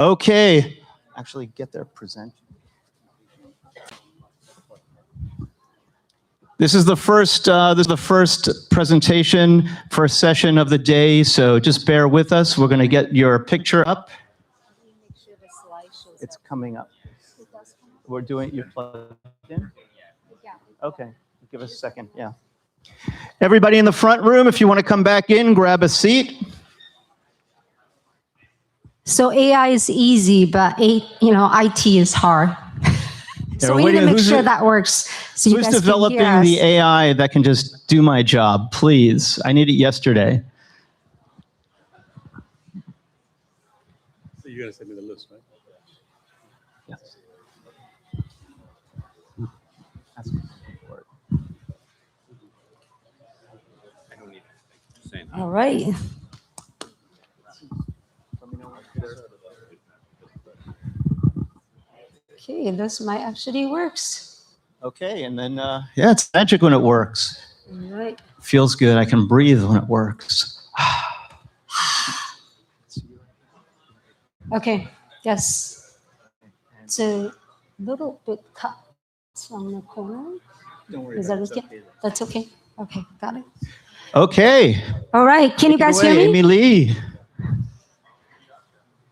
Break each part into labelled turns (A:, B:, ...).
A: Okay, actually get their present. This is the first presentation, first session of the day, so just bear with us. We're going to get your picture up. It's coming up. We're doing, you're plugged in? Okay, give us a second, yeah. Everybody in the front room, if you want to come back in, grab a seat.
B: So AI is easy, but IT is hard. So we need to make sure that works. So
A: who's developing the AI that can just do my job, please? I need it yesterday.
C: So you're going to send me the list, right?
A: Yes.
B: All right. Okay, this might actually works.
A: Okay, and then, yeah, it's magic when it works.
B: All right.
A: Feels good. I can breathe when it works.
B: Okay, yes. It's a little bit cut from the corner.
A: Don't worry
B: Is that okay? That's okay. Okay, got it.
A: Okay.
B: All right, can you guys hear me?
A: Amy Lee.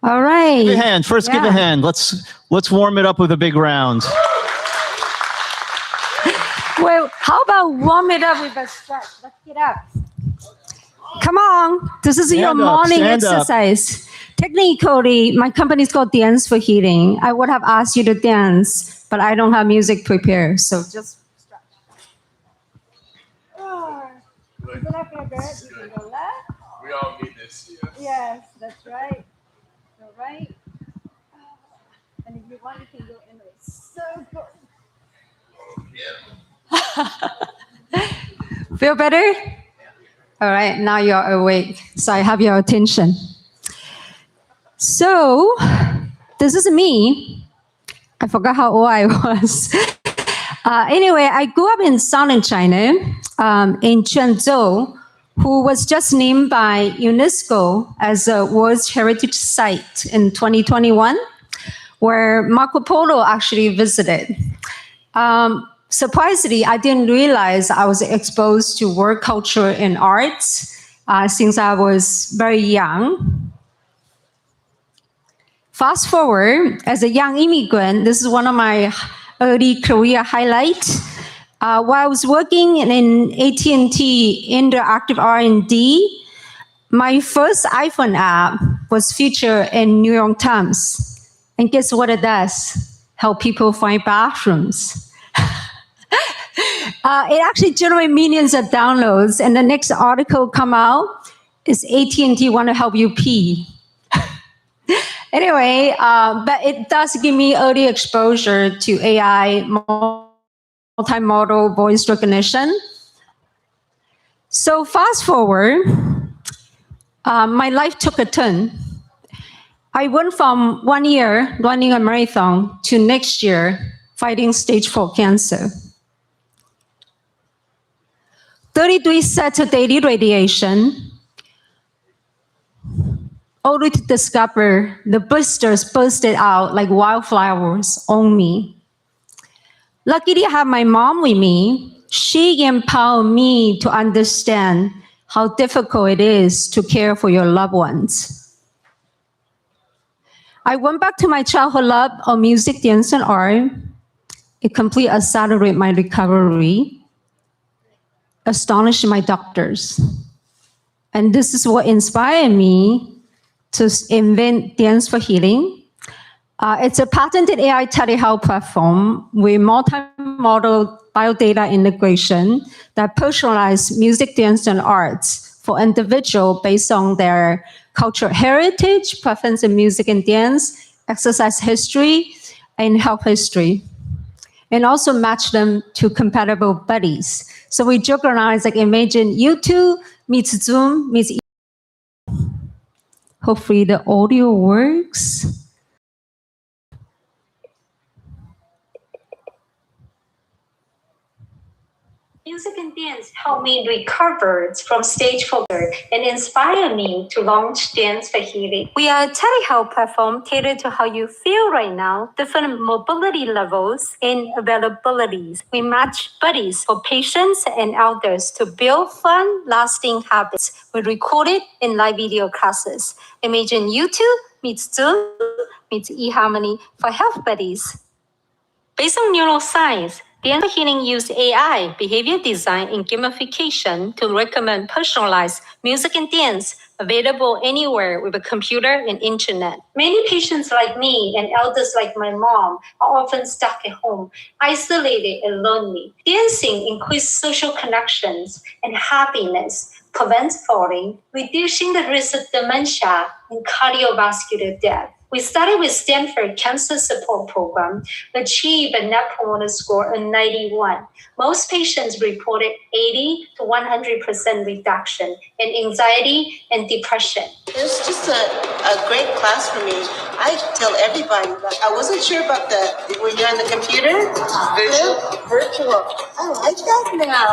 B: All right.
A: Give a hand. First, give a hand. Let's warm it up with a big round.
B: Well, how about warm it up with a stretch? Let's get up. Come on. This is your morning exercise. Technically, my company is called Dance for Healing. I would have asked you to dance, but I don't have music prepared, so just stretch. Does that feel good? You can go left.
C: We all need this.
B: Yes, that's right. All right. And if you want, you can go in a circle. Feel better? All right, now you're awake, so I have your attention. So, this is me. I forgot how old I was. Anyway, I grew up in southern China, in Quanzhou, who was just named by UNESCO as a World Heritage Site in 2021, where Marco Polo actually visited. Surprisingly, I didn't realize I was exposed to world culture and arts since I was very young. Fast forward, as a young immigrant, this is one of my early career highlights. While I was working in AT&T Interactive R&D, my first iPhone app was featured in New York Times. And guess what it does? Help people find bathrooms. It actually generated millions of downloads, and the next article come out is AT&T want to help you pee. Anyway, but it does give me early exposure to AI, multimodal voice recognition. So fast forward, my life took a turn. I went from 1 year running a marathon to next year fighting stage 4 cancer. 33 sets of daily radiation, only to discover the blisters bursted out like wildflowers on me. Luckily, I have my mom with me. She empowered me to understand how difficult it is to care for your loved ones. I went back to my childhood love of music, dance, and art. It completely accelerated my recovery, astonished my doctors. And this is what inspired me to invent Dance for Healing. It's a patented AI telehealth platform with multimodal biodata integration that personalizes music, dance, and arts for individuals based on their cultural heritage, preference in music and dance, exercise history, and health history. And also match them to compatible buddies. So we joke around, like imagine YouTube meets Zoom meets. Hopefully the audio works. Music and dance helped me recover from stage four and inspire me to launch Dance for Healing. We are a telehealth platform tailored to how you feel right now, different mobility levels and availabilities. We match buddies for patients and elders to build fun, lasting habits. We record it in live video classes. Imagine YouTube meets Zoom meets eHarmony for health buddies. Based on neuroscience, Dance for Healing uses AI, behavior design, and gamification to recommend personalized music and dance available anywhere with a computer and internet. Many patients like me and elders like my mom are often stuck at home, isolated and lonely. Dancing increases social connections and happiness, prevents falling, reducing the risk of dementia and cardiovascular death. We started with Stanford Cancer Support Program, achieved a Net Promoter Score of 91. Most patients reported 80 to 100% reduction in anxiety and depression.
D: It was just a great class for me. I tell everybody, like, I wasn't sure about when you're on the computer. Virtual. I like that now.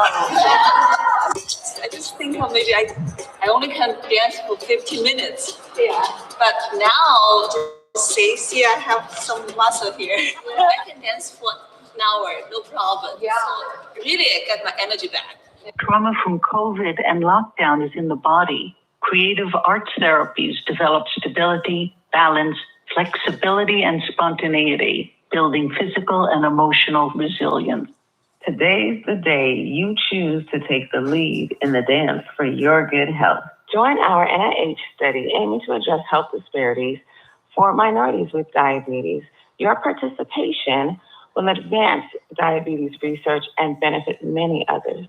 E: I just think maybe I only can dance for 15 minutes.
B: Yeah.
E: But now, see, I have some muscle here. I can dance for an hour, no problem.
B: Yeah.
E: So really, I get my energy back.
F: Trauma from COVID and lockdown is in the body. Creative arts therapies develop stability, balance, flexibility, and spontaneity, building physical and emotional resilience.
G: Today's the day you choose to take the lead in the dance for your good health. Join our NIH study aiming to address health disparities for minorities with diabetes. Your participation will advance diabetes research and benefit many others.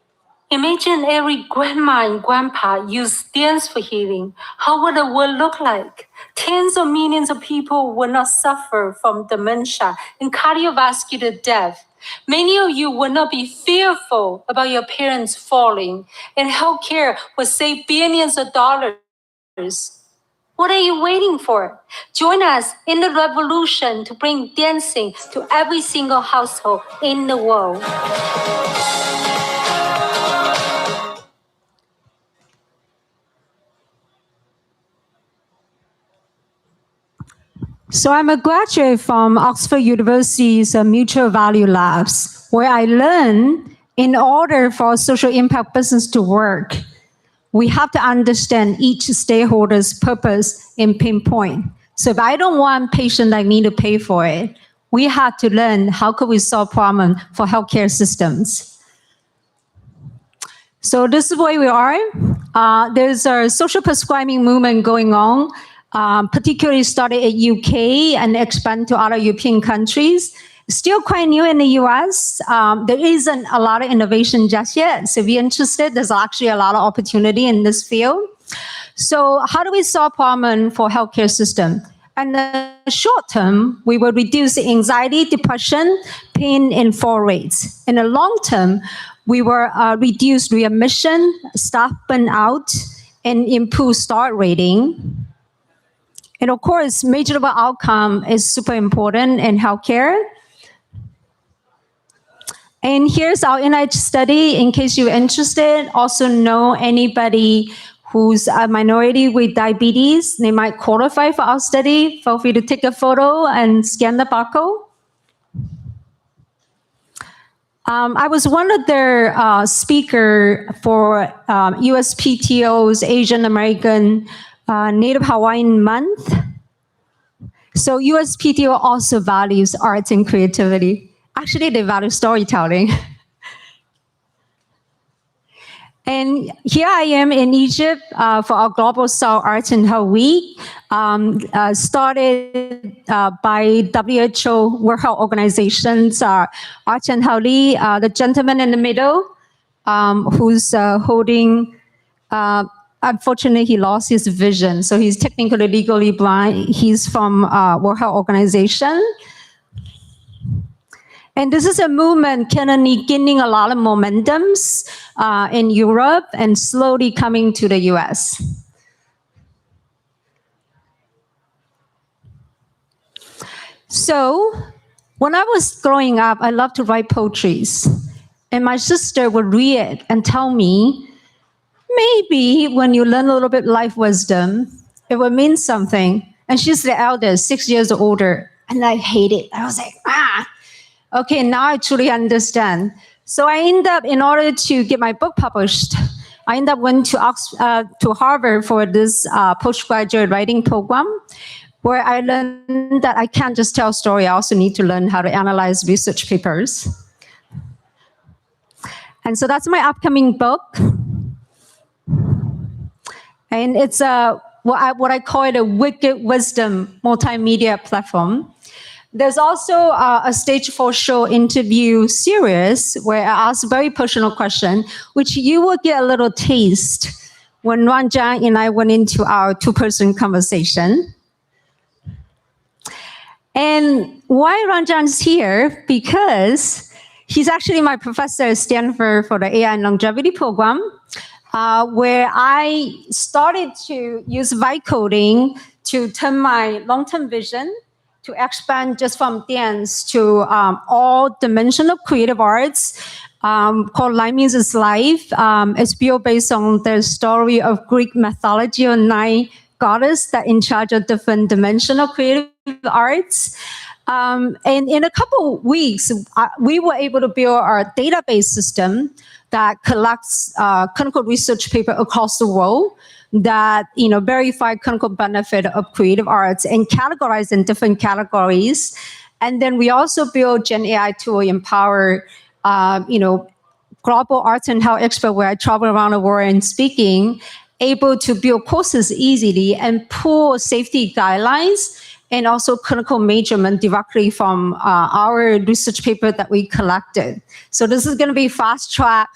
B: Imagine every grandma and grandpa use dance for healing. How would the world look like? Tens of millions of people would not suffer from dementia and cardiovascular death. Many of you will not be fearful about your parents falling, and healthcare will save billions of dollars. What are you waiting for? Join us in the revolution to bring dancing to every single household in the world. So I'm a graduate from Oxford University's Mutual Value Labs, where I learned in order for social impact business to work, we have to understand each stakeholder's purpose and pinpoint. So if I don't want a patient like me to pay for it, we have to learn how could we solve problems for healthcare systems. So this is where we are. There's a social prescribing movement going on, particularly started at UK and expand to other European countries. Still quite new in the US. There isn't a lot of innovation just yet. So if you're interested, there's actually a lot of opportunity in this field. So how do we solve problem for healthcare system? In the short term, we will reduce anxiety, depression, pain, and fall rates. In the long term, we will reduce readmission, staff burnout, and improve start rating. And of course, measurable outcome is super important in healthcare. And here's our NIH study in case you're interested. Also know anybody who's a minority with diabetes, they might qualify for our study. Feel free to take a photo and scan the barcode. I was one of their speaker for USPTO's Asian American Native Hawaiian Month. So USPTO also values arts and creativity. Actually, they value storytelling. And here I am in Egypt for our Global South Arts and Health Week, started by WHO World Health Organization's Arts and Health League, the gentleman in the middle who's holding, unfortunately, he lost his vision. So he's technically legally blind. He's from World Health Organization. And this is a movement currently gaining a lot of momentums in Europe and slowly coming to the US. So when I was growing up, I loved to write poetries. And my sister would read it and tell me, maybe when you learn a little bit life wisdom, it would mean something. And she's the eldest, 6 years older. And I hate it. I was like, okay, now I truly understand. So I end up, in order to get my book published, I ended up going to Harvard for this postgraduate writing program, where I learned that I can't just tell a story. I also need to learn how to analyze research papers. And so that's my upcoming book. And it's what I call it a wicked wisdom multimedia platform. There's also a Stage 4 show interview series where I ask very personal question, which you will get a little taste when Ranjan and I went into our two-person conversation. And why Ranjan's here? Because he's actually my professor at Stanford for the AI and Longevity program, where I started to use vibe coding to turn my long-term vision to expand just from dance to all dimension of creative arts, called Life Means It's Life. It's built based on the story of Greek mythology of 9 goddesses that in charge of different dimension of creative arts. And in a couple of weeks, we were able to build our database system that collects clinical research paper across the world that verify clinical benefit of creative arts and categorize in different categories. And then we also build Gen AI to empower global arts and health expert where I travel around the world and speaking, able to build courses easily and pull safety guidelines and also clinical measurement directly from our research paper that we collected. So this is going to be fast track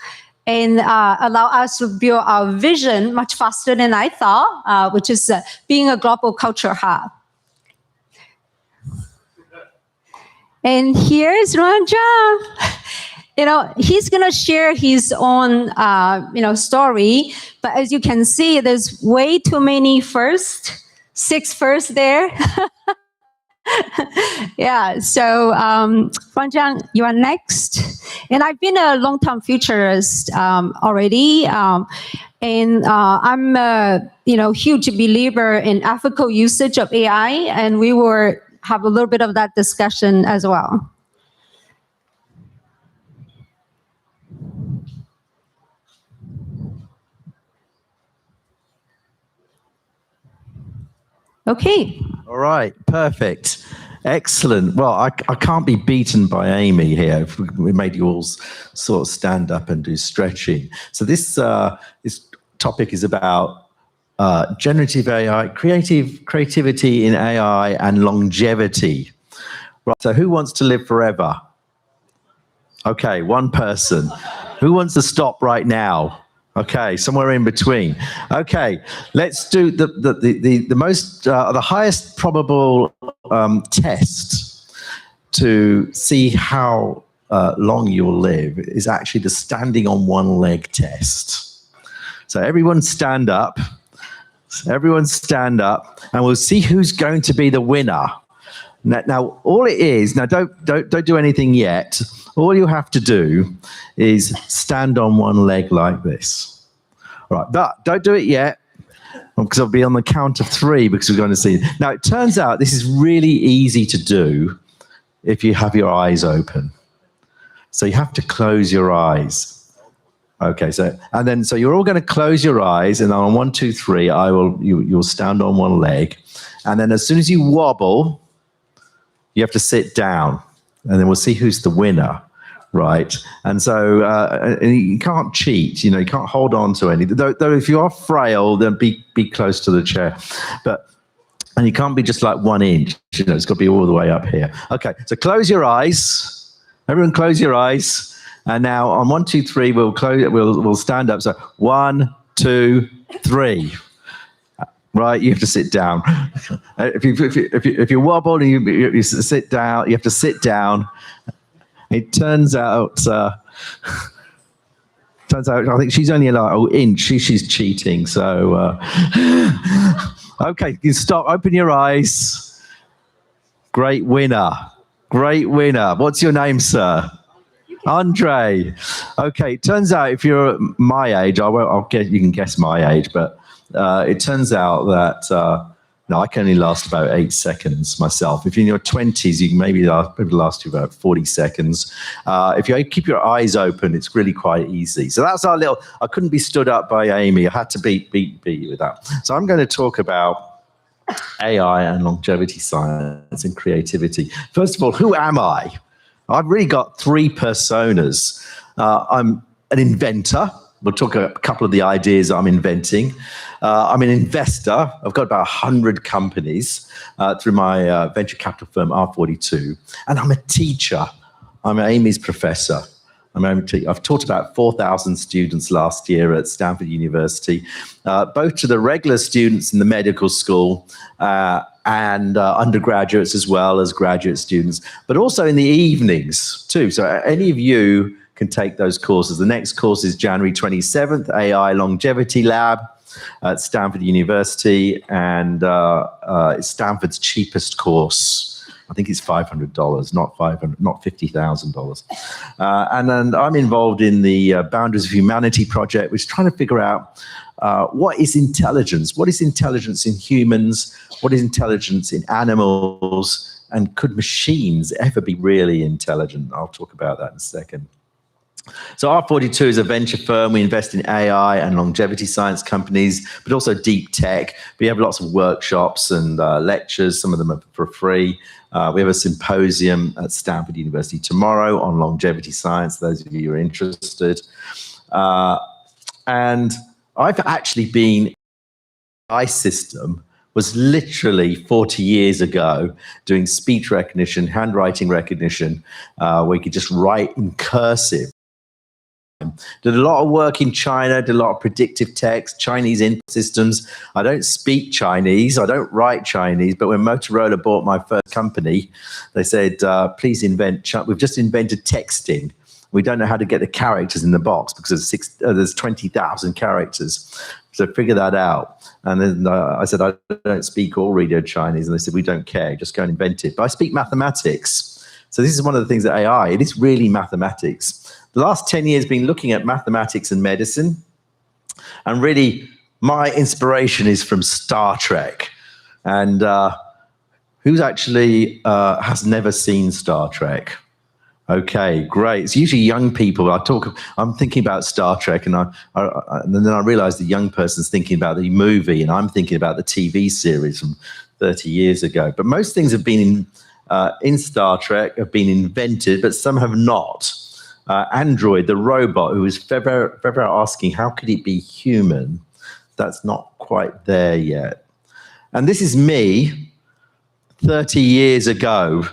B: and allow us to build our vision much faster than I thought, which is being a global culture hub. And here's Ranjan. He's going to share his own, story. But as you can see, there's way too many firsts. 6 firsts there. Yeah, so Ranjan, you are next. And I've been a long-term futurist already. And I'm a huge believer in ethical usage of AI. And we will have a little bit of that discussion as well. Okay.
H: All right, perfect. Excellent. Well, I can't be beaten by Amy here. We made you all sort of stand up and do stretching. So this topic is about generative AI, creativity in AI and longevity. Right, so who wants to live forever? Okay, one person. Who wants to stop right now? Okay, somewhere in between. Okay, let's do the highest probable test to see how long you'll live is actually the standing on one leg test. So everyone stand up. Everyone stand up, and we'll see who's going to be the winner. Now all it is, now don't do anything yet. All you have to do is stand on one leg like this. All right, but don't do it yet, because I'll be on the count of 3 because we're going to see. Now it turns out this is really easy to do if you have your eyes open. So you have to close your eyes. Okay, so you're all going to close your eyes, and on 1, 2, 3, you'll stand on one leg, and then as soon as you wobble, you have to sit down, and then we'll see who's the winner, right? And so and you can't cheat, you can't hold on to anything. Though if you are frail, then be close to the chair, and you can't be just like 1 inch. It's got to be all the way up here. Okay, so close your eyes. Everyone, close your eyes. And now on 1, 2, 3, we'll stand up. So 1, 2, 3. Right, you have to sit down. If you wobble and you sit down, you have to sit down. It turns out, I think she's only like an inch. She's cheating. So, okay, you stop. Open your eyes. Great winner. Great winner. What's your name, sir? Andre. Okay, it turns out if you're my age, you can guess my age, but it turns out that no, I can only last about 8 seconds myself. If you're in your 20s, you can maybe last you about 40 seconds. If you keep your eyes open, it's really quite easy. So that's our little, I couldn't be stood up by Amy. I had to beat you with that. So I'm going to talk about AI and longevity science and creativity. First of all, who am I? I've really got 3 personas. I'm an inventor. We'll talk a couple of the ideas I'm inventing. I'm an investor. I've got about 100 companies through my venture capital firm, R42. And I'm a teacher. I'm Amy's professor. I've taught about 4,000 students last year at Stanford University, both to the regular students in the medical school and undergraduates as well as graduate students, but also in the evenings too. So any of you can take those courses. The next course is January 27th, AI Longevity Lab at Stanford University, and it's Stanford's cheapest course. I think it's $500, not $50,000. And then I'm involved in the Boundaries of Humanity project, which is trying to figure out what is intelligence? What is intelligence in humans? What is intelligence in animals? And could machines ever be really intelligent? I'll talk about that in a second. So R42 is a venture firm. We invest in AI and longevity science companies, but also deep tech. We have lots of workshops and lectures. Some of them are for free. We have a symposium at Stanford University tomorrow on longevity science, those of you who are interested. And I've actually been, AI system was literally 40 years ago doing speech recognition, handwriting recognition, where you could just write in cursive. Did a lot of work in China, did a lot of predictive text, Chinese input systems. I don't speak Chinese, I don't write Chinese, but when Motorola bought my first company, they said, please we've just invented texting. We don't know how to get the characters in the box because there's 20,000 characters. So figure that out. And then I said, I don't speak or read Chinese. And they said, we don't care, just go and invent it. But I speak mathematics. So this is one of the things that AI, it is really mathematics. The last 10 years been looking at mathematics and medicine. And really, my inspiration is from Star Trek. And who's actually has never seen Star Trek? Okay, great. It's usually young people. I'm thinking about Star Trek, and then I realize the young person's thinking about the movie, and I'm thinking about the TV series from 30 years ago. But most things have been in Star Trek have been invented, but some have not. Android, the robot, who was forever asking, how could it be human? That's not quite there yet. And this is me 30 years ago.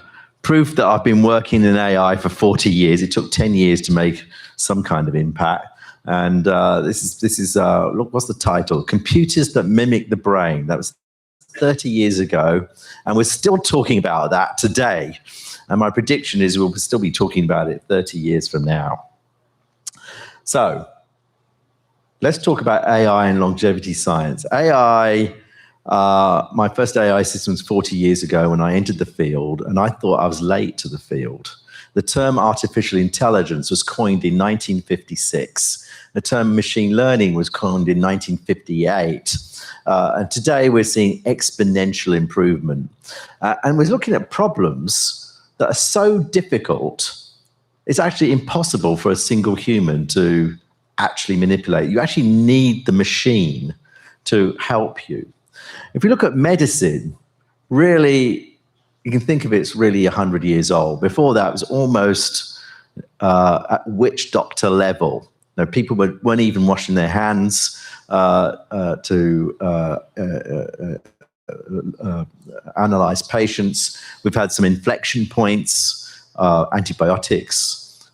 H: Proof that I've been working in AI for 40 years. It took 10 years to make some kind of impact. And this is look, what's the title? Computers that mimic the brain. That was 30 years ago. And we're still talking about that today. And my prediction is we'll still be talking about it 30 years from now. So let's talk about AI and longevity science. AI, my first AI system was 40 years ago when I entered the field, and I thought I was late to the field. The term artificial intelligence was coined in 1956. The term machine learning was coined in 1958. And today we're seeing exponential improvement. And we're looking at problems that are so difficult, it's actually impossible for a single human to actually manipulate. You actually need the machine to help you. If we look at medicine, really, you can think of it's really 100 years old. Before that, it was almost at witch doctor level. You know, people weren't even washing their hands to analyze patients. We've had some inflection points, antibiotics,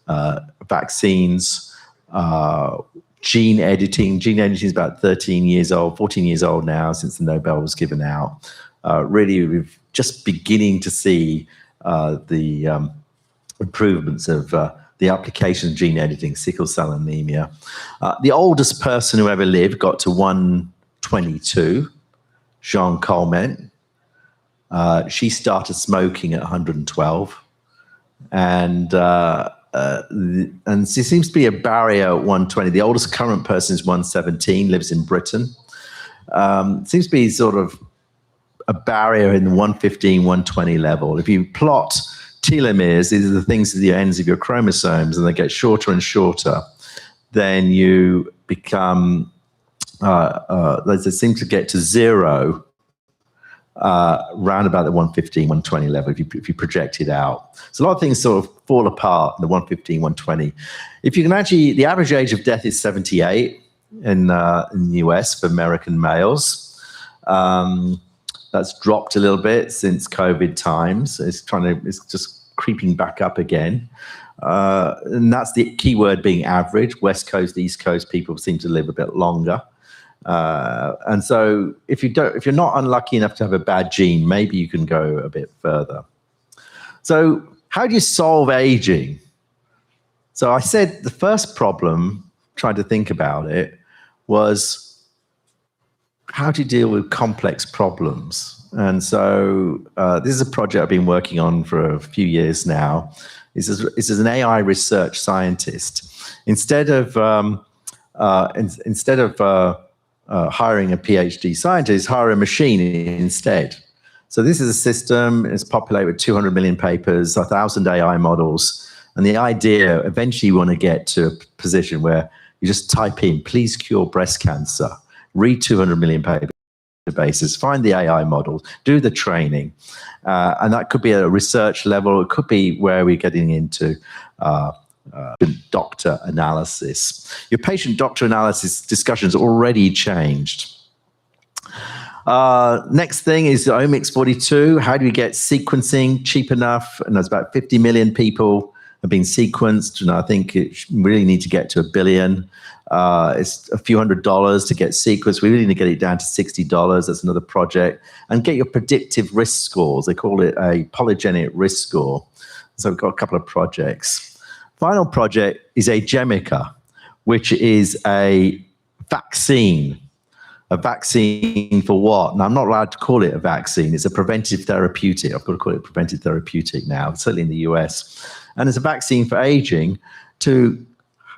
H: vaccines, gene editing. Gene editing is about 13 years old, 14 years old now since the Nobel was given out. Really, we're just beginning to see the improvements of the application of gene editing, sickle cell anemia. The oldest person who ever lived got to 122, Jean Coleman. She started smoking at 112. And and there seems to be a barrier at 120. The oldest current person is 117, lives in Britain. Seems to be sort of a barrier in the 115, 120 level. If you plot telomeres, these are the things at the ends of your chromosomes, and they get shorter and shorter, then you become, they seem to get to zero round about the 115, 120 level if you project it out. So a lot of things sort of fall apart in the 115, 120. If you can actually, the average age of death is 78 in the US for American males. That's dropped a little bit since COVID times. It's just creeping back up again. And that's the key word being average. West Coast, East Coast people seem to live a bit longer. And so if you're not unlucky enough to have a bad gene, maybe you can go a bit further. So how do you solve aging? So I said the first problem, trying to think about it, was how do you deal with complex problems? And so this is a project I've been working on for a few years now. This is an AI research scientist. Instead of hiring a PhD scientist, hire a machine instead. So this is a system, it's populated with 200 million papers, 1,000 AI models. And the idea, eventually you want to get to a position where you just type in, please cure breast cancer, read 200 million databases, find the AI model, do the training. And that could be at a research level, it could be where we're getting into doctor analysis. Your patient-doctor analysis discussions already changed. Next thing is Omics 42. How do you get sequencing cheap enough? And there's about 50 million people have been sequenced, and I think it really need to get to 1 billion. It's a few $100s to get sequenced. We really need to get it down to $60. That's another project. And get your predictive risk scores. They call it a polygenic risk score. So we've got a couple of projects. Final project is Agemica, which is a vaccine. A vaccine for what? And I'm not allowed to call it a vaccine. It's a preventive therapeutic. I've got to call it preventive therapeutic now, certainly in the US. And it's a vaccine for aging to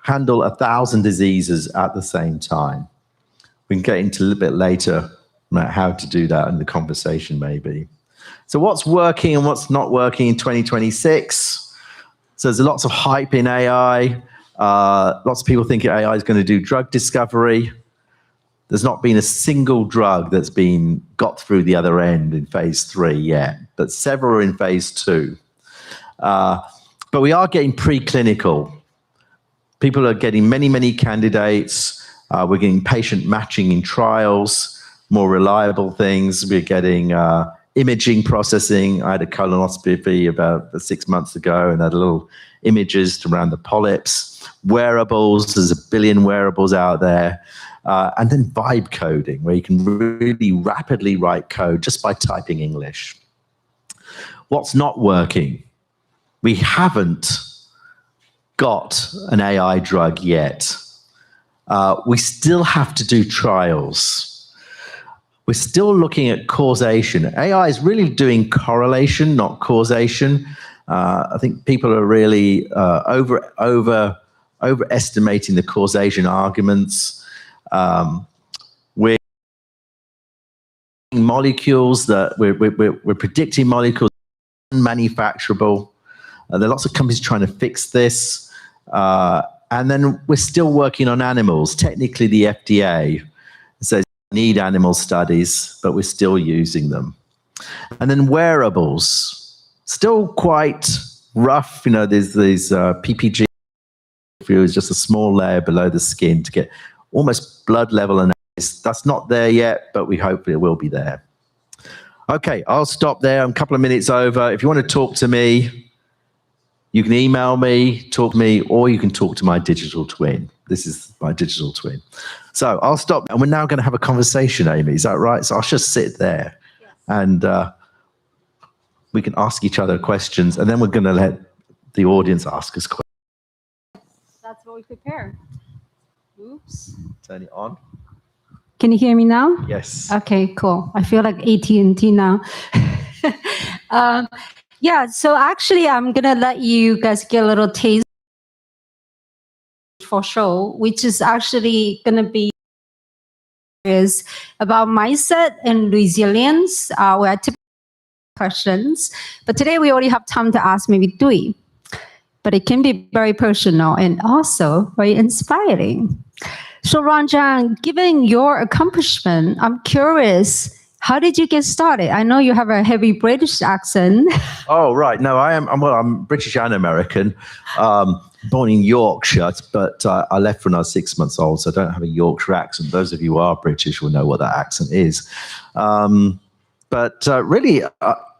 H: handle 1,000 diseases at the same time. We can get into a little bit later about how to do that in the conversation maybe. So what's working and what's not working in 2026? So there's lots of hype in AI. Lots of people think AI is going to do drug discovery. There's not been a single drug that's been got through the other end in phase 3 yet, but several are in phase 2. But we are getting preclinical. People are getting many, many candidates. We're getting patient matching in trials, more reliable things. We're getting imaging processing. I had a colonoscopy about 6 months ago and had little images around the polyps. Wearables, there's 1 billion wearables out there. And then vibe coding, where you can really rapidly write code just by typing English. What's not working? We haven't got an AI drug yet. We still have to do trials. We're still looking at causation. AI is really doing correlation, not causation. I think people are really overestimating the causation arguments. We're molecules that we're predicting molecules unmanufacturable. There are lots of companies trying to fix this. And then we're still working on animals. Technically, the FDA says we need animal studies, but we're still using them. And then wearables, still quite rough. You know, there's these PPG, is just a small layer below the skin to get almost blood level analysis. That's not there yet, but we hope it will be there. Okay, I'll stop there. I'm a couple of minutes over. If you want to talk to me, you can email me, talk to me, or you can talk to my digital twin. This is my digital twin. So I'll stop, and we're now going to have a conversation, Amy. Is that right? So I'll just sit there, yes. And we can ask each other questions, and then we're going to let the audience ask us questions.
B: That's what we prepare. Oops.
H: Turn it on.
B: Can you hear me now?
H: Yes.
B: Okay, cool. I feel like AT&T now. Yeah, so actually I'm going to let you guys get a little taste for sure, which is actually going to be is about mindset and resilience. We are typical questions, but today we only have time to ask maybe 3. But it can be very personal and also very inspiring. So Ranjan, given your accomplishment, I'm curious, how did you get started? I know you have a heavy British accent.
H: Oh, right. No, I'm British and American. Born in Yorkshire, but I left when I was 6 months old, so I don't have a Yorkshire accent. Those of you who are British will know what that accent is. But really,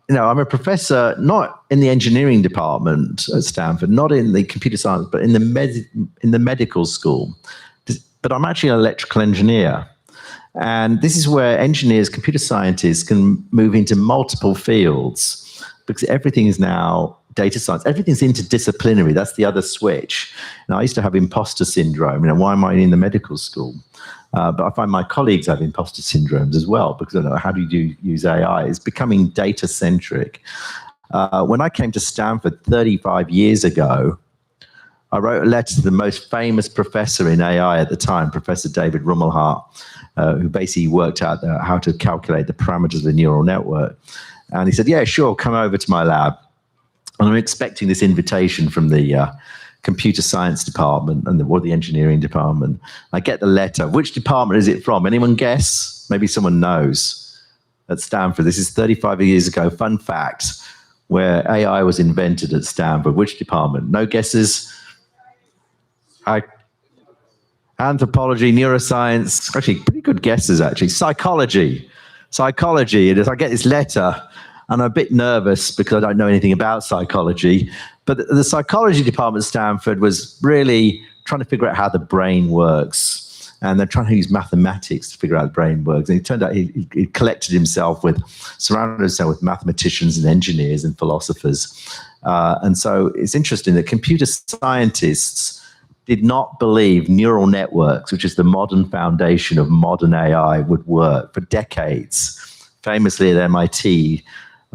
H: I'm a professor, not in the engineering department at Stanford, not in the computer science, but in the medical school. But I'm actually an electrical engineer. And this is where engineers, computer scientists can move into multiple fields because everything is now data science. Everything's interdisciplinary. That's the other switch. Now, I used to have imposter syndrome. Why am I in the medical school? But I find my colleagues have imposter syndromes as well because I don't know, how do you use AI? It's becoming data centric. When I came to Stanford 35 years ago, I wrote a letter to the most famous professor in AI at the time, Professor David Rumelhart, who basically worked out how to calculate the parameters of the neural network. And he said, yeah, sure, come over to my lab. And I'm expecting this invitation from the computer science department or the engineering department. I get the letter. Which department is it from? Anyone guess? Maybe someone knows. At Stanford, this is 35 years ago. Fun fact, where AI was invented at Stanford. Which department? No guesses? Anthropology, neuroscience. Actually, pretty good guesses, actually. Psychology. And as I get this letter, and I'm a bit nervous because I don't know anything about psychology. But the psychology department at Stanford was really trying to figure out how the brain works. And they're trying to use mathematics to figure out how the brain works. And it turned out he surrounded himself with mathematicians and engineers and philosophers. And so it's interesting that computer scientists did not believe neural networks, which is the modern foundation of modern AI, would work for decades. Famously at MIT,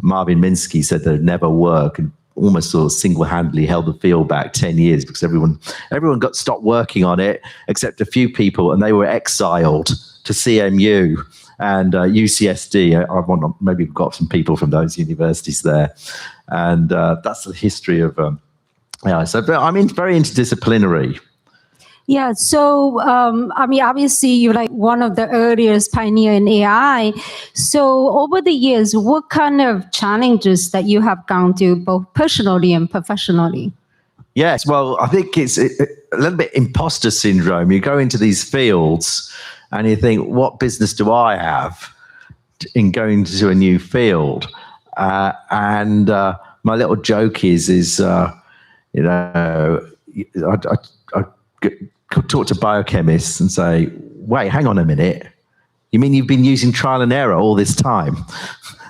H: Marvin Minsky said that it would never work and almost sort of single-handedly held the field back 10 years because everyone got stopped working on it except a few people, and they were exiled to CMU and UCSD. Maybe we've got some people from those universities there. And that's the history of AI. So I'm very interdisciplinary.
B: Yeah, so obviously you're like one of the earliest pioneer in AI. So over the years, what kind of challenges that you have gone through both personally and professionally?
H: Yes, well, I think it's a little bit imposter syndrome. You go into these fields and you think, what business do I have in going to a new field? And my little joke is I talk to biochemists and say, wait, hang on a minute. You mean you've been using trial and error all this time?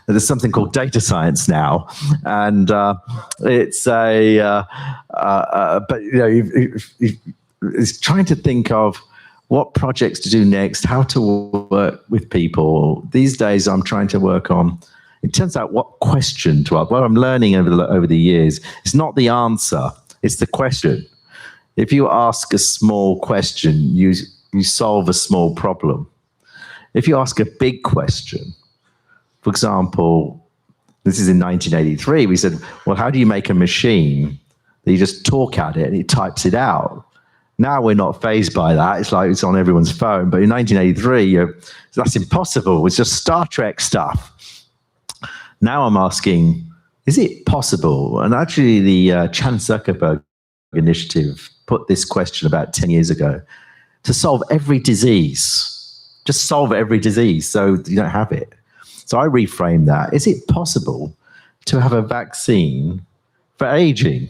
H: There's something called data science now. And it's it's trying to think of what projects to do next, how to work with people. These days I'm trying to work on, it turns out, what question to ask. What I'm learning over the years, it's not the answer, it's the question. If you ask a small question, you solve a small problem. If you ask a big question, for example, this is in 1983, we said, well, how do you make a machine that you just talk at it and it types it out? Now we're not fazed by that. It's like it's on everyone's phone. But in 1983, that's impossible. It's just Star Trek stuff. Now I'm asking, is it possible? And actually the Chan Zuckerberg initiative put this question about 10 years ago, to solve every disease. Just solve every disease so you don't have it. So I reframe that. Is it possible to have a vaccine for aging,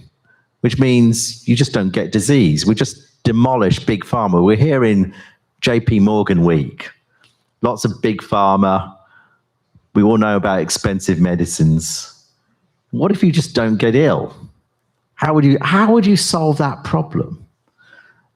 H: which means you just don't get disease? We just demolish big pharma. We're here in JP Morgan week. Lots of big pharma. We all know about expensive medicines. What if you just don't get ill? How would you solve that problem?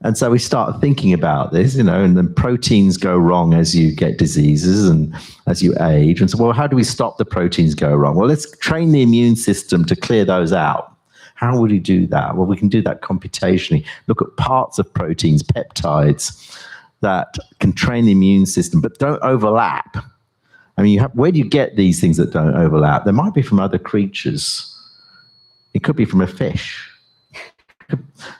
H: And so we start thinking about this, and then proteins go wrong as you get diseases and as you age. And so, well, how do we stop the proteins go wrong? Well, let's train the immune system to clear those out. How would you do that? Well, we can do that computationally. Look at parts of proteins, peptides, that can train the immune system, but don't overlap. I mean, where do you get these things that don't overlap? They might be from other creatures. It could be from a fish.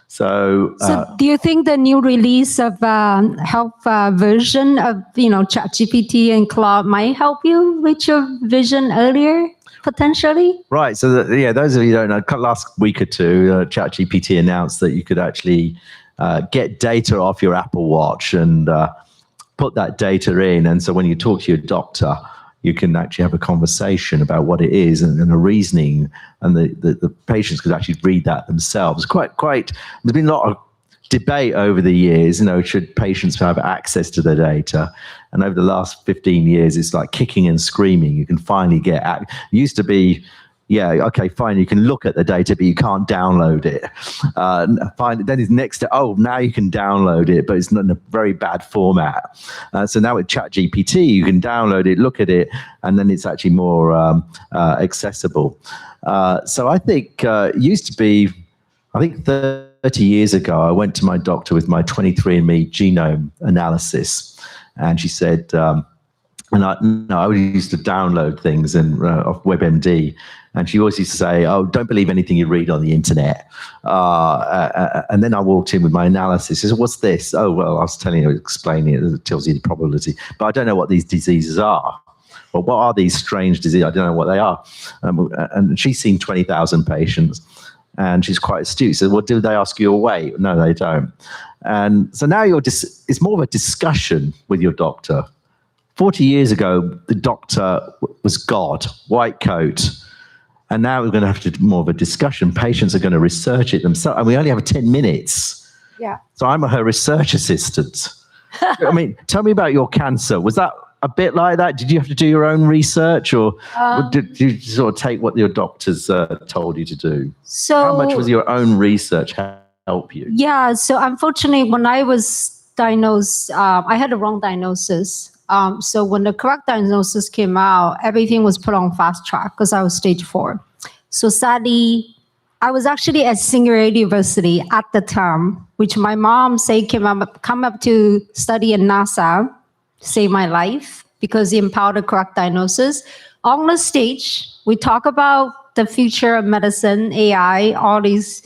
H: So
B: do you think the new release of health version of ChatGPT and Claude might help you reach your vision earlier, potentially?
H: Right. So those of you who don't know, last week or two, ChatGPT announced that you could actually get data off your Apple Watch and put that data in. And so when you talk to your doctor, you can actually have a conversation about what it is and a reasoning, and the patients could actually read that themselves. There's been a lot of debate over the years, should patients have access to their data? And over the last 15 years, it's like kicking and screaming. You can finally get used to be, yeah, okay, fine, you can look at the data, but you can't download it. Then it's next to, now you can download it, but it's not in a very bad format. So now with ChatGPT, you can download it, look at it, and then it's actually more accessible. So I think used to be, 30 years ago, I went to my doctor with my 23andMe genome analysis, and she said, I used to download things off WebMD, and she always used to say, don't believe anything you read on the internet. And then I walked in with my analysis. She said, what's this? Oh, well, I was explaining it. It tells you the probability. But I don't know what these diseases are. Well, what are these strange diseases? I don't know what they are. And she's seen 20,000 patients, and she's quite astute. She said, well, do they ask you your weight? No, they don't. And so now it's more of a discussion with your doctor. 40 years ago, the doctor was God, white coat. And now we're going to have to do more of a discussion. Patients are going to research it themselves. And we only have 10 minutes.
B: Yeah.
H: So I'm her research assistant. I mean, tell me about your cancer. Was that a bit like that? Did you have to do your own research, or did you sort of take what your doctors told you to do?
B: So
H: how much was your own research help you?
B: Yeah. So unfortunately, when I was diagnosed, I had the wrong diagnosis. So when the correct diagnosis came out, everything was put on fast track because I was stage 4. So sadly, I was actually at Singularity University at the time, which my mom said come up to study in NASA, save my life, because he empowered the correct diagnosis. On the stage, we talk about the future of medicine, AI, all these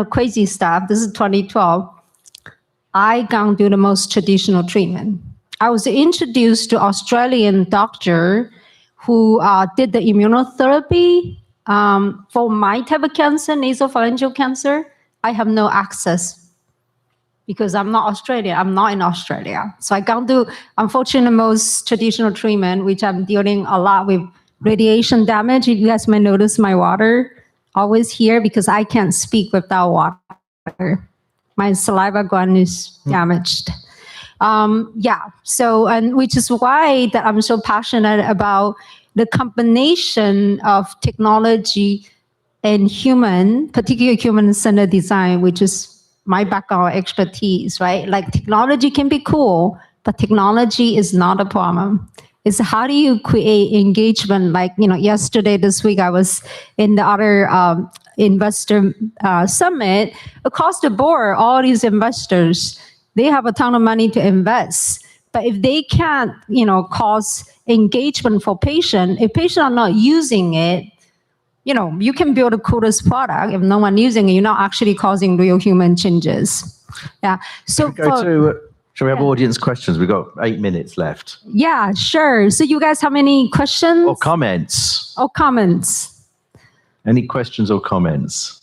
B: crazy stuff. This is 2012. I can't do the most traditional treatment. I was introduced to Australian doctor who did the immunotherapy for my type of cancer, nasopharyngeal cancer. I have no access because I'm not Australian. I'm not in Australia. So I can't do, unfortunately, the most traditional treatment, which I'm dealing a lot with radiation damage. You guys may notice my water always here because I can't speak without water. My saliva gland is damaged. So, and which is why that I'm so passionate about the combination of technology and particularly human-centered design, which is my background expertise, right? Like technology can be cool, but technology is not a problem. It's how do you create engagement? Like, this week I was in the other investor summit. Across the board, all these investors, they have a ton of money to invest. But if they can't, cause engagement for patient, if patients are not using it, you can build the coolest product. If no one using it, you're not actually causing real human changes. Yeah. So
H: shall we have audience questions? We've got 8 minutes left.
B: Yeah, sure. So you guys have any questions?
H: Or comments? Any questions or comments?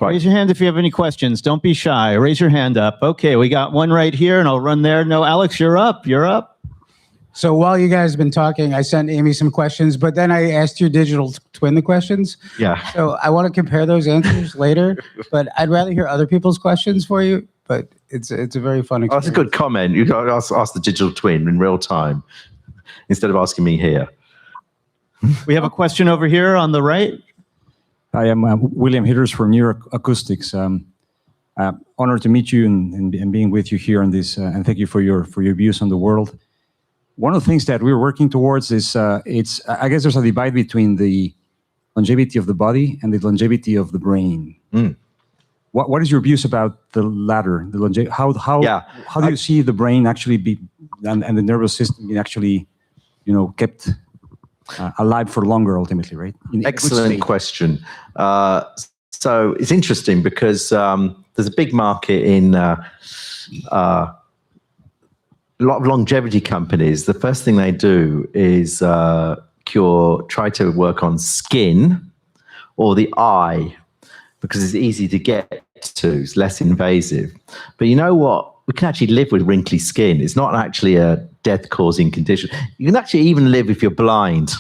A: Raise your hand if you have any questions. Don't be shy. Raise your hand up. Okay, we got one right here, and I'll run there. No, Alex, you're up. You're up.
I: So while you guys have been talking, I sent Amy some questions, but then I asked your digital twin the questions.
H: Yeah.
I: So I want to compare those answers later, but I'd rather hear other people's questions for you. But it's a very fun experience.
H: Oh, that's a good comment. You got to ask the digital twin in real time instead of asking me here.
A: We have a question over here on the right.
J: I am William Hitters from Neuroacoustics. Honored to meet you and being with you here on this, and thank you for your views on the world. One of the things that we're working towards is I guess there's a divide between the longevity of the body and the longevity of the brain. What is your views about the latter? The how do you see the brain actually be and the nervous system being actually, kept alive for longer ultimately, right?
H: Excellent question. So it's interesting because there's a big market in a lot of longevity companies. The first thing they do is try to work on skin or the eye, because it's easy to get to, it's less invasive. But you know what? We can actually live with wrinkly skin. It's not actually a death-causing condition. You can actually even live if you're blind.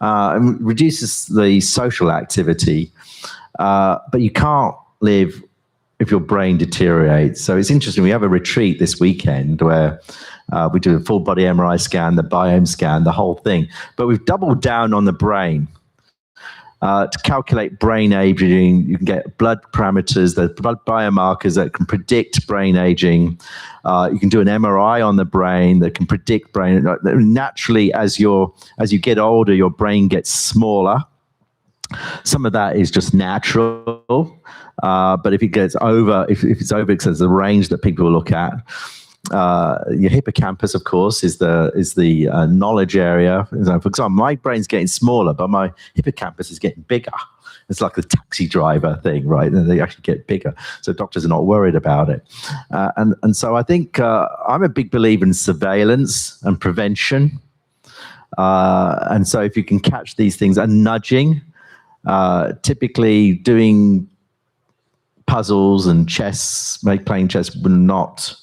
H: It reduces the social activity, but you can't live if your brain deteriorates. So it's interesting. We have a retreat this weekend where we do a full body MRI scan, the biome scan, the whole thing. But we've doubled down on the brain. To calculate brain aging, you can get blood parameters, the blood biomarkers that can predict brain aging. You can do an MRI on the brain that can predict brain. Naturally, as you get older, your brain gets smaller. Some of that is just natural, but if it gets over, if it's over, because there's a range that people look at. Your hippocampus, of course, is the knowledge area. For example, my brain's getting smaller, but my hippocampus is getting bigger. It's like the taxi driver thing, right? And they actually get bigger, so doctors are not worried about it. And so I think I'm a big believer in surveillance and prevention. And so if you can catch these things, and nudging, typically doing puzzles and playing chess will not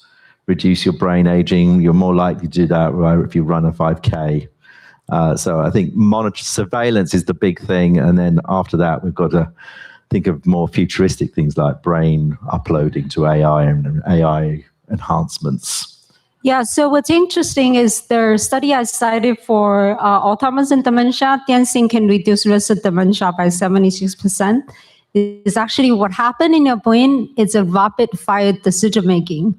H: reduce your brain aging. You're more likely to do that if you run a 5K. So I think surveillance is the big thing. And then after that, we've got to think of more futuristic things like brain uploading to AI and AI enhancements.
B: Yeah, so what's interesting is the study I cited for Alzheimer's and dementia, dancing can reduce risk of dementia by 76%. It's actually what happened in your brain. It's a rapid fire decision making.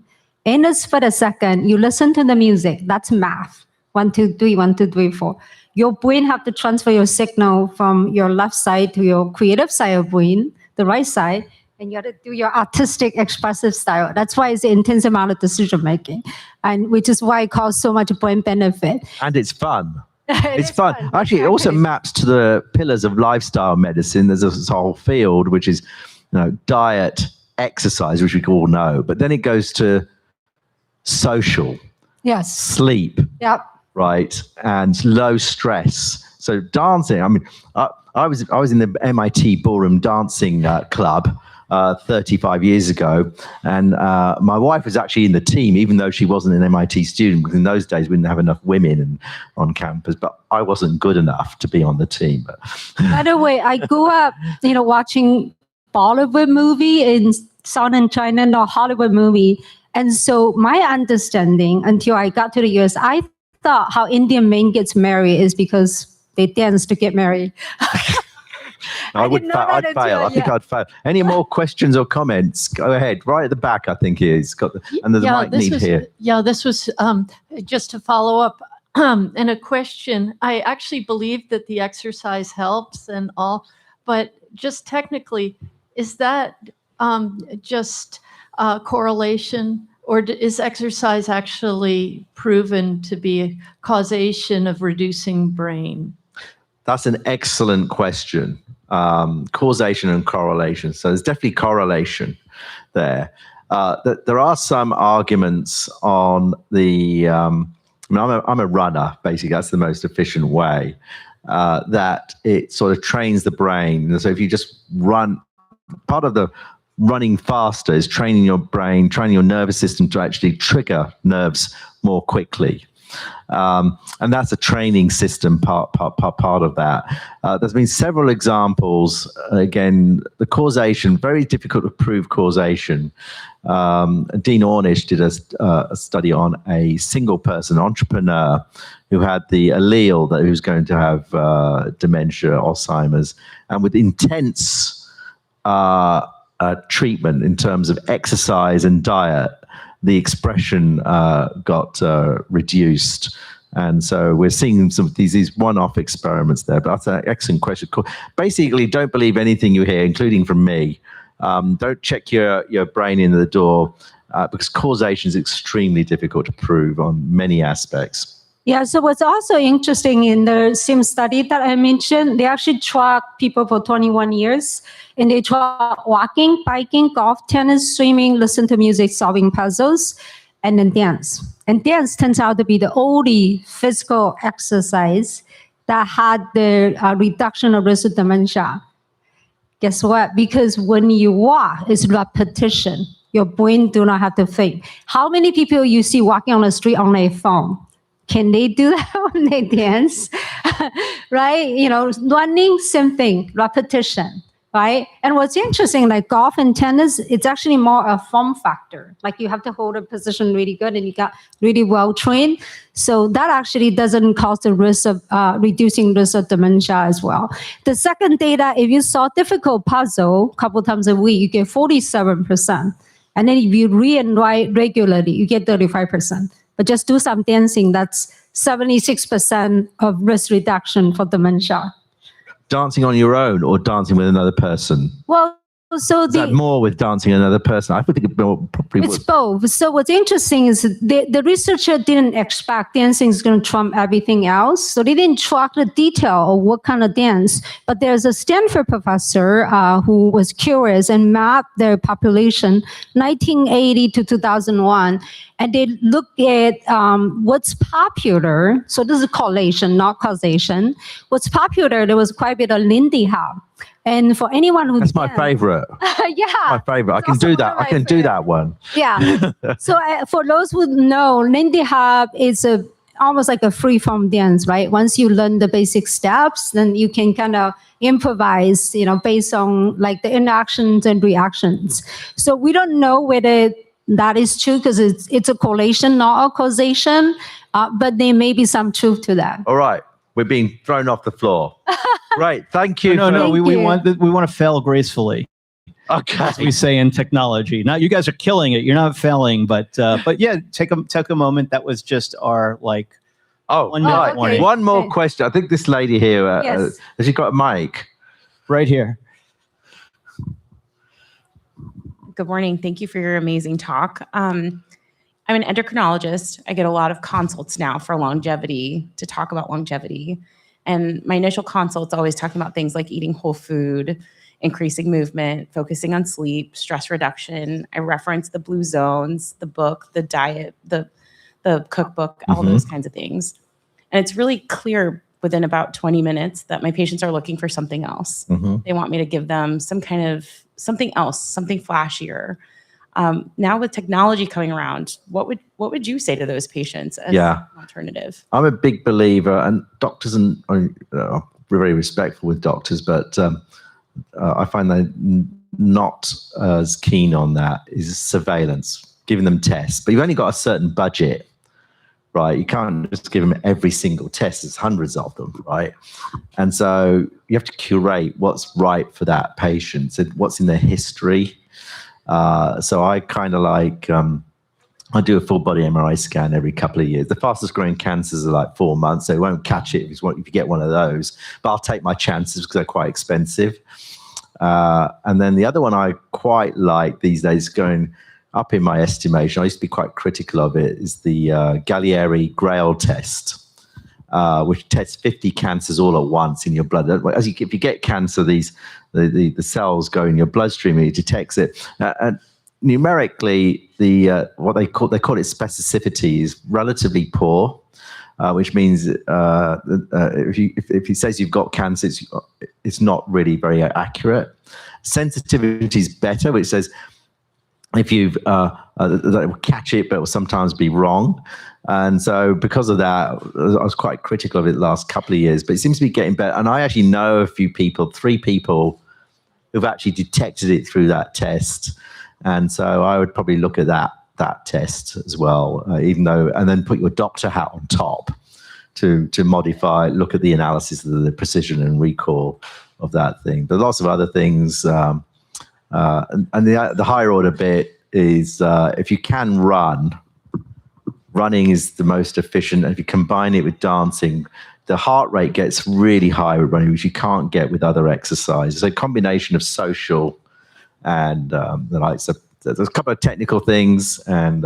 B: In a split a second, you listen to the music. That's math. 1, 2, 3, 1, 2, 3, 4. Your brain have to transfer your signal from your left side to your creative side of brain, the right side, and you have to do your artistic, expressive style. That's why it's an intense amount of decision making, and which is why it causes so much brain benefit.
H: And it's fun. It's fun. Actually, it also maps to the pillars of lifestyle medicine. There's this whole field, which is, diet, exercise, which we all know, but then it goes to social,
B: yes,
H: sleep,
B: yep,
H: right, and low stress. So dancing. I mean, I was in the MIT ballroom dancing club 35 years ago, and my wife was actually in the team, even though she wasn't an MIT student, because in those days we didn't have enough women on campus. But I wasn't good enough to be on the team.
B: By the way, I grew up, watching Bollywood movie in Southern China, not Hollywood movie. And so my understanding until I got to the US, I thought how Indian men gets married is because they dance to get married.
H: I'd fail. I think I'd fail. Any more questions or comments? Go ahead. Right at the back, I think he is. And there's a mic need here.
K: Yeah, this was just to follow up. And a question, I actually believe that the exercise helps and all, but just technically, is that just correlation, or is exercise actually proven to be a causation of reducing brain?
H: That's an excellent question. Causation and correlation. So there's definitely correlation there. There are some arguments on the, I'm a runner, basically. That's the most efficient way, that it sort of trains the brain. So if you just run, part of the running faster is training your brain, training your nervous system to actually trigger nerves more quickly. And that's a training system part of that. There's been several examples. Again, the causation, very difficult to prove causation. Dean Ornish did a study on a single person entrepreneur who had the allele that he was going to have dementia, Alzheimer's, and with intense treatment in terms of exercise and diet, the expression got reduced And so we're seeing some of these one-off experiments there. But that's an excellent question. Basically, don't believe anything you hear, including from me. Don't check your brain into the door because causation is extremely difficult to prove on many aspects.
B: Yeah, so what's also interesting in the same study that I mentioned, they actually tracked people for 21 years, and they tracked walking, biking, golf, tennis, swimming, listen to music, solving puzzles, and then dance. And dance turns out to be the only physical exercise that had the reduction of risk of dementia. Guess what? Because when you walk, it's repetition. Your brain do not have to think. How many people you see walking on the street on their phone? Can they do that when they dance? Right? You know, running, same thing, repetition, right? And what's interesting, like golf and tennis, it's actually more a form factor. Like you have to hold a position really good and you got really well trained. So that actually doesn't cause the risk of reducing risk of dementia as well. The second data, if you solve difficult puzzle a couple times a week, you get 47%. And then if you read and write regularly, you get 35%. But just do some dancing, that's 76% of risk reduction for dementia.
H: Dancing on your own or dancing with another person?
B: Well, so
H: is that more with dancing another person? I think it probably
B: it's both. So what's interesting is the researcher didn't expect dancing is going to trump everything else. So they didn't track the detail of what kind of dance. But there's a Stanford professor who was curious and mapped their population 1980 to 2001. And they look at what's popular. So this is correlation, not causation. What's popular, there was quite a bit of Lindy Hop. And for anyone who
H: That's my favorite.
B: Yeah.
H: My favorite. I can do that. I can do that one.
B: Yeah. So for those who know, Lindy Hop is almost like a free-form dance, right? Once you learn the basic steps, then you can kind of improvise, you know, based on like the interactions and reactions. So we don't know whether that is true because it's a correlation, not a causation, but there may be some truth to that.
H: All right. We're being thrown off the floor. Right. Thank you.
A: No, we want to fail gracefully.
H: Okay.
A: As we say in technology. Now you guys are killing it. You're not failing, but yeah, take a moment. That was just our like.
H: Right.
A: Warning.
H: One more question. I think this lady here,
B: Yes.
H: has she got a mic?
A: Right here.
L: Good morning. Thank you for your amazing talk. I'm an endocrinologist. I get a lot of consults now for longevity, to talk about longevity. And my initial consults always talking about things like eating whole food, increasing movement, focusing on sleep, stress reduction. I reference the blue zones, the book, the diet, the cookbook, all those kinds of things. And it's really clear within about 20 minutes that my patients are looking for something else. They want me to give them something else, something flashier. Now with technology coming around, what would you say to those patients as an alternative?
H: I'm a big believer, and doctors are very respectful with doctors, but I find they're not as keen on that, is surveillance, giving them tests. But you've only got a certain budget, right? You can't just give them every single test. There's hundreds of them, right? And so you have to curate what's right for that patient, and what's in their history. So I kind of like, I do a full body MRI scan every couple of years. The fastest growing cancers are like 4 months, so you won't catch it if you get one of those. But I'll take my chances because they're quite expensive. And then the other one I quite like these days, going up in my estimation, I used to be quite critical of it, is the Gallieri Grail test, which tests 50 cancers all at once in your blood. If you get cancer, the cells go in your bloodstream and it detects it. And numerically, what they call it specificity is relatively poor, which means if he says you've got cancer, it's not really very accurate. Sensitivity is better, which says if you've that will catch it, but it will sometimes be wrong. And so because of that, I was quite critical of it the last couple of years, but it seems to be getting better. And I actually know a few people, 3 people, who've actually detected it through that test. And so I would probably look at that test as well, and then put your doctor hat on top to modify, look at the analysis of the precision and recall of that thing. But lots of other things. And the higher order bit is if you can run, running is the most efficient. And if you combine it with dancing, the heart rate gets really high with running, which you can't get with other exercises. So a combination of social and there's a couple of technical things and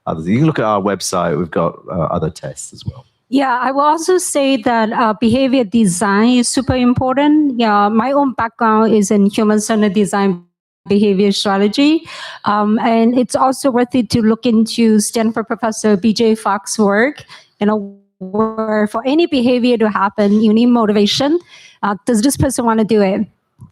H: others. You can look at our website. We've got other tests as well.
B: Yeah, I will also say that behavior design is super important. Yeah, my own background is in human-centered design behavior strategy. And it's also worth it to look into Stanford Professor B.J. Fox's work, where for any behavior to happen, you need motivation. Does this person want to do it?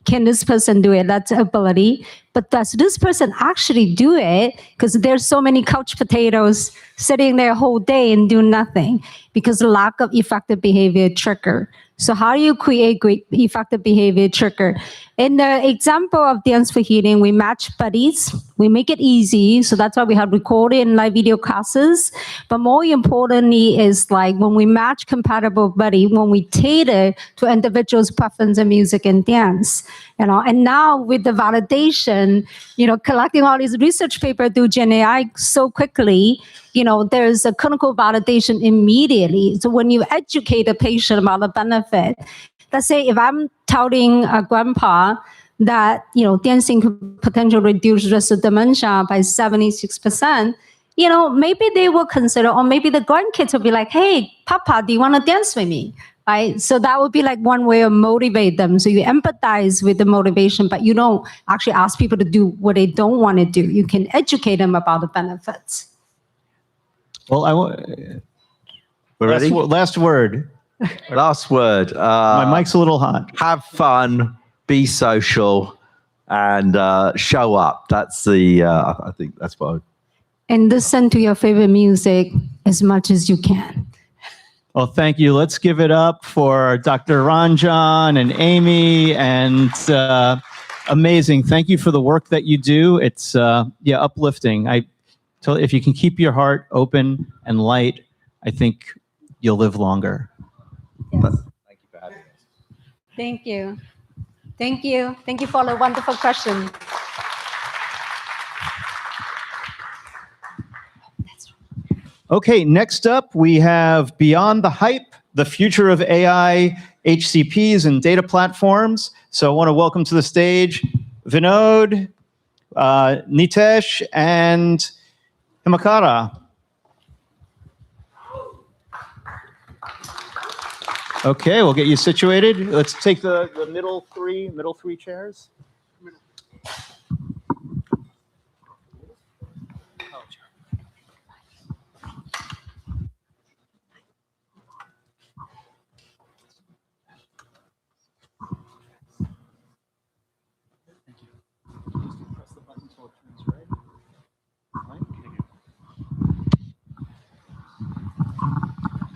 B: Can this person do it? That's ability. But does this person actually do it? Because there's so many couch potatoes sitting there whole day and do nothing because the lack of effective behavior trigger. So how do you create great effective behavior trigger? In the example of Dance for Healing, we match buddies. We make it easy. So that's why we have recorded and live video classes. But more importantly is like when we match compatible buddy, when we tailor to individuals' preference in music and dance. And now with the validation, collecting all these research papers through Gen AI so quickly, there's a clinical validation immediately. So when you educate a patient about the benefit, let's say if I'm touting a grandpa that, dancing could potentially reduce risk of dementia by 76%, maybe they will consider, or maybe the grandkids will be like, hey, Papa, do you want to dance with me? Right? So that would be like one way of motivate them. So you empathize with the motivation, but you don't actually ask people to do what they don't want to do. You can educate them about the benefits.
A: Well,
H: we're ready?
A: Last word.
H: Last word.
A: My mic's a little hot.
H: Have fun, be social, and show up. That's the, I think that's what
B: And listen to your favorite music as much as you can.
A: Well, thank you. Let's give it up for Dr. Ranjan and Amy, and amazing. Thank you for the work that you do. It's uplifting. If you can keep your heart open and light, I think you'll live longer.
B: Yes.
H: Thank you for having us.
B: Thank you. Thank you. Thank you for the wonderful question.
A: Okay, next up, we have Beyond the Hype, the future of AI, HCPs, and data platforms. So I want to welcome to the stage Vinod, Nitesh, and Himakara. Okay, we'll get you situated. Let's take the middle three chairs.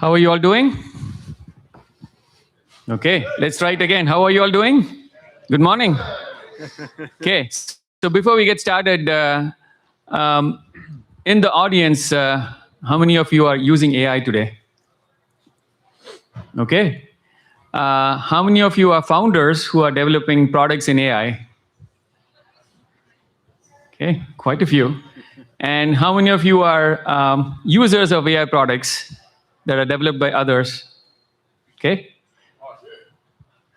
M: How are you all doing? Okay, let's try it again. How are you all doing? Good morning. Okay, so before we get started, in the audience, how many of you are using AI today? Okay. How many of you are founders who are developing products in AI? Okay, quite a few. And how many of you are users of AI products that are developed by others? Okay.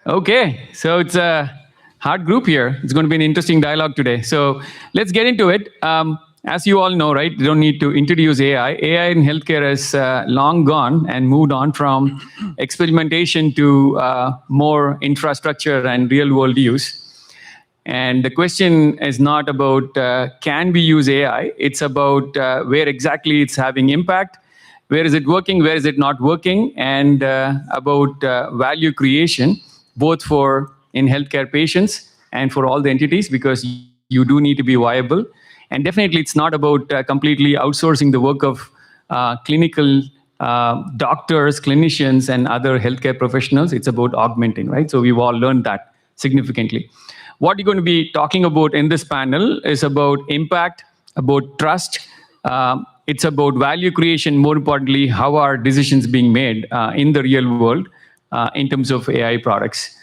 M: Okay, so it's a hard group here. It's going to be an interesting dialogue today. So let's get into it. As you all know, right, you don't need to introduce AI. AI in healthcare has long gone and moved on from experimentation to more infrastructure and real-world use. And the question is not about can we use AI? It's about where exactly it's having impact, where is it working, where is it not working, and about value creation, both for in healthcare patients and for all the entities, because you do need to be viable. And definitely it's not about completely outsourcing the work of clinical doctors, clinicians, and other healthcare professionals. It's about augmenting, right? So we've all learned that significantly. What you're going to be talking about in this panel is about impact, about trust. It's about value creation, more importantly, how are decisions being made in the real world in terms of AI products.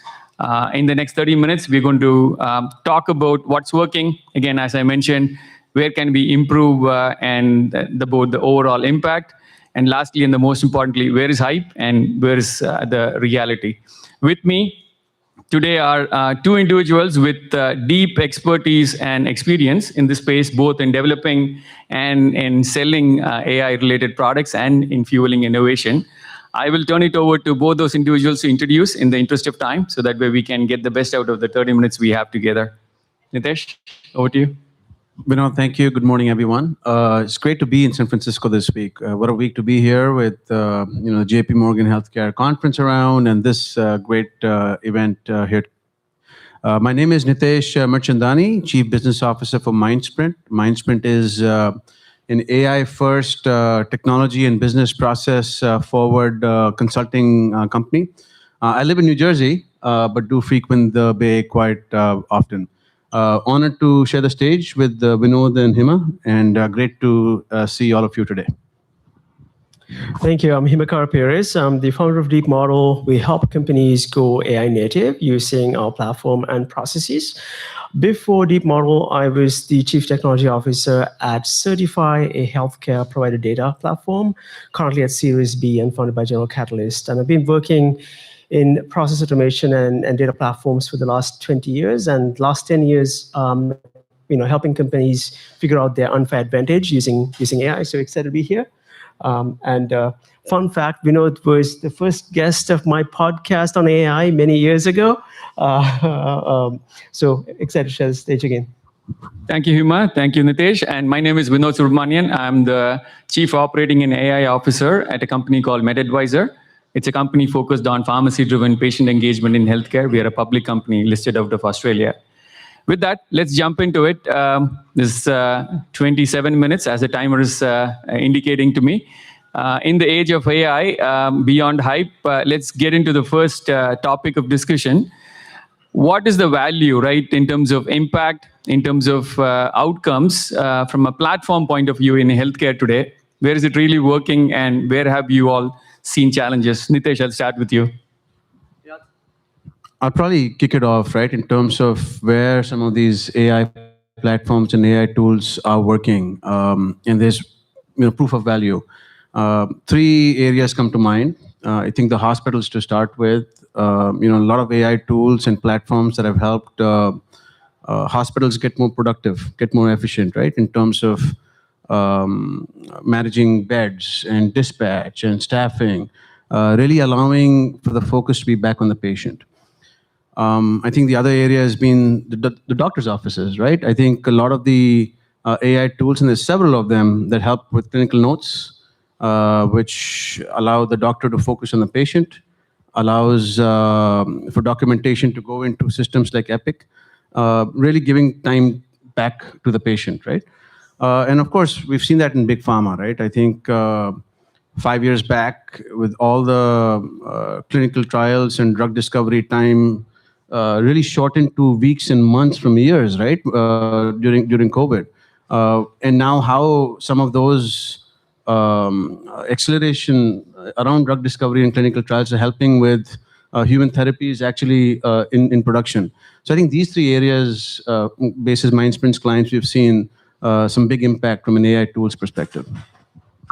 M: In the next 30 minutes, we're going to talk about what's working. Again, as I mentioned, where can we improve and both the overall impact. And lastly, and the most importantly, where is hype and where is the reality? With me today are two individuals with deep expertise and experience in this space, both in developing and in selling AI-related products and in fueling innovation. I will turn it over to both those individuals to introduce in the interest of time, so that way we can get the best out of the 30 minutes we have together. Nitesh, over to you.
N: Vinod, thank you. Good morning, everyone. It's great to be in San Francisco this week. What a week to be here with JP Morgan Healthcare Conference around and this great event here. My name is Nitesh Merchandani, Chief Business Officer for Mindsprint. Mindsprint is an AI-first technology and business process forward consulting company. I live in New Jersey, but do frequent the Bay quite often. Honored to share the stage with Vinod and Hima, and great to see all of you today.
O: Thank you. I'm Himakar Perez. I'm the founder of Deep Model. We help companies go AI native using our platform and processes. Before Deep Model, I was the Chief Technology Officer at Certify, a healthcare provider data platform, currently at Series B and funded by General Catalyst. And I've been working in process automation and data platforms for the last 20 years, and last 10 years, helping companies figure out their unfair advantage using AI. So excited to be here. Fun fact, Vinod was the first guest of my podcast on AI many years ago. So excited to share the stage again.
M: Thank you, Hima. Thank you, Nitesh. And my name is Vinod Subramanian. I'm the Chief Operating and AI Officer at a company called MedAdvisor. It's a company focused on pharmacy-driven patient engagement in healthcare. We are a public company listed out of Australia. With that, let's jump into it. This 27 minutes, as the timer is indicating to me. In the age of AI, beyond hype, let's get into the first topic of discussion. What is the value, right, in terms of impact, in terms of outcomes, from a platform point of view in healthcare today? Where is it really working, and where have you all seen challenges? Nitesh, I'll start with you.
N: I'll probably kick it off, right, in terms of where some of these AI platforms and AI tools are working. And there's proof of value. Three areas come to mind. I think the hospitals to start with. A lot of AI tools and platforms that have helped hospitals get more productive, get more efficient, right, in terms of managing beds and dispatch and staffing, really allowing for the focus to be back on the patient. I think the other area has been the doctor's offices, right? I think a lot of the AI tools, and there's several of them that help with clinical notes, which allow the doctor to focus on the patient, allows for documentation to go into systems like Epic, really giving time back to the patient, right? And of course, we've seen that in big pharma, right? I think 5 years back, with all the clinical trials and drug discovery time really shortened to weeks and months from years, right? During COVID. And now how some of those acceleration around drug discovery and clinical trials are helping with human therapies actually in production. So I think these three areas, basis Mindsprint's clients, we've seen some big impact from an AI tools perspective.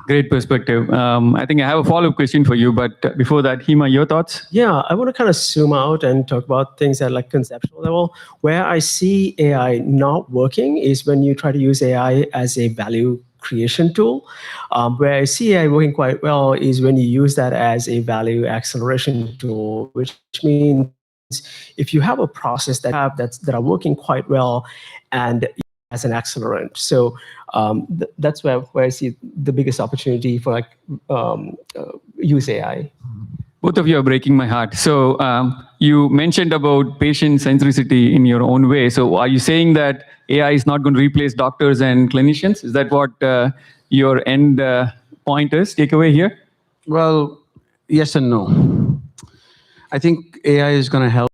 M: Great perspective. I think I have a follow-up question for you, but before that, Hima, your thoughts?
O: Yeah, I want to kind of zoom out and talk about things at like conceptual level. Where I see AI not working is when you try to use AI as a value creation tool. Where I see AI working quite well is when you use that as a value acceleration tool, which means if you have a process that are working quite well and as an accelerant. So that's where I see the biggest opportunity for use AI.
M: Both of you are breaking my heart. So you mentioned about patient centricity in your own way. So are you saying that AI is not going to replace doctors and clinicians? Is that what your end point is, takeaway here?
N: Well, yes and no. I think AI is going to help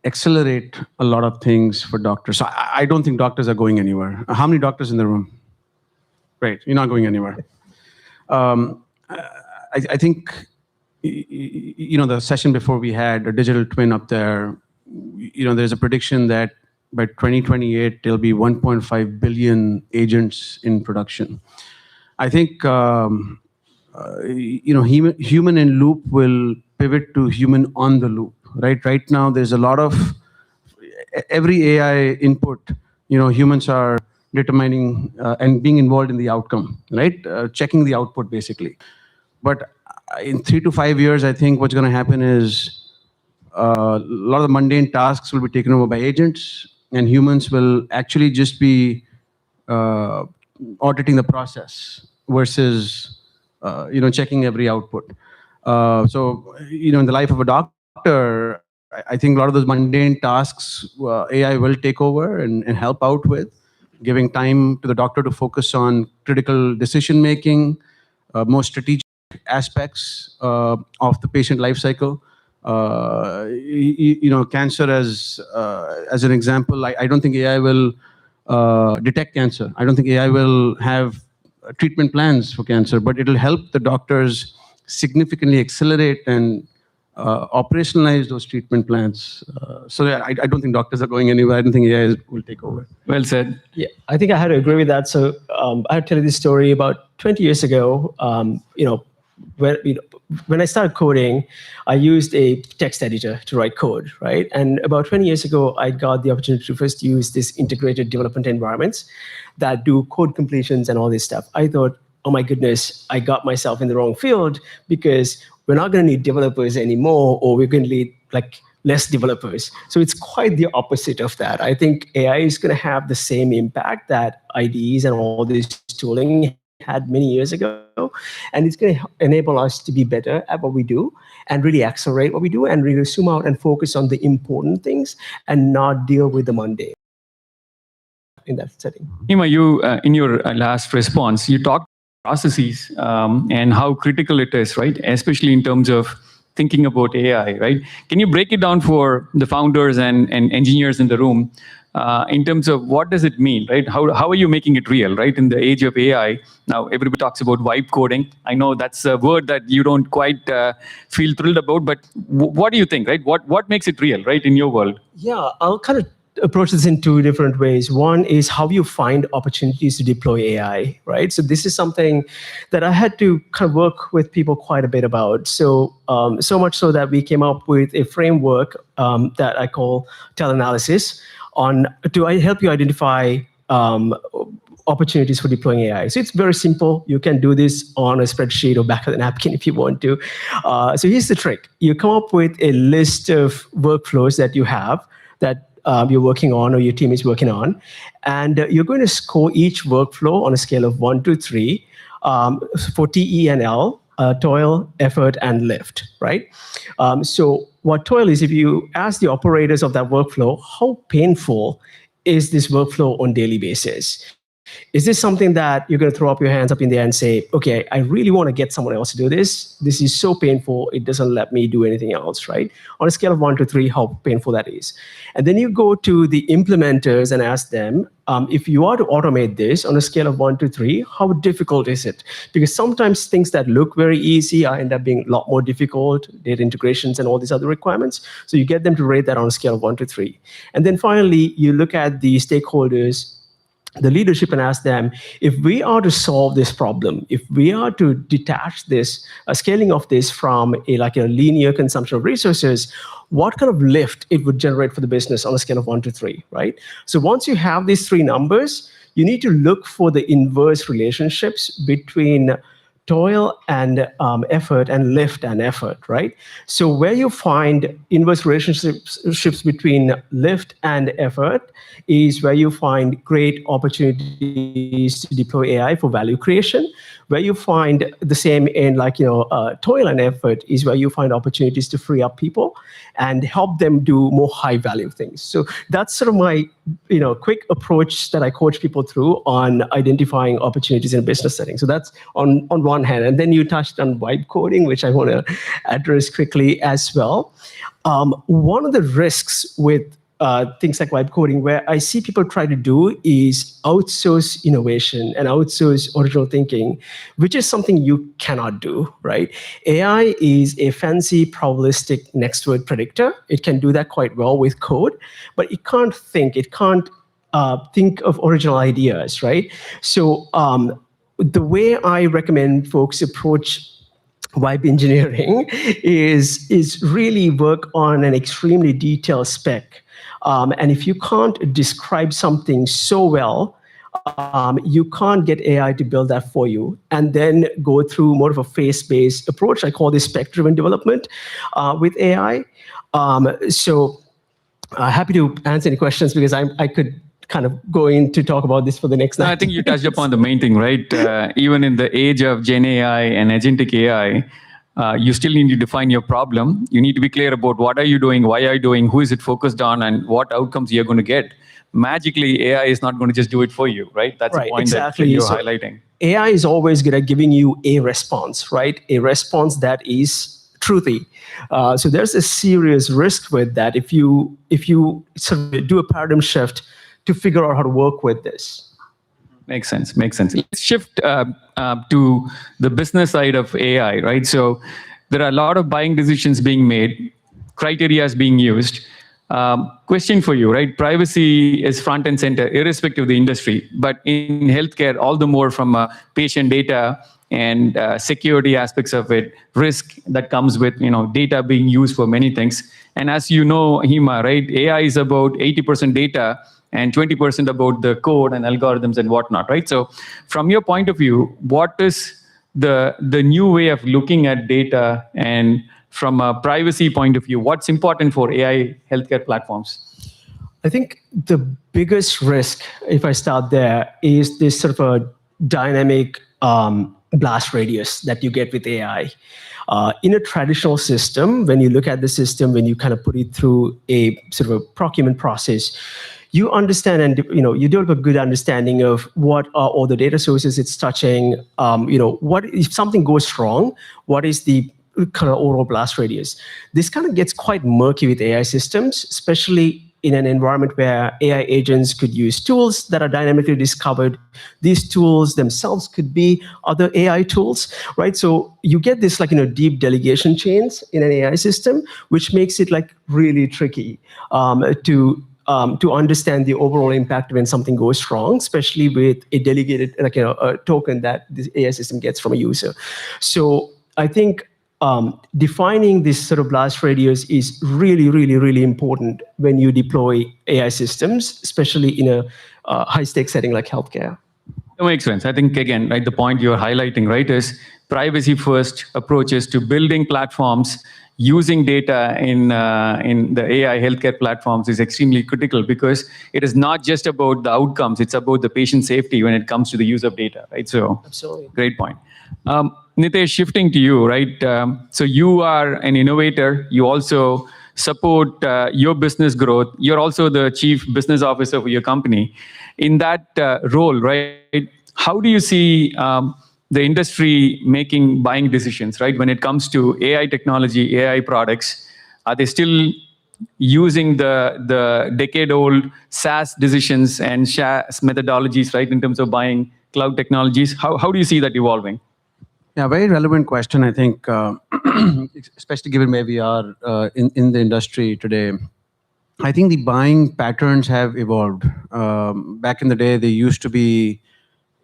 N: accelerate a lot of things for doctors. So I don't think doctors are going anywhere. How many doctors in the room? Great, you're not going anywhere. I think, the session before we had a digital twin up there, there's a prediction that by 2028, there'll be 1.5 billion agents in production. I think human in loop will pivot to human on the loop, right? Right now, there's a lot of every AI input, humans are determining and being involved in the outcome, right? Checking the output basically. But in 3 to 5 years, I think what's going to happen is a lot of the mundane tasks will be taken over by agents, and humans will actually just be auditing the process versus checking every output. So in the life of a doctor, I think a lot of those mundane tasks AI will take over and help out with, giving time to the doctor to focus on critical decision making, more strategic aspects of the patient life cycle. Cancer as an example, I don't think AI will detect cancer. I don't think AI will have treatment plans for cancer, but it'll help the doctors significantly accelerate and operationalize those treatment plans. So yeah, I don't think doctors are going anywhere. I don't think AI will take over.
M: Well said.
O: Yeah, I think I had to agree with that. So I had to tell you this story about 20 years ago. When I started coding, I used a text editor to write code, right? And about 20 years ago, I got the opportunity to first use this integrated development environments that do code completions and all this stuff. I thought, oh my goodness, I got myself in the wrong field because we're not going to need developers anymore, or we're going to need less developers. So it's quite the opposite of that. I think AI is going to have the same impact that IDEs and all this tooling had many years ago, and it's going to enable us to be better at what we do and really accelerate what we do and really zoom out and focus on the important things and not deal with the mundane in that setting.
M: Hima, you in your last response, you talked processes and how critical it is, right? Especially in terms of thinking about AI, right? Can you break it down for the founders and engineers in the room in terms of what does it mean, right? How are you making it real, right? In the age of AI, now everybody talks about vibe coding. I know that's a word that you don't quite feel thrilled about, but what do you think, right? What makes it real, right, in your world?
O: Yeah, I'll kind of approach this in two different ways. One is how you find opportunities to deploy AI, right? So this is something that I had to kind of work with people quite a bit about. So so much so that we came up with a framework that I call teleanalysis to help you identify opportunities for deploying AI. So it's very simple. You can do this on a spreadsheet or back of the napkin if you want to. So here's the trick. You come up with a list of workflows that you have that you're working on or your team is working on, and you're going to score each workflow on a scale of 1 to 3 for T, E, and L, toil, effort, and lift, right? So what toil is, if you ask the operators of that workflow, how painful is this workflow on a daily basis? Is this something that you're going to throw up your hands up in the air and say, okay, I really want to get someone else to do this. This is so painful. It doesn't let me do anything else, right? On a scale of 1 to 3, how painful that is. And then you go to the implementers and ask them, if you are to automate this on a scale of 1 to 3, how difficult is it? Because sometimes things that look very easy end up being a lot more difficult, data integrations and all these other requirements. So you get them to rate that on a scale of 1 to 3. And then finally, you look at the stakeholders, the leadership, and ask them, if we are to solve this problem, if we are to detach this, scaling of this from a linear consumption of resources, what kind of lift it would generate for the business on a scale of 1 to 3, right? So once you have these 3 numbers, you need to look for the inverse relationships between toil and effort and lift and effort, right? So where you find inverse relationships between lift and effort is where you find great opportunities to deploy AI for value creation. Where you find the same in toil and effort is where you find opportunities to free up people and help them do more high value things. So that's sort of my quick approach that I coach people through on identifying opportunities in a business setting. So that's on one hand. And then you touched on vibe coding, which I want to address quickly as well. One of the risks with things like vibe coding, where I see people try to do, is outsource innovation and outsource original thinking, which is something you cannot do, right? AI is a fancy probabilistic next word predictor. It can do that quite well with code, but it can't think. It can't think of original ideas, right? So the way I recommend folks approach web engineering is really work on an extremely detailed spec. And if you can't describe something so well, you can't get AI to build that for you, and then go through more of a phase-based approach. I call this spec-driven development with AI. So happy to answer any questions, because I could kind of go in to talk about this for the next 90
M: I think you touched upon the main thing, right? Even in the age of Gen AI and agentic AI, you still need to define your problem. You need to be clear about what are you doing, why are you doing, who is it focused on, and what outcomes you're going to get. Magically, AI is not going to just do it for you, right? That's the point that you're highlighting.
O: AI is always good at giving you a response, right? A response that is truthy. So there's a serious risk with that if you sort of do a paradigm shift to figure out how to work with this.
M: Makes sense. Let's shift to the business side of AI, right? So there are a lot of buying decisions being made, criteria is being used. Question for you, right? Privacy is front and center, irrespective of the industry. But in healthcare, all the more from patient data and security aspects of it, risk that comes with data being used for many things. And as you know, Hema, right? AI is about 80% data and 20% about the code and algorithms and whatnot, right? So from your point of view, what is the new way of looking at data, and from a privacy point of view, what's important for AI healthcare platforms?
O: I think the biggest risk, if I start there, is this sort of a dynamic blast radius that you get with AI. In a traditional system, when you look at the system, when you kind of put it through a sort of a procurement process, you understand and you develop a good understanding of what are all the data sources it's touching. What if something goes wrong, what is the kind of overall blast radius? This kind of gets quite murky with AI systems, especially in an environment where AI agents could use tools that are dynamically discovered. These tools themselves could be other AI tools, right? So you get this deep delegation chains in an AI system, which makes it really tricky to understand the overall impact when something goes wrong, especially with a delegated a token that the AI system gets from a user. So I think defining this sort of blast radius is really, really, really important when you deploy AI systems, especially in a high-stakes setting like healthcare.
M: That makes sense. I think, again, right, the point you're highlighting, right, is privacy-first approaches to building platforms using data in the AI healthcare platforms is extremely critical, because it is not just about the outcomes, it's about the patient safety when it comes to the use of data, right? So,
O: absolutely.
M: Great point. Nitesh, shifting to you, right? So you are an innovator. You also support your business growth. You're also the chief business officer for your company. In that role, right, how do you see the industry making buying decisions, right? When it comes to AI technology, AI products, are they still using the decade-old SaaS decisions and SaaS methodologies, right, in terms of buying cloud technologies? How do you see that evolving?
N: Yeah, very relevant question, I think, especially given where we are in the industry today. I think the buying patterns have evolved. Back in the day, there used to be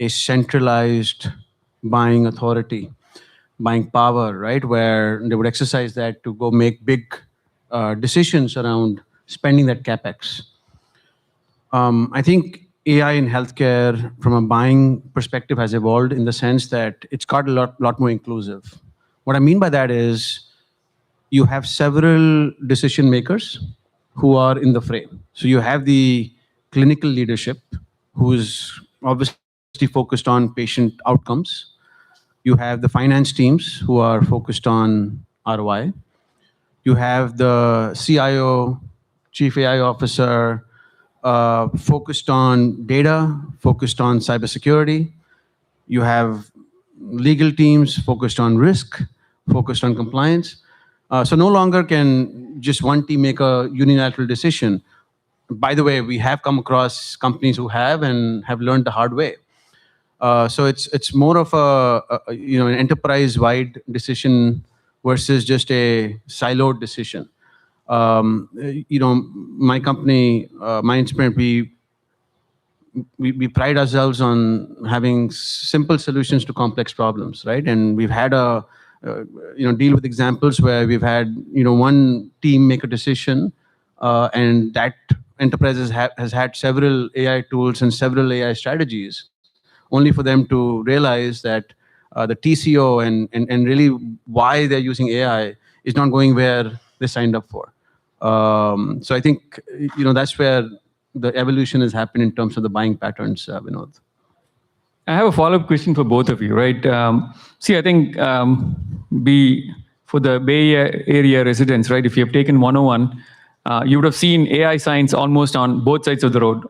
N: a centralized buying authority, buying power, right, where they would exercise that to go make big decisions around spending that CapEx. I think AI in healthcare, from a buying perspective, has evolved in the sense that it's got a lot more inclusive. What I mean by that is you have several decision makers who are in the frame. So you have the clinical leadership, who is obviously focused on patient outcomes. You have the finance teams who are focused on ROI. You have the CIO, chief AI officer, focused on data, focused on cybersecurity. You have legal teams focused on risk, focused on compliance. So no longer can just one team make a unilateral decision. By the way, we have come across companies who have and have learned the hard way. So it's more of an enterprise-wide decision versus just a siloed decision. My company, Mindsprint, we we pride ourselves on having simple solutions to complex problems, right? And we've had deal with examples where we've had, one team make a decision, and that enterprise has had several AI tools and several AI strategies, only for them to realize that the TCO and really why they're using AI is not going where they signed up for. So I think, that's where the evolution has happened in terms of the buying patterns, Vinod.
M: I have a follow-up question for both of you, right? I think for the Bay Area residents, right, if you have taken 101, you would have seen AI science almost on both sides of the road.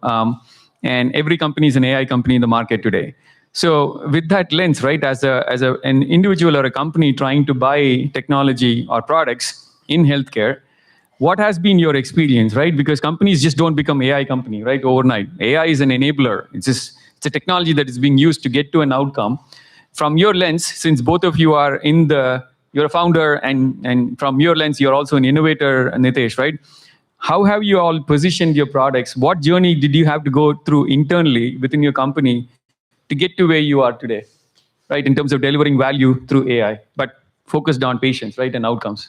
M: And every company is an AI company in the market today. So with that lens, right, as an individual or a company trying to buy technology or products in healthcare, what has been your experience, right? Because companies just don't become AI company, right, overnight. AI is an enabler. It's a technology that is being used to get to an outcome. From your lens, since both of you are you're a founder, and from your lens, you're also an innovator, Nitesh, right? How have you all positioned your products? What journey did you have to go through internally within your company to get to where you are today, right, in terms of delivering value through AI, but focused on patients, right, and outcomes?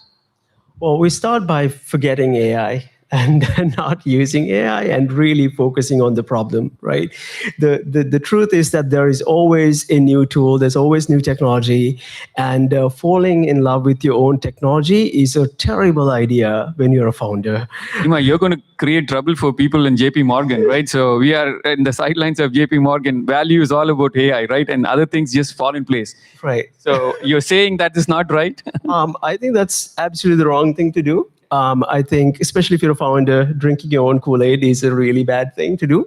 O: Well, we start by forgetting AI and not using AI and really focusing on the problem, right? The truth is that there is always a new tool, there's always new technology, and falling in love with your own technology is a terrible idea when you're a founder.
M: Ima, you're going to create trouble for people in JP Morgan, right? So we are in the sidelines of JP Morgan. Value is all about AI, right? And other things just fall in place.
O: Right.
M: So you're saying that is not right?
O: I think that's absolutely the wrong thing to do. I think, especially if you're a founder, drinking your own Kool-Aid is a really bad thing to do.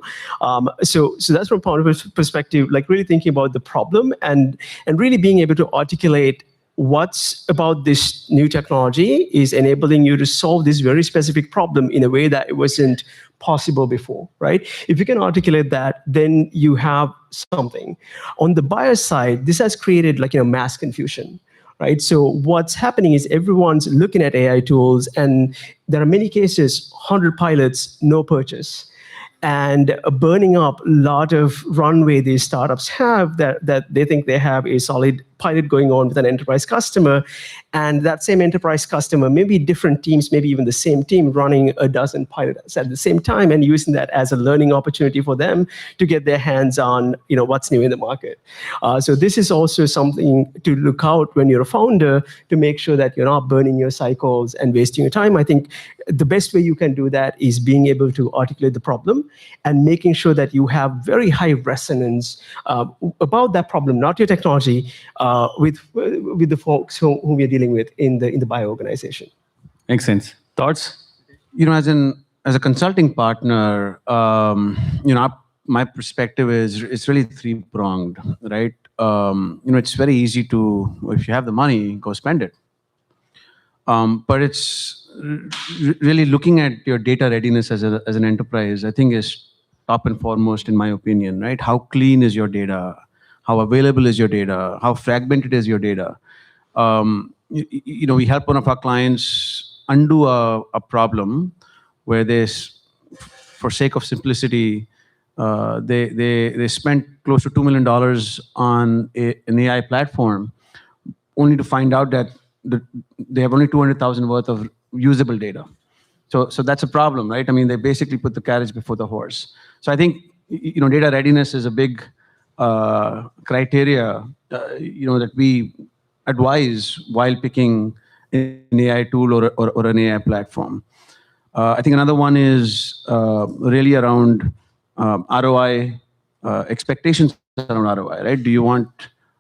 O: So that's from a founder perspective, like really thinking about the problem and really being able to articulate what's about this new technology is enabling you to solve this very specific problem in a way that it wasn't possible before, right? If you can articulate that, then you have something. On the buyer side, this has created mass confusion. Right? So what's happening is everyone's looking at AI tools, and there are many cases, 100 pilots, no purchase, and burning up a lot of runway these startups have that they think they have a solid pilot going on with an enterprise customer, and that same enterprise customer, maybe different teams, maybe even the same team running a dozen pilots at the same time and using that as a learning opportunity for them to get their hands on what's new in the market. So this is also something to look out when you're a founder to make sure that you're not burning your cycles and wasting your time. I think the best way you can do that is being able to articulate the problem and making sure that you have very high resonance about that problem, not your technology, with the folks whom we are dealing with in the bio organization.
M: Makes sense. Thoughts?
N: As a consulting partner, my perspective is it's really three-pronged, right? It's very easy to, if you have the money, go spend it. But it's really looking at your data readiness as an enterprise, I think is top and foremost in my opinion, right? How clean is your data? How available is your data? How fragmented is your data? We help one of our clients undo a problem where for sake of simplicity, they spent close to $2 million on an AI platform, only to find out that they have only 200,000 worth of usable data. So that's a problem, right? I mean, they basically put the carriage before the horse. So I think data readiness is a big criteria that we advise while picking an AI tool or an AI platform. I think another one is really around ROI, expectations around ROI, right? Do you want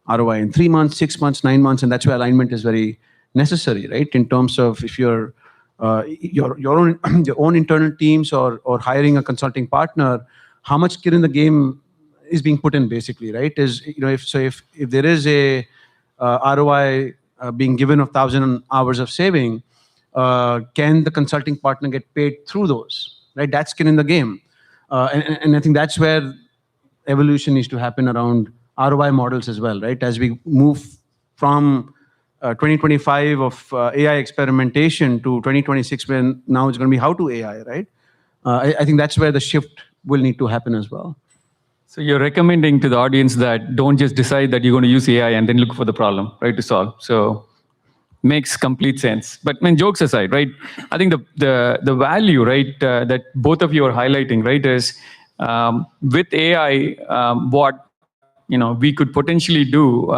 N: ROI in 3 months, 6 months, 9 months? And that's where alignment is very necessary, right? In terms of if you're your own internal teams or hiring a consulting partner, how much skin in the game is being put in, basically, right? If there is a ROI being given of 1,000 hours of saving, can the consulting partner get paid through those, right? That's skin in the game. And I think that's where evolution needs to happen around ROI models as well, right? As we move from 2025 of AI experimentation to 2026, when now it's going to be how to AI, right? I think that's where the shift will need to happen as well.
M: So you're recommending to the audience that don't just decide that you're going to use AI and then look for the problem, right, to solve. So makes complete sense. But when jokes aside, right, I think the value, right, that both of you are highlighting, right, is with AI, what we could potentially do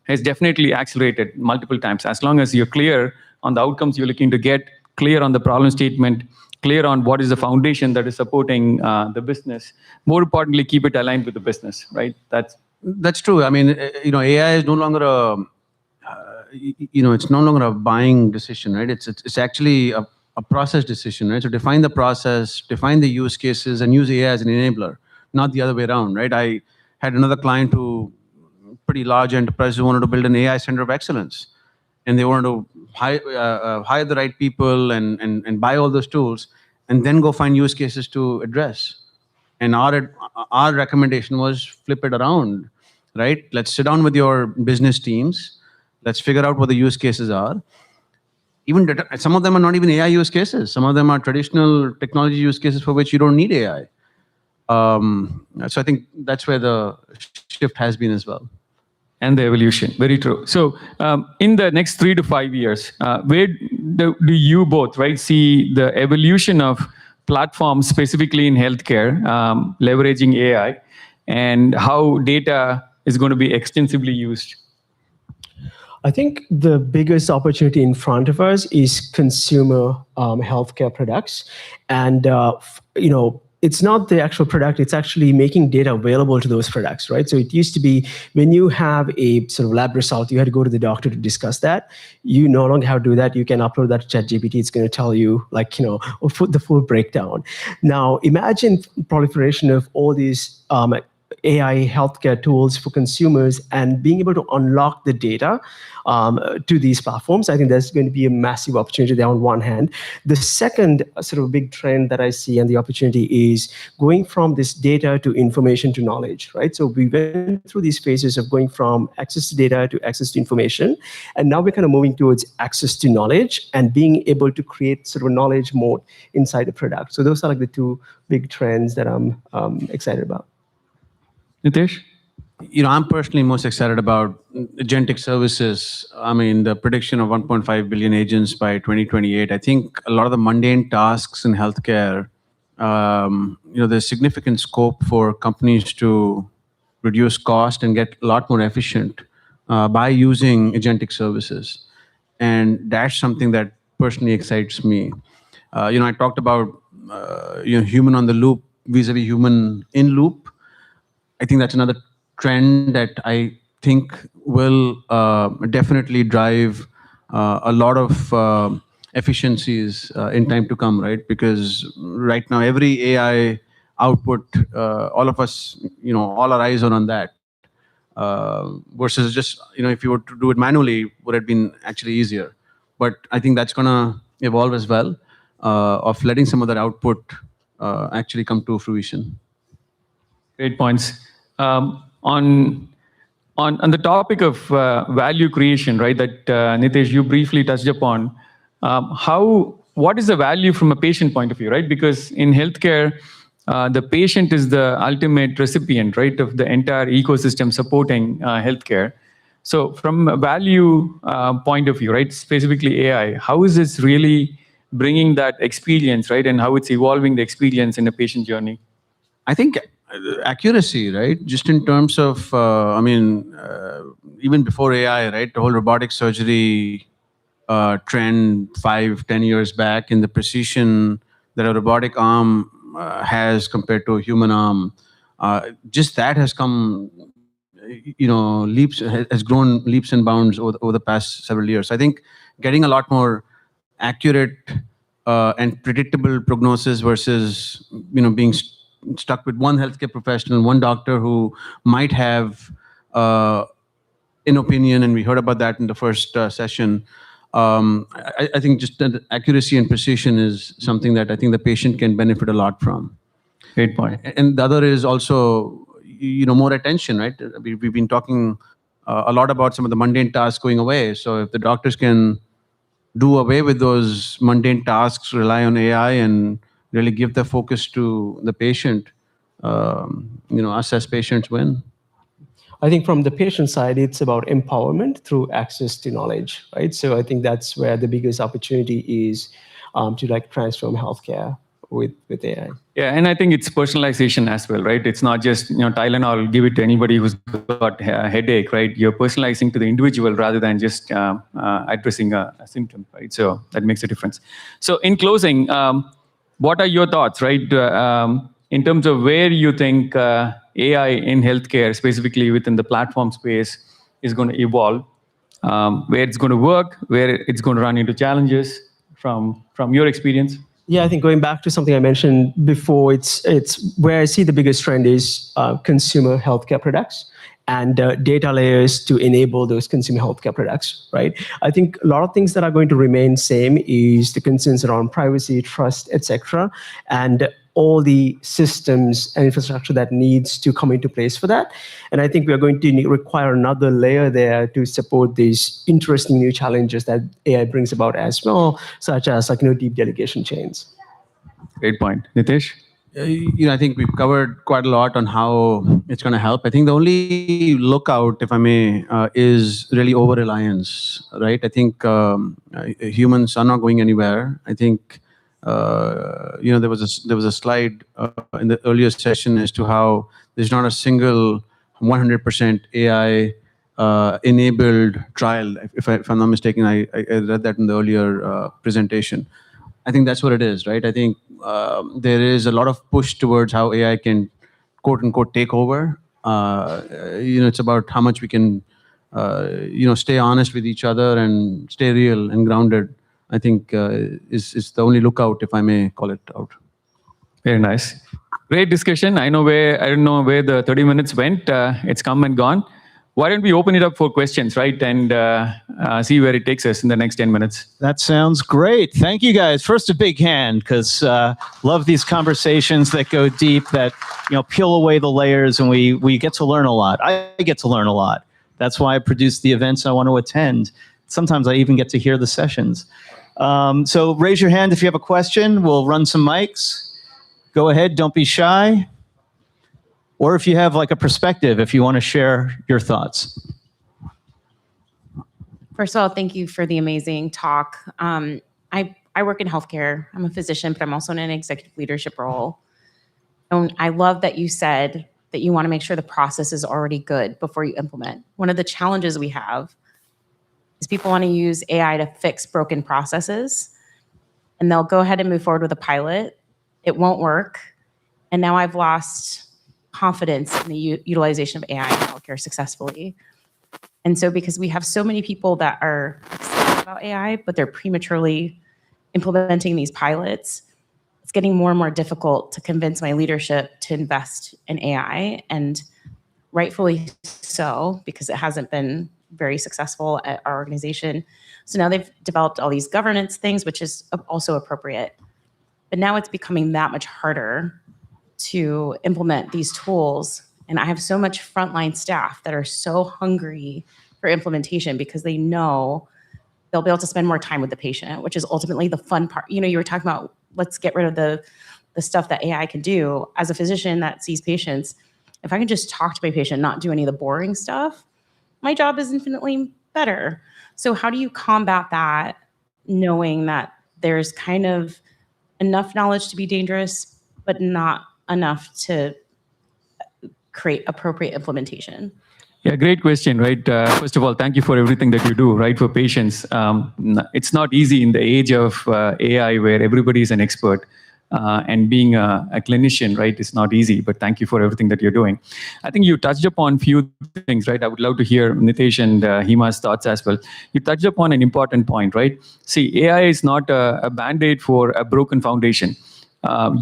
M: has definitely accelerated multiple times. As long as you're clear on the outcomes you're looking to get, clear on the problem statement, clear on what is the foundation that is supporting the business. More importantly, keep it aligned with the business, right?
N: That's true. I mean, AI is no longer it's no longer a buying decision, right? It's actually a process decision, right? So define the process, define the use cases, and use AI as an enabler, not the other way around, right? I had another client who, pretty large enterprise, who wanted to build an AI center of excellence, and they wanted to hire the right people and buy all those tools, and then go find use cases to address. And our recommendation was flip it around, right? Let's sit down with your business teams. Let's figure out what the use cases are. Even some of them are not even AI use cases. Some of them are traditional technology use cases for which you don't need AI. So I think that's where the shift has been as well.
M: And the evolution, very true. So in the next 3 to 5 years, where do you both, right, see the evolution of platforms specifically in healthcare, leveraging AI, and how data is going to be extensively used?
O: I think the biggest opportunity in front of us is consumer healthcare products. And, it's not the actual product, it's actually making data available to those products, right? So it used to be when you have a sort of lab result, you had to go to the doctor to discuss that. You no longer have to do that. You can upload that to ChatGPT. It's going to tell you, the full breakdown. Now, imagine proliferation of all these AI healthcare tools for consumers and being able to unlock the data to these platforms. I think there's going to be a massive opportunity there on one hand. The second sort of big trend that I see and the opportunity is going from this data to information to knowledge, right? So we went through these phases of going from access to data to access to information. And now we're kind of moving towards access to knowledge and being able to create sort of a knowledge mode inside the product. So those are like the two big trends that I'm excited about.
M: Nitesh?
N: I'm personally most excited about agentic services. I mean, the prediction of 1.5 billion agents by 2028. I think a lot of the mundane tasks in healthcare, there's significant scope for companies to reduce cost and get a lot more efficient by using agentic services. And that's something that personally excites me. I talked about human on the loop vis-a-vis human in loop. I think that's another trend that I think will definitely drive a lot of efficiencies in time to come, right? Because right now, every AI output, all of us, all our eyes are on that. Versus just, if you were to do it manually, would have been actually easier. But I think that's going to evolve as well, of letting some of that output actually come to fruition.
M: Great points. On the topic of value creation, right, that Nitesh, you briefly touched upon, what is the value from a patient point of view, right? Because in healthcare, the patient is the ultimate recipient, right, of the entire ecosystem supporting healthcare. So from a value point of view, right, specifically AI, how is this really bringing that experience, right, and how it's evolving the experience in a patient journey?
N: I think accuracy, right? Just in terms of, even before AI, right? The whole robotic surgery trend 5-10 years back, in the precision that a robotic arm has compared to a human arm, just that has come, has grown leaps and bounds over the past several years. I think getting a lot more accurate and predictable prognosis versus, being stuck with one healthcare professional, one doctor who might have an opinion, and we heard about that in the first session. I think just that accuracy and precision is something that I think the patient can benefit a lot from.
M: Great point.
N: And the other is also, more attention, right? We've been talking a lot about some of the mundane tasks going away. So if the doctors can do away with those mundane tasks, rely on AI, and really give the focus to the patient, us as patients win?
O: I think from the patient side, it's about empowerment through access to knowledge, right? So I think that's where the biggest opportunity is to like transform healthcare with AI.
M: Yeah, and I think it's personalization as well, right? It's not just, Tylenol, give it to anybody who's got a headache, right? You're personalizing to the individual rather than just addressing a symptom, right? So that makes a difference. So in closing, what are your thoughts, right? In terms of where you think AI in healthcare, specifically within the platform space, is going to evolve, where it's going to work, where it's going to run into challenges from your experience?
O: Yeah, I think going back to something I mentioned before, it's where I see the biggest trend is consumer healthcare products and data layers to enable those consumer healthcare products, right? I think a lot of things that are going to remain same is the concerns around privacy, trust, etc., and all the systems and infrastructure that needs to come into place for that. And I think we are going to require another layer there to support these interesting new challenges that AI brings about as well, such as deep delegation chains.
M: Great point. Nitesh?
N: I think we've covered quite a lot on how it's going to help. I think the only lookout, if I may, is really over-reliance, right? I think humans are not going anywhere. I think there was a slide in the earlier session as to how there's not a single 100% AI enabled trial. If I'm not mistaken, I read that in the earlier presentation. I think that's what it is, right? I think there is a lot of push towards how AI can, quote unquote, take over. It's about how much we can, stay honest with each other and stay real and grounded. I think is the only lookout, if I may call it out.
M: Very nice. Great discussion. I don't know where the 30 minutes went. It's come and gone. Why don't we open it up for questions, right? And see where it takes us in the next 10 minutes.
A: That sounds great. Thank you, guys. First, a big hand, because love these conversations that go deep, that peel away the layers, and we get to learn a lot. I get to learn a lot. That's why I produce the events I want to attend. Sometimes I even get to hear the sessions. So raise your hand if you have a question. We'll run some mics. Go ahead. Don't be shy. Or if you have like a perspective, if you want to share your thoughts.
L: First of all, thank you for the amazing talk. I work in healthcare. I'm a physician, but I'm also in an executive leadership role. And I love that you said that you want to make sure the process is already good before you implement. One of the challenges we have is people want to use AI to fix broken processes, and they'll go ahead and move forward with a pilot. It won't work. And now I've lost confidence in the utilization of AI in healthcare successfully. And so because we have so many people that are excited about AI, but they're prematurely implementing these pilots, it's getting more and more difficult to convince my leadership to invest in AI, and rightfully so, because it hasn't been very successful at our organization. So now they've developed all these governance things, which is also appropriate. But now it's becoming that much harder to implement these tools. And I have so much frontline staff that are so hungry for implementation because they know they'll be able to spend more time with the patient, which is ultimately the fun part. You were talking about, let's get rid of the stuff that AI can do. As a physician that sees patients, if I can just talk to my patient, not do any of the boring stuff, my job is infinitely better. So how do you combat that, knowing that there's kind of enough knowledge to be dangerous, but not enough to create appropriate implementation?
M: Yeah, great question, right? First of all, thank you for everything that you do, right, for patients. It's not easy in the age of AI where everybody is an expert. And being a clinician, right, is not easy, but thank you for everything that you're doing. I think you touched upon few things, right? I would love to hear Nitesh and Hima's thoughts as well. You touched upon an important point, right? See, AI is not a band-aid for a broken foundation.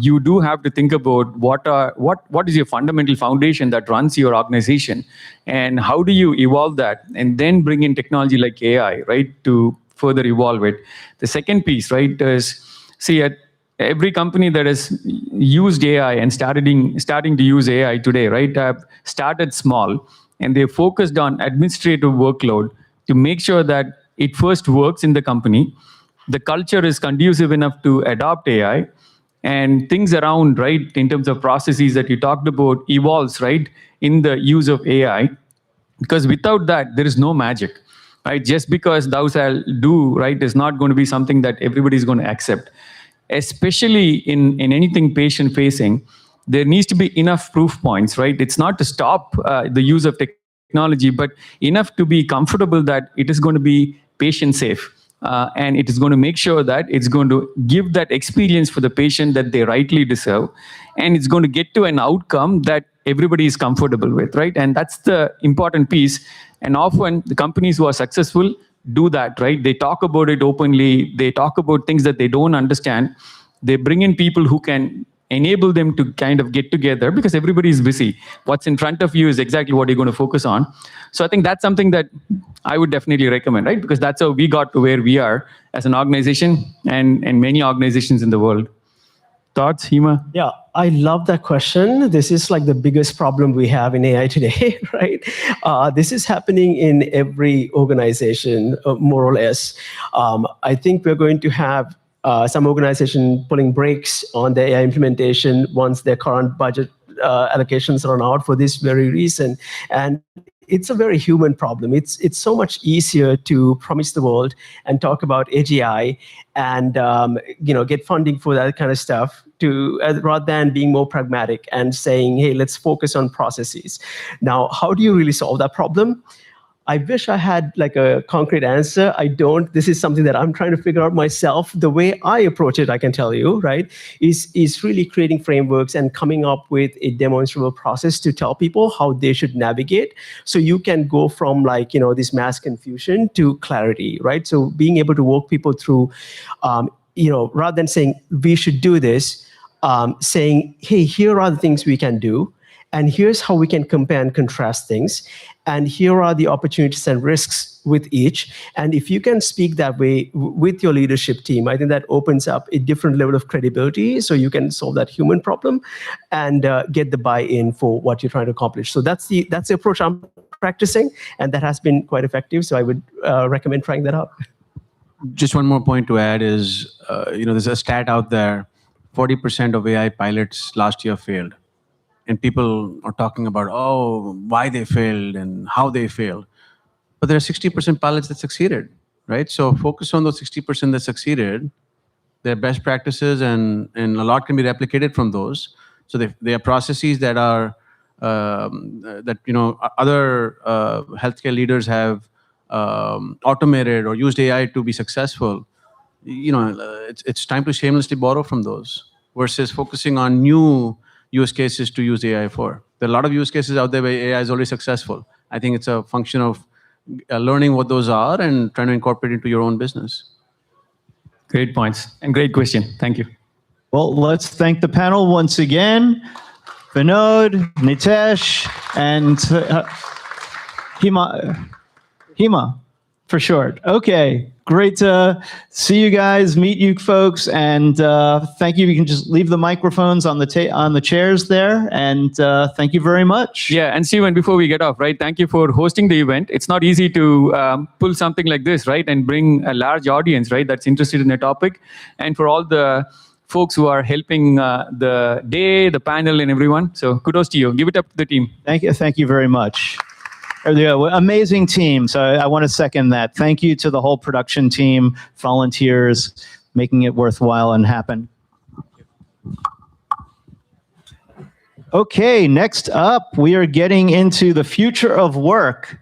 M: You do have to think about what is your fundamental foundation that runs your organization, and how do you evolve that, and then bring in technology like AI, right, to further evolve it. The second piece, right, is, see, at every company that has used AI and starting to use AI today, right, have started small, and they focused on administrative workload to make sure that it first works in the company, the culture is conducive enough to adopt AI, and things around, right, in terms of processes that you talked about evolves, right, in the use of AI. Because without that, there is no magic, right? Just because thou shalt do, right, is not going to be something that everybody is going to accept. Especially in anything patient facing, there needs to be enough proof points, right? It's not to stop the use of technology, but enough to be comfortable that it is going to be patient safe. And it is going to make sure that it's going to give that experience for the patient that they rightly deserve. And it's going to get to an outcome that everybody is comfortable with, right? And that's the important piece. And often the companies who are successful do that, right? They talk about it openly. They talk about things that they don't understand. They bring in people who can enable them to kind of get together because everybody is busy. What's in front of you is exactly what you're going to focus on. So I think that's something that I would definitely recommend, right? Because that's how we got to where we are as an organization and many organizations in the world. Thoughts, Hema?
O: Yeah, I love that question. This is like the biggest problem we have in AI today, right? This is happening in every organization, more or less. I think we're going to have some organization pulling brakes on their AI implementation once their current budget allocations run out for this very reason. And it's a very human problem. It's so much easier to promise the world and talk about AGI and get funding for that kind of stuff rather than being more pragmatic and saying, hey, let's focus on processes. Now, how do you really solve that problem? I wish I had like a concrete answer. I don't. This is something that I'm trying to figure out myself. The way I approach it, I can tell you, right, is really creating frameworks and coming up with a demonstrable process to tell people how they should navigate. So you can go from this mass confusion to clarity, right? So being able to walk people through, rather than saying we should do this, saying, hey, here are the things we can do. And here's how we can compare and contrast things. And here are the opportunities and risks with each. And if you can speak that way with your leadership team, I think that opens up a different level of credibility so you can solve that human problem and get the buy-in for what you're trying to accomplish. So that's the approach I'm practicing, and that has been quite effective. So I would recommend trying that out.
N: Just one more point to add is, there's a stat out there, 40% of AI pilots last year failed. And people are talking about, why they failed and how they failed. But there are 60% pilots that succeeded, right? So focus on those 60% that succeeded. Their best practices and a lot can be replicated from those. So they are processes that are, other healthcare leaders have automated or used AI to be successful. It's time to shamelessly borrow from those versus focusing on new use cases to use AI for. There are a lot of use cases out there where AI is already successful. I think it's a function of learning what those are and trying to incorporate into your own business.
M: Great points and great question. Thank you.
A: Well, let's thank the panel once again. Vinod, Nitesh, and Hema for short. Okay, great to see you guys, meet you folks, and thank you. You can just leave the microphones on the chairs there, and thank you very much.
M: Yeah, and Steven, before we get off, right, thank you for hosting the event. It's not easy to pull something like this, right, and bring a large audience, right, that's interested in a topic, and for all the folks who are helping the day, the panel, and everyone. So kudos to you. Give it up to the team.
A: Thank you very much. Amazing team. So I want to second that. Thank you to the whole production team, volunteers, making it worthwhile and happen. Okay, next up, we are getting into the future of work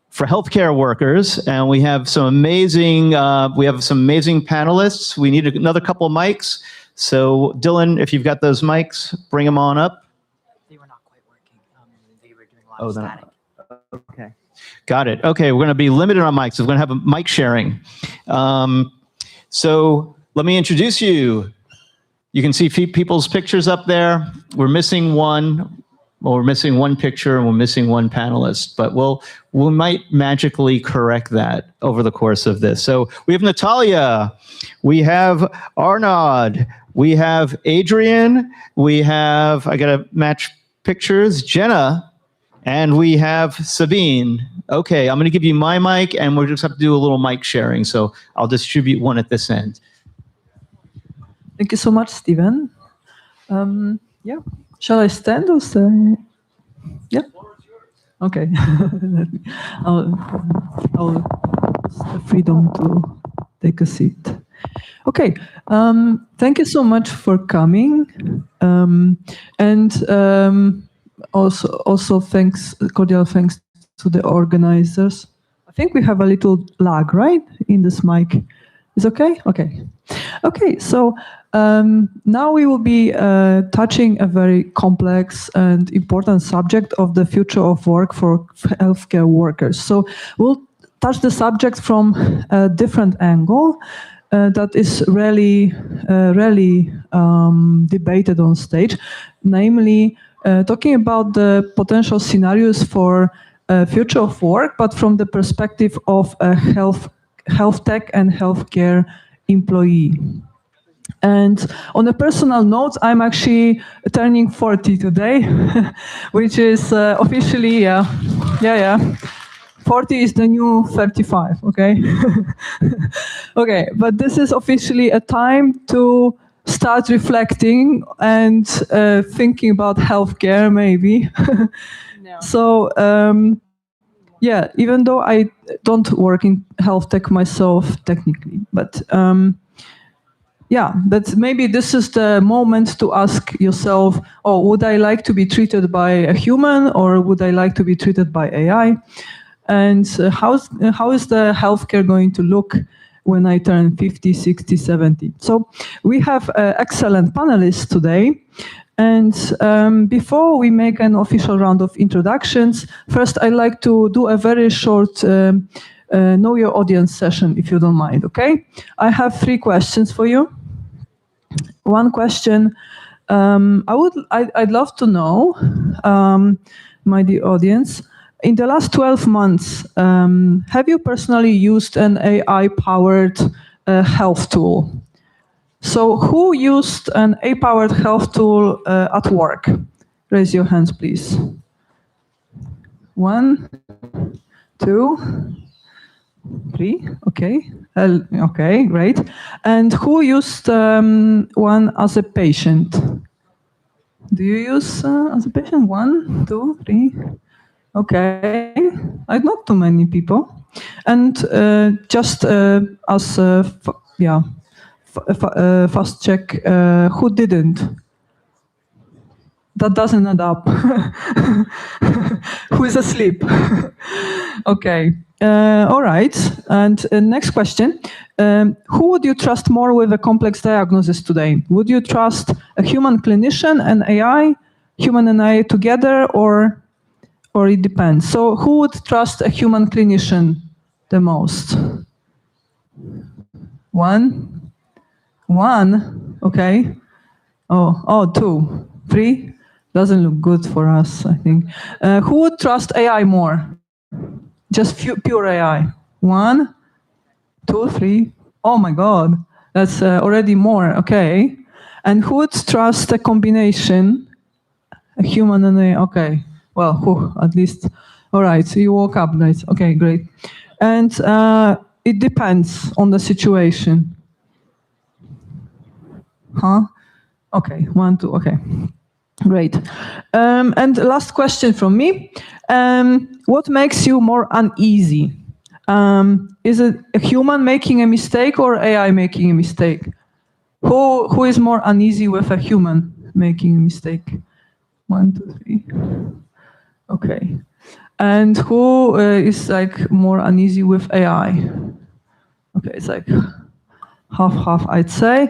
A: for healthcare workers, and we have some amazing panelists. We need another couple of mics. So Dylan, if you've got those mics, bring them on up.
P: They were not quite working. They were doing a lot of static.
A: Okay, got it. Okay, we're going to be limited on mics. So we're going to have a mic sharing. So let me introduce you. You can see people's pictures up there. We're missing one. Well, we're missing one picture and we're missing one panelist, but we might magically correct that over the course of this. So we have Natalia, we have Arnaud, we have Adrian, we have, I gotta match pictures, Jenna, and we have Sabine. Okay, I'm gonna give you my mic and we'll just have to do a little mic sharing. So I'll distribute one at this end.
Q: Thank you so much, Steven. Yeah, shall I stand or stay? Yeah. Okay. I'll the freedom to take a seat. Okay. Thank you so much for coming, and also cordial thanks to the organizers. I think we have a little lag, right, in this mic. Is okay? Okay. Okay, so now we will be touching a very complex and important subject of the future of work for healthcare workers. So we'll touch the subject from a different angle that is rarely debated on stage, namely talking about the potential scenarios for future of work, but from the perspective of a health tech and healthcare employee. And on a personal note, I'm actually turning 40 today, which is officially, 40 is the new 35, okay? Okay, but this is officially a time to start reflecting and thinking about healthcare, maybe. No. So, yeah, even though I don't work in health tech myself technically, but yeah, but maybe this is the moment to ask yourself, oh, would I like to be treated by a human or would I like to be treated by AI? And how is the healthcare going to look when I turn 50, 60, 70? So we have excellent panelists today. And before we make an official round of introductions, first I'd like to do a very short know your audience session, if you don't mind, okay? I have 3 questions for you. One question, I'd love to know, my dear audience, in the last 12 months, have you personally used an AI-powered health tool? So who used an AI-powered health tool at work? Raise your hands, please. 1, 2, 3, okay. Okay, great. And who used one as a patient? Do you use as a patient? 1, 2, 3. Okay, not too many people. And just as fast check, who didn't? That doesn't add up. Who is asleep? Okay. All right. And next question. Who would you trust more with a complex diagnosis today? Would you trust a human clinician and AI, human and AI together, or it depends? So who would trust a human clinician the most? 1? Okay. Oh, 2, 3. Doesn't look good for us, I think. Who would trust AI more? Just pure AI. 1, 2, 3. Oh my God, that's already more. Okay. And who would trust a combination, a human and AI? Okay. Well, at least. All right. So you woke up, guys. Okay, great. And it depends on the situation. Huh? Okay. 1, 2. Okay. Great. And last question from me. What makes you more uneasy? Is it a human making a mistake or AI making a mistake? Who is more uneasy with a human making a mistake? 1, 2, 3. Okay. And who is like more uneasy with AI? Okay, it's like half, I'd say.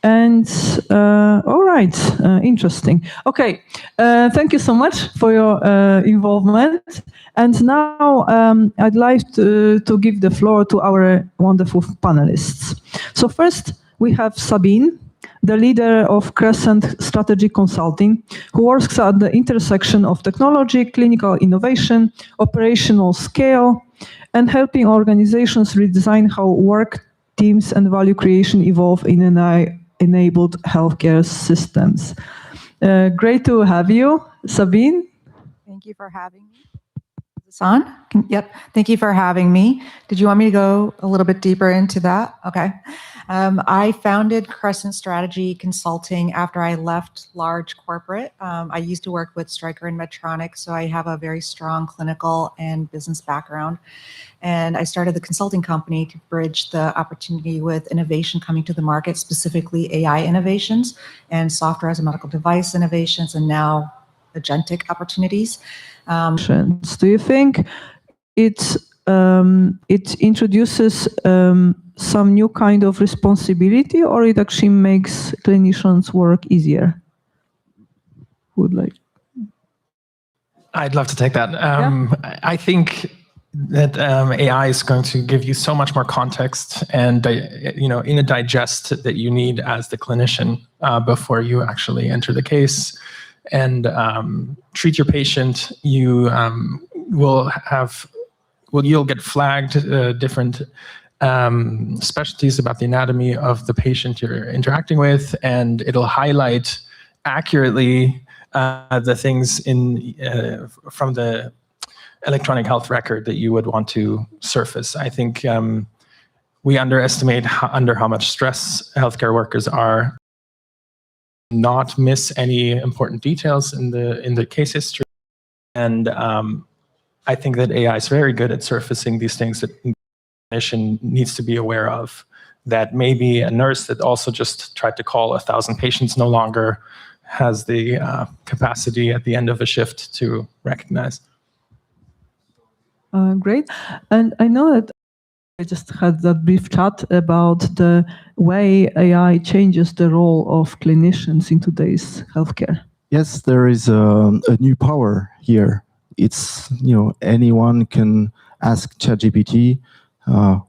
Q: And all right, interesting. Okay, thank you so much for your involvement. And now I'd like to give the floor to our wonderful panelists. So first, we have Sabine, the leader of Crescent Strategy Consulting, who works at the intersection of technology, clinical innovation, operational scale, and helping organizations redesign how work, teams, and value creation evolve in an AI-enabled healthcare systems. Great to have you, Sabine.
R: Thank you for having me. On? Yep. Thank you for having me. Did you want me to go a little bit deeper into that? Okay. I founded Crescent Strategy Consulting after I left large corporate. I used to work with Stryker and Medtronic, so I have a very strong clinical and business background. And I started the consulting company to bridge the opportunity with innovation coming to the market, specifically AI innovations and software as a medical device innovations, and now agentic opportunities.
Q: Do you think it introduces some new kind of responsibility, or it actually makes clinicians work easier? Who would like?
S: I'd love to take that. I think that AI is going to give you so much more context and in a digest that you need as the clinician before you actually enter the case and treat your patient. You'll get flagged different specialties about the anatomy of the patient you're interacting with, and it'll highlight accurately the things from the electronic health record that you would want to surface. I think we underestimate under how much stress healthcare workers are. Not miss any important details in the case history, and I think that AI is very good at surfacing these things that a clinician needs to be aware of. That maybe a nurse that also just tried to call 1,000 patients no longer has the capacity at the end of a shift to recognize.
Q: Great, and I know that I just had that brief chat about the way AI changes the role of clinicians in today's healthcare.
T: Yes, there is a new power here. It's, anyone can ask ChatGPT,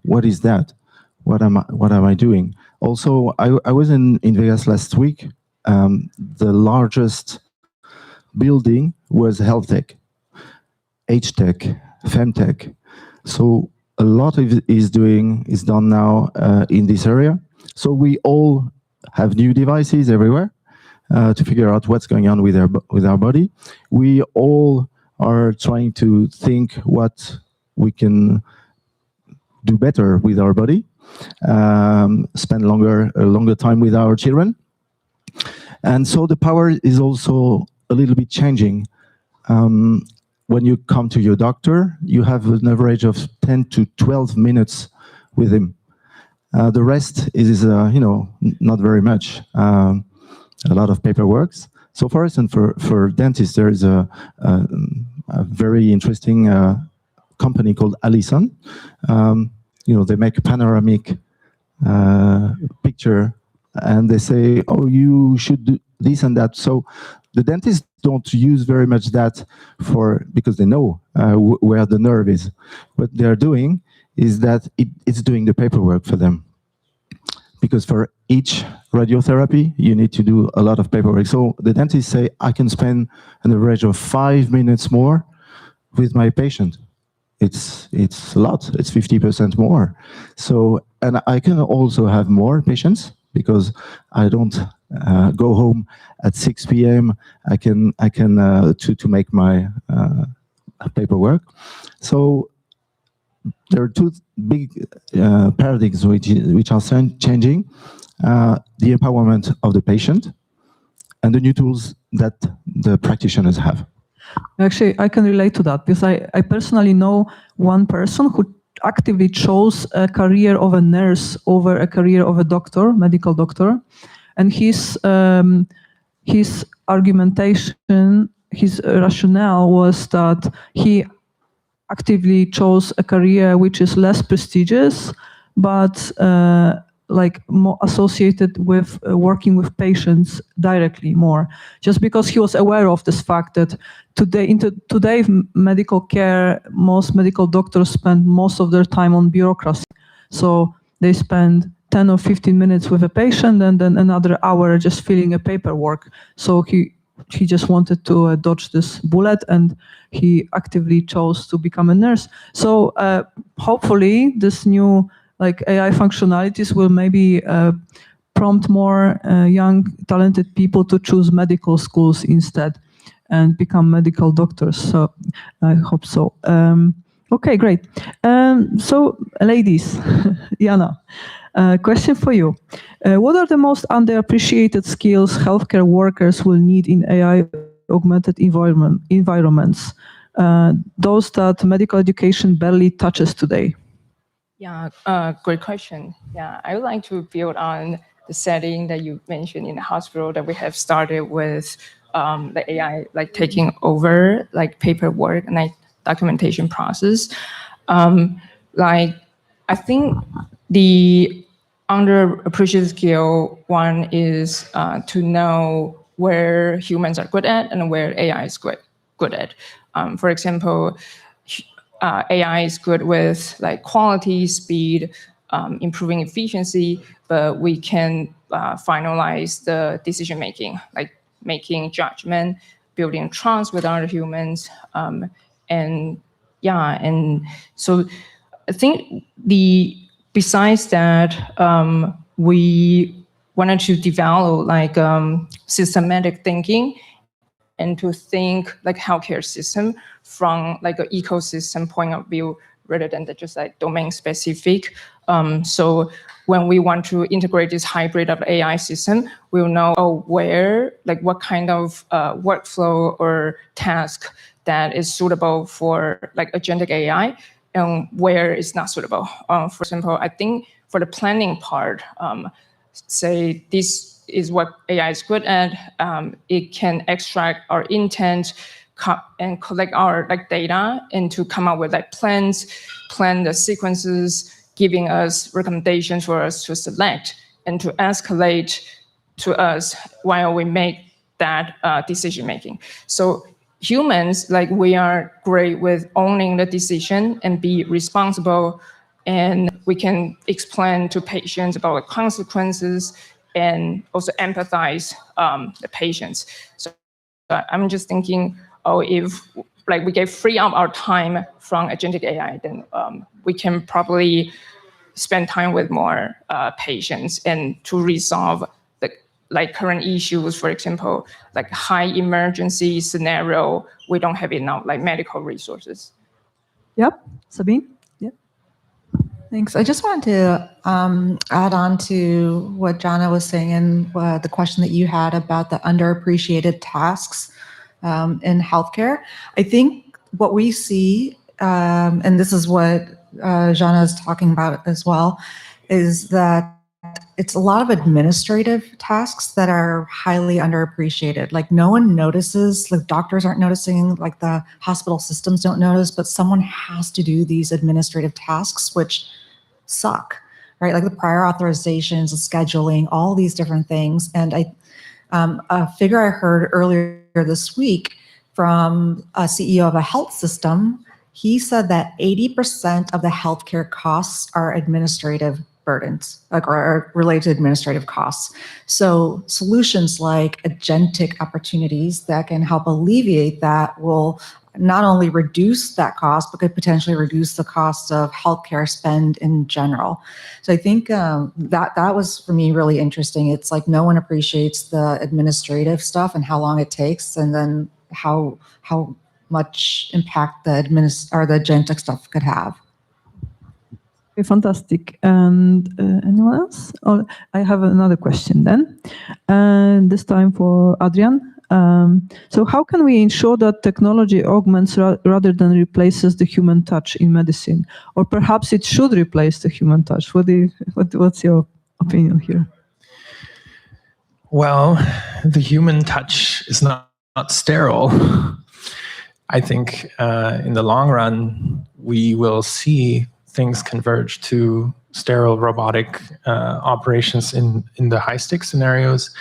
T: what is that? What am I doing? Also, I was in Vegas last week. The largest building was HealthTech, HealthTech, Femtech. So a lot of it is done now in this area. So we all have new devices everywhere to figure out what's going on with our body. We all are trying to think what we can do better with our body, spend a longer time with our children. And so the power is also a little bit changing. When you come to your doctor, you have an average of 10 to 12 minutes with him. The rest is, not very much. A lot of paperwork. So for us and for dentists, there is a very interesting company called Allison. They make a panoramic picture, and they say, "Oh, you should do this and that." So the dentists don't use very much that because they know where the nerve is. What they're doing is that it's doing the paperwork for them. Because for each radiotherapy, you need to do a lot of paperwork. So the dentists say, I can spend an average of 5 minutes more with my patient. It's a lot. It's 50% more. So, and I can also have more patients because I don't go home at 6 p.m. I can to make my paperwork. So there are two big paradigms which are changing: the empowerment of the patient and the new tools that the practitioners have.
Q: Actually, I can relate to that because I personally know one person who actively chose a career of a nurse over a career of a doctor, medical doctor, and his argumentation, his rationale was that he actively chose a career which is less prestigious, but more associated with working with patients directly more, just because he was aware of this fact that today's medical care, most medical doctors spend most of their time on bureaucracy. So they spend 10 or 15 minutes with a patient and then another hour just filling a paperwork. So he just wanted to dodge this bullet, and he actively chose to become a nurse. So hopefully this new AI functionalities will maybe prompt more young, talented people to choose medical schools instead. and become medical doctors. So I hope so. Okay, great. So ladies, Jana, question for you. What are the most underappreciated skills healthcare workers will need in AI augmented environments? Those that medical education barely touches today?
U: Yeah, great question. Yeah, I would like to build on the setting that you mentioned in the hospital that we have started with the AI like taking over like paperwork and like documentation process. Like I think the underappreciated skill one is to know where humans are good at and where AI is good at. For example, AI is good with like quality, speed, improving efficiency, but we can finalize the decision making, like making judgment, building trust with other humans, and yeah, and so I think besides that, we wanted to develop like systematic thinking and to think like healthcare system from like an ecosystem point of view rather than just like domain specific. So when we want to integrate this hybrid of AI system, we'll know where, like what kind of workflow or task that is suitable for like agentic AI and where it's not suitable. For example, I think for the planning part, say this is what AI is good at. It can extract our intent and collect our like data and to come up with like plans, plan the sequences, giving us recommendations for us to select and to escalate to us while we make that decision making. So humans, like we are great with owning the decision and be responsible, and we can explain to patients about the consequences and also empathize the patients. So I'm just thinking, if like we get free up our time from agentic AI, then we can probably spend time with more patients and to resolve the like current issues. For example, like high emergency scenario, we don't have enough like medical resources.
Q: Yep, Sabine.
R: Thanks. I just wanted to add on to what Jana was saying and the question that you had about the underappreciated tasks in healthcare. I think what we see, and this is what Jana is talking about as well, is that it's a lot of administrative tasks that are highly underappreciated. Like no one notices, like doctors aren't noticing, like the hospital systems don't notice, but someone has to do these administrative tasks, which suck, right? Like the prior authorizations, the scheduling, all these different things. And a figure I heard earlier this week from a CEO of a health system, he said that 80% of the healthcare costs are administrative burdens, like or related to administrative costs. So solutions like agentic opportunities that can help alleviate that will not only reduce that cost, but could potentially reduce the cost of healthcare spend in general. So I think that was for me really interesting. It's like no one appreciates the administrative stuff and how long it takes, and then how much impact the agentic stuff could have.
Q: Okay, fantastic. And anyone else? Oh, I have another question then, and this time for Adrian. So how can we ensure that technology augments rather than replaces the human touch in medicine? Or perhaps it should replace the human touch? What's your opinion here?
S: Well, the human touch is not sterile. I think in the long run, we will see things converge to sterile robotic operations in the high-stakes scenarios.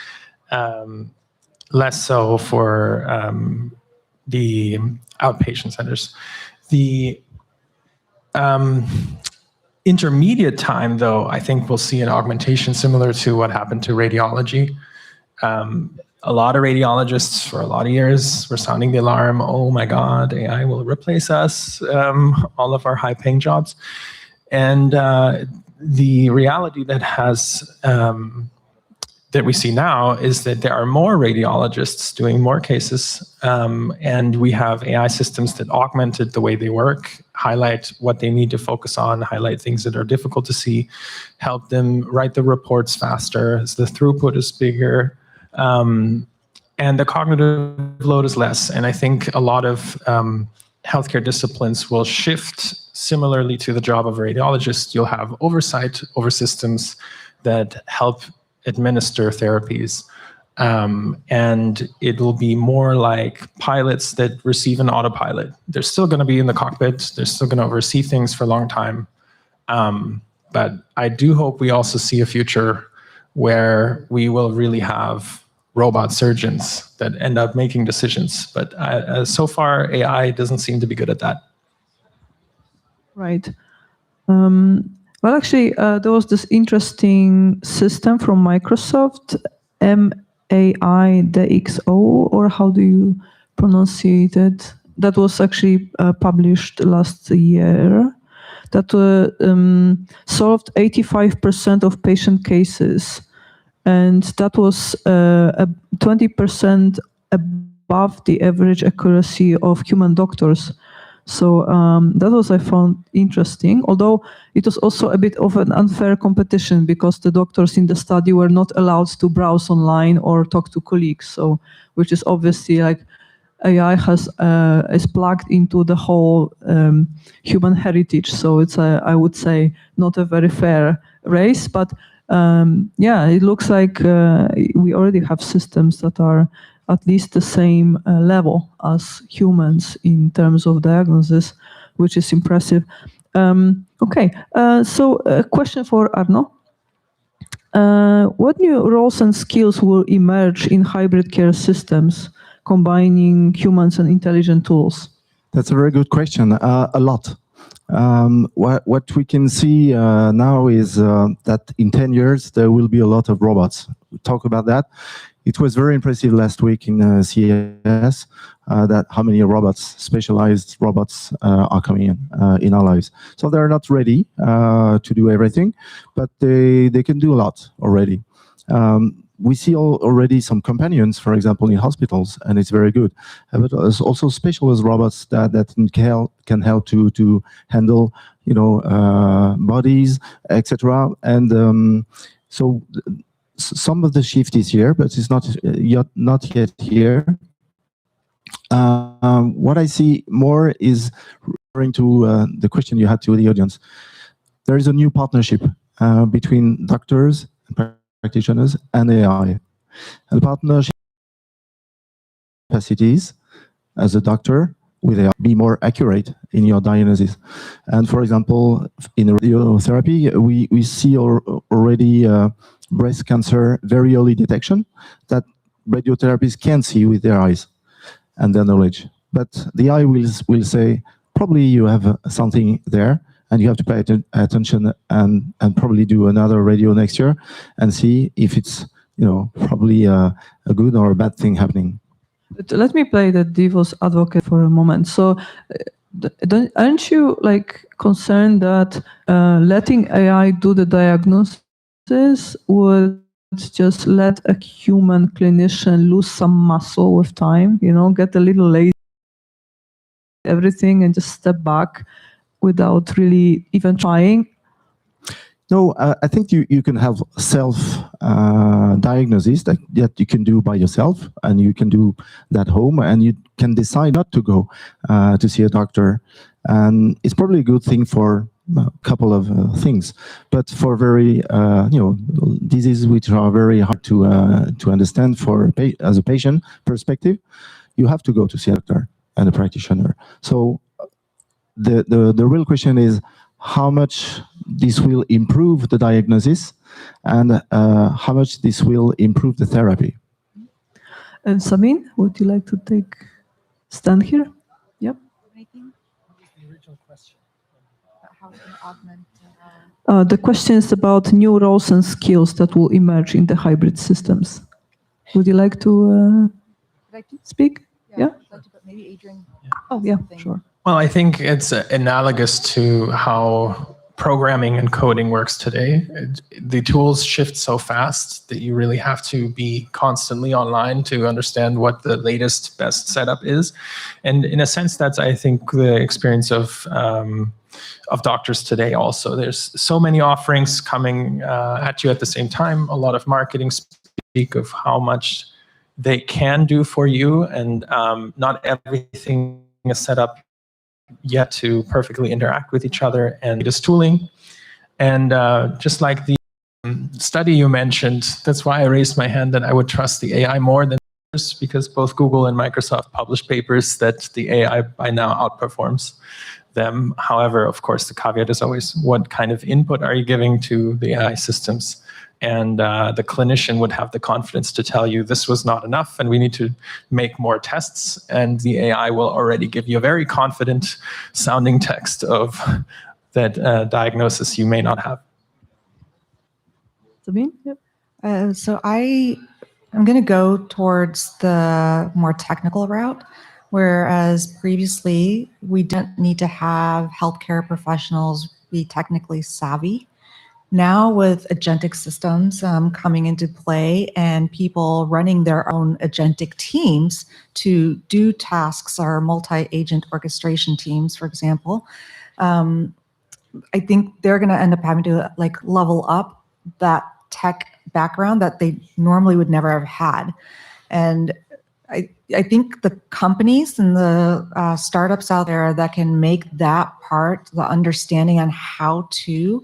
S: Less so for the outpatient centers. The intermediate time, though, I think we'll see an augmentation similar to what happened to radiology. A lot of radiologists for a lot of years were sounding the alarm, oh my God, AI will replace us, all of our high-paying jobs. And the reality that has that we see now is that there are more radiologists doing more cases, and we have AI systems that augmented the way they work, highlight what they need to focus on, highlight things that are difficult to see, help them write the reports faster as the throughput is bigger, and the cognitive load is less. And I think a lot of healthcare disciplines will shift similarly to the job of a radiologist. You'll have oversight over systems that help administer therapies. And it will be more like pilots that receive an autopilot. They're still going to be in the cockpit. They're still going to oversee things for a long time. But I do hope we also see a future where we will really have robot surgeons that end up making decisions. But so far, AI doesn't seem to be good at that.
Q: Right. Well, actually, there was this interesting system from Microsoft, MAIDXO, or how do you pronounce it? That was actually published last year. That solved 85% of patient cases, and that was 20% above the average accuracy of human doctors. So that was, I found, interesting, although it was also a bit of an unfair competition because the doctors in the study were not allowed to browse online or talk to colleagues. So, which is obviously like AI is plugged into the whole human heritage. So it's, I would say, not a very fair race. But yeah, it looks like we already have systems that are at least the same level as humans in terms of diagnosis, which is impressive. Okay, so a question for Arno. What new roles and skills will emerge in hybrid care systems, combining humans and intelligent tools?
T: That's a very good question. A lot. What we can see now is that in 10 years, there will be a lot of robots. We'll talk about that. It was very impressive last week in CES that how many robots, specialized robots, are coming in our lives. So they're not ready to do everything, but they can do a lot already. We see already some companions, for example, in hospitals, and it's very good. But there's also specialist robots that can help to handle, bodies, etc. And so some of the shift is here, but it's not yet here. What I see more is referring to the question you had to the audience. There is a new partnership between doctors and practitioners and AI. And the partnership capacities as a doctor with AI be more accurate in your diagnosis. And for example, in radiotherapy, we see already breast cancer very early detection that radiotherapists can see with their eyes and their knowledge. But the eye will say, probably you have something there, and you have to pay attention and probably do another radio next year and see if it's probably a good or a bad thing happening.
Q: Let me play the devil's advocate for a moment. So aren't you concerned that letting AI do the diagnosis would just let a human clinician lose some muscle with time, get a little lazy, everything, and just step back without really even trying?
T: No, I think you can have self-diagnosis that you can do by yourself, and you can do that home, and you can decide not to go to see a doctor. And it's probably a good thing for a couple of things, but for very diseases which are very hard to understand as a patient perspective, you have to go to see a doctor and a practitioner. So the real question is how much this will improve the diagnosis and how much this will improve the therapy.
Q: And Samin, would you like to stand here? Yep. The question is about new roles and skills that will emerge in the hybrid systems. Would you like to speak? Yeah.
R: Maybe Adrian.
Q: Oh, yeah, sure.
S: Well, I think it's analogous to how programming and coding works today. The tools shift so fast that you really have to be constantly online to understand what the latest best setup is. And in a sense, that's, I think, the experience of doctors today also. There's so many offerings coming at you at the same time. A lot of marketing speak of how much they can do for you, and not everything is set up yet to perfectly interact with each other, and just tooling. And just like the study you mentioned, that's why I raised my hand that I would trust the AI more than others, because both Google and Microsoft publish papers that the AI by now outperforms them. However, of course, the caveat is always, what kind of input are you giving to the AI systems? And the clinician would have the confidence to tell you this was not enough and we need to make more tests, and the AI will already give you a very confident sounding text of that diagnosis you may not have.
Q: Sabine? Yep.
R: So I'm going to go towards the more technical route, whereas previously we didn't need to have healthcare professionals be technically savvy. Now with agentic systems coming into play and people running their own agentic teams to do tasks, or multi-agent orchestration teams, for example, I think they're going to end up having to like level up that tech background that they normally would never have had. And I think the companies and the startups out there that can make that part, the understanding on how to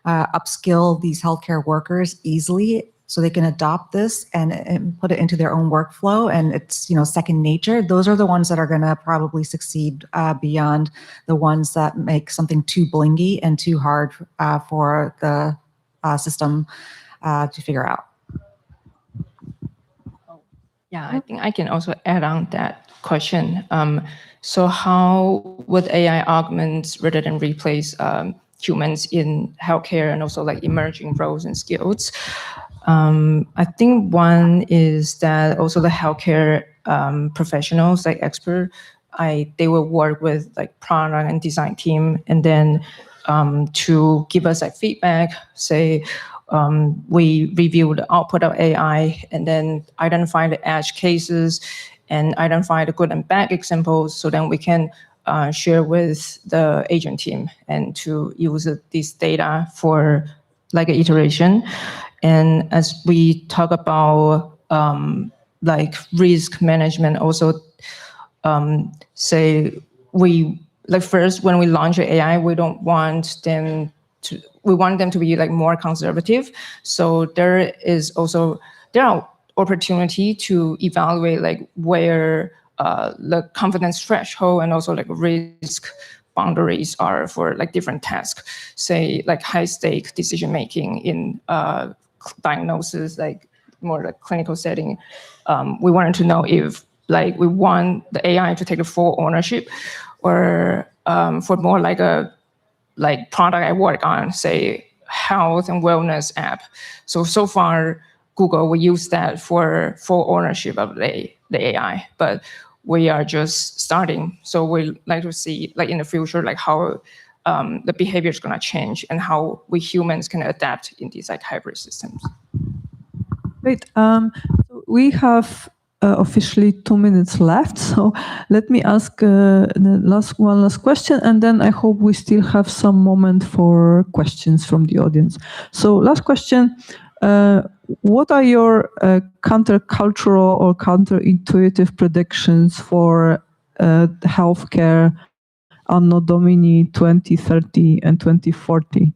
R: upskill these healthcare workers easily so they can adopt this and put it into their own workflow, and it's, second nature. Those are the ones that are going to probably succeed beyond the ones that make something too blingy and too hard for the system to figure out.
U: Yeah, I think I can also add on that question. So how would AI augment rather than replace humans in healthcare, and also like emerging roles and skills? I think one is that also the healthcare professionals, like expert, they will work with like product and design team, and then to give us like feedback, say, we review the output of AI and then identify the edge cases and identify the good and bad examples, so then we can share with the agent team and to use this data for like an iteration. And as we talk about like risk management, also say we like first when we launch AI, we want them to be like more conservative. So there are opportunity to evaluate like where the confidence threshold and also like risk boundaries are for like different tasks, say like high stake decision making in diagnosis, like more like clinical setting. We wanted to know if like we want the AI to take the full ownership, or for more like a product I work on, say health and wellness app. So far, Google will use that for full ownership of the AI, but we are just starting. So we like to see like in the future, like how the behavior is gonna change and how we humans can adapt in these like hybrid systems.
Q: Great. So we have officially 2 minutes left. So let me ask one last question, and then I hope we still have some moment for questions from the audience. So last question, what are your countercultural or counterintuitive predictions for healthcare Anno Domini 2030 and 2040?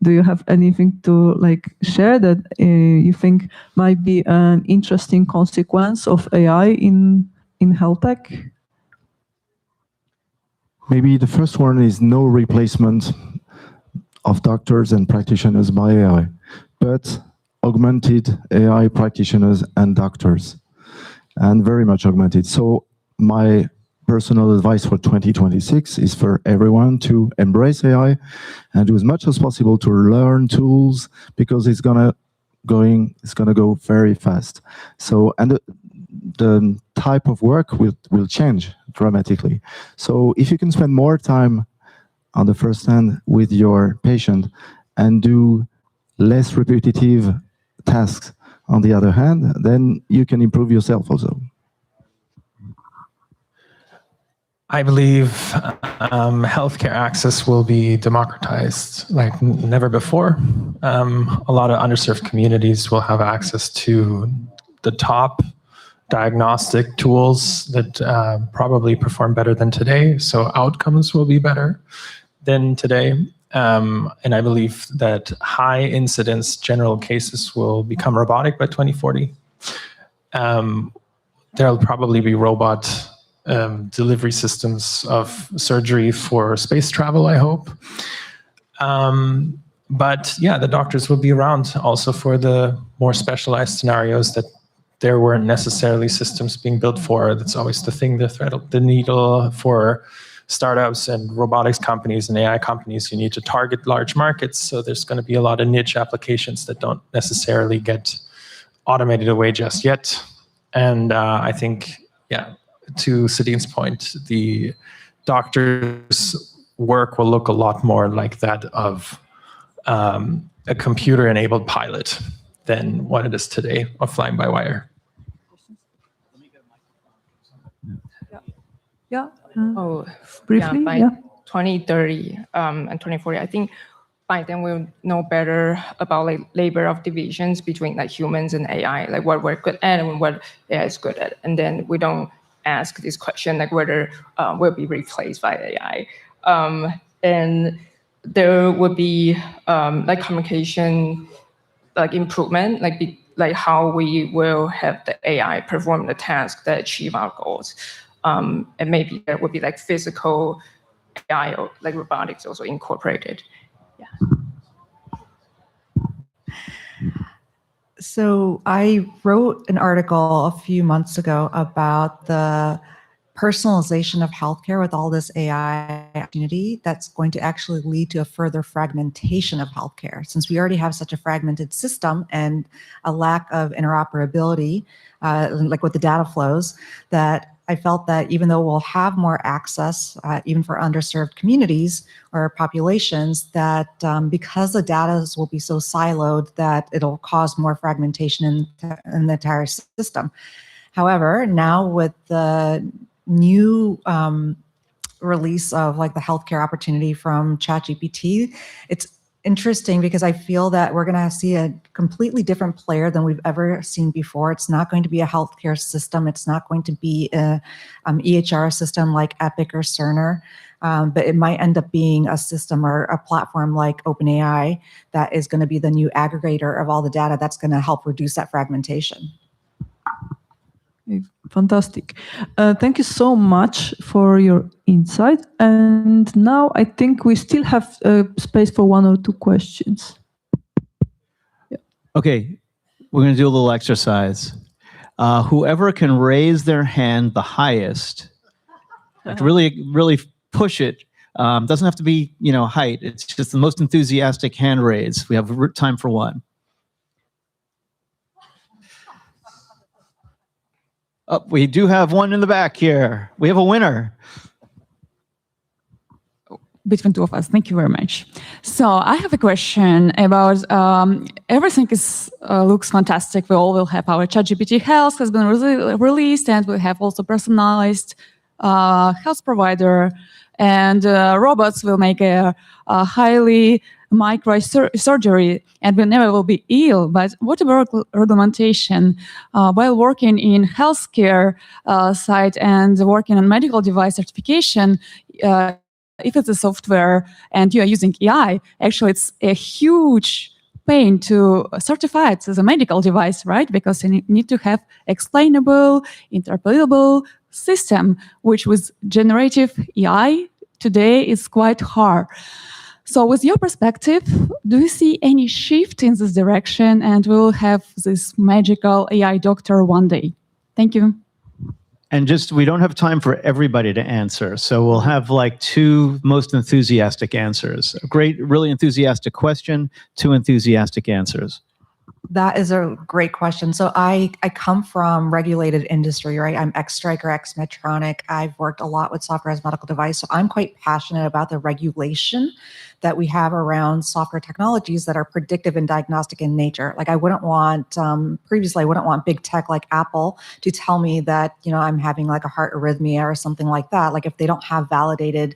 Q: Do you have anything to like share that you think might be an interesting consequence of AI in health tech?
T: Maybe the first one is no replacement of doctors and practitioners by AI, but augmented AI practitioners and doctors, and very much augmented. So my personal advice for 2026 is for everyone to embrace AI and do as much as possible to learn tools, because it's gonna go very fast. So, and the type of work will change dramatically. So if you can spend more time on the first hand with your patient and do less repetitive tasks on the other hand, then you can improve yourself also.
S: I believe healthcare access will be democratized like never before. A lot of underserved communities will have access to the top diagnostic tools that probably perform better than today. So outcomes will be better than today. And I believe that high incidence general cases will become robotic by 2040. There'll probably be robot delivery systems of surgery for space travel, I hope. But yeah, the doctors will be around also for the more specialized scenarios that there weren't necessarily systems being built for. That's always the thing, the thread of the needle for startups and robotics companies and AI companies. You need to target large markets. So there's going to be a lot of niche applications that don't necessarily get automated away just yet. And I think, yeah, to Sadine's point, the doctor's work will look a lot more like that of a computer-enabled pilot than what it is today of flying by wire.
Q: Yeah.
U: Briefly, by
Q: yeah.
U: 2030 and 2040, I think by then we'll know better about like labor of divisions between like humans and AI, like what we're good at and what AI is good at. And then we don't ask this question like whether we'll be replaced by AI. And there would be like communication like improvement, like how we will have the AI perform the task that achieve our goals. And maybe there would be like physical AI or like robotics also incorporated.
R: So I wrote an article a few months ago about the personalization of healthcare with all this AI opportunity that's going to actually lead to a further fragmentation of healthcare. Since we already have such a fragmented system and a lack of interoperability, like with the data flows, that I felt that even though we'll have more access, even for underserved communities or populations, that because the data will be so siloed that it'll cause more fragmentation in the entire system. However, now with the new release of like the healthcare opportunity from ChatGPT, it's interesting because I feel that we're going to see a completely different player than we've ever seen before. It's not going to be a healthcare system. It's not going to be a EHR system like Epic or Cerner, but it might end up being a system or a platform like OpenAI that is going to be the new aggregator of all the data that's going to help reduce that fragmentation.
Q: Fantastic. Thank you so much for your insight. And now I think we still have space for one or two questions.
A: Yeah. Okay, we're going to do a little exercise. Whoever can raise their hand the highest, like really push it. Doesn't have to be, height. It's just the most enthusiastic hand raise. We have time for one. Oh, we do have one in the back here. We have a winner.
C: Between two of us. Thank you very much. So I have a question about everything looks fantastic. We all will have our ChatGPT Health has been released, and we have also personalized health provider, and robots will make a highly microsurgery, and we never will be ill. But what about regulation? While working in healthcare side and working on medical device certification, if it's a software and you are using AI, actually it's a huge pain to certify it as a medical device, right? Because you need to have explainable, interpretable system, which with generative AI today is quite hard. So with your perspective, do you see any shift in this direction and we'll have this magical AI doctor one day? Thank you.
A: And we don't have time for everybody to answer. So we'll have like two most enthusiastic answers. A great, really enthusiastic question, two enthusiastic answers.
R: That is a great question. So I come from regulated industry, right? I'm ex-Stryker, ex-Medtronic. I've worked a lot with software as a medical device. So I'm quite passionate about the regulation that we have around software technologies that are predictive and diagnostic in nature. Like I wouldn't want, previously I wouldn't want big tech like Apple to tell me that, I'm having like a heart arrhythmia or something like that. Like if they don't have validated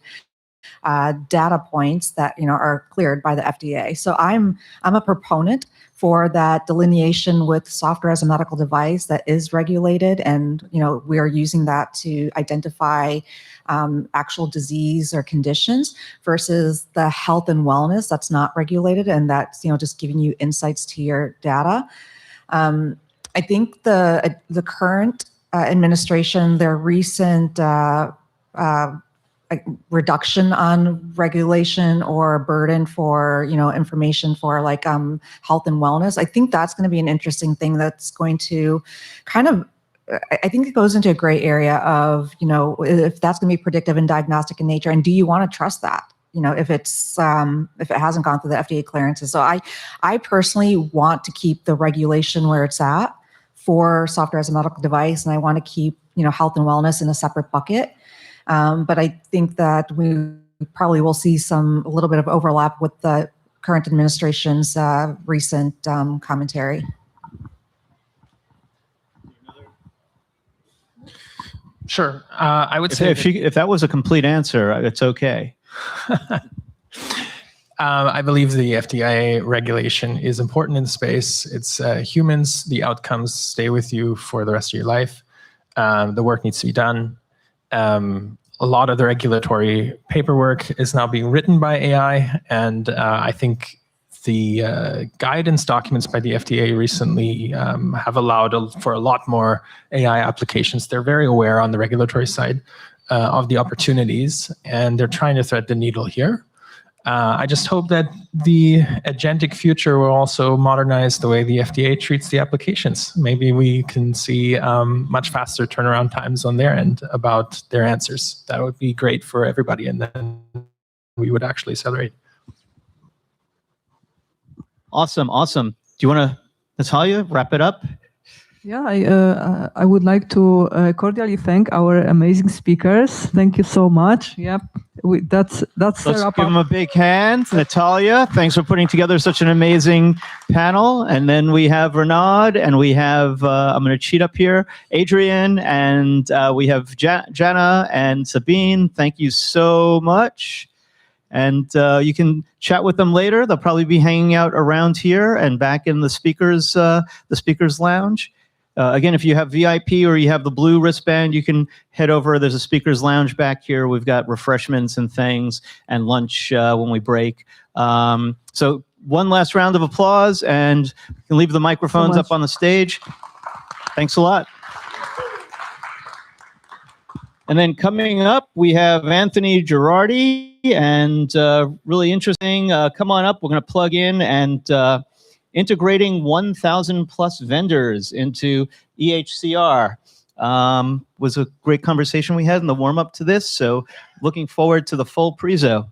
R: data points that are cleared by the FDA. So I'm a proponent for that delineation with software as a medical device that is regulated, and we are using that to identify actual disease or conditions versus the health and wellness that's not regulated and that's just giving you insights to your data. I think the current administration, their recent reduction on regulation or burden for information for like health and wellness. I think that's going to be an interesting thing that's going to kind of, I think it goes into a gray area of if that's going to be predictive and diagnostic in nature, and do you want to trust that? If it's if it hasn't gone through the FDA clearances. So I personally want to keep the regulation where it's at for software as a medical device, and I want to keep health and wellness in a separate bucket. But I think that we probably will see a little bit of overlap with the current administration's recent commentary.
S: Sure. I would say
A: if that was a complete answer, it's okay.
S: I believe the FDA regulation is important in the space. It's humans, the outcomes stay with you for the rest of your life. The work needs to be done. A lot of the regulatory paperwork is now being written by AI, and I think the guidance documents by the FDA recently have allowed for a lot more AI applications. They're very aware on the regulatory side of the opportunities, and they're trying to thread the needle here. I just hope that the agentic future will also modernize the way the FDA treats the applications. Maybe we can see much faster turnaround times on their end about their answers. That would be great for everybody, and then we would actually accelerate.
A: Awesome. Do you want to, Natalia, wrap it up?
Q: Yeah, I would like to cordially thank our amazing speakers. Thank you so much. Yep, that's
A: Let's give them a big hand. Natalia, thanks for putting together such an amazing panel. And then we have Renaud, and we have, I'm going to cheat up here, Adrian, and we have Jana and Sabine. Thank you so much. And you can chat with them later. They'll probably be hanging out around here and back in the speakers lounge. Again, if you have VIP or you have the blue wristband, you can head over. There's a speakers lounge back here. We've got refreshments and things and lunch when we break. So one last round of applause, and you can leave the microphones up on the stage. Thanks a lot. And then coming up, we have Anthony Girardi, and really interesting. Come on up. We're going to plug in and integrating 1,000 plus vendors into EHCR. Was a great conversation we had in the warm up to this. So looking forward to the full prezo.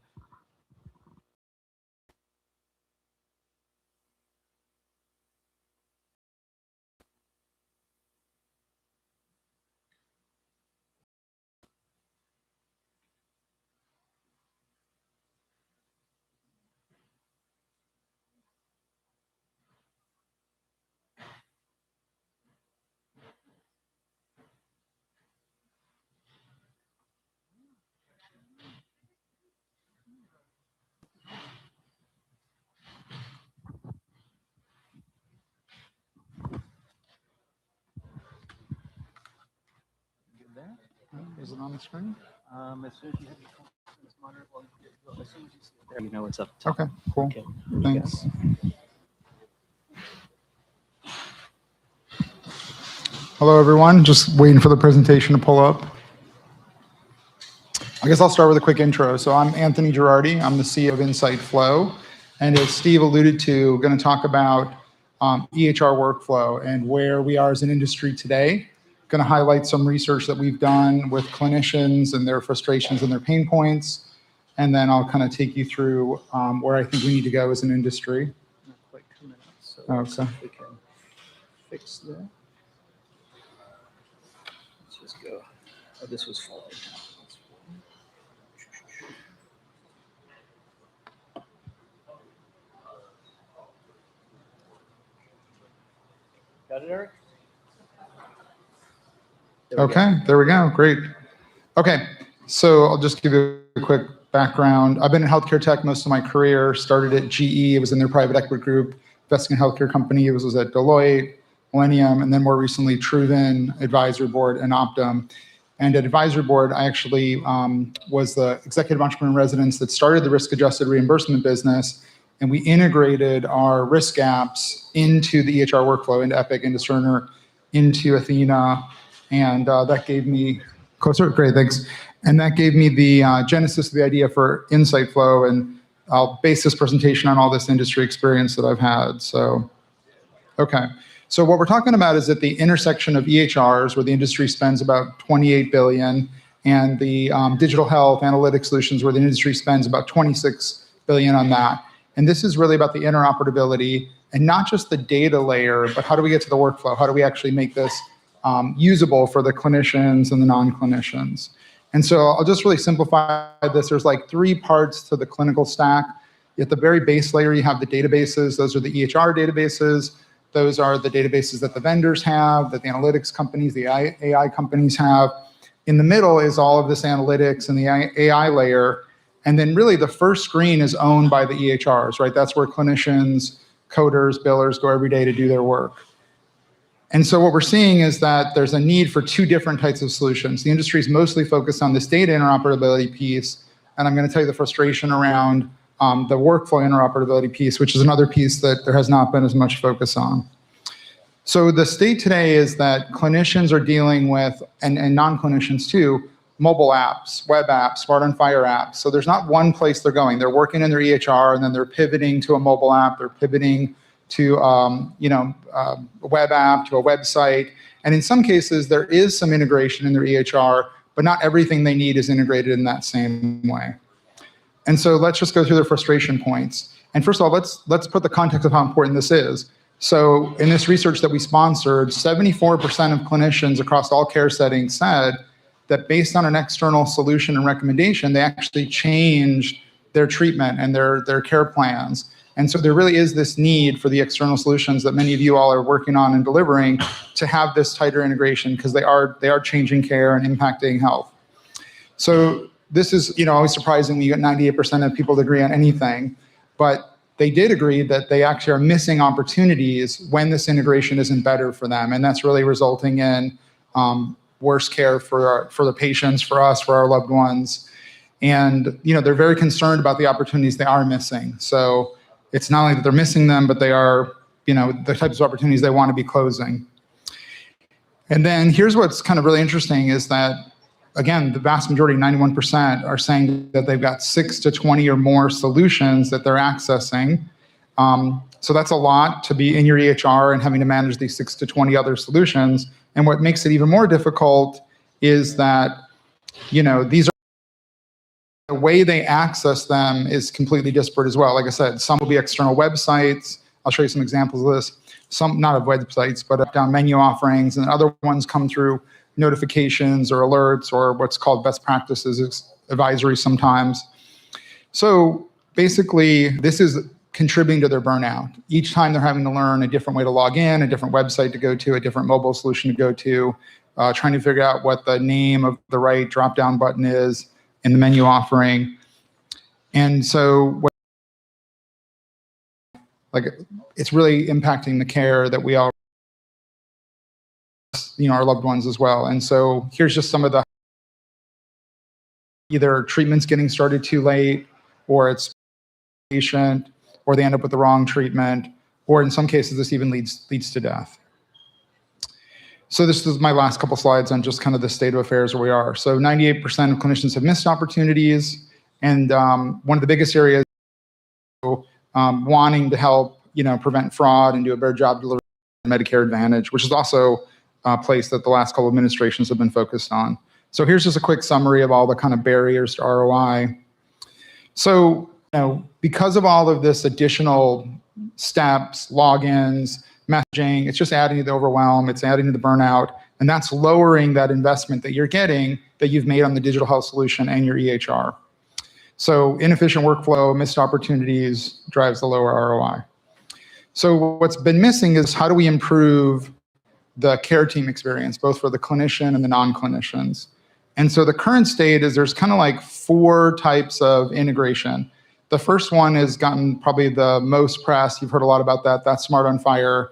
D: Is it on the screen?
A: As soon as you have your conference monitor, as soon as you see it there, you know it's up top.
D: Okay, cool.
A: Okay.
D: Thanks. Hello, everyone. Just waiting for the presentation to pull up. I guess I'll start with a quick intro. So I'm Anthony Girardi. I'm the CEO of Insight Flow. And as Steve alluded to, going to talk about EHR workflow and where we are as an industry today. Going to highlight some research that we've done with clinicians and their frustrations and their pain points. And then I'll kind of take you through where I think we need to go as an industry.
A: Not quite 2 minutes. So
D: okay.
A: we can
I: fix that. Let's just go. Oh, this was falling. Got it, Eric?
D: Okay, there we go. Great. Okay, so I'll just give you a quick background. I've been in healthcare tech most of my career. Started at GE. I was in their private equity group, investing in healthcare company. I was at Deloitte, Millennium, and then more recently, Truven, Advisory Board, and Optum. And at Advisory Board, I actually was the executive entrepreneur in residence that started the risk-adjusted reimbursement business, and we integrated our risk apps into the EHR workflow, into Epic, into Cerner, into Athena, and that gave me, great, thanks. And that gave me the genesis of the idea for Insight Flow, and I'll base this presentation on all this industry experience that I've had. So, okay. So what we're talking about is at the intersection of EHRs, where the industry spends about 28 billion, and the digital health analytic solutions, where the industry spends about 26 billion on that. And this is really about the interoperability, and not just the data layer, but how do we get to the workflow? How do we actually make this usable for the clinicians and the non-clinicians? And so I'll just really simplify this. There's like 3 parts to the clinical stack. At the very base layer, you have the databases. Those are the EHR databases. Those are the databases that the vendors have, that the analytics companies, the AI companies have. In the middle is all of this analytics and the AI layer. And then really the first screen is owned by the EHRs, right? That's where clinicians, coders, billers go every day to do their work. And so what we're seeing is that there's a need for 2 different types of solutions. The industry is mostly focused on this data interoperability piece, and I'm going to tell you the frustration around the workflow interoperability piece, which is another piece that there has not been as much focus on. So the state today is that clinicians are dealing with, and non-clinicians too, mobile apps, web apps, Smart on Fire apps. So there's not one place they're going. They're working in their EHR, and then they're pivoting to a mobile app. They're pivoting to a web app, to a website. And in some cases, there is some integration in their EHR, but not everything they need is integrated in that same way. And so let's just go through the frustration points. And first of all, let's put the context of how important this is. So in this research that we sponsored, 74% of clinicians across all care settings said that based on an external solution and recommendation, they actually changed their treatment and their care plans. And so there really is this need for the external solutions that many of you all are working on and delivering to have this tighter integration, because they are changing care and impacting health. So this is, always surprising when you get 98% of people to agree on anything, but they did agree that they actually are missing opportunities when this integration isn't better for them. And that's really resulting in worse care for the patients, for us, for our loved ones. And, they're very concerned about the opportunities they are missing. So it's not only that they're missing them, but they are, the types of opportunities they want to be closing. And then here's what's kind of really interesting is that, again, the vast majority, 91%, are saying that they've got 6 to 20 or more solutions that they're accessing. So that's a lot to be in your EHR and having to manage these 6 to 20 other solutions. And what makes it even more difficult is that, these are, the way they access them is completely disparate as well. Like I said, some will be external websites. I'll show you some examples of this. Some, not of websites, but up-down menu offerings, and other ones come through notifications or alerts or what's called best practices advisory sometimes. So basically, this is contributing to their burnout. Each time they're having to learn a different way to log in, a different website to go to, a different mobile solution to go to, trying to figure out what the name of the right drop-down button is in the menu offering. And so it's really impacting the care that we all, our loved ones as well. And so here's just some of the, either treatment's getting started too late, or it's patient, or they end up with the wrong treatment, or in some cases this even leads to death. So this is my last couple slides on just kind of the state of affairs where we are. So 98% of clinicians have missed opportunities, and one of the biggest areas wanting to help prevent fraud and do a better job delivering Medicare Advantage, which is also a place that the last couple of administrations have been focused on. So here's just a quick summary of all the kind of barriers to ROI. So because of all of this additional steps, logins, messaging. It's just adding to the overwhelm. It's adding to the burnout. And that's lowering that investment that you're getting that you've made on the digital health solution and your EHR. So inefficient workflow, missed opportunities drives the lower ROI. So what's been missing is how do we improve the care team experience, both for the clinician and the non-clinicians. And so the current state is there's kind of like 4 types of integration. The first one has gotten probably the most press. You've heard a lot about that. That's Smart on Fire.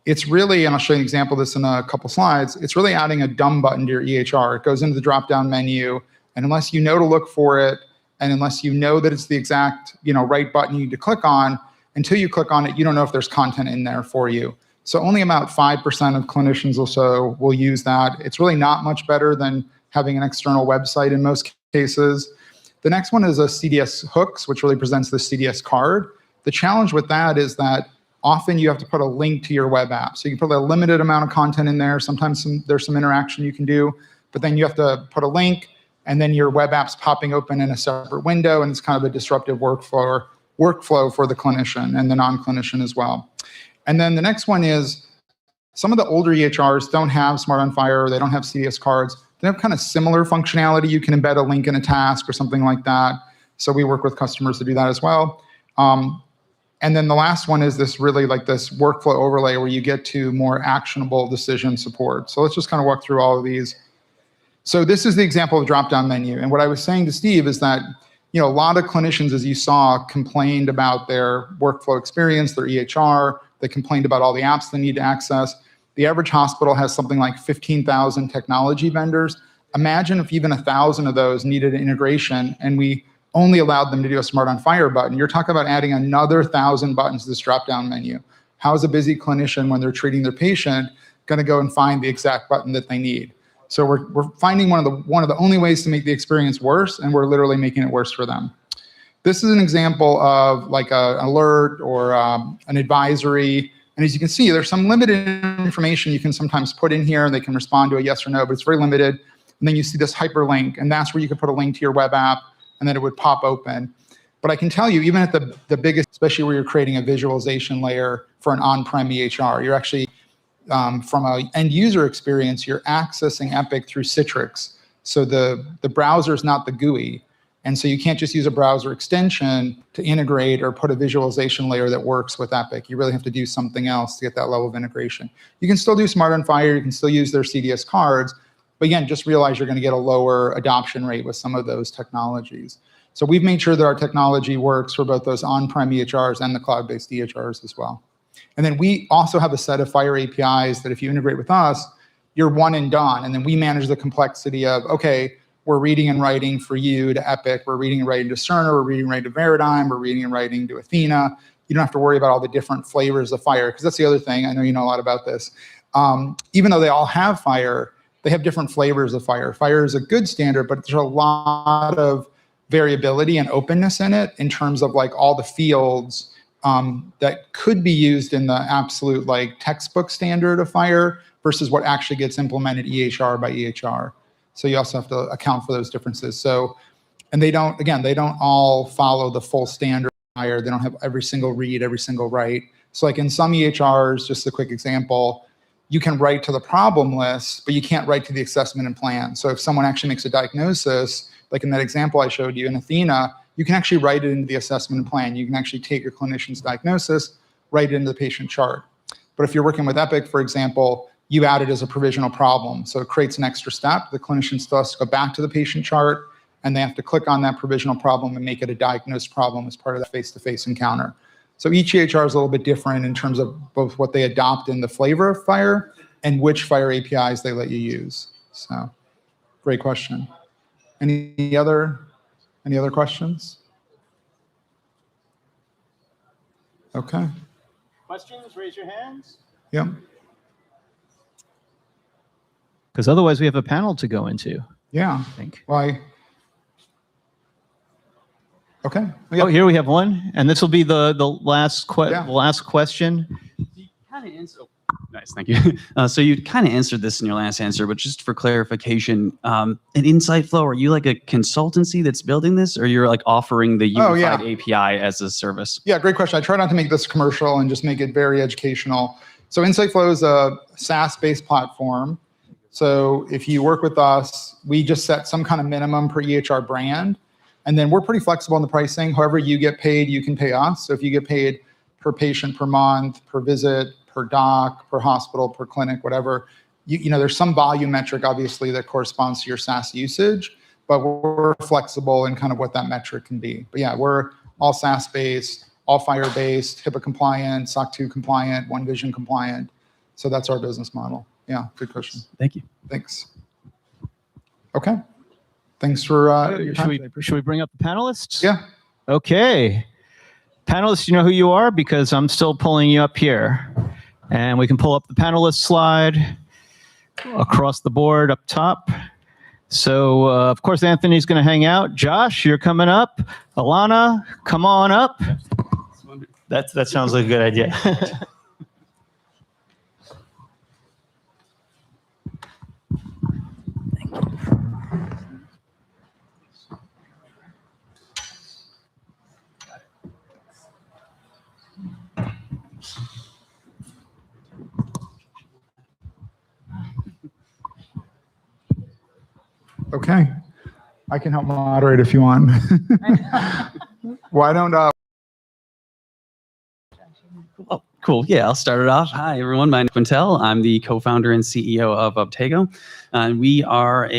D: It's really, and I'll show you an example of this in a couple slides, it's really adding a dumb button to your EHR. It goes into the drop-down menu, and unless you know to look for it, and unless you know that it's the exact right button you need to click on, until you click on it, you don't know if there's content in there for you. So only about 5% of clinicians or so will use that. It's really not much better than having an external website in most cases. The next one is a CDS hooks, which really presents the CDS card. The challenge with that is that often you have to put a link to your web app. So you can put a limited amount of content in there. Sometimes there's some interaction you can do, but then you have to put a link, and then your web app's popping open in a separate window, and it's kind of a disruptive workflow for the clinician and the non-clinician as well. And then the next one is some of the older EHRs don't have Smart on Fire, or they don't have CDS cards. They have kind of similar functionality. You can embed a link in a task or something like that. So we work with customers to do that as well. And then the last one is this really like this workflow overlay where you get to more actionable decision support. So let's just kind of walk through all of these. So this is the example of drop-down menu. And what I was saying to Steve is that a lot of clinicians, as you saw, complained about their workflow experience, their EHR. They complained about all the apps they need to access. The average hospital has something like 15,000 technology vendors. Imagine if even 1,000 of those needed an integration and we only allowed them to do a Smart on Fire button. You're talking about adding another 1,000 buttons to this drop-down menu. How is a busy clinician, when they're treating their patient, going to go and find the exact button that they need? So we're finding one of the only ways to make the experience worse, and we're literally making it worse for them. This is an example of like an alert or an advisory. And as you can see, there's some limited information you can sometimes put in here, and they can respond to a yes or no, but it's very limited. And then you see this hyperlink, and that's where you can put a link to your web app, and then it would pop open. But I can tell you, even at the biggest, especially where you're creating a visualization layer for an on-prem EHR, you're actually, from an end user experience, you're accessing Epic through Citrix. So the browser is not the GUI. And so you can't just use a browser extension to integrate or put a visualization layer that works with Epic. You really have to do something else to get that level of integration. You can still do Smart on Fire. You can still use their CDS cards. But again, just realize you're going to get a lower adoption rate with some of those technologies. So we've made sure that our technology works for both those on-prem EHRs and the cloud-based EHRs as well. And then we also have a set of Fire APIs that if you integrate with us, you're one and done. And then we manage the complexity of, okay, we're reading and writing for you to Epic, we're reading and writing to Cerner, we're reading and writing to Veradigm, we're reading and writing to Athena. You don't have to worry about all the different flavors of Fire, because that's the other thing. I know you know a lot about this. Even though they all have Fire, they have different flavors of Fire. Fire is a good standard, but there's a lot of variability and openness in it in terms of like all the fields that could be used in the absolute like textbook standard of Fire versus what actually gets implemented EHR by EHR. So you also have to account for those differences. So, and they don't all follow the full standard of Fire. They don't have every single read, every single write. So like in some EHRs, just a quick example, you can write to the problem list, but you can't write to the assessment and plan. So if someone actually makes a diagnosis, like in that example I showed you in Athena, you can actually write it into the assessment and plan. You can actually take your clinician's diagnosis, write it into the patient chart. But if you're working with Epic, for example, you add it as a provisional problem. So it creates an extra step. The clinician still has to go back to the patient chart, and they have to click on that provisional problem and make it a diagnosed problem as part of that face-to-face encounter. So each EHR is a little bit different in terms of both what they adopt in the flavor of Fire and which Fire APIs they let you use. So great question. Any other questions? Okay.
A: Questions, raise your hands.
D: Yep.
A: Because otherwise we have a panel to go into.
D: Yeah.
A: I think.
D: Why? Okay.
A: Oh, here we have one, and this will be the last question.
E: Kind of Nice, thank you. So you kind of answered this in your last answer, but just for clarification, an Insight Flow, are you like a consultancy that's building this, or you're like offering the unified API as a service?
D: Yeah, great question. I try not to make this commercial and just make it very educational. So Insight Flow is a SaaS-based platform. So if you work with us, we just set some kind of minimum per EHR brand, and then we're pretty flexible in the pricing. However you get paid, you can pay us. So if you get paid per patient per month, per visit, per doc, per hospital, per clinic, whatever, you know, there's some volume metric obviously that corresponds to your SaaS usage, but we're flexible in kind of what that metric can be. But yeah, we're all SaaS-based, all FHIR-based, HIPAA compliant, SOC 2 compliant, OneVision compliant. So that's our business model. Yeah, good question.
E: Thank you.
D: Thanks. Okay. Thanks for your time.
A: Should we bring up the panelists?
D: Yeah.
A: Okay. Panelists, you know who you are because I'm still pulling you up here. And we can pull up the panelist slide across the board up top. So, of course, Anthony's going to hang out. Josh, you're coming up. Alana, come on up. That sounds like a good idea.
D: Okay. I can help moderate if you want. Why don't
E: Oh, cool. Yeah, I'll start it off. Hi, everyone. My name is Quintel. I'm the co-founder and CEO of Uptego. We are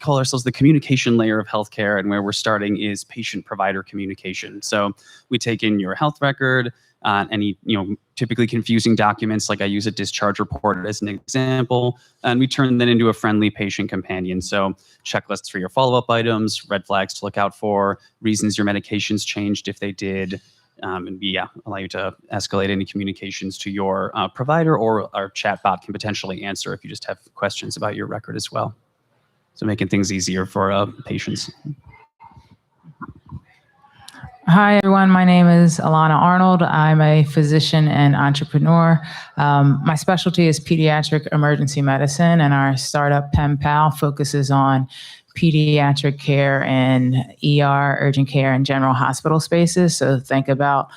E: call ourselves the communication layer of healthcare, and where we're starting is patient-provider communication. So we take in your health record, any typically confusing documents, like I use a discharge report as an example, and we turn that into a friendly patient companion. So checklists for your follow-up items, red flags to look out for, reasons your medications changed if they did, and we allow you to escalate any communications to your provider, or our chatbot can potentially answer if you just have questions about your record as well. So making things easier for patients.
V: Hi, everyone. My name is Alana Arnold. I'm a physician and entrepreneur. My specialty is pediatric emergency medicine, and our startup PemPal focuses on pediatric care and ER, urgent care, and general hospital spaces. So think about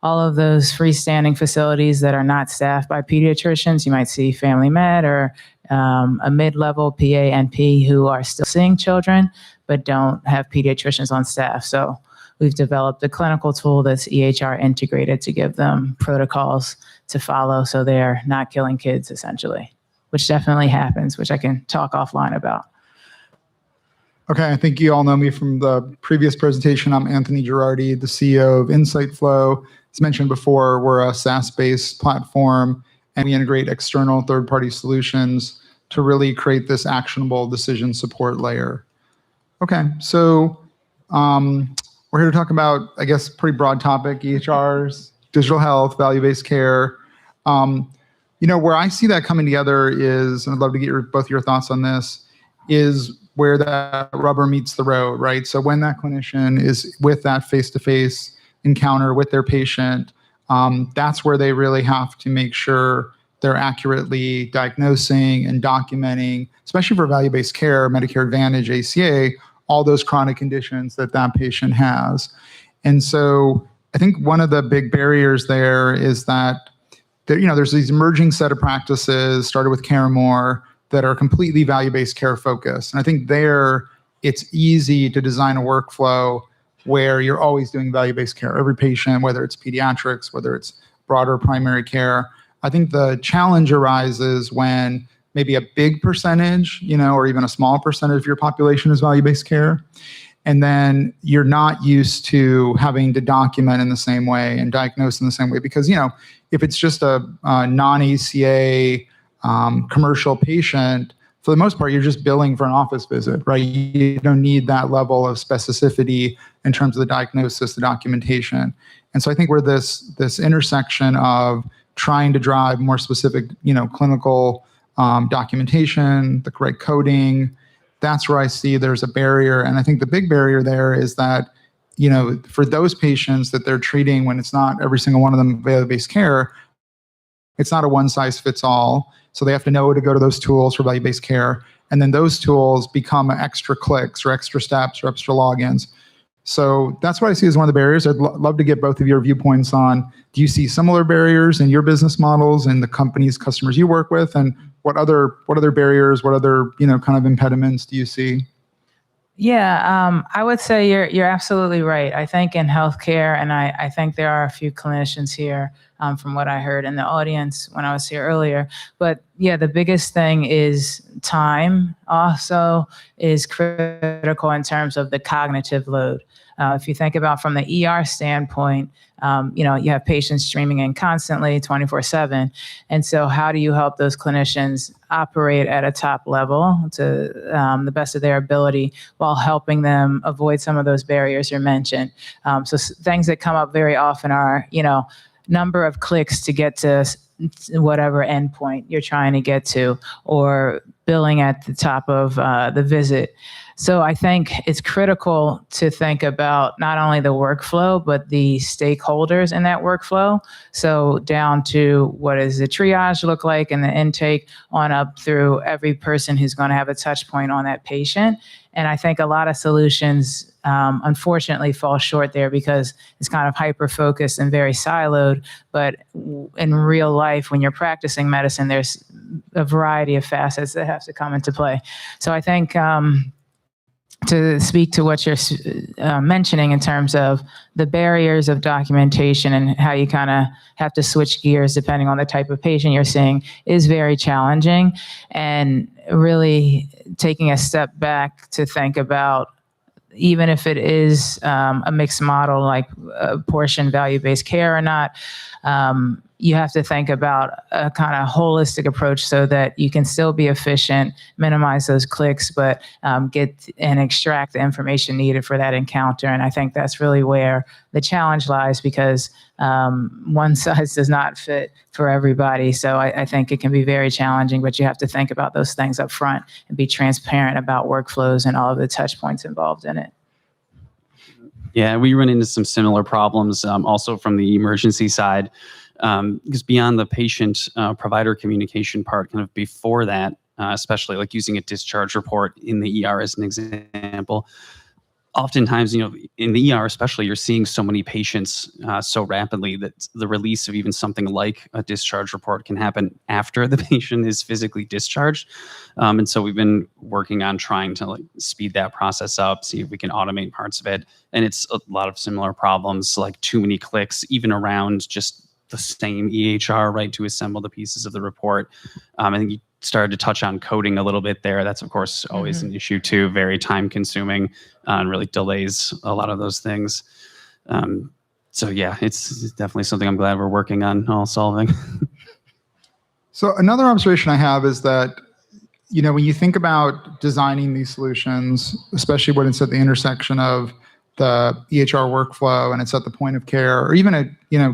V: all of those freestanding facilities that are not staffed by pediatricians. You might see Family Med or a mid-level PA NP who are still seeing children, but don't have pediatricians on staff. So we've developed a clinical tool that's EHR integrated to give them protocols to follow so they're not killing kids, essentially, which definitely happens, which I can talk offline about.
D: Okay, I think you all know me from the previous presentation. I'm Anthony Girardi, the CEO of Insight Flow. As mentioned before, we're a SaaS-based platform, and we integrate external third-party solutions to really create this actionable decision support layer. Okay, so we're here to talk about, I guess, pretty broad topic, EHRs, digital health, value-based care. Where I see that coming together is, and I'd love to get both your thoughts on this, is where that rubber meets the road, right? So when that clinician is with that face-to-face encounter with their patient, that's where they really have to make sure they're accurately diagnosing and documenting, especially for value-based care, Medicare Advantage, ACA, all those chronic conditions that that patient has. And so I think one of the big barriers there is that there's these emerging set of practices, started with CareMore, that are completely value-based care focused. And I think there it's easy to design a workflow where you're always doing value-based care. Every patient, whether it's pediatrics, whether it's broader primary care. I think the challenge arises when maybe a big percentage, or even a small percentage of your population is value-based care. And then you're not used to having to document in the same way and diagnose in the same way. Because, if it's just a non-ACA commercial patient, for the most part, you're just billing for an office visit, right? You don't need that level of specificity in terms of the diagnosis, the documentation. And so I think we're this intersection of trying to drive more specific, clinical documentation, the correct coding. That's where I see there's a barrier. And I think the big barrier there is that, for those patients that they're treating when it's not every single one of them value-based care, It's not a one size fits all. So they have to know to go to those tools for value-based care. And then those tools become extra clicks or extra steps or extra logins. So that's what I see as one of the barriers. I'd love to get both of your viewpoints on, do you see similar barriers in your business models and the companies, customers you work with? And what other barriers, what other, kind of impediments do you see?
V: Yeah, I would say you're absolutely right. I think in healthcare, and I think there are a few clinicians here from what I heard in the audience when I was here earlier. But yeah, the biggest thing is time also is critical in terms of the cognitive load. If you think about from the ER standpoint, you have patients streaming in constantly 24/7. And so how do you help those clinicians operate at a top level to the best of their ability while helping them avoid some of those barriers you mentioned? So things that come up very often are, number of clicks to get to whatever endpoint you're trying to get to, or billing at the top of the visit. So I think it's critical to think about not only the workflow, but the stakeholders in that workflow. So down to what does the triage look like and the intake on up through every person who's going to have a touch point on that patient. And I think a lot of solutions, unfortunately, fall short there because it's kind of hyper-focused and very siloed. But in real life, when you're practicing medicine, there's a variety of facets that have to come into play. So I think to speak to what you're mentioning in terms of the barriers of documentation and how you kind of have to switch gears depending on the type of patient you're seeing is very challenging. And really taking a step back to think about, even if it is a mixed model like a portion value-based care or not, you have to think about a kind of holistic approach so that you can still be efficient, minimize those clicks, but get and extract the information needed for that encounter. And I think that's really where the challenge lies, because one size does not fit for everybody. So I think it can be very challenging, but you have to think about those things up front and be transparent about workflows and all of the touch points involved in it.
E: Yeah, we run into some similar problems also from the emergency side. Because beyond the patient provider communication part, kind of before that, especially like using a discharge report in the ER as an example, oftentimes, in the ER especially, you're seeing so many patients so rapidly that the release of even something like a discharge report can happen after the patient is physically discharged. And so we've been working on trying to speed that process up, see if we can automate parts of it. And it's a lot of similar problems, like too many clicks, even around just the same EHR, right, to assemble the pieces of the report. I think you started to touch on coding a little bit there. That's, of course, always an issue too, very time consuming and really delays a lot of those things. So yeah, it's definitely something I'm glad we're working on all solving.
D: So another observation I have is that, when you think about designing these solutions, especially when it's at the intersection of the EHR workflow and it's at the point of care, or even at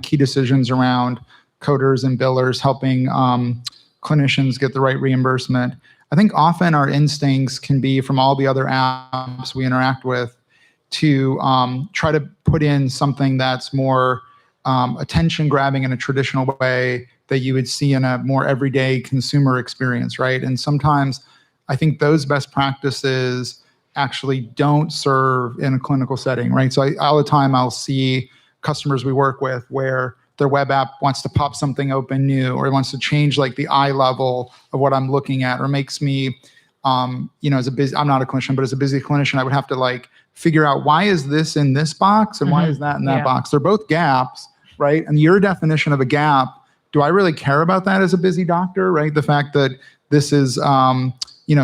D: key decisions around coders and billers helping clinicians get the right reimbursement. I think often our instincts can be, from all the other apps we interact with, to try to put in something that's more attention grabbing in a traditional way that you would see in a more everyday consumer experience, right? And sometimes I think those best practices actually don't serve in a clinical setting, right? So all the time I'll see customers we work with where their web app wants to pop something open new, or wants to change like the eye level of what I'm looking at, or makes me, I'm not a clinician, but as a busy clinician, I would have to figure out, why is this in this box and why is that in that box? They're both gaps, right? And your definition of a gap, do I really care about that as a busy doctor, right? The fact that this is,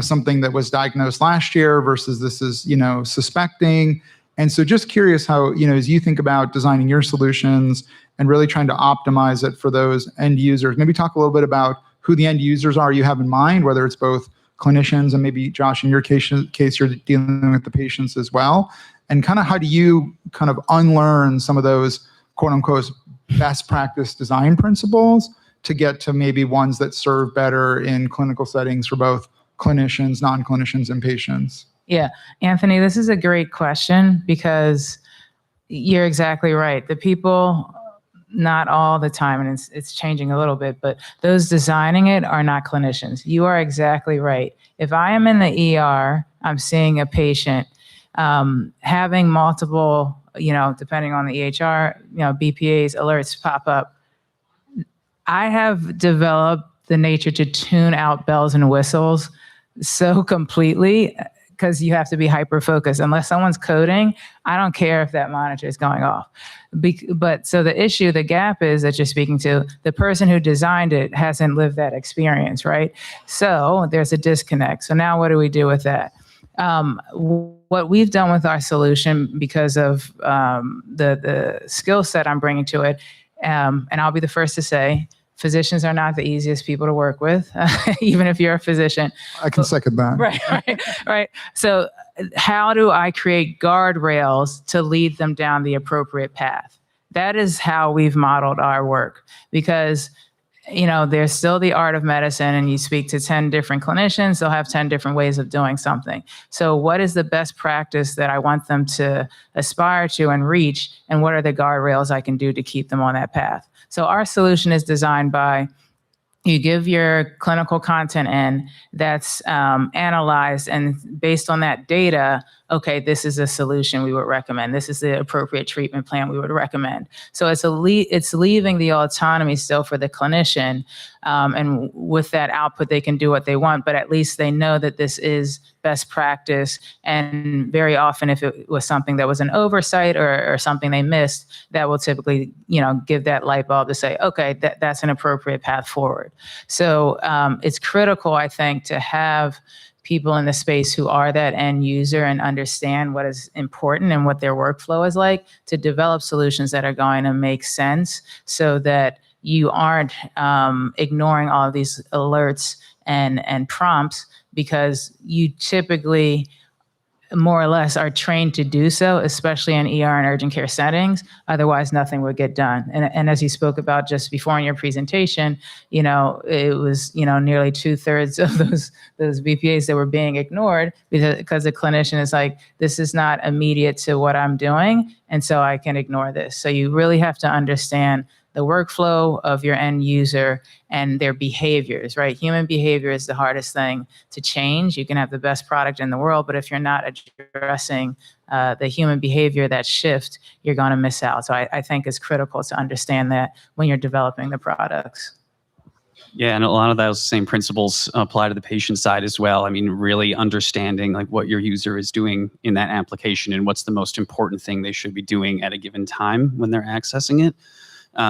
D: something that was diagnosed last year versus this is, suspecting. And so just curious how, as you think about designing your solutions and really trying to optimize it for those end users, maybe talk a little bit about who the end users are you have in mind, whether it's both clinicians and maybe, Josh, in your case you're dealing with the patients as well. And kind of how do you kind of unlearn some of those quote unquote best practice design principles to get to maybe ones that serve better in clinical settings for both clinicians, non-clinicians, and patients?
V: Yeah, Anthony, this is a great question, because you're exactly right. The people not all the time, and it's changing a little bit, but those designing it are not clinicians. You are exactly right. If I am in the ER, I'm seeing a patient, having multiple, depending on the EHR, BPAs, alerts pop up. I have developed the nature to tune out bells and whistles so completely, because you have to be hyper-focused. Unless someone's coding, I don't care if that monitor is going off. But so the gap is that you're speaking to, the person who designed it hasn't lived that experience, right? So there's a disconnect. So now what do we do with that? What we've done with our solution, because of the skill set I'm bringing to it, and I'll be the first to say, physicians are not the easiest people to work with, even if you're a physician.
D: I can second that.
V: Right. So how do I create guardrails to lead them down the appropriate path? That is how we've modeled our work, because there's still the art of medicine, and you speak to 10 different clinicians, they'll have 10 different ways of doing something. So what is the best practice that I want them to aspire to and reach, and what are the guardrails I can do to keep them on that path? So our solution is designed by, you give your clinical content in, that's analyzed, and based on that data, okay, this is a solution we would recommend. This is the appropriate treatment plan we would recommend. So it's leaving the autonomy still for the clinician, and with that output, they can do what they want, but at least they know that this is best practice. And very often, if it was something that was an oversight or something they missed, that will typically, give that light bulb to say, okay, that's an appropriate path forward. So it's critical, I think, to have people in the space who are that end user and understand what is important and what their workflow is like, to develop solutions that are going to make sense, so that you aren't ignoring all of these alerts and prompts, because you typically more or less are trained to do so, especially in ER and urgent care settings. Otherwise, nothing would get done. And as you spoke about just before in your presentation, it was, nearly 2/3 of those BPAs that were being ignored because the clinician is like, this is not immediate to what I'm doing, and so I can ignore this. So you really have to understand the workflow of your end user and their behaviors, right? Human behavior is the hardest thing to change. You can have the best product in the world, but if you're not addressing the human behavior, that shift, you're going to miss out. So I think it's critical to understand that when you're developing the products.
E: Yeah, and a lot of those same principles apply to the patient side as well. I mean, really understanding like what your user is doing in that application and what's the most important thing they should be doing at a given time when they're accessing it.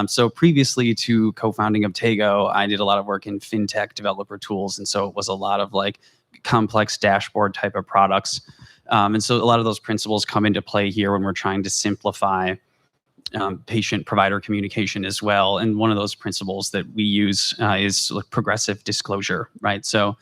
E: So previously to co-founding Obtego, I did a lot of work in fintech developer tools. And so it was a lot of like complex dashboard type of products. And so a lot of those principles come into play here when we're trying to simplify patient-provider communication as well. And one of those principles that we use is like progressive disclosure, right? So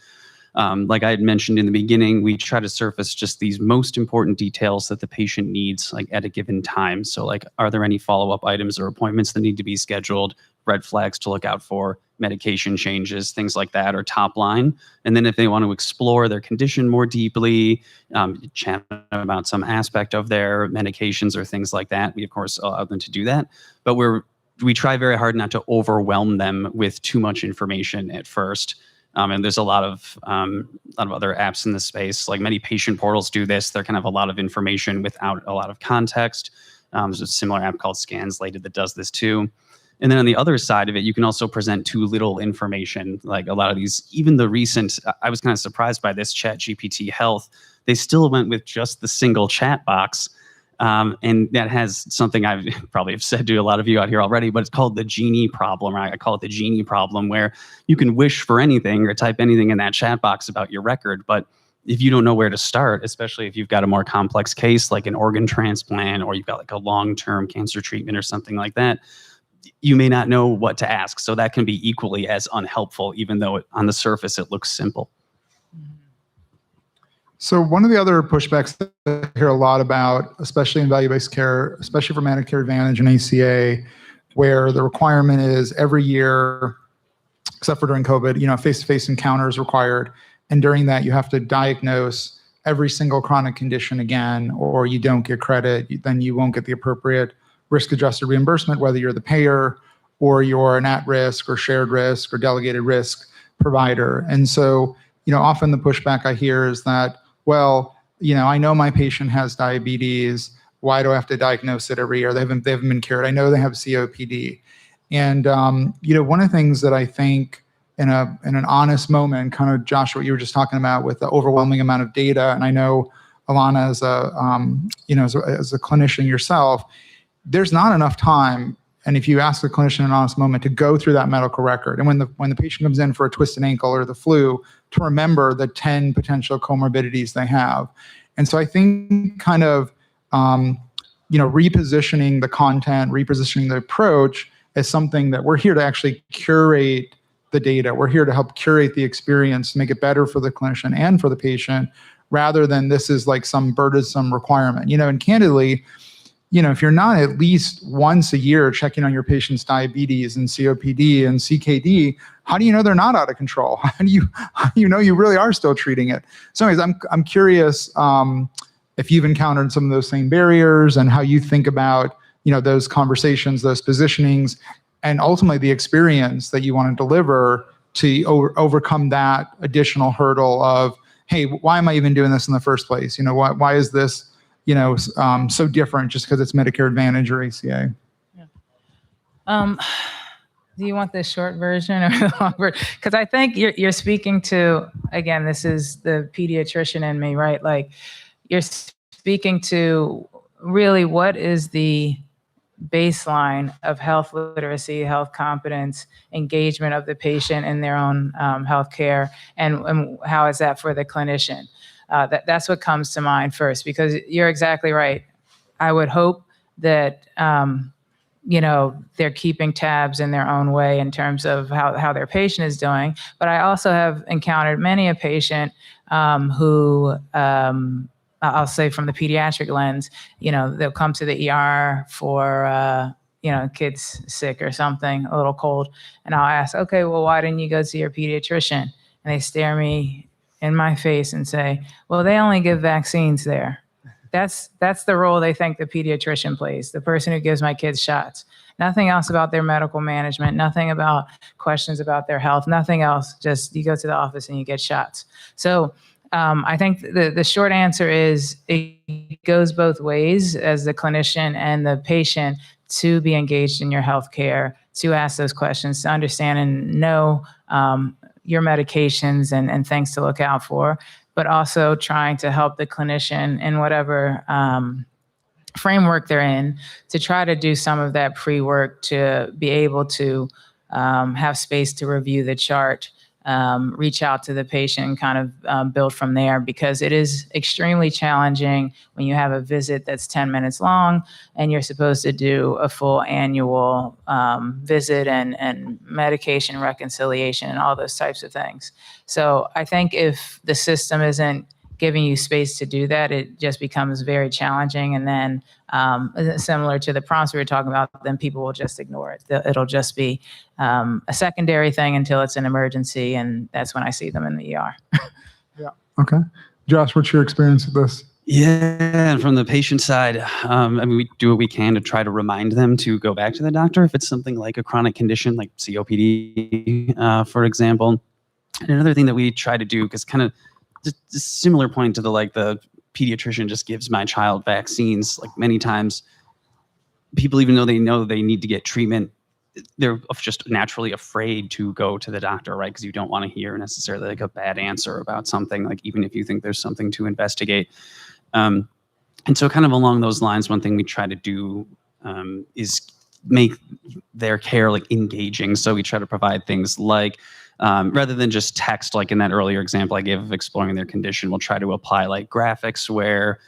E: like I had mentioned in the beginning, we try to surface just these most important details that the patient needs like at a given time. So like, are there any follow-up items or appointments that need to be scheduled, red flags to look out for, medication changes, things like that, or top line. And then if they want to explore their condition more deeply, chat about some aspect of their medications or things like that, we of course allow them to do that. But we try very hard not to overwhelm them with too much information at first. And there's a lot of other apps in this space, like many patient portals do this. They're kind of a lot of information without a lot of context. There's a similar app called Scanslated that does this too. And then on the other side of it, you can also present too little information. Like a lot of these, even the recent, I was kind of surprised by this ChatGPT Health. They still went with just the single chat box. And that has something I probably have said to a lot of you out here already, but it's called the genie problem, right? I call it the genie problem, where you can wish for anything or type anything in that chat box about your record. But if you don't know where to start, especially if you've got a more complex case like an organ transplant, or you've got like a long-term cancer treatment or something like that, you may not know what to ask. So that can be equally as unhelpful, even though on the surface it looks simple.
D: So one of the other pushbacks that I hear a lot about, especially in value-based care, especially for Medicare Advantage and ACA, where the requirement is every year, except for during COVID, face-to-face encounter is required. And during that, you have to diagnose every single chronic condition again, or you don't get credit, then you won't get the appropriate risk-adjusted reimbursement, whether you're the payer or you're an at-risk or shared risk or delegated risk provider. And so, often the pushback I hear is that, well, I know my patient has diabetes. Why do I have to diagnose it every year? They haven't been cured. I know they have COPD. And, one of the things that I think in an honest moment, kind of Josh, what you were just talking about with the overwhelming amount of data, and I know Alana as a clinician yourself, there's not enough time. And if you ask the clinician in an honest moment to go through that medical record, and when the patient comes in for a twisted ankle or the flu, to remember the 10 potential comorbidities they have. And so I think kind of, repositioning the content, repositioning the approach as something that we're here to actually curate the data. We're here to help curate the experience, make it better for the clinician and for the patient, rather than this is like some burdensome requirement. And candidly, if you're not at least once a year checking on your patient's diabetes and COPD and CKD, how do you know they're not out of control? How do you know you really are still treating it? So anyways, I'm curious if you've encountered some of those same barriers and how you think about, those conversations, those positionings, and ultimately the experience that you want to deliver to overcome that additional hurdle of, hey, why am I even doing this in the first place? Why is this so different just because it's Medicare Advantage or ACA?
V: Do you want the short version or the long version? Because I think you're speaking to, again, this is the pediatrician in me, right? Like you're speaking to really what is the baseline of health literacy, health competence, engagement of the patient in their own health care, and how is that for the clinician? That's what comes to mind first, because you're exactly right. I would hope that, they're keeping tabs in their own way in terms of how their patient is doing. But I also have encountered many a patient who, I'll say from the pediatric lens, they'll come to the ER for, kid's sick or something, a little cold. And I'll ask, okay, well, why didn't you go see your pediatrician? And they stare me in my face and say, well, they only give vaccines there. That's the role they think the pediatrician plays, the person who gives my kids shots. Nothing else about their medical management, nothing about questions about their health, nothing else. Just you go to the office and you get shots. So I think the short answer is it goes both ways as the clinician and the patient to be engaged in your healthcare, to ask those questions, to understand and know your medications and things to look out for, but also trying to help the clinician in whatever framework they're in to try to do some of that pre-work to be able to have space to review the chart, reach out to the patient and kind of build from there, because it is extremely challenging when you have a visit that's 10 minutes long and you're supposed to do a full annual visit and medication reconciliation and all those types of things. So I think if the system isn't giving you space to do that, it just becomes very challenging. And then similar to the prompts we were talking about, then people will just ignore it. It'll just be a secondary thing until it's an emergency. And that's when I see them in the ER.
D: Yeah. Okay. Josh, what's your experience with this?
E: Yeah, and from the patient side, we do what we can to try to remind them to go back to the doctor if it's something like a chronic condition like COPD, for example. And another thing that we try to do, because kind of just similar point to the pediatrician just gives my child vaccines, like many times people, even though they know they need to get treatment, they're just naturally afraid to go to the doctor, right? Because you don't want to hear necessarily like a bad answer about something, like even if you think there's something to investigate. And so kind of along those lines, one thing we try to do is make their care like engaging. So we try to provide things like, rather than just text, like in that earlier example I gave of exploring their condition, we'll try to apply like graphics where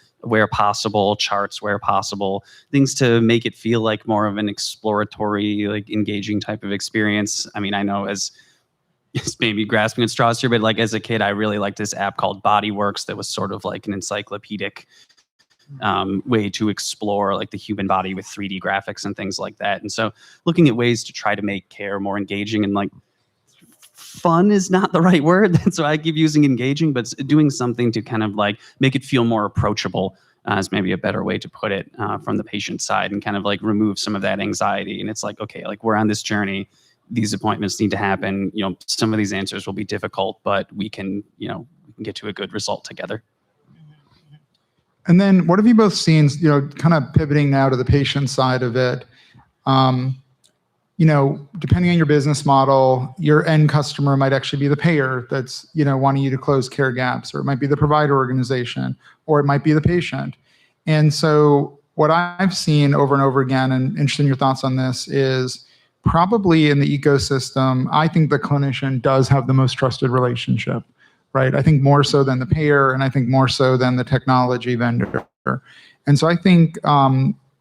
E: possible, charts where possible, things to make it feel like more of an exploratory, like engaging type of experience. I mean, I know as maybe grasping at straws here, but like as a kid, I really liked this app called Bodyworks that was sort of like an encyclopedic way to explore like the human body with 3D graphics and things like that. And so looking at ways to try to make care more engaging, and like fun is not the right word, so I keep using engaging, but doing something to kind of like make it feel more approachable is maybe a better way to put it from the patient side, and kind of like remove some of that anxiety. And it's like, okay, like we're on this journey. These appointments need to happen. Some of these answers will be difficult, but we can get to a good result together.
D: And then what have you both seen, kind of pivoting now to the patient side of it? Depending on your business model, your end customer might actually be the payer that's, wanting you to close care gaps, or it might be the provider organization, or it might be the patient. And so what I've seen over and over again, and interested in your thoughts on this, is probably in the ecosystem, I think the clinician does have the most trusted relationship, right? I think more so than the payer, and I think more so than the technology vendor. And so I think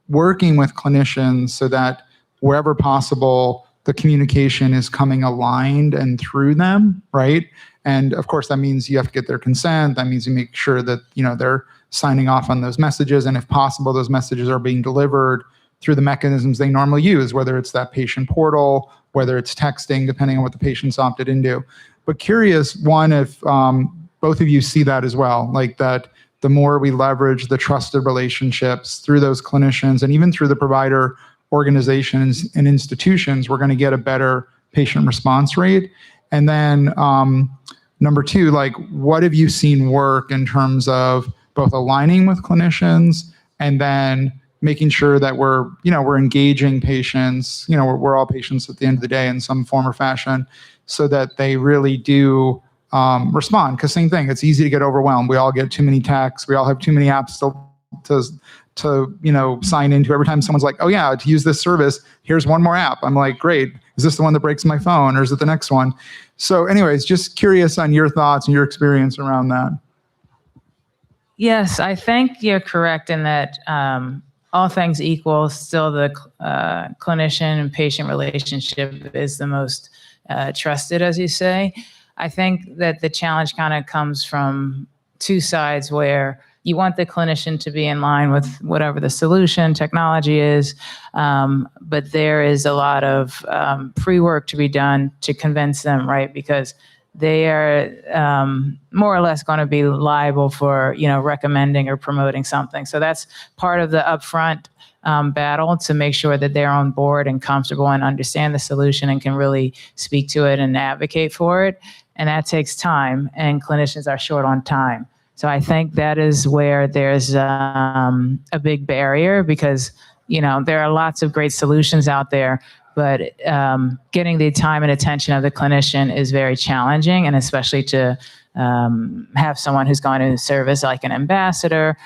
D: working with clinicians so that wherever possible, the communication is coming aligned and through them, right? And of course, that means you have to get their consent. That means you make sure that they're signing off on those messages, and if possible, those messages are being delivered through the mechanisms they normally use, whether it's that patient portal, whether it's texting, depending on what the patient's opted into. But curious, one, if both of you see that as well, like that the more we leverage the trusted relationships through those clinicians and even through the provider organizations and institutions, we're going to get a better patient response rate. And then number two, like what have you seen work in terms of both aligning with clinicians and then making sure that we're engaging patients, we're all patients at the end of the day in some form or fashion, so that they really do respond. Because same thing, it's easy to get overwhelmed. We all get too many texts. We all have too many apps to sign into. Every time someone's like, oh yeah, to use this service, here's one more app. I'm like, great. Is this the one that breaks my phone, or is it the next one? So anyways, just curious on your thoughts and your experience around that.
V: Yes, I think you're correct in that all things equal, still the clinician and patient relationship is the most trusted, as you say. I think that the challenge kind of comes from two sides, where you want the clinician to be in line with whatever the solution technology is, but there is a lot of pre-work to be done to convince them, right? Because they are more or less going to be liable for, recommending or promoting something. So that's part of the upfront battle, to make sure that they're on board and comfortable and understand the solution and can really speak to it and advocate for it. And that takes time, and clinicians are short on time. So I think that is where there's a big barrier, because, there are lots of great solutions out there, but getting the time and attention of the clinician is very challenging, and especially to have someone who's going to serve as like an ambassador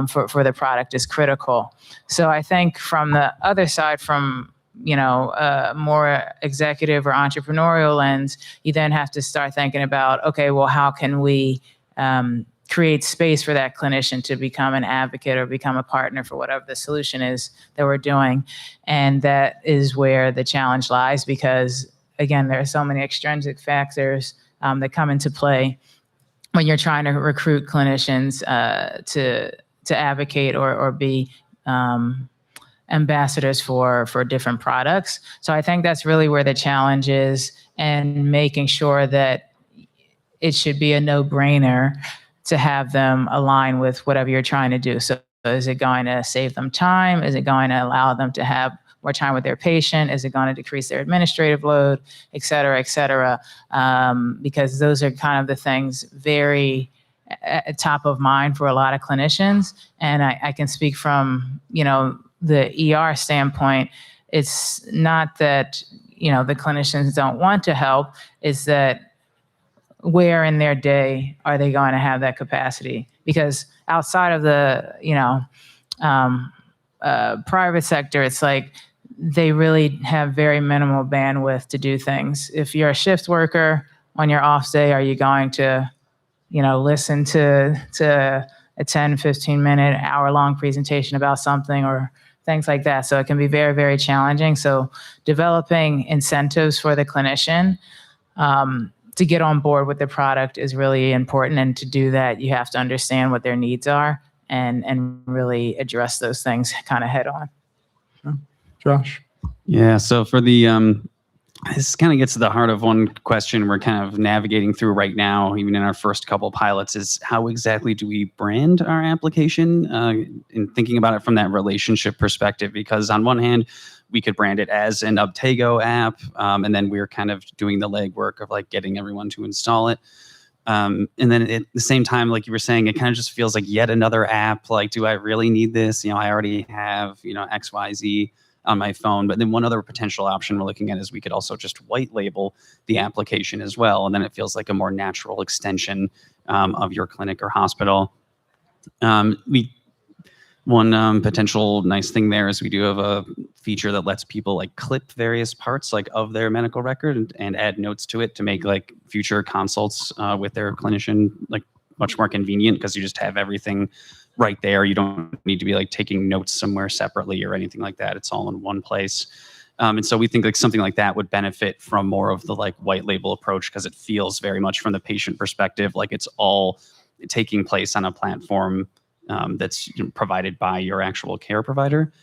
V: for the product is critical. So I think from the other side, from a more executive or entrepreneurial lens, you then have to start thinking about, okay, well, how can we create space for that clinician to become an advocate or become a partner for whatever the solution is that we're doing. And that is where the challenge lies, because again, there are so many extrinsic factors that come into play when you're trying to recruit clinicians to advocate or be ambassadors for different products. So I think that's really where the challenge is, and making sure that it should be a no-brainer to have them align with whatever you're trying to do. So is it going to save them time? Is it going to allow them to have more time with their patient? Is it going to decrease their administrative load, et cetera, et cetera? Because those are kind of the things very top of mind for a lot of clinicians. And I can speak from, the ER standpoint. It's not that, the clinicians don't want to help, it's that where in their day are they going to have that capacity? Because outside of the, private sector, it's like they really have very minimal bandwidth to do things. If you're a shift worker on your off day, are you going to, listen to a 10, 15-minute, hour-long presentation about something or things like that? So it can be very, very challenging. So developing incentives for the clinician to get on board with the product is really important. And to do that, you have to understand what their needs are and really address those things kind of head on.
D: Josh?
E: Yeah, so for the This kind of gets to the heart of one question we're kind of navigating through right now, even in our first couple pilots, is how exactly do we brand our application, in thinking about it from that relationship perspective? Because on one hand, we could brand it as an Uptago app, and then we're kind of doing the legwork of like getting everyone to install it. And then at the same time, like you were saying, it kind of just feels like yet another app. Like, do I really need this? You know, I already have, you know, XYZ on my phone. But then one other potential option we're looking at is we could also just white label the application as well. And then it feels like a more natural extension of your clinic or hospital. One potential nice thing there is we do have a feature that lets people like clip various parts like of their medical record and add notes to it to make like future consults with their clinician like much more convenient, because you just have everything right there. You don't need to be like taking notes somewhere separately or anything like that. It's all in one place. And so we think like something like that would benefit from more of the like white label approach, because it feels very much from the patient perspective like it's all taking place on a platform that's provided by your actual care provider.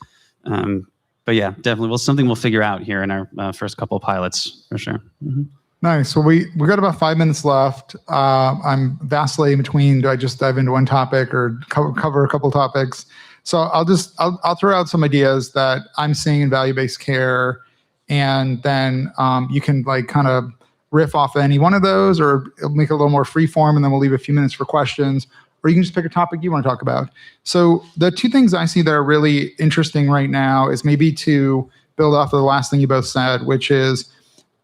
E: But yeah, definitely, well, something we'll figure out here in our first couple of pilots for sure. Mm-hmm.
D: Nice. Well, we got about 5 minutes left. I'm vacillating between, do I just dive into one topic or cover a couple topics? So I'll throw out some ideas that I'm seeing in value-based care, and then you can like kind of riff off any one of those, or make it a little more free form, and then we'll leave a few minutes for questions, or you can just pick a topic you want to talk about. So the two things I see that are really interesting right now is maybe to build off of the last thing you both said, which is,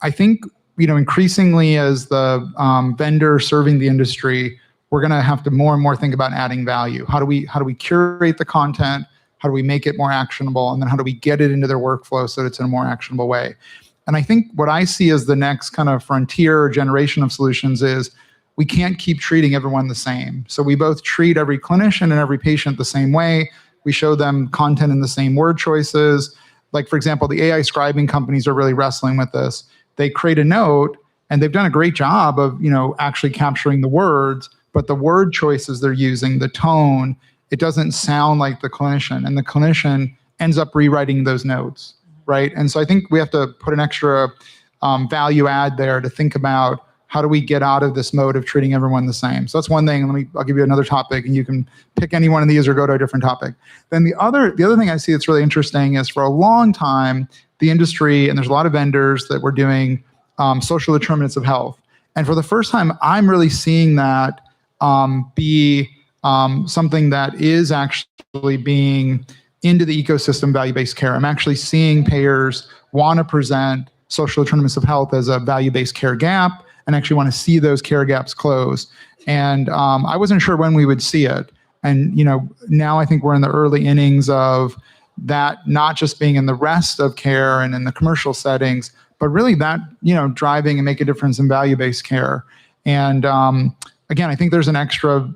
D: I think, you know, increasingly as the vendor serving the industry, we're going to have to more and more think about adding value. How do we curate the content? How do we make it more actionable? And then how do we get it into their workflow so that it's in a more actionable way? And I think what I see as the next kind of frontier or generation of solutions is we can't keep treating everyone the same. So we both treat every clinician and every patient the same way. We show them content in the same word choices. Like, for example, the AI scribing companies are really wrestling with this. They create a note, and they've done a great job of, you know, actually capturing the words, but the word choices they're using, the tone, it doesn't sound like the clinician, and the clinician ends up rewriting those notes, right? And so I think we have to put an extra value add there to think about how do we get out of this mode of treating everyone the same. So that's one thing. I'll give you another topic, and you can pick any one of these or go to a different topic. Then the other thing I see that's really interesting is, for a long time, the industry, and there's a lot of vendors that were doing social determinants of health. And for the first time, I'm really seeing that be something that is actually being into the ecosystem value-based care. I'm actually seeing payers want to present social determinants of health as a value-based care gap, and actually want to see those care gaps close. And I wasn't sure when we would see it. And, you know, now I think we're in the early innings of that, not just being in the rest of care and in the commercial settings, but really that, you know, driving and make a difference in value-based care. And again, I think there's an extra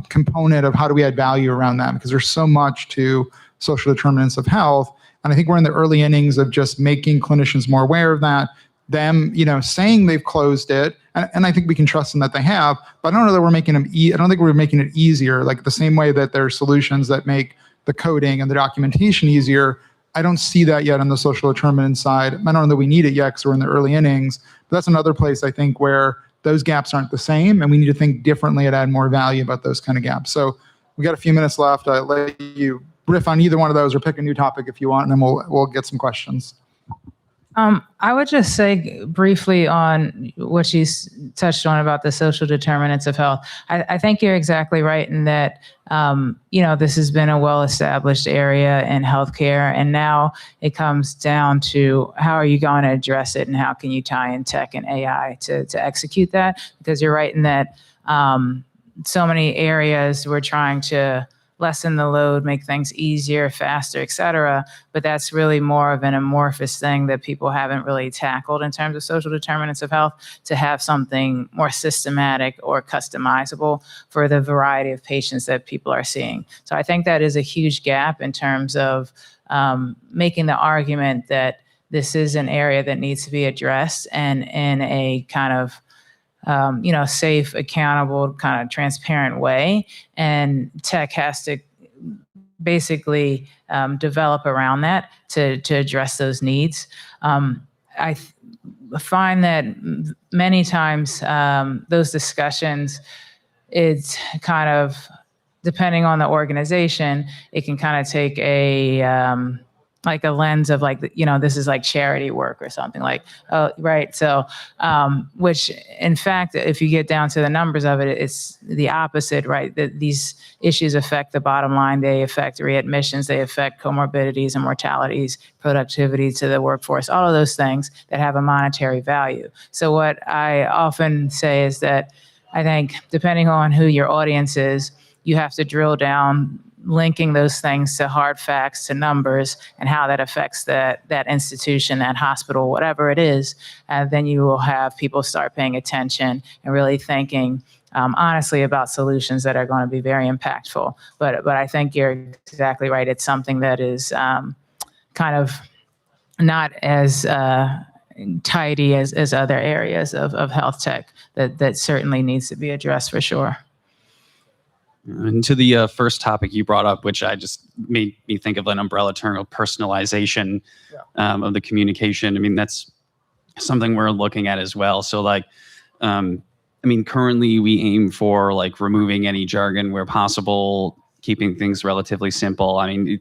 D: component of how do we add value around that, because there's so much to social determinants of health. And I think we're in the early innings of just making clinicians more aware of that, them, you know, saying they've closed it. And I think we can trust them that they have, but I don't know that we're making them, I don't think we're making it easier, like the same way that there are solutions that make the coding and the documentation easier. I don't see that yet on the social determinant side. I don't know that we need it yet because we're in the early innings, but that's another place I think where those gaps aren't the same, and we need to think differently and add more value about those kind of gaps. So we got a few minutes left. I'll let you riff on either one of those or pick a new topic if you want, and then we'll get some questions.
V: I would just say briefly on what she's touched on about the social determinants of health. I think you're exactly right in that, you know, this has been a well-established area in healthcare, and now it comes down to how are you going to address it, and how can you tie in tech and AI to execute that? Because you're right in that so many areas we're trying to lessen the load, make things easier, faster, et cetera. But that's really more of an amorphous thing that people haven't really tackled in terms of social determinants of health, to have something more systematic or customizable for the variety of patients that people are seeing. So I think that is a huge gap in terms of making the argument that this is an area that needs to be addressed, and in a kind of you know, safe, accountable, kind of transparent way. And tech has to basically develop around that to address those needs. find that many times those discussions, it's kind of, depending on the organization, it can kind of take a like a lens of like, this is like charity work or something like, oh, right. So, which in fact, if you get down to the numbers of it, it's the opposite, right? That these issues affect the bottom line. They affect readmissions. They affect comorbidities and mortalities, productivity to the workforce, all of those things that have a monetary value. So what I often say is that I think depending on who your audience is, you have to drill down, linking those things to hard facts, to numbers, and how that affects that institution, that hospital, whatever it is. And then you will have people start paying attention and really thinking honestly about solutions that are going to be very impactful. But I think you're exactly right. It's something that is kind of not as tidy as other areas of health tech that certainly needs to be addressed for sure.
E: And to the first topic you brought up, which I just made me think of an umbrella term of personalization of the communication. I mean, that's something we're looking at as well. So like, I mean, currently we aim for like removing any jargon where possible, keeping things relatively simple. I mean,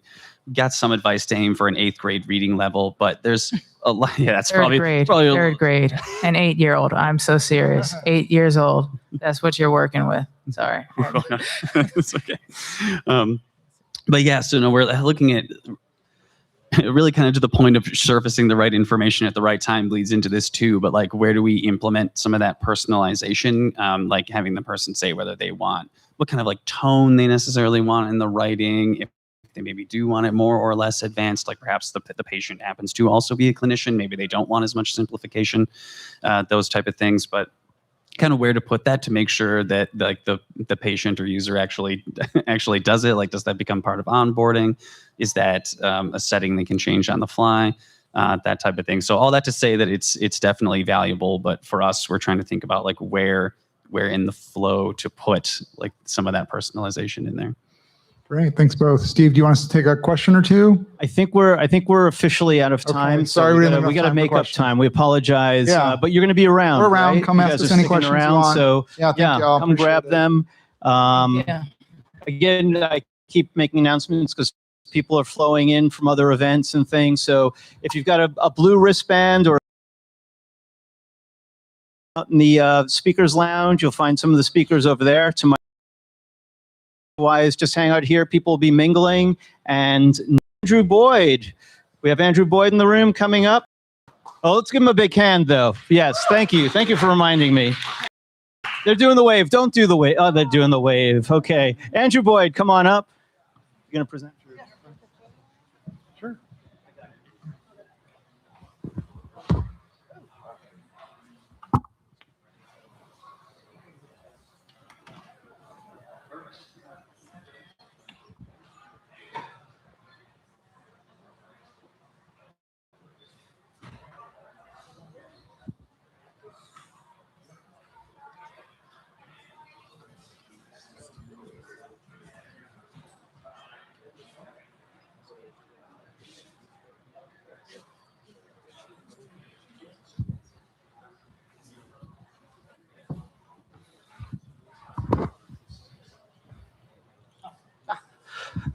E: got some advice to aim for an 8th grade reading level, but there's a lot. Yeah, that's
V: third grade, an 8-year-old. I'm so serious. 8 years old. That's what you're working with. Sorry.
E: It's okay. But yeah, so no, we're looking at really kind of to the point of surfacing the right information at the right time bleeds into this too. But like, where do we implement some of that personalization? Like having the person say whether they want, what kind of like tone they necessarily want in the writing, if they maybe do want it more or less advanced, like perhaps the patient happens to also be a clinician. Maybe they don't want as much simplification, those type of things, but kind of where to put that to make sure that like the patient or user actually does it. Like, does that become part of onboarding? Is that a setting they can change on the fly? That type of thing. So all that to say that it's definitely valuable, but for us, we're trying to think about like where in the flow to put like some of that personalization in there.
D: Great, thanks both. Steve, do you want us to take a question or two?
A: I think we're officially out of time.
D: Okay. Sorry, we
A: we got to make up time. We apologize,
D: Yeah.
A: But you're going to be around.
D: We're around.
A: Right?
D: Come
A: You
D: ask
A: guys
D: us
A: are
D: any
A: sticking
D: questions you
A: around,
D: want.
A: So
D: Yeah, thank y'all.
A: come
D: Appreciate
A: grab
D: it.
A: them. Again, I keep making announcements because people are flowing in from other events and things. So if you've got a blue wristband or out in the speakers lounge, you'll find some of the speakers over there. To my Otherwise, just hang out here. People will be mingling. And Andrew Boyd. We have Andrew Boyd in the room coming up. Oh, let's give him a big hand, though. Yes, thank you. Thank you for reminding me. They're doing the wave. Don't do the wave. Oh, they're doing the wave. Okay. Andrew Boyd, come on up. You're going to present?
D: Sure.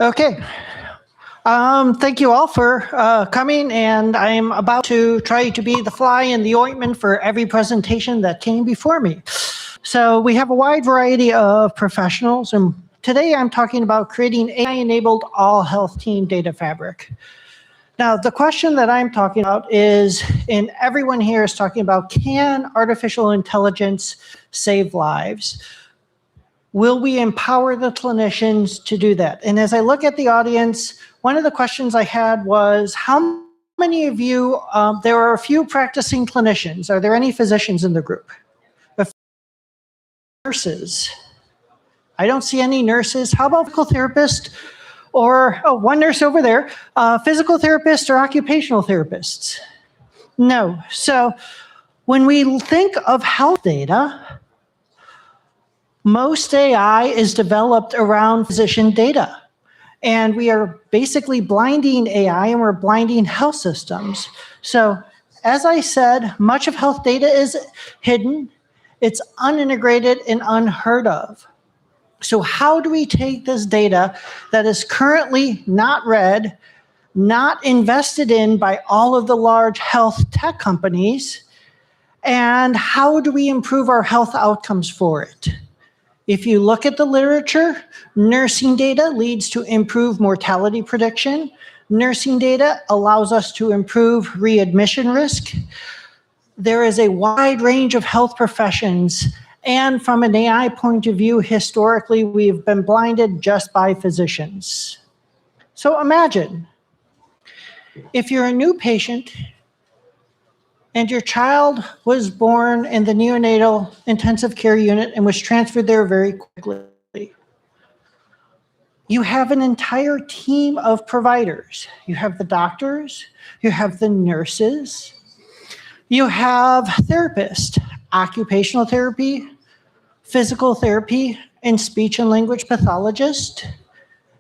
F: Okay. Thank you all for coming, and I'm about to try to be the fly in the ointment for every presentation that came before me. So we have a wide variety of professionals, and today I'm talking about creating AI-enabled all-health team data fabric. Now, the question that I'm talking about is, and everyone here is talking about, can artificial intelligence save lives? Will we empower the clinicians to do that? And as I look at the audience, one of the questions I had was, how many of you, there are a few practicing clinicians. Are there any physicians in the group? Nurses? I don't see any nurses. How about physical therapists? Or, oh, one nurse over there, physical therapists or occupational therapists? No. So when we think of health data, most AI is developed around physician data. And we are basically blinding AI and we're blinding health systems. So as I said, much of health data is hidden, it's unintegrated and unheard of. So how do we take this data that is currently not read, not invested in by all of the large health tech companies, and how do we improve our health outcomes for it? If you look at the literature, nursing data leads to improved mortality prediction. Nursing data allows us to improve readmission risk. There is a wide range of health professions, and from an AI point of view, historically, we've been blinded just by physicians. So imagine, if you're a new patient and your child was born in the neonatal intensive care unit and was transferred there very quickly. You have an entire team of providers. You have the doctors, you have the nurses, you have therapists, occupational therapy, physical therapy, and speech and language pathologist.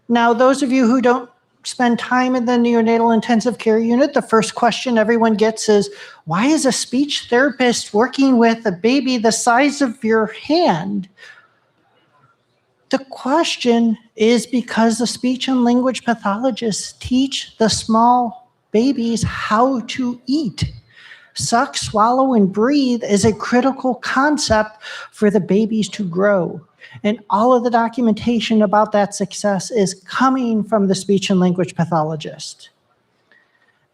F: Now, those of you who don't spend time in the neonatal intensive care unit, the first question everyone gets is, why is a speech therapist working with a baby the size of your hand? The question is because the speech and language pathologists teach the small babies how to eat. Suck, swallow, and breathe is a critical concept for the babies to grow. And all of the documentation about that success is coming from the speech and language pathologist.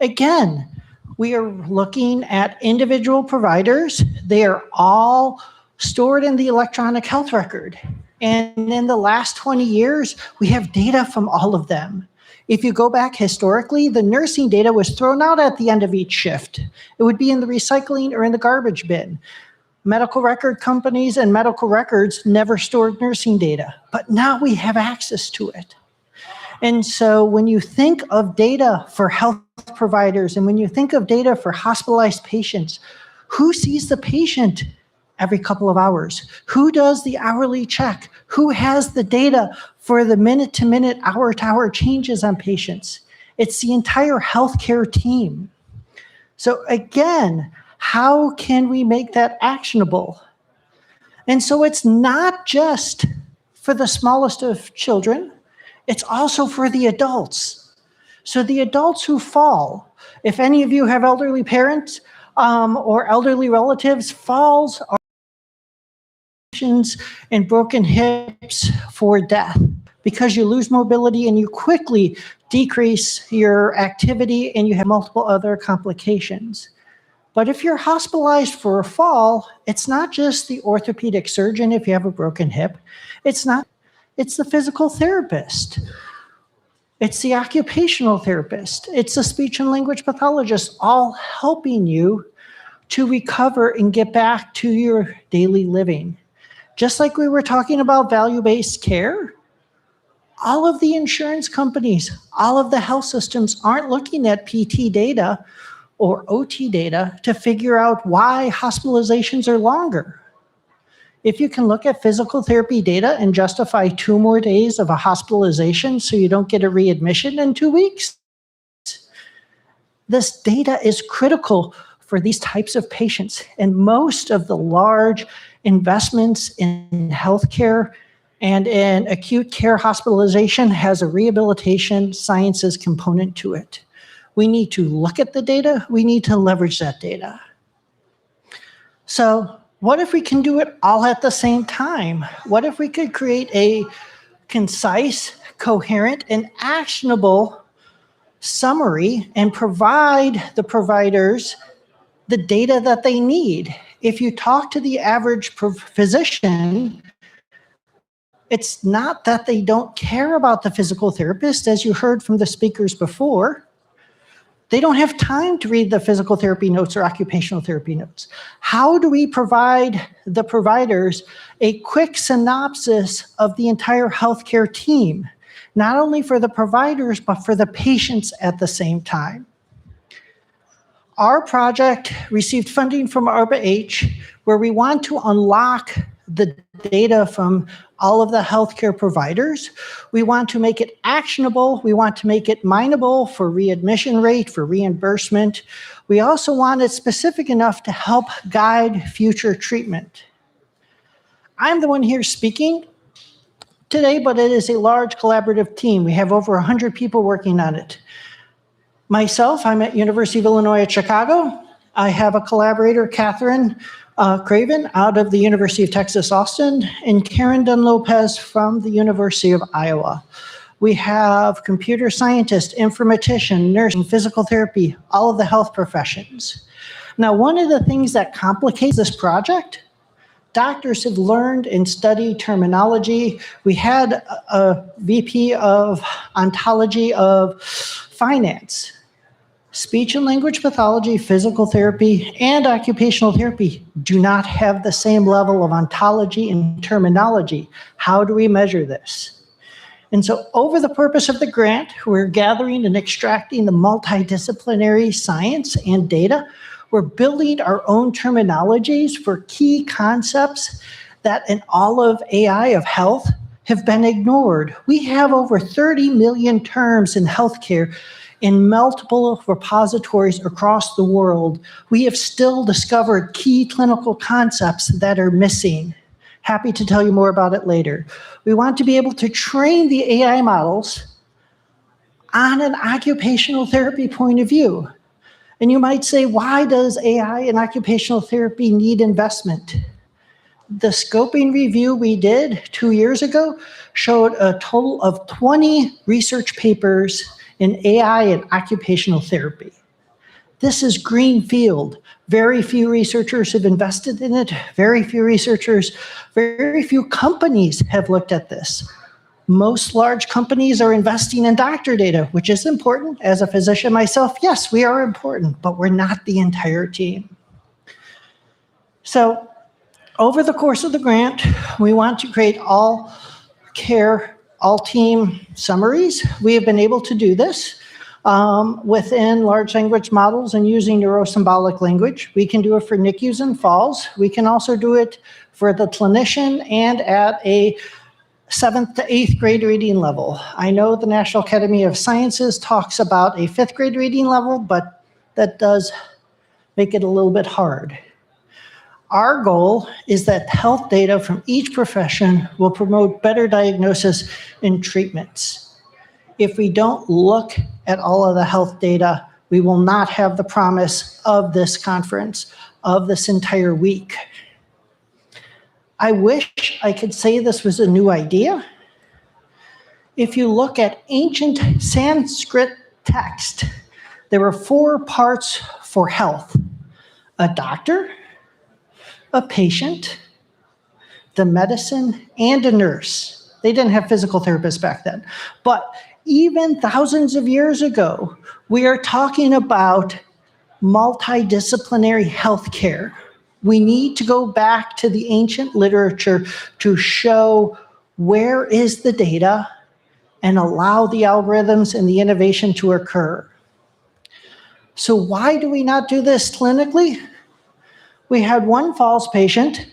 F: Again, we are looking at individual providers. They are all stored in the electronic health record. And in the last 20 years, we have data from all of them. If you go back historically, the nursing data was thrown out at the end of each shift. It would be in the recycling or in the garbage bin. Medical record companies and medical records never stored nursing data, but now we have access to it. And so when you think of data for health providers and when you think of data for hospitalized patients, who sees the patient every couple of hours? Who does the hourly check? Who has the data for the minute-to-minute, hour-to-hour changes on patients? It's the entire healthcare team. So again, how can we make that actionable? And so it's not just for the smallest of children, it's also for the adults. So the adults who fall, if any of you have elderly parents or elderly relatives, falls are and broken hips for death because you lose mobility and you quickly decrease your activity and you have multiple other complications. But if you're hospitalized for a fall, it's not just the orthopedic surgeon if you have a broken hip. It's the physical therapist. It's the occupational therapist. It's the speech and language pathologist, all helping you to recover and get back to your daily living. Just like we were talking about value-based care, all of the insurance companies, all of the health systems aren't looking at PT data or OT data to figure out why hospitalizations are longer. If you can look at physical therapy data and justify 2 more days of a hospitalization so you don't get a readmission in 2 weeks, this data is critical for these types of patients. And most of the large investments in healthcare and in acute care hospitalization has a rehabilitation sciences component to it. We need to look at the data. We need to leverage that data. So what if we can do it all at the same time? What if we could create a concise, coherent, and actionable summary and provide the providers the data that they need? If you talk to the average physician, it's not that they don't care about the physical therapist, as you heard from the speakers before. They don't have time to read the physical therapy notes or occupational therapy notes. How do we provide the providers a quick synopsis of the entire healthcare team, not only for the providers, but for the patients at the same time? Our project received funding from ARPA-H, where we want to unlock the data from all of the healthcare providers. We want to make it actionable. We want to make it mineable for readmission rate, for reimbursement. We also want it specific enough to help guide future treatment. I'm the one here speaking today, but it is a large collaborative team. We have over 100 people working on it. Myself, I'm at University of Illinois at Chicago. I have a collaborator, Catherine Craven, out of the University of Texas, Austin, and Karen Dunn-Lopez from the University of Iowa. We have computer scientists, informatician, nursing, physical therapy, all of the health professions. Now, one of the things that complicates this project, doctors have learned and studied terminology. We had a VP of ontology of finance. Speech and language pathology, physical therapy, and occupational therapy do not have the same level of ontology and terminology. How do we measure this? And so over the purpose of the grant, we're gathering and extracting the multidisciplinary science and data. We're building our own terminologies for key concepts that in all of AI of health have been ignored. We have over 30 million terms in healthcare in multiple repositories across the world. We have still discovered key clinical concepts that are missing. Happy to tell you more about it later. We want to be able to train the AI models on an occupational therapy point of view. And you might say, why does AI and occupational therapy need investment? The scoping review we did 2 years ago showed a total of 20 research papers in AI and occupational therapy. This is greenfield. Very few researchers have invested in it. Very few companies have looked at this. Most large companies are investing in doctor data, which is important. As a physician myself, yes, we are important, but we're not the entire team. So over the course of the grant, we want to create all care, all team summaries. We have been able to do this within large language models and using neurosymbolic language. We can do it for NICUs and falls. We can also do it for the clinician and at a 7th to 8th grade reading level. I know the National Academy of Sciences talks about a 5th grade reading level, but that does make it a little bit hard. Our goal is that health data from each profession will promote better diagnosis and treatments. If we don't look at all of the health data, we will not have the promise of this conference, of this entire week. I wish I could say this was a new idea. If you look at ancient Sanskrit text, there were 4 parts for health: a doctor, a patient, the medicine, and a nurse. They didn't have physical therapists back then. But even thousands of years ago, we are talking about multidisciplinary healthcare. We need to go back to the ancient literature to show where is the data and allow the algorithms and the innovation to occur. So why do we not do this clinically? We had one falls patient.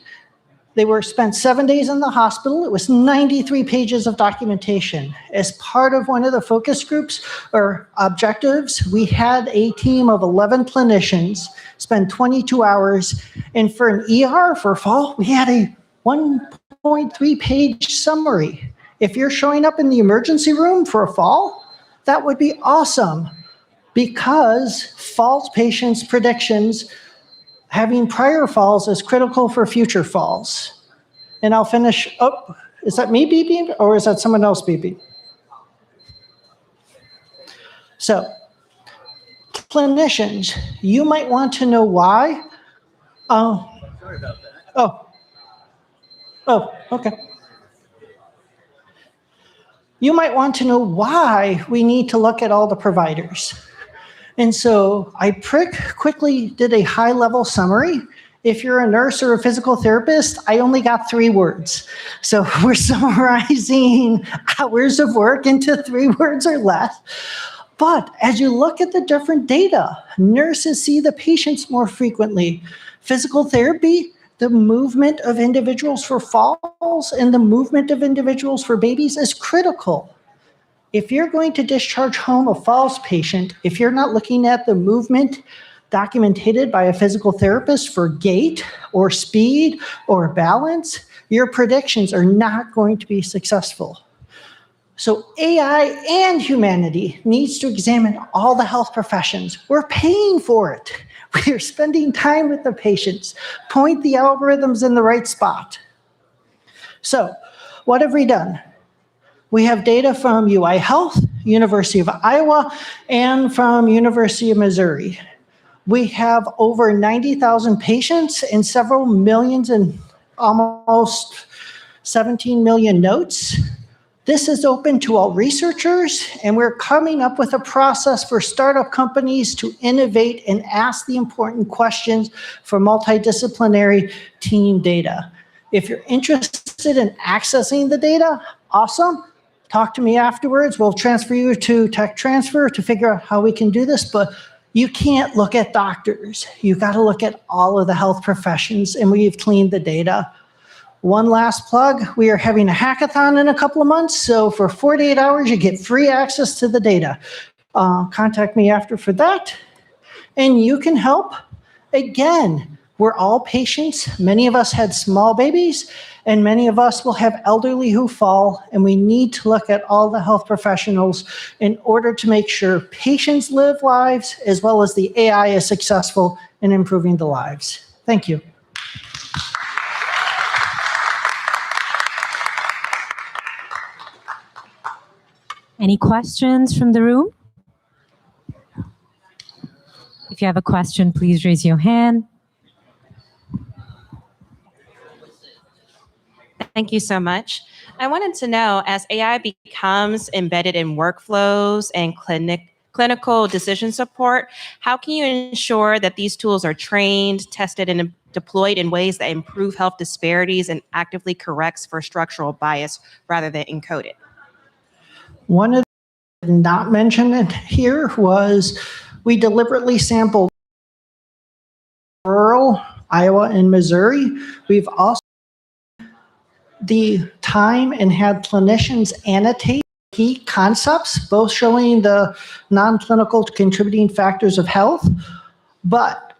F: They were spent 7 days in the hospital. It was 93 pages of documentation. As part of one of the focus groups or objectives, we had a team of 11 clinicians spend 22 hours. And for an ER for fall, we had a 1.3 page summary. If you're showing up in the emergency room for a fall, that would be awesome, because falls patients' predictions, having prior falls is critical for future falls. And I'll finish. Oh, is that me beeping or is that someone else beeping? So, clinicians, you might want to know why. Sorry about that. Oh, okay. You might want to know why we need to look at all the providers. And so I quickly did a high-level summary. If you're a nurse or a physical therapist, I only got 3 words. So we're summarizing hours of work into 3 words or less. But as you look at the different data, nurses see the patients more frequently. Physical therapy, the movement of individuals for falls and the movement of individuals for babies is critical. If you're going to discharge home a falls patient, if you're not looking at the movement documented by a physical therapist for gait or speed or balance, your predictions are not going to be successful. So AI and humanity needs to examine all the health professions. We're paying for it. We're spending time with the patients. Point the algorithms in the right spot. So what have we done? We have data from UI Health, University of Iowa, and from University of Missouri. We have over 90,000 patients and several millions and almost 17 million notes. This is open to all researchers, and we're coming up with a process for startup companies to innovate and ask the important questions for multidisciplinary team data. If you're interested in accessing the data, awesome. Talk to me afterwards. We'll transfer you to tech transfer to figure out how we can do this, but you can't look at doctors. You've got to look at all of the health professions, and we've cleaned the data. One last plug, we are having a hackathon in a couple of months, so for 48 hours, you get free access to the data. Contact me after for that, and you can help. Again, we're all patients. Many of us had small babies, and many of us will have elderly who fall, and we need to look at all the health professionals in order to make sure patients live lives as well as the AI is successful in improving the lives. Thank you.
G: Any questions from the room? If you have a question, please raise your hand.
L: Thank you so much. I wanted to know, as AI becomes embedded in workflows and clinical decision support, how can you ensure that these tools are trained, tested, and deployed in ways that improve health disparities and actively corrects for structural bias rather than encode it?
F: One of the not mentioned here was we deliberately sampled rural Iowa and Missouri. We've also the time and had clinicians annotate key concepts, both showing the non-clinical contributing factors of health, but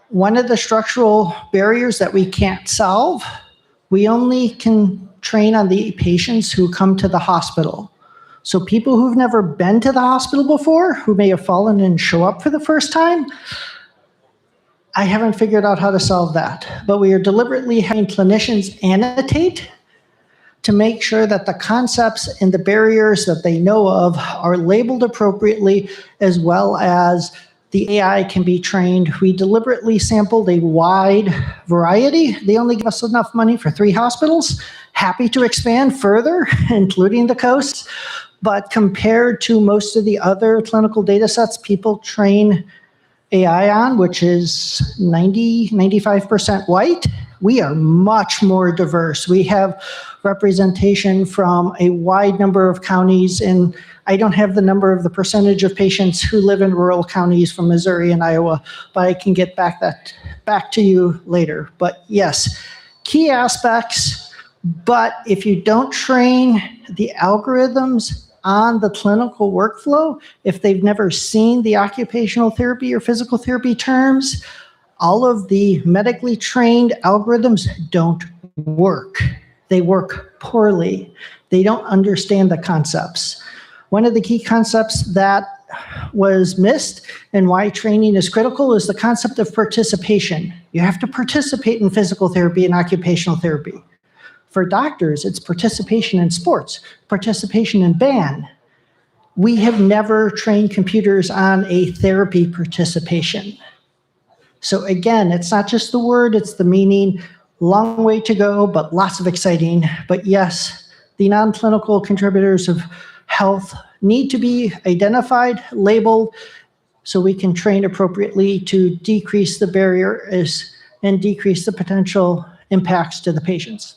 F: one of the structural barriers that we can't solve, we only can train on the patients who come to the hospital. So people who've never been to the hospital before, who may have fallen and show up for the first time, I haven't figured out how to solve that. But we are deliberately having clinicians annotate to make sure that the concepts and the barriers that they know of are labeled appropriately, as well as the AI can be trained. We deliberately sampled a wide variety. They only give us enough money for 3 hospitals. Happy to expand further, including the coast. But compared to most of the other clinical data sets people train AI on, which is 95% white, we are much more diverse. We have representation from a wide number of counties, and I don't have the number of the percentage of patients who live in rural counties from Missouri and Iowa, but I can get back to you later. But yes, key aspects, but if you don't train the algorithms on the clinical workflow, if they've never seen the occupational therapy or physical therapy terms, all of the medically trained algorithms don't work. They work poorly. They don't understand the concepts. One of the key concepts that was missed and why training is critical is the concept of participation. You have to participate in physical therapy and occupational therapy. For doctors, it's participation in sports, participation in band. We have never trained computers on a therapy participation. So again, it's not just the word, it's the meaning. Long way to go, but lots of exciting. But yes, the non-clinical contributors of health need to be identified, labeled, so we can train appropriately to decrease the barriers and decrease the potential impacts to the patients.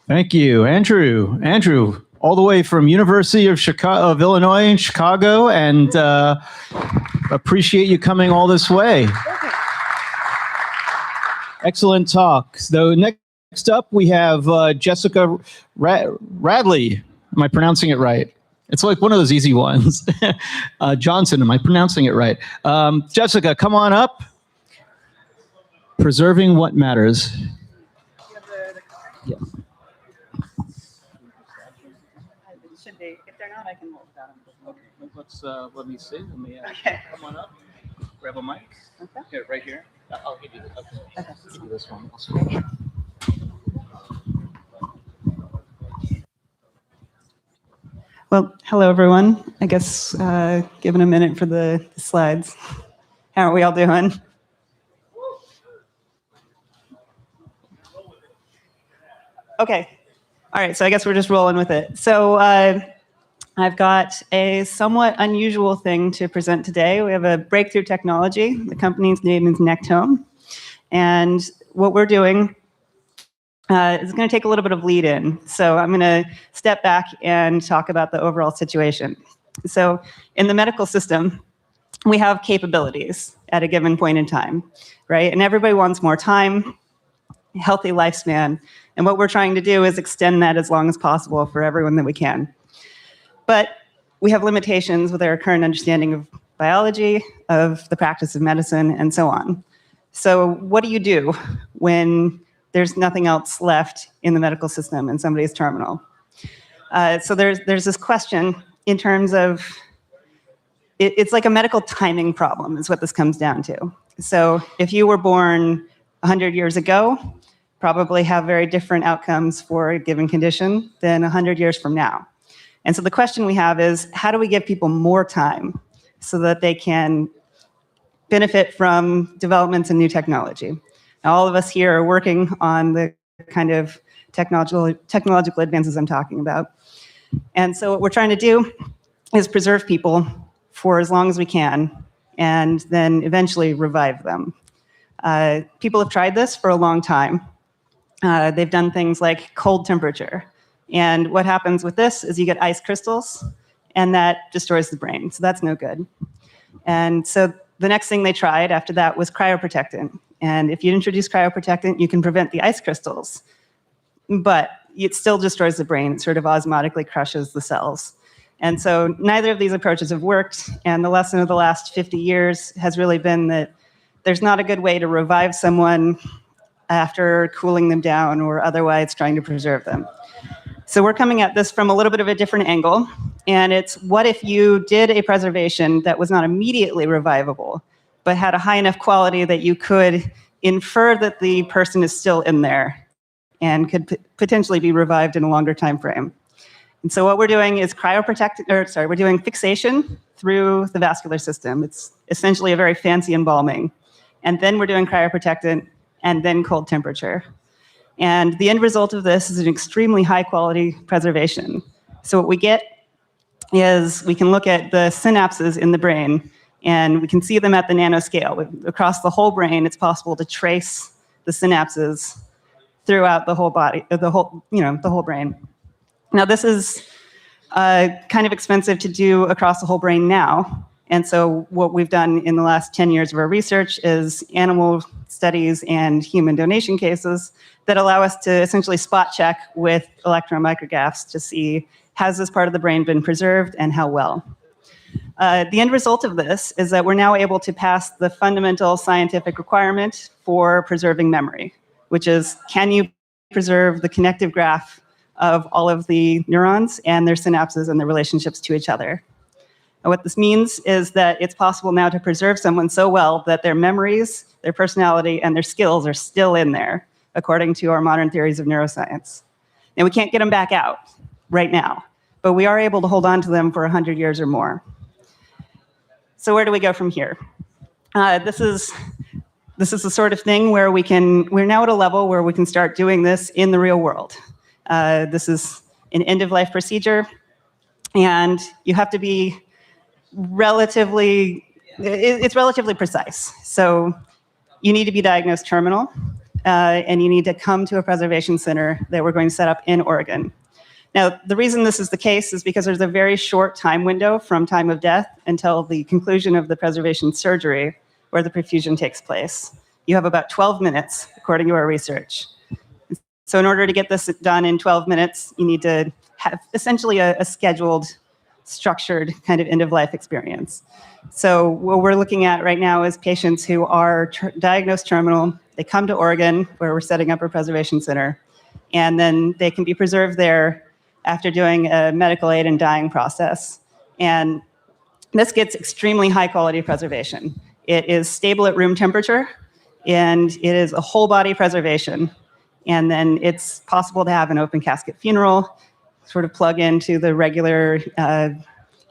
A: Thank you, Andrew. Andrew, all the way from University of Illinois in Chicago, and appreciate you coming all this way. Excellent talk. So next up, we have Jessica Radley. Am I pronouncing it right? It's like one of those easy ones. Johnson, am I pronouncing it right? Jessica, come on up. Preserving what matters. Yeah.
J: Should be. If they're not, I can hold that.
A: Okay, let's let me see. Let me
J: Okay.
A: come on up. Grab a mic.
J: Okay.
A: Here, right here. I'll give you this. Okay.
J: Okay.
A: I'll give you this one. I'll switch.
J: Well, hello, everyone. I guess given a minute for the slides. How are we all doing? Okay. All right, so I guess we're just rolling with it. So I've got a somewhat unusual thing to present today. We have a breakthrough technology. The company's name is Nectome. And what we're doing is going to take a little bit of lead in. So I'm going to step back and talk about the overall situation. So in the medical system, we have capabilities at a given point in time, right? And everybody wants more time, healthy lifespan. And what we're trying to do is extend that as long as possible for everyone that we can. But we have limitations with our current understanding of biology, of the practice of medicine, and so on. So what do you do when there's nothing else left in the medical system and somebody's terminal? So there's this question in terms of, it's like a medical timing problem is what this comes down to. So if you were born 100 years ago, probably have very different outcomes for a given condition than 100 years from now. And so the question we have is, how do we give people more time so that they can benefit from developments in new technology? Now, all of us here are working on the kind of technological advances I'm talking about. And so what we're trying to do is preserve people for as long as we can and then eventually revive them. People have tried this for a long time. They've done things like cold temperature. And what happens with this is you get ice crystals, and that destroys the brain. So that's no good. And so the next thing they tried after that was cryoprotectant. And if you introduce cryoprotectant, you can prevent the ice crystals. But it still destroys the brain. It sort of osmotically crushes the cells. And so neither of these approaches have worked. And the lesson of the last 50 years has really been that there's not a good way to revive someone after cooling them down or otherwise trying to preserve them. So we're coming at this from a little bit of a different angle. And it's, what if you did a preservation that was not immediately revivable, but had a high enough quality that you could infer that the person is still in there and could potentially be revived in a longer time frame. And so what we're doing is we're doing fixation through the vascular system. It's essentially a very fancy embalming. And then we're doing cryoprotectant and then cold temperature. And the end result of this is an extremely high quality preservation. So what we get is we can look at the synapses in the brain, and we can see them at the nanoscale. Across the whole brain, it's possible to trace the synapses throughout the whole body, the whole brain. Now, this is kind of expensive to do across the whole brain now. And so what we've done in the last 10 years of our research is animal studies and human donation cases that allow us to essentially spot check with electron micrographs to see, has this part of the brain been preserved and how well? The end result of this is that we're now able to pass the fundamental scientific requirement for preserving memory, which is, can you preserve the connective graph of all of the neurons and their synapses and their relationships to each other? And what this means is that it's possible now to preserve someone so well that their memories, their personality, and their skills are still in there, according to our modern theories of neuroscience. And we can't get them back out right now, but we are able to hold on to them for 100 years or more. So where do we go from here? This is the sort of thing where we're now at a level where we can start doing this in the real world. This is an end-of-life procedure, and you have to be it's relatively precise. So you need to be diagnosed terminal, and you need to come to a preservation center that we're going to set up in Oregon. Now, the reason this is the case is because there's a very short time window from time of death until the conclusion of the preservation surgery where the perfusion takes place. you have about 12 minutes, according to our research. So in order to get this done in 12 minutes, you need to have essentially a scheduled, structured kind of end-of-life experience. So what we're looking at right now is patients who are diagnosed terminal. They come to Oregon, where we're setting up a preservation center, and then they can be preserved there after doing a medical aid and dying process. And this gets extremely high quality preservation. It is stable at room temperature, and it is a whole body preservation. And then it's possible to have an open casket funeral, sort of plug into the regular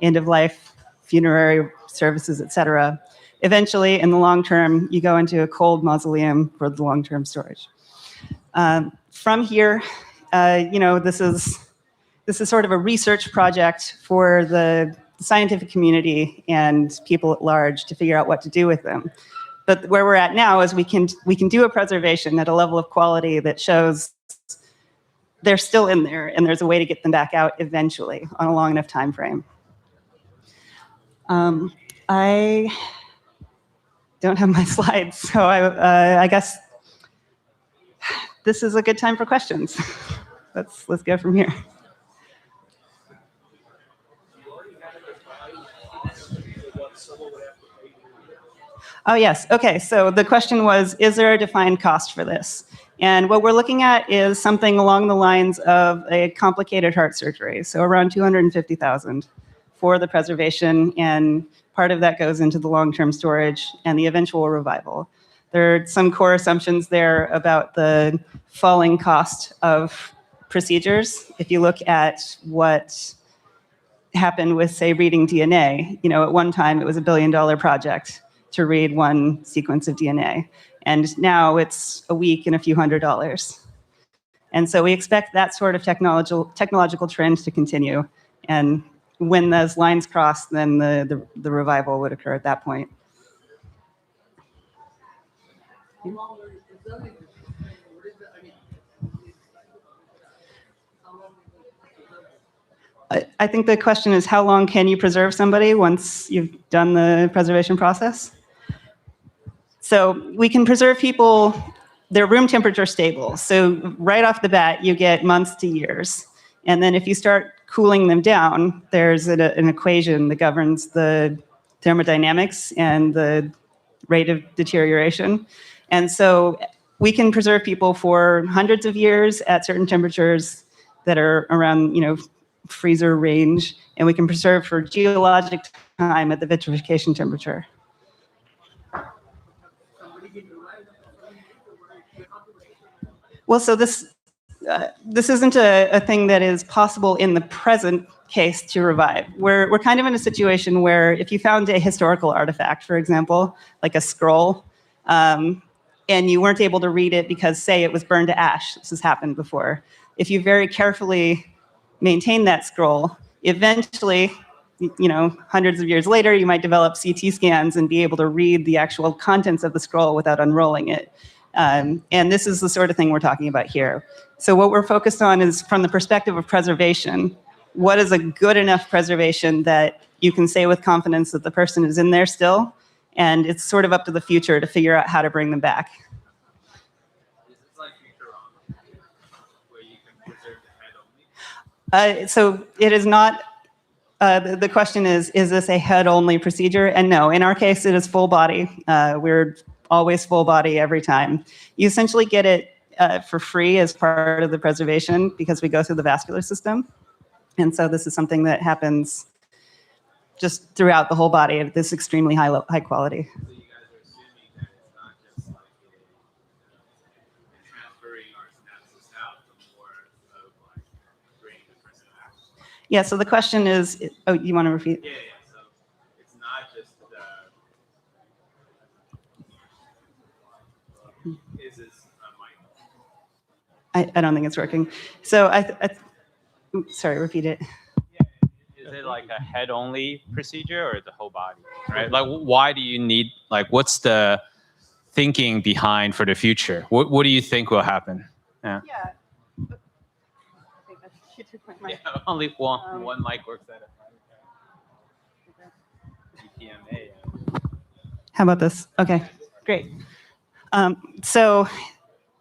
J: end-of-life funerary services, et cetera. Eventually, in the long term, you go into a cold mausoleum for the long-term storage. From here, this is sort of a research project for the scientific community and people at large to figure out what to do with them. But where we're at now is we can do a preservation at a level of quality that shows they're still in there, and there's a way to get them back out eventually on a long enough time frame. I don't have my slides, so I guess this is a good time for questions. Let's go from here. Oh, yes. Okay, so the question was, is there a defined cost for this? And what we're looking at is something along the lines of a complicated heart surgery, so around $250,000 for the preservation, and part of that goes into the long-term storage and the eventual revival. There are some core assumptions there about the falling cost of procedures. If you look at what happened with, say, reading DNA, at one time it was $1 billion project to read one sequence of DNA. And now it's a week and a few $100s. And so we expect that sort of technological trend to continue. And when those lines cross, then the revival would occur at that point. I think the question is, how long can you preserve somebody once you've done the preservation process? So we can preserve people, they're room temperature stable. So right off the bat, you get months to years. And then if you start cooling them down, there's an equation that governs the thermodynamics and the rate of deterioration. And so we can preserve people for hundreds of years at certain temperatures that are around, freezer range, and we can preserve for geologic time at the vitrification temperature. Well, so this isn't a thing that is possible in the present case to revive. We're kind of in a situation where if you found a historical artifact, for example, like a scroll, and you weren't able to read it because, say, it was burned to ash, this has happened before. If you very carefully maintain that scroll, eventually, hundreds of years later, you might develop CT scans and be able to read the actual contents of the scroll without unrolling it. And this is the sort of thing we're talking about here. So what we're focused on is, from the perspective of preservation, what is a good enough preservation that you can say with confidence that the person is in there still, and it's sort of up to the future to figure out how to bring them back. So it is not, the question is this a head-only procedure? And no, in our case, it is full body. We're always full body every time. You essentially get it for free as part of the preservation because we go through the vascular system. And so this is something that happens just throughout the whole body at this extremely high quality. Yeah, so the question is, oh, you want to repeat?
H: Yeah, so it's not just is this a mic?
J: I don't think it's working. So sorry, repeat it.
H: Is it like a head-only procedure or the whole body, right? Like, why do you need, what's the thinking behind for the future? What do you think will happen? Yeah. Yeah, only one mic works at a time.
J: How about this? Okay, great. So,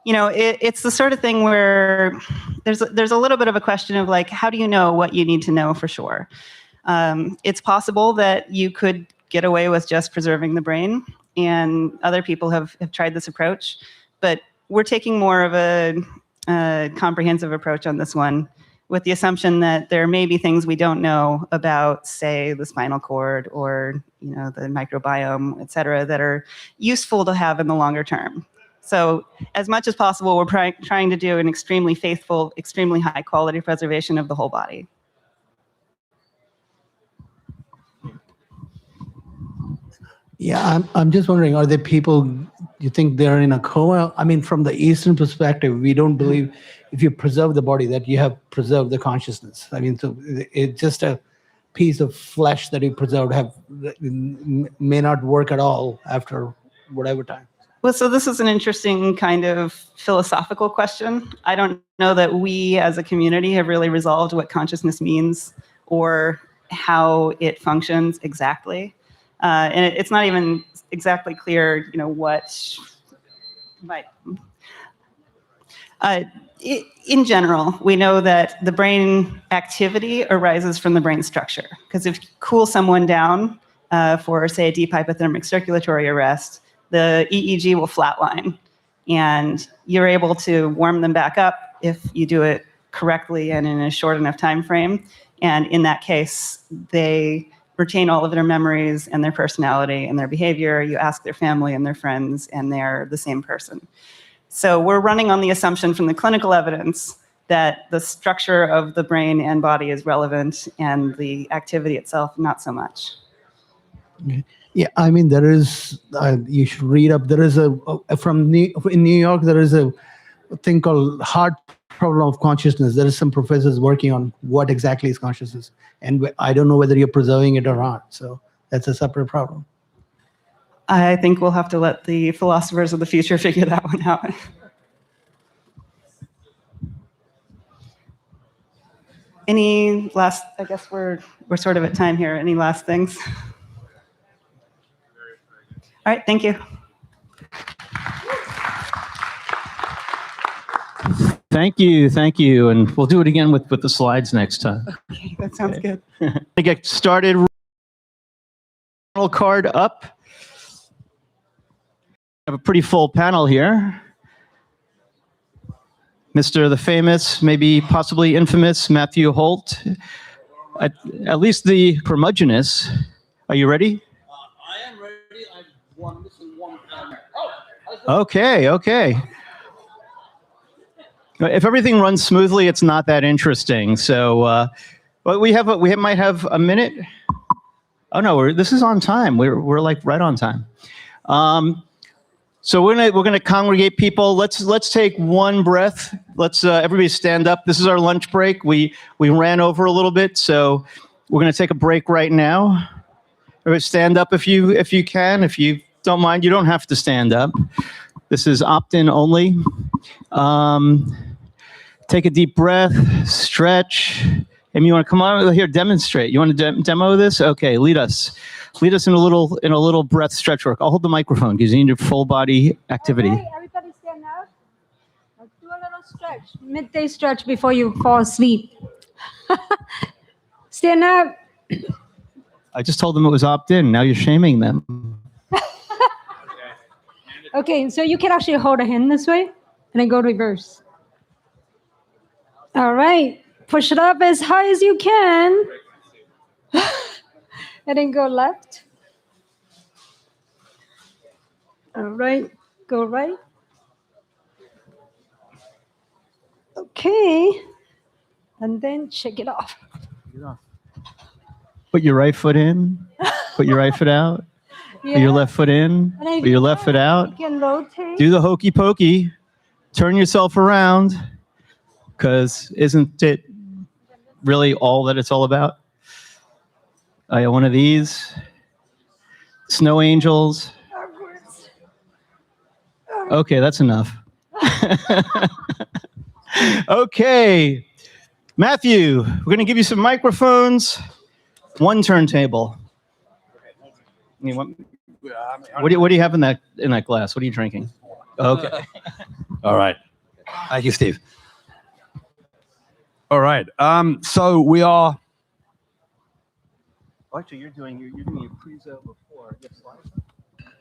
J: it's the sort of thing where there's a little bit of a question of like, how do you know what you need to know for sure? It's possible that you could get away with just preserving the brain, and other people have tried this approach, but we're taking more of a comprehensive approach on this one, with the assumption that there may be things we don't know about, say, the spinal cord or the microbiome, et cetera, that are useful to have in the longer term. So as much as possible, we're trying to do an extremely faithful, extremely high quality preservation of the whole body.
B: Yeah, I'm just wondering, are there people, you think they're in a coma? I mean, from the Eastern perspective, we don't believe if you preserve the body that you have preserved the consciousness. I mean, so it's just a piece of flesh that you preserved may not work at all after whatever time.
J: Well, so this is an interesting kind of philosophical question. I don't know that we as a community have really resolved what consciousness means or how it functions exactly. And it's not even exactly clear, what might. In general, we know that the brain activity arises from the brain structure. Because if you cool someone down for, say, a deep hypothermic circulatory arrest, the EEG will flatline. And you're able to warm them back up if you do it correctly and in a short enough time frame. And in that case, they retain all of their memories and their personality and their behavior. You ask their family and their friends, and they're the same person. So we're running on the assumption from the clinical evidence that the structure of the brain and body is relevant and the activity itself, not so much.
B: Yeah, I mean, there is, you should read up, there is in New York, there is a thing called hard problem of consciousness. There is some professors working on what exactly is consciousness. And I don't know whether you're preserving it or not. So that's a separate problem.
J: I think we'll have to let the philosophers of the future figure that one out. Any last, I guess we're sort of at time here. Any last things? All right, thank you.
A: Thank you. And we'll do it again with the slides next time.
J: Okay, that sounds good.
A: To get started, card up. I have a pretty full panel here. Mr. the famous, maybe possibly infamous, Matthew Holt, at least the curmudgeonous. Are you ready?
K: I am ready. I'm missing one camera.
A: Okay. If everything runs smoothly, it's not that interesting. So, but we might have a minute. Oh no, this is on time. We're like right on time. So we're gonna congregate people. Let's take one breath. Let's everybody stand up. This is our lunch break. We ran over a little bit, so we're gonna take a break right now. Everybody stand up if you can. If you don't mind, you don't have to stand up. This is opt-in only. Take a deep breath, stretch. Amy, you want to come on here, demonstrate? You want to demo this? Okay, lead us in a little breath stretch work. I'll hold the microphone because you need a full body activity.
W: Okay, everybody stand up. Let's do a little stretch, midday stretch before you fall asleep. Stand up.
A: I just told them it was opt-in. Now you're shaming them.
W: Okay, so you can actually hold a hand this way and then go reverse. All right, push it up as high as you can. And then go left. All right, go right. Okay, and then shake it off.
A: Put your right foot in. Put your right foot out.
W: Yeah.
A: Put your left foot in. Put your left foot out.
W: You can rotate.
A: Do the hokey pokey. Turn yourself around. Because isn't it really all that it's all about? I got one of these. Snow angels. Okay, that's enough. Okay. Matthew, we're going to give you some microphones. One turntable. What do you have in that glass? What are you drinking? Okay.
M: All right. Thank you, Steve. All right. So we are. Actually, you're doing a pre-zo before.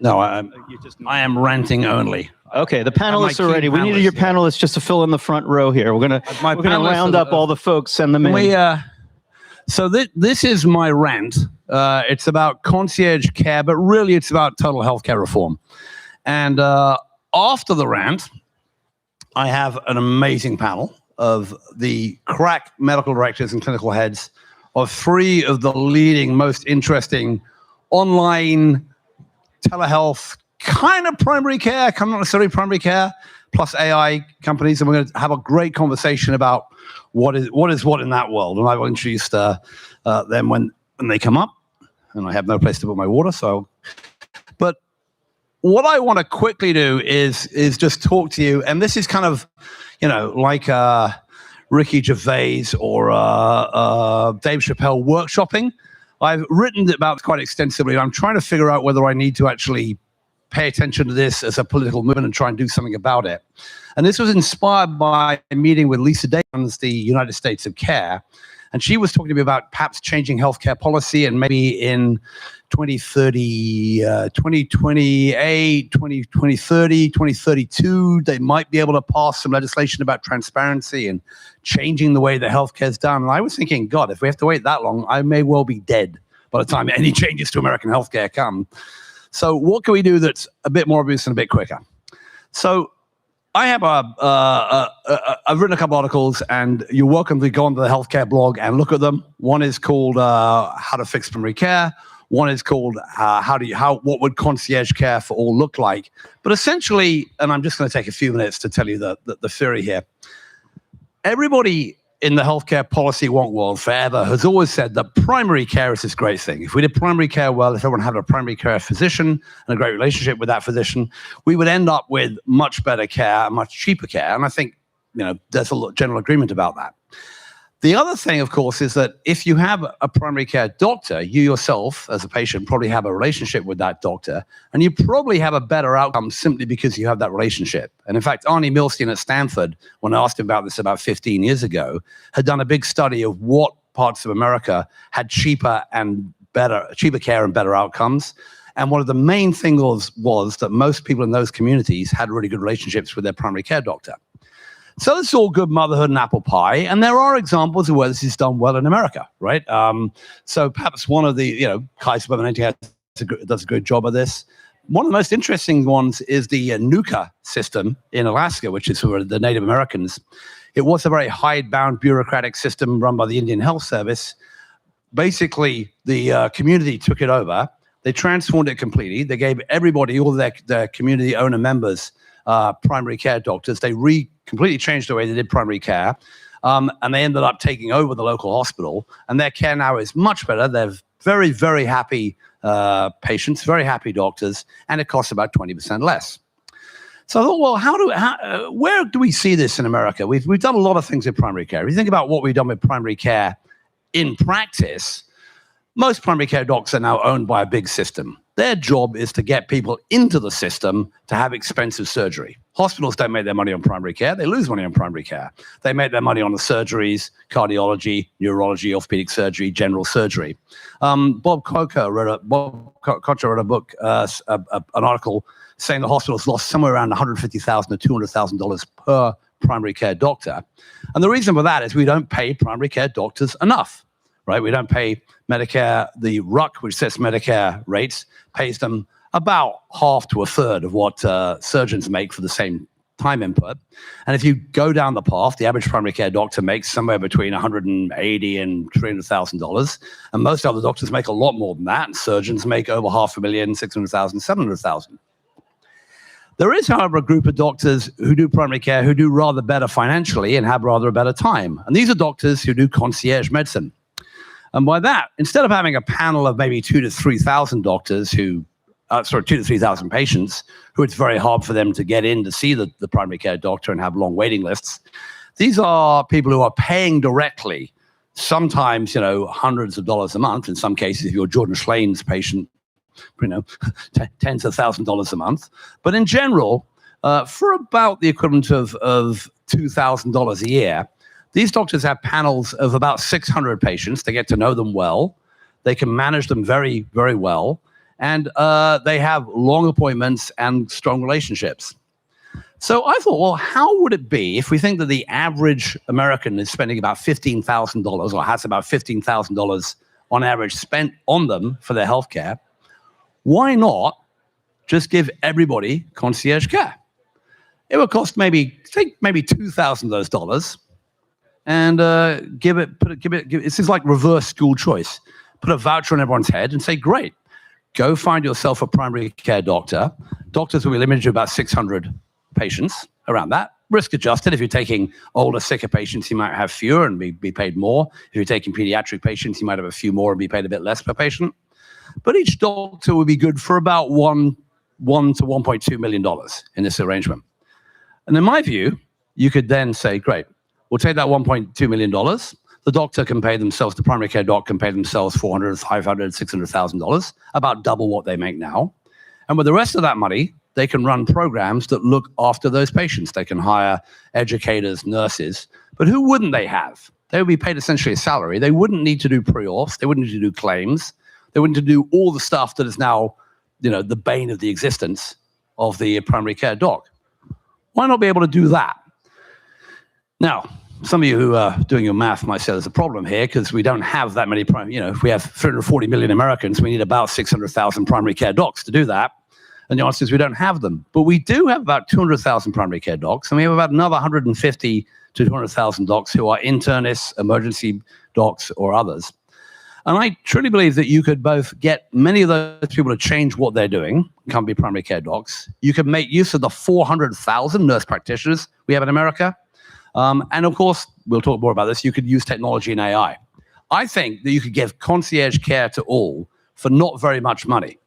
M: No, I am ranting only.
A: Okay, the panelists are ready. We needed your panelists just to fill in the front row here. We're gonna round up all the folks, send them in.
M: So this is my rant. It's about concierge care, but really it's about total healthcare reform. And after the rant, I have an amazing panel of the crack medical directors and clinical heads of 3 of the leading, most interesting online telehealth, kind of primary care, kind of not necessarily primary care, plus AI companies. And we're going to have a great conversation about what is what in that world. And I will introduce them when they come up. And I have no place to put my water, so. But what I want to quickly do is just talk to you. And this is kind of, like Ricky Gervais or Dave Chappelle workshopping. I've written about it quite extensively. And I'm trying to figure out whether I need to actually pay attention to this as a political movement and try and do something about it. And this was inspired by a meeting with Lisa Davis, the United States of Care. And she was talking to me about perhaps changing healthcare policy, and maybe in 2030, 2028, 2030, 2032, they might be able to pass some legislation about transparency and changing the way that healthcare is done. And I was thinking, God, if we have to wait that long, I may well be dead by the time any changes to American healthcare come. So what can we do that's a bit more obvious and a bit quicker? So I have I've written a couple articles, and you're welcome to go onto the healthcare blog and look at them. One is called How to Fix Primary Care. One is called What Would Concierge Care for All Look Like? But essentially, and I'm just going to take a few minutes to tell you the theory here. Everybody in the healthcare policy wonk world forever has always said that primary care is this great thing. If we did primary care well, if everyone had a primary care physician and a great relationship with that physician, we would end up with much better care, much cheaper care. And I think, there's a general agreement about that. The other thing, of course, is that if you have a primary care doctor, you yourself as a patient probably have a relationship with that doctor, and you probably have a better outcome simply because you have that relationship. And in fact, Arnie Milstein at Stanford, when I asked him about this about 15 years ago, had done a big study of what parts of America had cheaper care and better outcomes. And one of the main things was that most people in those communities had really good relationships with their primary care doctor. So this is all good motherhood and apple pie, and there are examples of where this is done well in America, right? So perhaps one of the, Kaiser Permanente does a good job of this. One of the most interesting ones is the NUCA system in Alaska, which is for the Native Americans. It was a very hidebound bureaucratic system run by the Indian Health Service. Basically, the community took it over. They transformed it completely. They gave everybody, all their community owner members, primary care doctors. They completely changed the way they did primary care, and they ended up taking over the local hospital, and their care now is much better. They're very, very happy patients, very happy doctors, and it costs about 20% less. So I thought, well, where do we see this in America? We've done a lot of things with primary care. If you think about what we've done with primary care in practice, most primary care docs are now owned by a big system. Their job is to get people into the system to have expensive surgery. Hospitals don't make their money on primary care. They lose money on primary care. They make their money on the surgeries, cardiology, neurology, orthopedic surgery, general surgery. Bob Kocher wrote a book, an article saying the hospitals lost somewhere around $150,000 to $200,000 per primary care doctor. And the reason for that is we don't pay primary care doctors enough. Right? We don't pay Medicare. The RUC, which sets Medicare rates, pays them about half to a third of what surgeons make for the same time input. And if you go down the path, the average primary care doctor makes somewhere between $180,000 and $300,000. And most other doctors make a lot more than that. And surgeons make over $500,000, $600,000, $700,000. There is, however, a group of doctors who do primary care who do rather better financially and have rather a better time. And these are doctors who do concierge medicine. And by that, instead of having a panel of maybe 2,000 to 3,000 doctors 2,000 to 3,000 patients who it's very hard for them to get in to see the primary care doctor and have long waiting lists, these are people who are paying directly, sometimes, hundreds of dollars a month. In some cases, if you're Jordan Schlane's patient, tens of $1,000s a month. But in general, for about the equivalent of $2,000 a year. These doctors have panels of about 600 patients. They get to know them well. They can manage them very, very well. And they have long appointments and strong relationships. So I thought, well, how would it be if we think that the average American is spending about $15,000 or has about $15,000 on average spent on them for their healthcare? Why not just give everybody concierge care? It would cost maybe $2,000 of those dollars, and this is like reverse school choice. Put a voucher on everyone's head and say, great, go find yourself a primary care doctor. Doctors will be limited to about 600 patients, around that. Risk adjusted. If you're taking older, sicker patients, you might have fewer and be paid more. If you're taking pediatric patients, you might have a few more and be paid a bit less per patient. But each doctor would be good for about $1 to $1.2 million in this arrangement. And in my view, you could then say, great, we'll take that $1.2 million. The doctor can pay themselves, the primary care doc can pay themselves $400,000, $500,000, $600,000, about double what they make now. And with the rest of that money, they can run programs that look after those patients. They can hire educators, nurses. But who wouldn't they have? They would be paid essentially a salary. They wouldn't need to do pre-auths. They wouldn't need to do claims. They wouldn't need to do all the stuff that is now, the bane of the existence of the primary care doc. Why not be able to do that? Now, some of you who are doing your math might say there's a problem here because we don't have that many if we have 340 million Americans, we need about 600,000 primary care docs to do that. And the answer is we don't have them. But we do have about 200,000 primary care docs, and we have about another 150 to 200,000 docs who are internists, emergency docs, or others. And I truly believe that you could both get many of those people to change what they're doing, become be primary care docs. You could make use of the 400,000 nurse practitioners we have in America. And of course, we'll talk more about this, you could use technology and AI. I think that you could give concierge care to all for not very much money.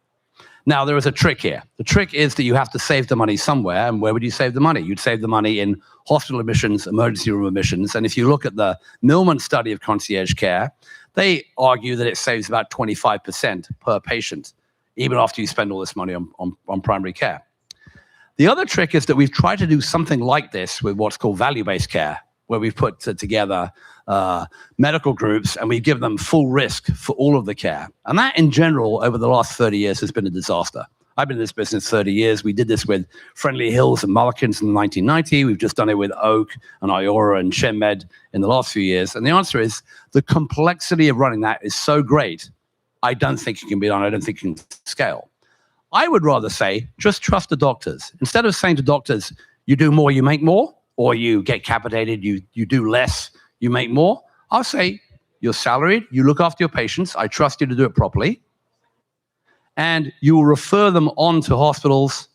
M: Now, there is a trick here. The trick is that you have to save the money somewhere. And where would you save the money? You'd save the money in hospital admissions, emergency room admissions. And if you look at the Millman study of concierge care, they argue that it saves about 25% per patient, even after you spend all this money on primary care. The other trick is that we've tried to do something like this with what's called value-based care, where we've put together medical groups and we give them full risk for all of the care. And that, in general, over the last 30 years has been a disaster. I've been in this business 30 years. We did this with Friendly Hills and Mullikins in 1990. We've just done it with Oak and Iora and ShenMed in the last few years. And the answer is the complexity of running that is so great, I don't think it can be done. I don't think it can scale. I would rather say, just trust the doctors. Instead of saying to doctors, you do more, you make more, or you get capitated, you do less, you make more, I'll say, you're salaried, you look after your patients, I trust you to do it properly, and you will refer them on to hospitals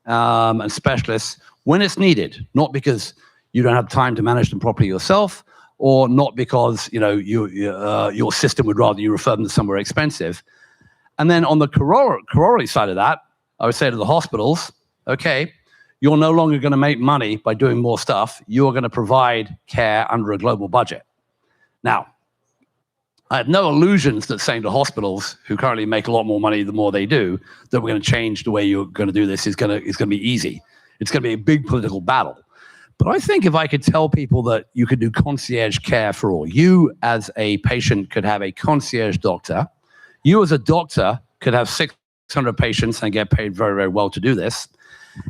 M: and specialists when it's needed, not because you don't have time to manage them properly yourself, or not because your system would rather you refer them to somewhere expensive. And then on the corollary side of that, I would say to the hospitals, okay, you're no longer going to make money by doing more stuff. You're going to provide care under a global budget. Now, I have no illusions that saying to hospitals who currently make a lot more money the more they do, that we're going to change the way you're going to do this is going to be easy. It's going to be a big political battle. But I think if I could tell people that you could do concierge care for all, you as a patient could have a concierge doctor, you as a doctor could have 600 patients and get paid very, very well to do this.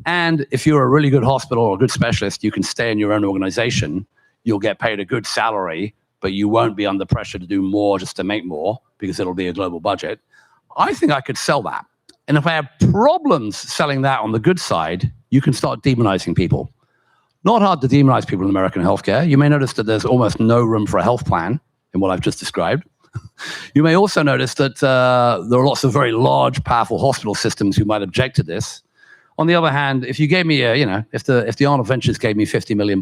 M: And if you're a really good hospital or a good specialist, you can stay in your own organization. You'll get paid a good salary, but you won't be under pressure to do more just to make more because it'll be a global budget. I think I could sell that. And if I have problems selling that on the good side, you can start demonizing people. Not hard to demonize people in American healthcare. You may notice that there's almost no room for a health plan in what I've just described. You may also notice that there are lots of very large, powerful hospital systems who might object to this. On the other hand, if you gave me if the Arnold Ventures gave me $50 million,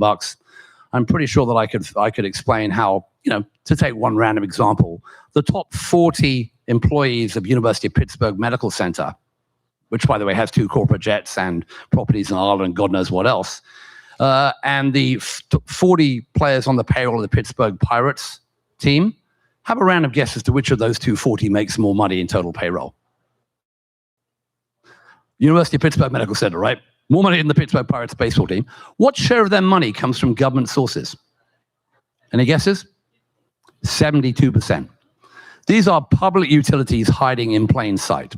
M: I'm pretty sure that I could explain how, to take one random example, the top 40 employees of University of Pittsburgh Medical Center, which, by the way, has 2 corporate jets and properties in Ireland and God knows what else, and the 40 players on the payroll of the Pittsburgh Pirates team, have a random guess as to which of those 240 makes more money in total payroll. University of Pittsburgh Medical Center, right? more money than the Pittsburgh Pirates baseball team. What share of their money comes from government sources? Any guesses? 72%. These are public utilities hiding in plain sight.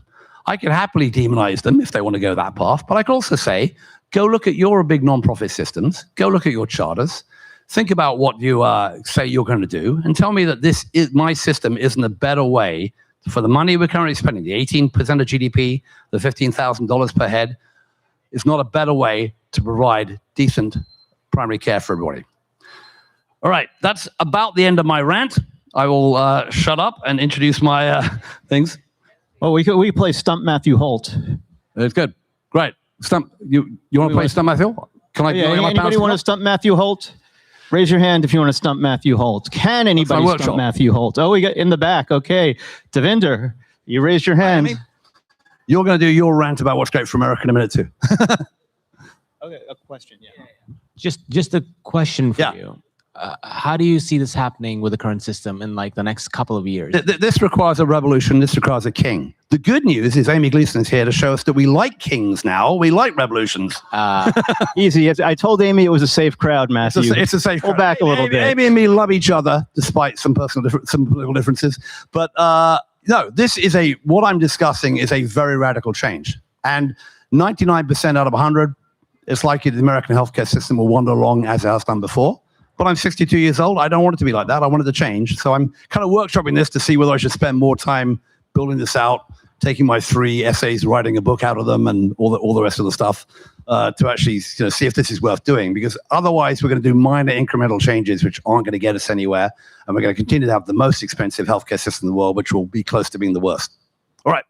M: I could happily demonize them if they want to go that path, but I could also say, go look at your big nonprofit systems, go look at your charters, think about what you say you're going to do, and tell me that my system isn't a better way for the money we're currently spending, the 18% of GDP, the $15,000 per head, is not a better way to provide decent primary care for everybody. All right, that's about the end of my rant. I will shut up and introduce my things.
A: Well, we play Stump Matthew Holt.
M: It's good. Great. Stump. You want to play Stump Matthew? Can I?
A: Yeah, anybody want to stump Matthew Holt? Raise your hand if you want to stump Matthew Holt. Can anybody stump Matthew Holt? Oh, we got in the back. Okay, Devinder, you raised your hand.
M: You're going to do your rant about what's great for America in a minute too.
A: Okay, a question. Yeah.
N: Just a question for you. How do you see this happening with the current system in like the next couple of years?
M: This requires a revolution. This requires a king. The good news is Amy Gleason is here to show us that we like kings now. We like revolutions.
A: Easy. I told Amy it was a safe crowd, Matthew.
M: It's a safe crowd.
A: Pull back a little bit.
M: Amy and me love each other despite some political differences. But no, what I'm discussing is a very radical change. And 99% out of 100, it's likely the American healthcare system will wander along as it has done before. But I'm 62 years old. I don't want it to be like that. I want it to change. So I'm kind of workshopping this to see whether I should spend more time building this out, taking my 3 essays, writing a book out of them, and all the rest of the stuff to actually see if this is worth doing. Because otherwise, we're going to do minor incremental changes which aren't going to get us anywhere, and we're going to continue to have the most expensive healthcare system in the world, which will be close to being the worst. All right.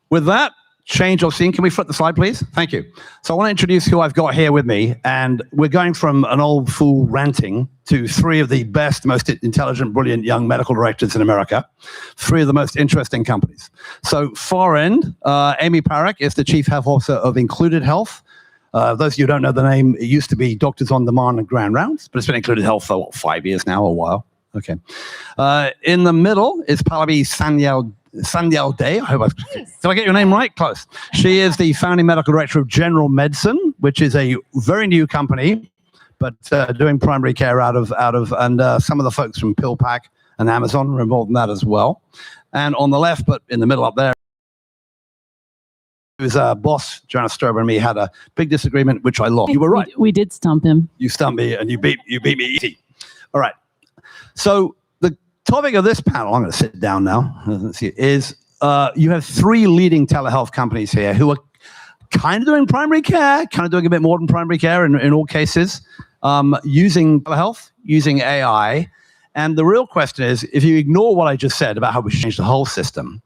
M: With that, change or scene. Can we flip the slide, please? Thank you. So I want to introduce who I've got here with me, and we're going from an old fool ranting to 3 of the best, most intelligent, brilliant young medical directors in America, 3 of the most interesting companies. So far end, Amy Parekh is the Chief Health Officer of Included Health. Those of you who don't know the name, it used to be Doctors on Demand and Grand Rounds, but it's been Included Health for 5 years now, a while. Okay. In the middle is Pallavi Sanyal Day. Did I get your name right? Close. She is the founding medical director of General Medicine, which is a very new company, but doing primary care out of and some of the folks from PillPack and Amazon are involved in that as well. And on the left, but in the middle up there, his boss, Joanna Strober, and me had a big disagreement, which I lost. You were right.
C: We did stump him.
M: You stumped me, and you beat me easy. All right. So the topic of this panel, I'm going to sit down now, is you have 3 leading telehealth companies here who are kind of doing primary care, kind of doing a bit more than primary care in all cases, using telehealth, using AI. And the real question is, if you ignore what I just said about how we change the whole system,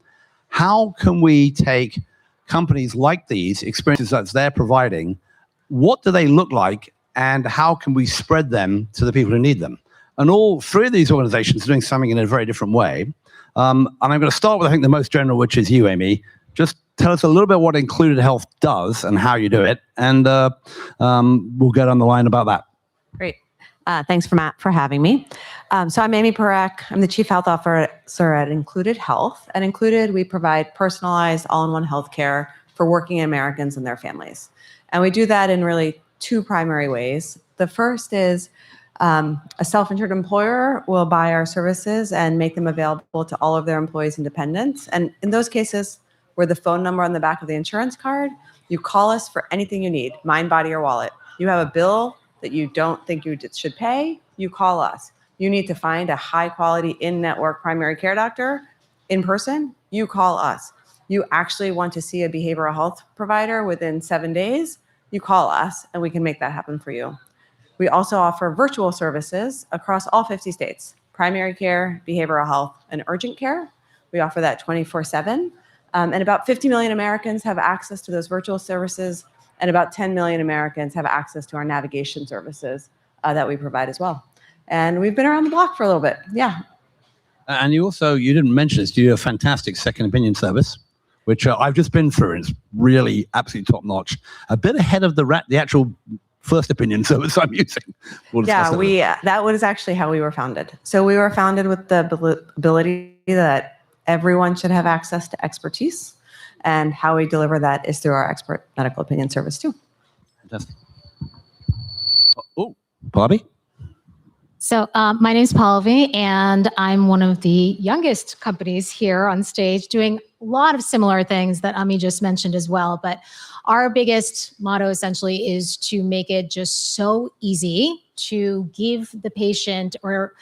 M: how can we take companies like these, experiences that they're providing, what do they look like, and how can we spread them to the people who need them? And all 3 of these organizations are doing something in a very different way. And I'm going to start with, I think, the most general, which is you, Amy. Just tell us a little bit what Included Health does and how you do it, and we'll get on the line about that.
O: Great. Thanks, Matt, for having me. So I'm Amy Parekh. I'm the Chief Health Officer at Included Health. At Included, we provide personalized all-in-one healthcare for working Americans and their families. And we do that in really 2 primary ways. The first is a self-insured employer will buy our services and make them available to all of their employees and dependents. And in those cases, we're the phone number on the back of the insurance card. You call us for anything you need, mind, body, or wallet. You have a bill that you don't think you should pay, you call us. You need to find a high-quality in-network primary care doctor in person, you call us. You actually want to see a behavioral health provider within 7 days, you call us, and we can make that happen for you. We also offer virtual services across all 50 states, primary care, behavioral health, and urgent care. We offer that 24/7. And about 50 million Americans have access to those virtual services, and about 10 million Americans have access to our navigation services that we provide as well. And we've been around the block for a little bit, yeah.
M: And you didn't mention this, you do a fantastic second opinion service, which I've just been through, and it's really absolutely top notch. A bit ahead of the actual first opinion service I'm using.
O: That was actually how we were founded. So we were founded with the ability that everyone should have access to expertise, And how we deliver that is through our expert medical opinion service too.
M: Fantastic. Oh, Bobby?
P: So my name is Pallavi, and I'm one of the youngest companies here on stage doing a lot of similar things that Ami just mentioned as well. But our biggest motto essentially is to make it just so easy to give the patient or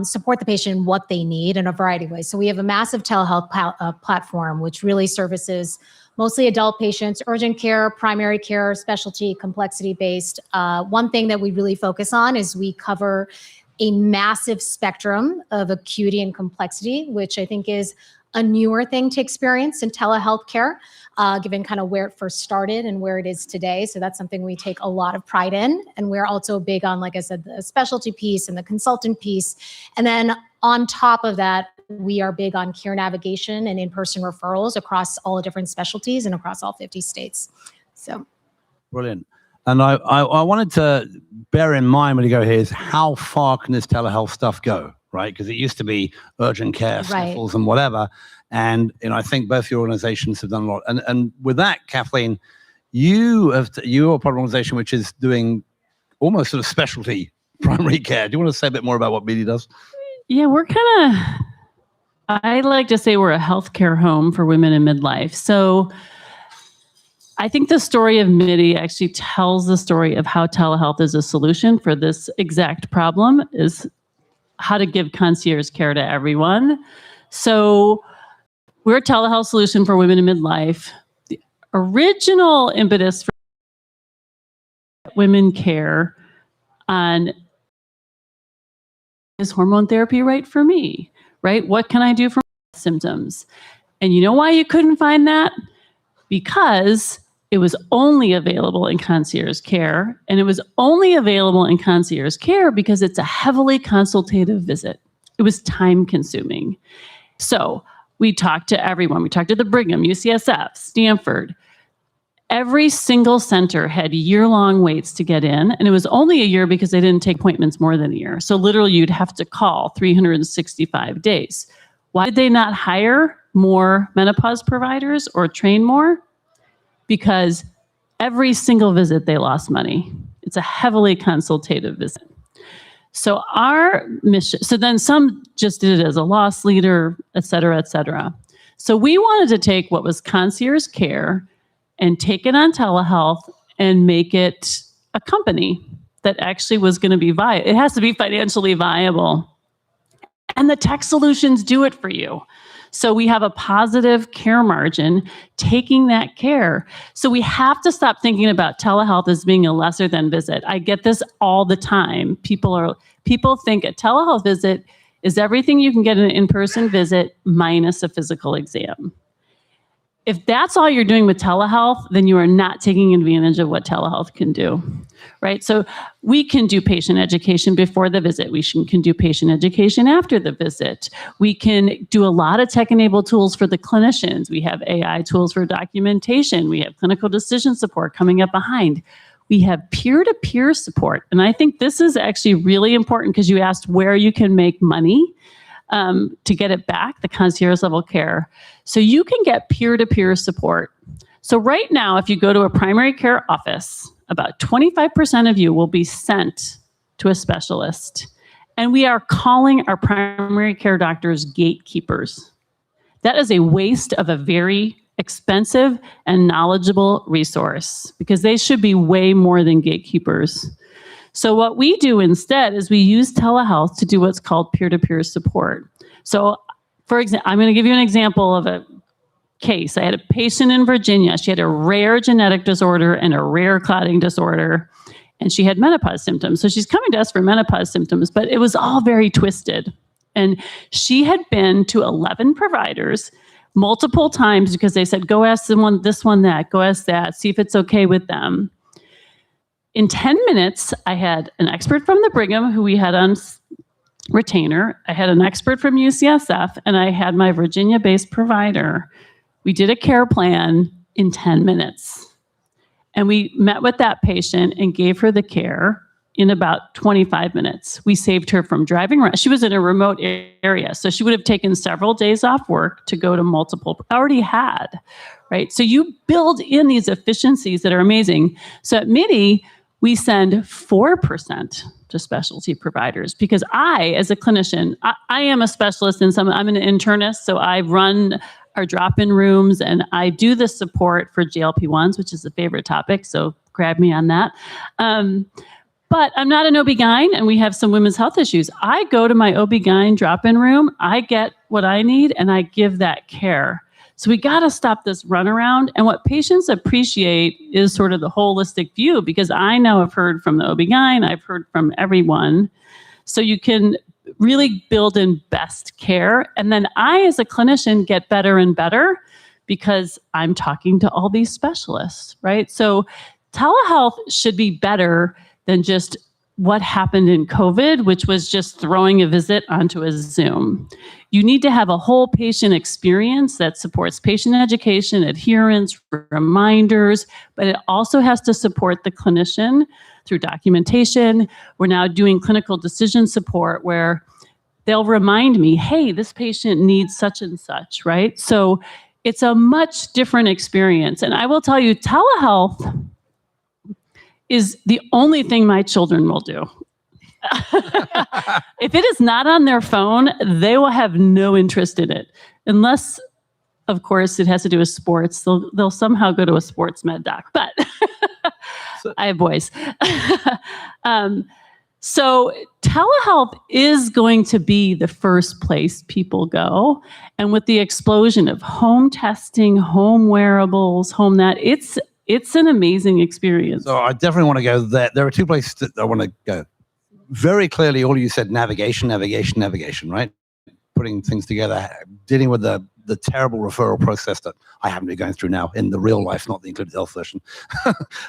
P: support the patient what they need in a variety of ways. So we have a massive telehealth platform, which really services mostly adult patients, urgent care, primary care, specialty, complexity-based. One thing that we really focus on is we cover a massive spectrum of acuity and complexity, which I think is a newer thing to experience in telehealth care, given kind of where it first started and where it is today. So that's something we take a lot of pride in. And we're also big on, like I said, the specialty piece and the consultant piece. And then on top of that, we are big on care navigation and in-person referrals across all the different specialties and across all 50 states. So
M: Brilliant. And I wanted to bear in mind when you go here is how far can this telehealth stuff go, right? Because it used to be urgent care, sniffles and whatever. And I think both your organizations have done a lot. And with that, Kathleen, you're a part of an organization which is doing almost sort of specialty primary care. Do you want to say a bit more about what BD does?
T: Yeah, we're I like to say we're a healthcare home for women in midlife. So I think the story of MIDI actually tells the story of how telehealth is a solution for this exact problem, is how to give concierge care to everyone. So we're a telehealth solution for women in midlife. The original impetus for women care on, is hormone therapy right for me? Right? What can I do for symptoms? And you know why you couldn't find that? Because it was only available in concierge care. And it was only available in concierge care because it's a heavily consultative visit. It was time consuming. So we talked to everyone. We talked to the Brigham, UCSF, Stanford. Every single center had year-long waits to get in, and it was only a year because they didn't take appointments more than a year. So literally you'd have to call 365 days. Why did they not hire more menopause providers or train more? Because every single visit they lost money. It's a heavily consultative visit. So our mission, so then some just did it as a loss leader, et cetera, et cetera. So we wanted to take what was concierge care and take it on telehealth and make it a company that actually was going to be viable. It has to be financially viable. And the tech solutions do it for you. So we have a positive care margin taking that care. So we have to stop thinking about telehealth as being a lesser than visit. I get this all the time. People think a telehealth visit is everything you can get in an in-person visit minus a physical exam. If that's all you're doing with telehealth, then you are not taking advantage of what telehealth can do, right? So we can do patient education before the visit. We can do patient education after the visit. We can do a lot of tech-enabled tools for the clinicians. We have AI tools for documentation. We have clinical decision support coming up behind. We have peer-to-peer support. And I think this is actually really important because you asked where you can make money. To get it back, the concierge level care. So you can get peer-to-peer support. So right now, if you go to a primary care office, about 25% of you will be sent to a specialist. And we are calling our primary care doctors gatekeepers. That is a waste of a very expensive and knowledgeable resource because they should be way more than gatekeepers. So what we do instead is we use telehealth to do what's called peer-to-peer support. So for example, I'm going to give you an example of a case. I had a patient in Virginia. She had a rare genetic disorder and a rare clotting disorder, and she had menopause symptoms. So she's coming to us for menopause symptoms, but it was all very twisted. And she had been to 11 providers multiple times because they said, go ask someone this one, that, go ask that, see if it's okay with them. In 10 minutes, I had an expert from the Brigham who we had on retainer. I had an expert from UCSF, and I had my Virginia-based provider. We did a care plan in 10 minutes. And we met with that patient and gave her the care in about 25 minutes. We saved her from driving around. She was in a remote area, so she would have taken several days off work to go to multiple, already had, right? So you build in these efficiencies that are amazing. So at MIDI, we send 4% to specialty providers because I, as a clinician, I am a specialist in I'm an internist, so I run our drop-in rooms and I do the support for GLP-1s, which is a favorite topic, so grab me on that. But I'm not an OB-GYN and we have some women's health issues. I go to my OB-GYN drop-in room, I get what I need and I give that care. So we got to stop this runaround. And what patients appreciate is sort of the holistic view, because I know I've heard from the OB-GYN, I've heard from everyone. So you can really build in best care. And then I, as a clinician, get better and better because I'm talking to all these specialists, right? So telehealth should be better than just what happened in COVID, which was just throwing a visit onto a Zoom. You need to have a whole patient experience that supports patient education, adherence, reminders, but it also has to support the clinician through documentation. We're now doing clinical decision support where they'll remind me, hey, this patient needs such and such, right? So it's a much different experience. And I will tell you, telehealth is the only thing my children will do. If it is not on their phone, they will have no interest in it. Unless, of course, it has to do with sports. They'll somehow go to a sports med doc, but I have boys. So telehealth is going to be the first place people go. And with the explosion of home testing, home wearables, home that, it's an amazing experience.
M: So I definitely want to go there. There are two places that I want to go. Very clearly, all of you said navigation, right? Putting things together, dealing with the terrible referral process that I happen to be going through now in the real life, not the included health version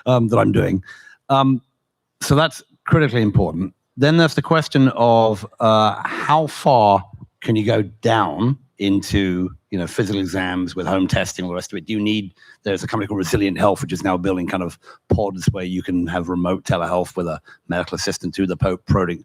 M: that I'm doing. So that's critically important. Then there's the question of how far can you go down into physical exams with home testing, all the rest of it. There's a company called Resilient Health, which is now building kind of pods where you can have remote telehealth with a medical assistant to the prodding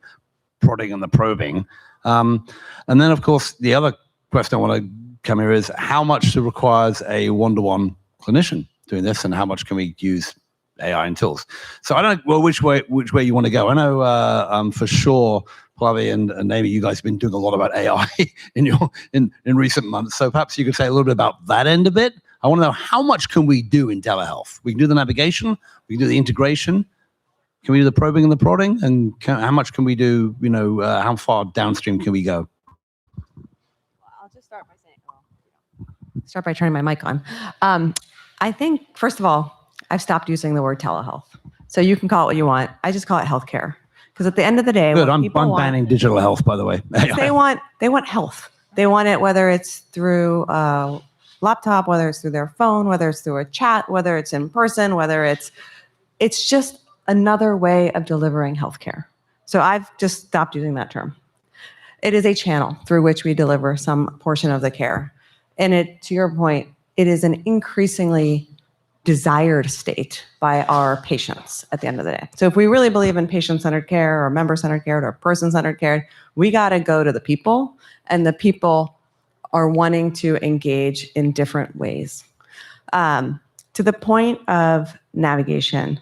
M: and the probing. And then, of course, the other question I want to come here is how much requires a one-to-one clinician doing this, and how much can we use AI and tools? So I don't know which way you want to go. I know for sure, Pallavi and Amy, you guys have been doing a lot about AI in recent months. So perhaps you could say a little bit about that end of it. I want to know, how much can we do in telehealth? We can do the navigation, we can do the integration. Can we do the probing and the prodding? And how much can we do, how far downstream can we go?
O: I'll just start by turning my mic on. I think, first of all, I've stopped using the word telehealth. So you can call it what you want. I just call it healthcare. Because at the end of the day,
M: good. I'm banning digital health, by the way.
O: They want health. They want it, whether it's through a laptop, whether it's through their phone, whether it's through a chat, whether it's in person, whether it's just another way of delivering healthcare. So I've just stopped using that term. It is a channel through which we deliver some portion of the care. And to your point, it is an increasingly desired state by our patients at the end of the day. So if we really believe in patient-centered care or member-centered care or person-centered care, we got to go to the people, and the people are wanting to engage in different ways. To the point of navigation,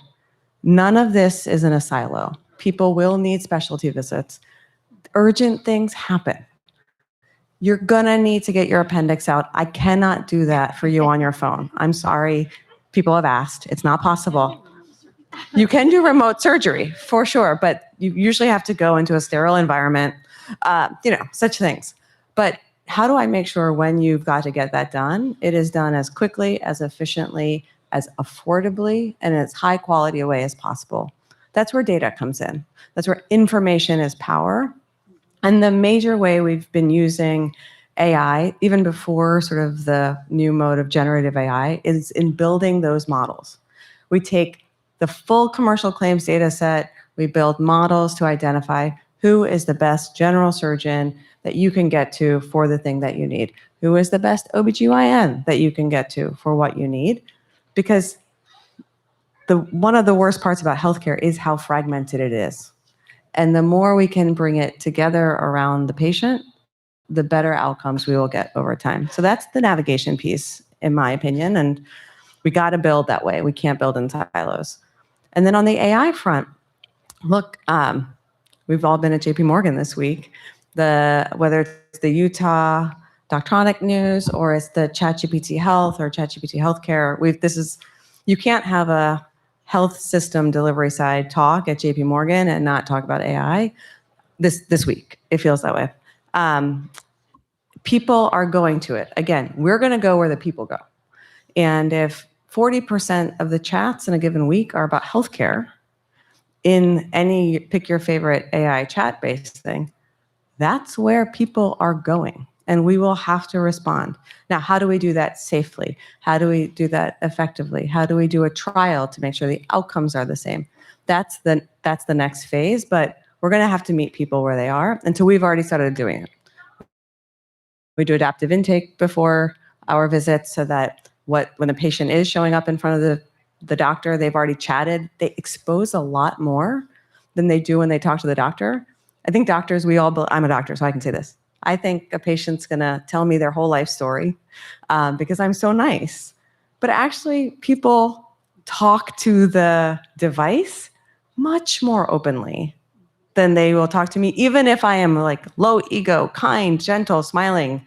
O: none of this is in a silo. People will need specialty visits. Urgent things happen. You're gonna need to get your appendix out. I cannot do that for you on your phone. I'm sorry. People have asked. It's not possible. You can do remote surgery for sure, but you usually have to go into a sterile environment, such things. But how do I make sure when you've got to get that done, it is done as quickly, as efficiently, as affordably, and as high quality a way as possible? That's where data comes in. That's where information is power. And the major way we've been using AI, even before sort of the new mode of generative AI, is in building those models. We take the full commercial claims data set, we build models to identify who is the best general surgeon that you can get to for the thing that you need, who is the best OBGYN that you can get to for what you need. Because one of the worst parts about healthcare is how fragmented it is. And the more we can bring it together around the patient, the better outcomes we will get over time. So that's the navigation piece. in my opinion. And we got to build that way. We can't build in silos. And then on the AI front, look, we've all been at JP Morgan this week. Whether it's the Utah Doctronic News or it's the ChatGPT Health or ChatGPT Healthcare, you can't have a health system delivery side talk at JP Morgan and not talk about AI. This week, it feels that way. People are going to it. Again, we're going to go where the people go. And if 40% of the chats in a given week are about healthcare, in any pick your favorite AI chat-based thing, that's where people are going. And we will have to respond. Now, how do we do that safely? How do we do that effectively? How do we do a trial to make sure the outcomes are the same? That's the next phase, but we're going to have to meet people where they are. And so we've already started doing it. We do adaptive intake before our visits so that when the patient is showing up in front of the doctor, they've already chatted. They expose a lot more than they do when they talk to the doctor. I think doctors, I'm a doctor, so I can say this. I think a patient's going to tell me their whole life story because I'm so nice. But actually, people talk to the device much more openly than they will talk to me, even if I am like low ego, kind, gentle, smiling.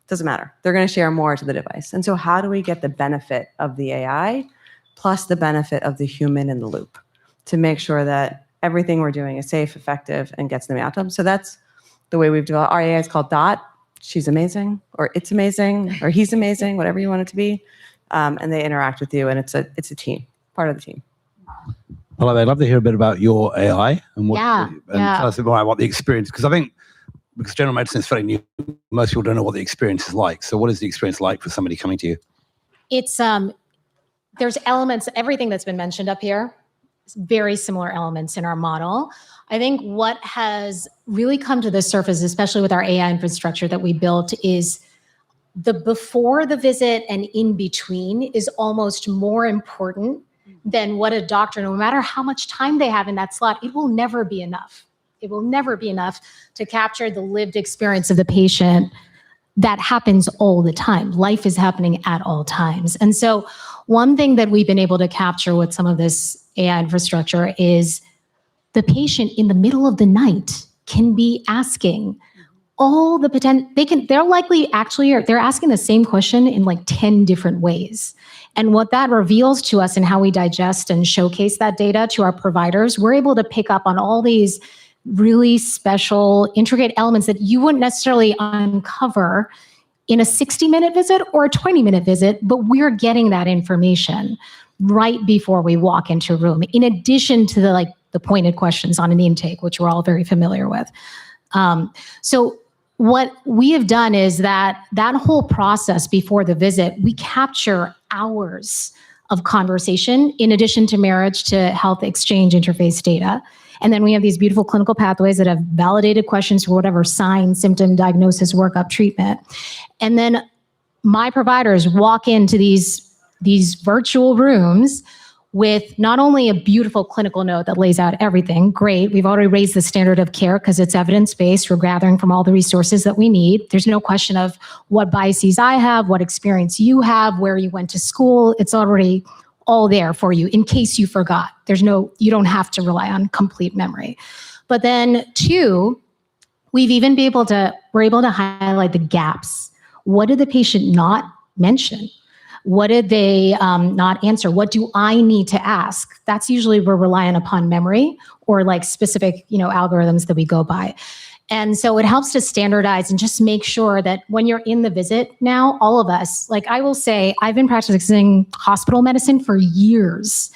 O: Doesn't matter. They're going to share more to the device. And so how do we get the benefit of the AI plus the benefit of the human in the loop to make sure that everything we're doing is safe, effective, and gets them outcomes? So that's the way we've developed. Our AI is called Dot. She's amazing, or it's amazing, or he's amazing, whatever you want it to be. And they interact with you, and it's a team, part of the team.
M: Well, I'd love to hear a bit about your AI and tell us a bit more about what the experience, because I think because general medicine is fairly new, most people don't know what the experience is like. So what is the experience like for somebody coming to you?
P: It's there's elements, everything that's been mentioned up here, very similar elements in our model. I think what has really come to the surface, especially with our AI infrastructure that we built, is the before the visit and in between is almost more important than what a doctor, no matter how much time they have in that slot, it will never be enough. It will never be enough to capture the lived experience of the patient. That happens all the time. Life is happening at all times. And so one thing that we've been able to capture with some of this AI infrastructure is the patient in the middle of the night can be asking all the potential, they're likely actually, they're asking the same question in like 10 different ways. And what that reveals to us and how we digest and showcase that data to our providers, we're able to pick up on all these really special, intricate elements that you wouldn't necessarily uncover in a 60-minute visit or a 20-minute visit, but we're getting that information right before we walk into a room, in addition to the pointed questions on an intake, which we're all very familiar with. So what we have done is that whole process before the visit, we capture hours of conversation in addition to marriage to health exchange interface data. And then we have these beautiful clinical pathways that have validated questions for whatever sign, symptom, diagnosis, workup, treatment. And then my providers walk into these virtual rooms with not only a beautiful clinical note that lays out everything, great, we've already raised the standard of care because it's evidence-based, we're gathering from all the resources that we need. There's no question of what biases I have, what experience you have, where you went to school, it's already all there for you in case you forgot. You don't have to rely on complete memory. But then 2, we're able to highlight the gaps. What did the patient not mention? What did they not answer? What do I need to ask? That's usually we're relying upon memory or like specific, algorithms that we go by. And so it helps to standardize and just make sure that when you're in the visit now, all of us, like I will say, I've been practicing hospital medicine for years.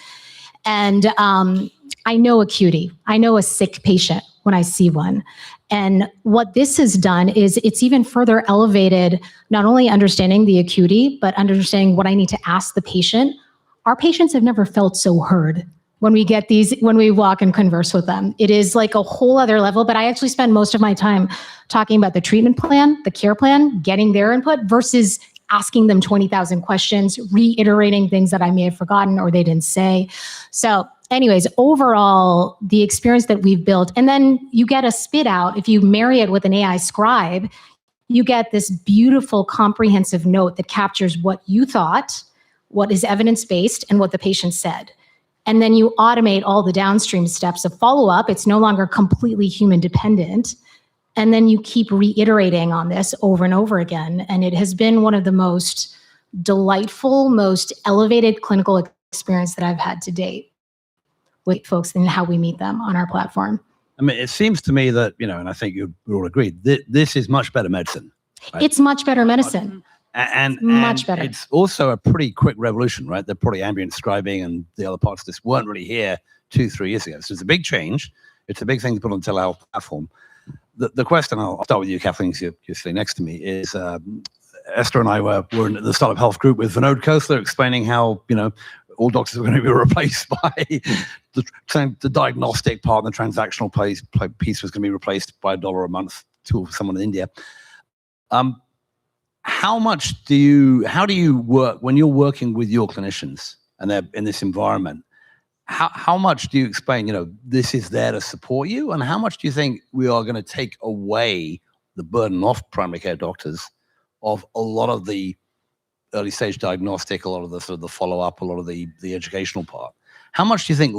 P: And I know acuity. I know a sick patient when I see one. And what this has done is it's even further elevated not only understanding the acuity, but understanding what I need to ask the patient. Our patients have never felt so heard when we walk and converse with them. It is like a whole other level, but I actually spend most of my time talking about the treatment plan, the care plan, getting their input versus asking them 20,000 questions, reiterating things that I may have forgotten or they didn't say. So anyways, overall, the experience that we've built, and then you get a spit out, if you marry it with an AI scribe, you get this beautiful comprehensive note that captures what you thought, what is evidence-based, and what the patient said. And then you automate all the downstream steps of follow-up. It's no longer completely human dependent. And then you keep reiterating on this over and over again. And it has been one of the most delightful, most elevated clinical experience that I've had to date with folks and how we meet them on our platform.
M: I mean, it seems to me that, and I think you all agree, this is much better medicine. Right?
P: It's much better medicine.
M: And
P: much better.
M: It's also a pretty quick revolution, right? The probably ambient scribing and the other parts of this weren't really here 2-3 years ago. So it's a big change. It's a big thing to put on the telehealth platform. The question, I'll start with you, Kathleen, because you're sitting next to me, is Esther and I were in the Startup Health group with Vinod Khosla explaining how, all doctors are going to be replaced by the diagnostic part, and the transactional piece was going to be replaced by $1 a month to someone in India. How do you work when you're working with your clinicians and they're in this environment? How much do you explain, this is there to support you? And how much do you think we are going to take away the burden off primary care doctors of a lot of the early stage diagnostic, a lot of the sort of the follow-up, a lot of the educational part? How much do you think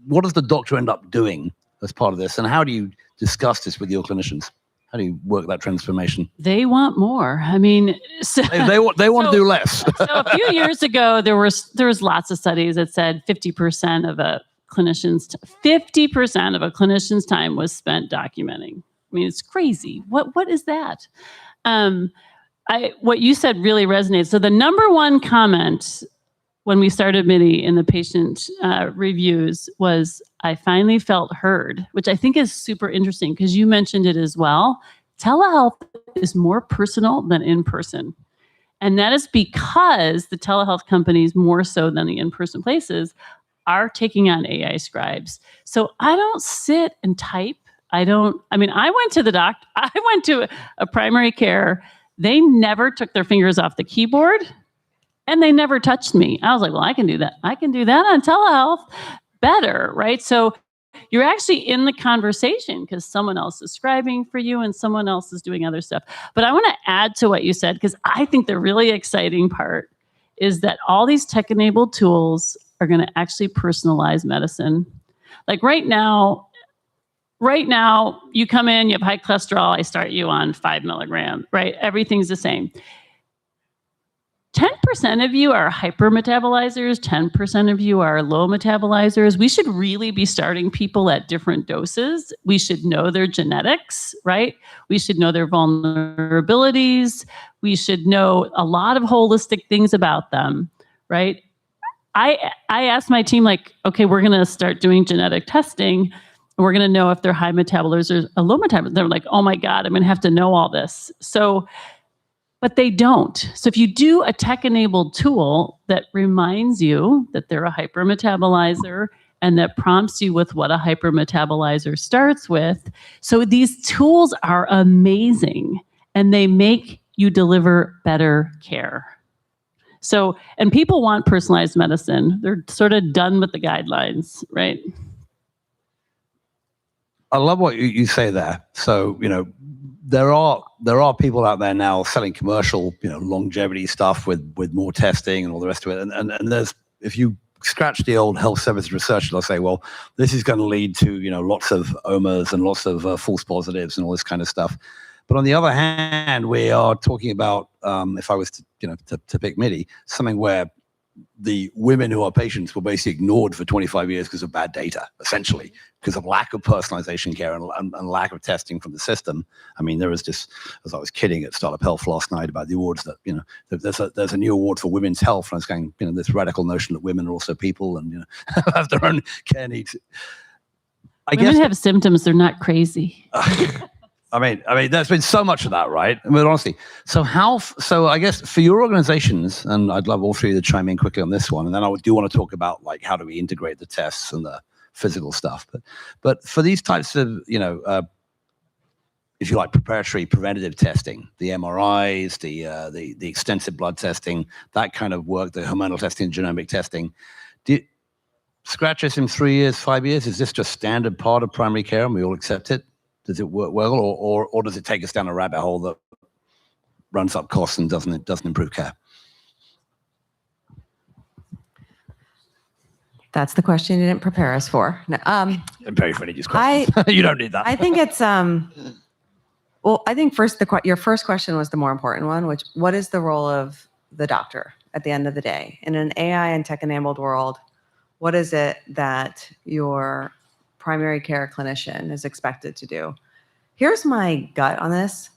M: what does the doctor end up doing as part of this? And how do you discuss this with your clinicians? How do you work that transformation?
T: They want more. I mean, so,
M: they want to do less.
T: So a few years ago, there was lots of studies that said 50% of a clinician's time was spent documenting. I mean, it's crazy. What is that? What you said really resonates. So the number one comment when we started MIDI in the patient reviews was, I finally felt heard, which I think is super interesting because you mentioned it as well. Telehealth is more personal than in person. And that is because the telehealth companies, more so than the in-person places, are taking on AI scribes. So I don't sit and type. I went to a primary care. They never took their fingers off the keyboard and they never touched me. I was like, well, I can do that. I can do that on telehealth better, right? So you're actually in the conversation because someone else is scribing for you and someone else is doing other stuff. But I want to add to what you said, because I think the really exciting part is that all these tech-enabled tools are going to actually personalize medicine. Like right now, you come in, you have high cholesterol, I start you on 5 milligrams, right? Everything's the same. 10% of you are hypermetabolizers, 10% of you are low metabolizers. We should really be starting people at different doses. We should know their genetics, right? We should know their vulnerabilities. We should know a lot of holistic things about them, right? I asked my team, like, okay, we're going to start doing genetic testing. We're going to know if they're high metabolizers or low metabolizers. They're like, oh my God, I'm going to have to know all this. But they don't. So if you do a tech-enabled tool that reminds you that they're a hypermetabolizer and that prompts you with what a hypermetabolizer starts with. So these tools are amazing and they make you deliver better care. So, and people want personalized medicine. They're sort of done with the guidelines, right?
M: I love what you say there. So, there are people out there now selling commercial, longevity stuff with more testing and all the rest of it. And there's, if you scratch the old health service research, they'll say, well, this is going to lead to, lots of OMAs and lots of false positives and all this kind of stuff. But on the other hand, we are talking about, if I was to pick MIDI, something where the women who are patients were basically ignored for 25 years because of bad data, essentially, because of lack of personalization care and lack of testing from the system. I mean, there was just, as I was kidding at Startup Health last night about the awards that, there's a new award for women's health. And I was going, this radical notion that women are also people and, have their own care needs.
T: Women have symptoms, they're not crazy.
M: I mean, there's been so much of that, right? I mean, honestly. So I guess for your organizations, and I'd love all three to chime in quickly on this one, and then I do want to talk about like how do we integrate the tests and the physical stuff. But for these types of, if you like, preparatory preventative testing, the MRIs, the extensive blood testing, that kind of work, the hormonal testing, genomic testing, scratch this in 3 years, 5 years? Is this just standard part of primary care and we all accept it? Does it work well, or does it take us down a rabbit hole that runs up costs and doesn't improve care?
O: That's the question you didn't prepare us for. No,
M: Very funny, just questions. You don't need that.
O: I think it's well, I think first your first question was the more important one, which what is the role of the doctor at the end of the day in an AI and tech-enabled world? What is it that your primary care clinician is expected to do? Here's my gut on this.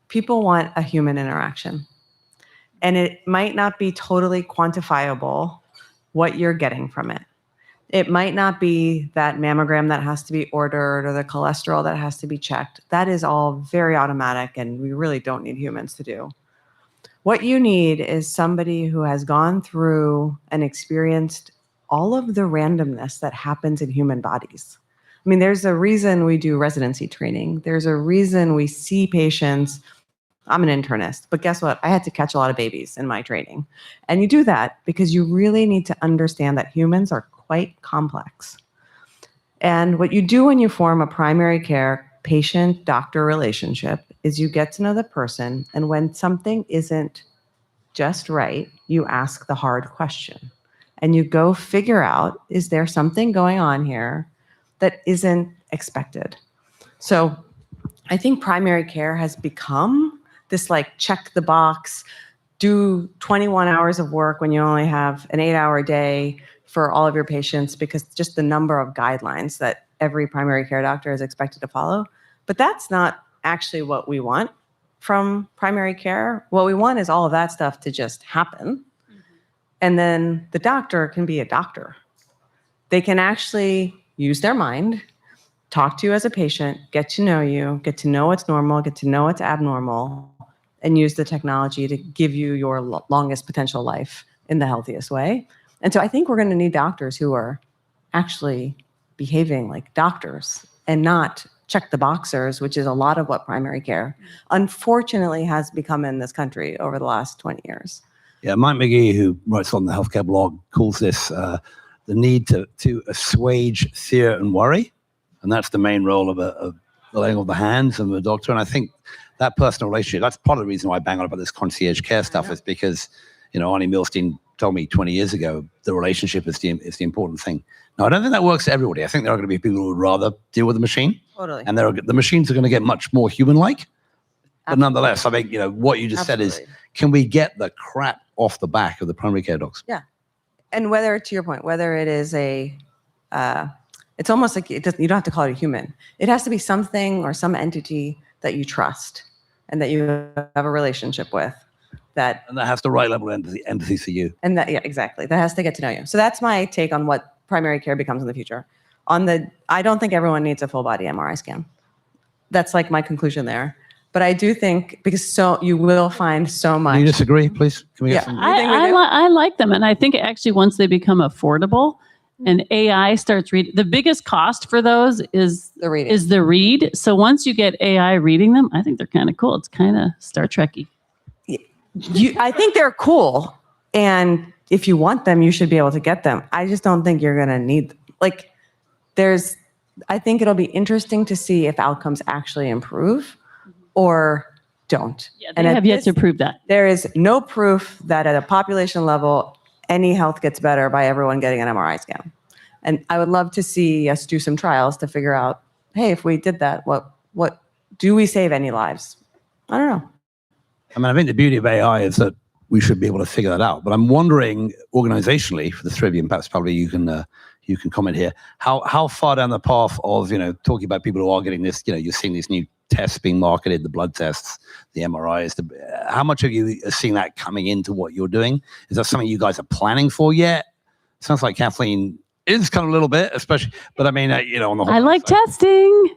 O: People want a human interaction, and it might not be totally quantifiable what you're getting from it. It might not be that mammogram that has to be ordered or the cholesterol that has to be checked. That is all very automatic, and we really don't need humans to do. What you need is somebody who has gone through and experienced all of the randomness that happens in human bodies. I mean, there's a reason we do residency training. There's a reason we see patients. I'm an internist, but guess what? I had to catch a lot of babies in my training. And you do that because you really need to understand that humans are quite complex. And what you do when you form a primary care patient-doctor relationship is you get to know the person, and when something isn't just right, you ask the hard question. And you go figure out, is there something going on here that isn't expected? So I think primary care has become this like check the box, do 21 hours of work when you only have an 8-hour day for all of your patients, because just the number of guidelines that every primary care doctor is expected to follow. But that's not actually what we want from primary care. What we want is all of that stuff to just happen. And then the doctor can be a doctor. They can actually use their mind, talk to you as a patient, get to know what's normal, get to know what's abnormal, and use the technology to give you your longest potential life in the healthiest way. And so I think we're going to need doctors who are actually behaving like doctors and not check the boxers, which is a lot of what primary care unfortunately has become in this country over the last 20 years.
M: Yeah, Mike McGee, who writes on the healthcare blog, calls this the need to assuage fear and worry. And that's the main role of the laying of the hands of the doctor. And I think that personal relationship, that's part of the reason why I bang on about this concierge care stuff, is because, Arnie Milstein told me 20 years ago, the relationship is the important thing. Now, I don't think that works for everybody. I think there are going to be people who would rather deal with the machine.
O: Totally.
M: And the machines are going to get much more human-like. But nonetheless, I think, what you just said is, can we get the crap off the back of the primary care docs?
O: Yeah. And whether, to your point, whether it is it's almost like you don't have to call it a human. It has to be something or some entity that you trust and that you have a relationship with. And
M: that has the right level of empathy for you.
O: And that, yeah, exactly. That has to get to know you. So that's my take on what primary care becomes in the future. I don't think everyone needs a full body MRI scan. That's like my conclusion there. But I do think, because you will find so much.
M: Can you disagree, please? Can we get some?
T: I like them. And I think actually once they become affordable and AI starts reading, the biggest cost for those is the read. So once you get AI reading them, I think they're kind of cool. It's kind of Star Trek-y.
O: I think they're cool. And if you want them, you should be able to get them. I just don't think you're going to need them. I think it'll be interesting to see if outcomes actually improve or don't.
T: Yeah, they have yet to prove that.
O: There is no proof that at a population level, any health gets better by everyone getting an MRI scan. And I would love to see us do some trials to figure out, hey, if we did that, what do we save any lives? I don't know.
M: I think the beauty of AI is that we should be able to figure that out. But I'm wondering, organizationally, for the three of you, and perhaps probably you can comment here, how far down the path of talking about people who are getting this, you're seeing these new tests being marketed, the blood tests, the MRIs. How much have you seen that coming into what you're doing? Is that something you guys are planning for yet? Sounds like Kathleen is kind of a little bit, especially. But on the whole,
T: I like testing.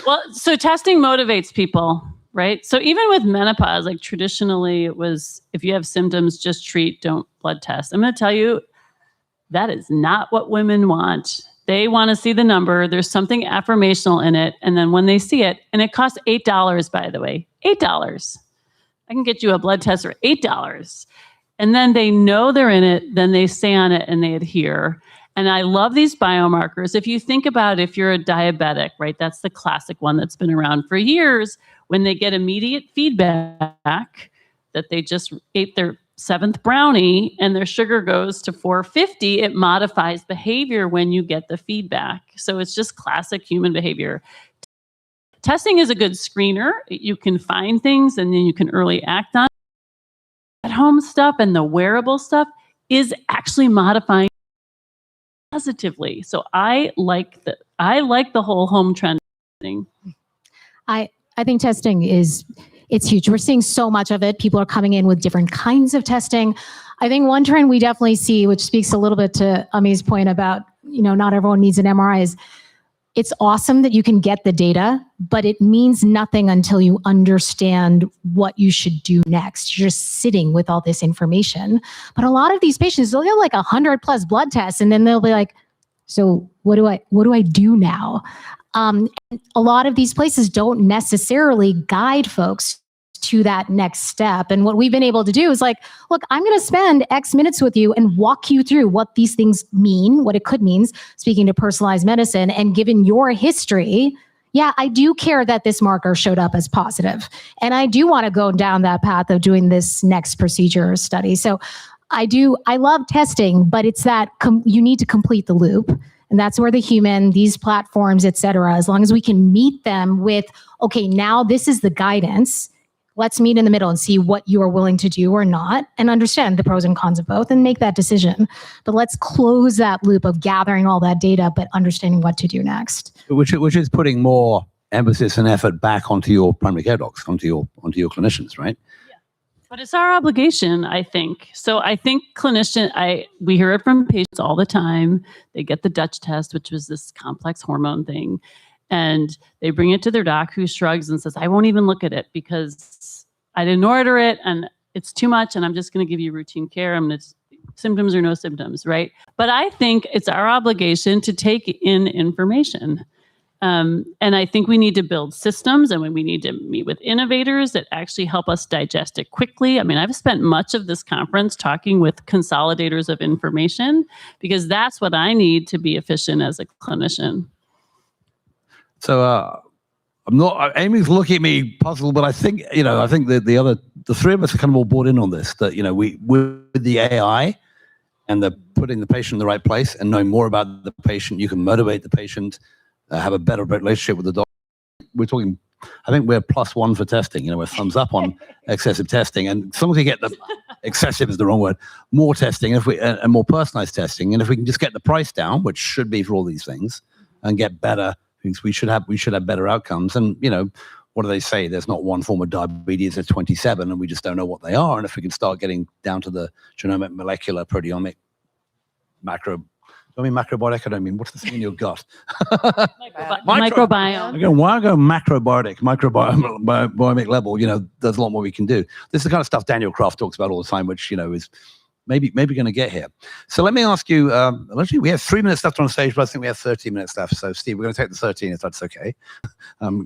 T: Well, so testing motivates people. Right. So even with menopause, like traditionally it was, if you have symptoms, just treat, don't blood test. I'm going to tell you, that is not what women want. They want to see the number. There's something affirmational in it. And then when they see it, and it costs $8, by the way, $8. I can get you a blood test for $8. And then they know they're in it. Then they stay on it and they adhere. And I love these biomarkers. If you think about if you're a diabetic, right, that's the classic one that's been around for years. When they get immediate feedback that they just ate their 7th brownie and their sugar goes to 450, it modifies behavior when you get the feedback. So it's just classic human behavior. Testing is a good screener. You can find things and then you can early act on it. At-home stuff and the wearable stuff is actually modifying positively. So I like the whole home trend thing.
P: I think testing it's huge. We're seeing so much of it. People are coming in with different kinds of testing. I think one trend we definitely see, which speaks a little bit to Ami's point about, not everyone needs an MRI, is it's awesome that you can get the data, but it means nothing until you understand what you should do next. You're just sitting with all this information. But a lot of these patients, they'll have like 100+ blood tests, and then they'll be like, so what do I do now? And a lot of these places don't necessarily guide folks to that next step. And what we've been able to do is like, look, I'm going to spend X minutes with you and walk you through what these things mean, what it could mean, speaking to personalized medicine. And given your history, yeah, I do care that this marker showed up as positive. And I do want to go down that path of doing this next procedure or study. So I love testing, but it's that you need to complete the loop. And that's where the human, these platforms, et cetera, as long as we can meet them with, okay, now this is the guidance. Let's meet in the middle and see what you are willing to do or not, and understand the pros and cons of both and make that decision. But let's close that loop of gathering all that data, but understanding what to do next.
M: Which is putting more emphasis and effort back onto your primary care docs, onto your clinicians, right?
T: But it's our obligation, I think. So I think we hear it from patients all the time. They get the Dutch test, which was this complex hormone thing. And they bring it to their doc, who shrugs and says, I won't even look at it because I didn't order it and it's too much and I'm just going to give you routine care. Symptoms or no symptoms, right? But I think it's our obligation to take in information. And I think we need to build systems, and we need to meet with innovators that actually help us digest it quickly. I mean, I've spent much of this conference talking with consolidators of information because that's what I need to be efficient as a clinician.
M: So Amy's looking at me puzzled, but I think the three of us are kind of all bought in on this, that, with the AI and the putting the patient in the right place and knowing more about the patient, you can motivate the patient, have a better relationship with the doctor. We're talking, I think we're +1 for testing, we're thumbs up on excessive testing. And as long as we get excessive is the wrong word, more testing, and more personalized testing. And if we can just get the price down, which should be for all these things, and get better things, we should have better outcomes. And, what do they say? There's not one form of diabetes, there's 27, and we just don't know what they are. And if we can start getting down to the genomic, molecular, proteomic, macrobiotic, I don't mean, what's the thing in your gut?
T: Microbiome.
M: Again, why go macrobiotic, microbiomic level, there's a lot more we can do. This is the kind of stuff Daniel Kraft talks about all the time, which, is maybe going to get here. So let me ask you, actually, we have 3 minutes left on stage, but I think we have 13 minutes left. So Steve, we're going to take the 13 if that's okay.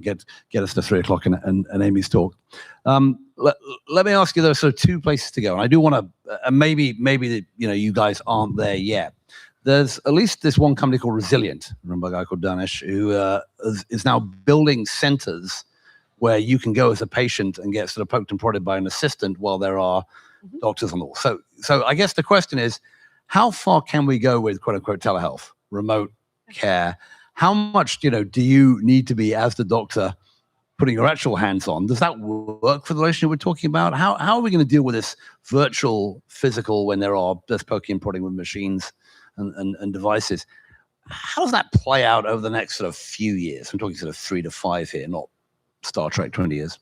M: Get us to 3 o'clock and Amy's talk. Let me ask you, though, so 2 places to go. And I do want to, and maybe you guys aren't there yet. There's at least this one company called Resilient, remember a guy called Danish, who is now building centers where you can go as a patient and get sort of poked and prodded by an assistant while there are doctors and all. So I guess the question is, how far can we go with quote unquote telehealth, remote care? How much, do you need to be, as the doctor, putting your actual hands on? Does that work for the relationship we're talking about? How are we going to deal with this virtual, physical, when there are just poking and prodding with machines and devices? How does that play out over the next sort of few years? I'm talking sort of 3 to 5 here, not Star Trek 20 years.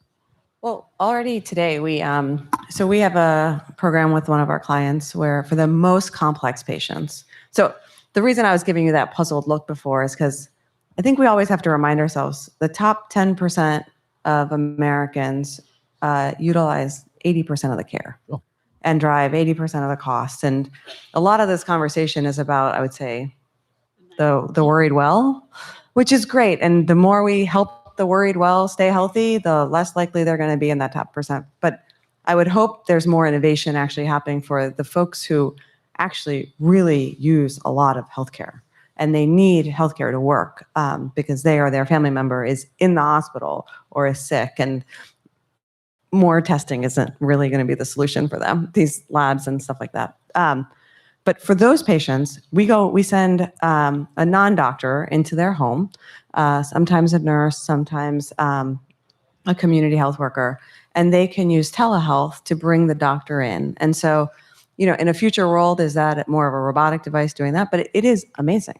O: Well, already today we have a program with one of our clients where for the most complex patients. So the reason I was giving you that puzzled look before is because I think we always have to remind ourselves the top 10% of Americans utilize 80% of the care.
M: Oh.
O: And drive 80% of the costs. And a lot of this conversation is about, I would say, the worried well, which is great. And the more we help the worried well stay healthy, the less likely they're going to be in that top percent. But I would hope there's more innovation actually happening for the folks who actually really use a lot of healthcare, and they need healthcare to work because they or their family member is in the hospital or is sick, and more testing isn't really going to be the solution for them, these labs and stuff like that. But for those patients, we send a non-doctor into their home, sometimes a nurse, sometimes a community health worker, and they can use telehealth to bring the doctor in. And so, in a future world, is that more of a robotic device doing that? But it is amazing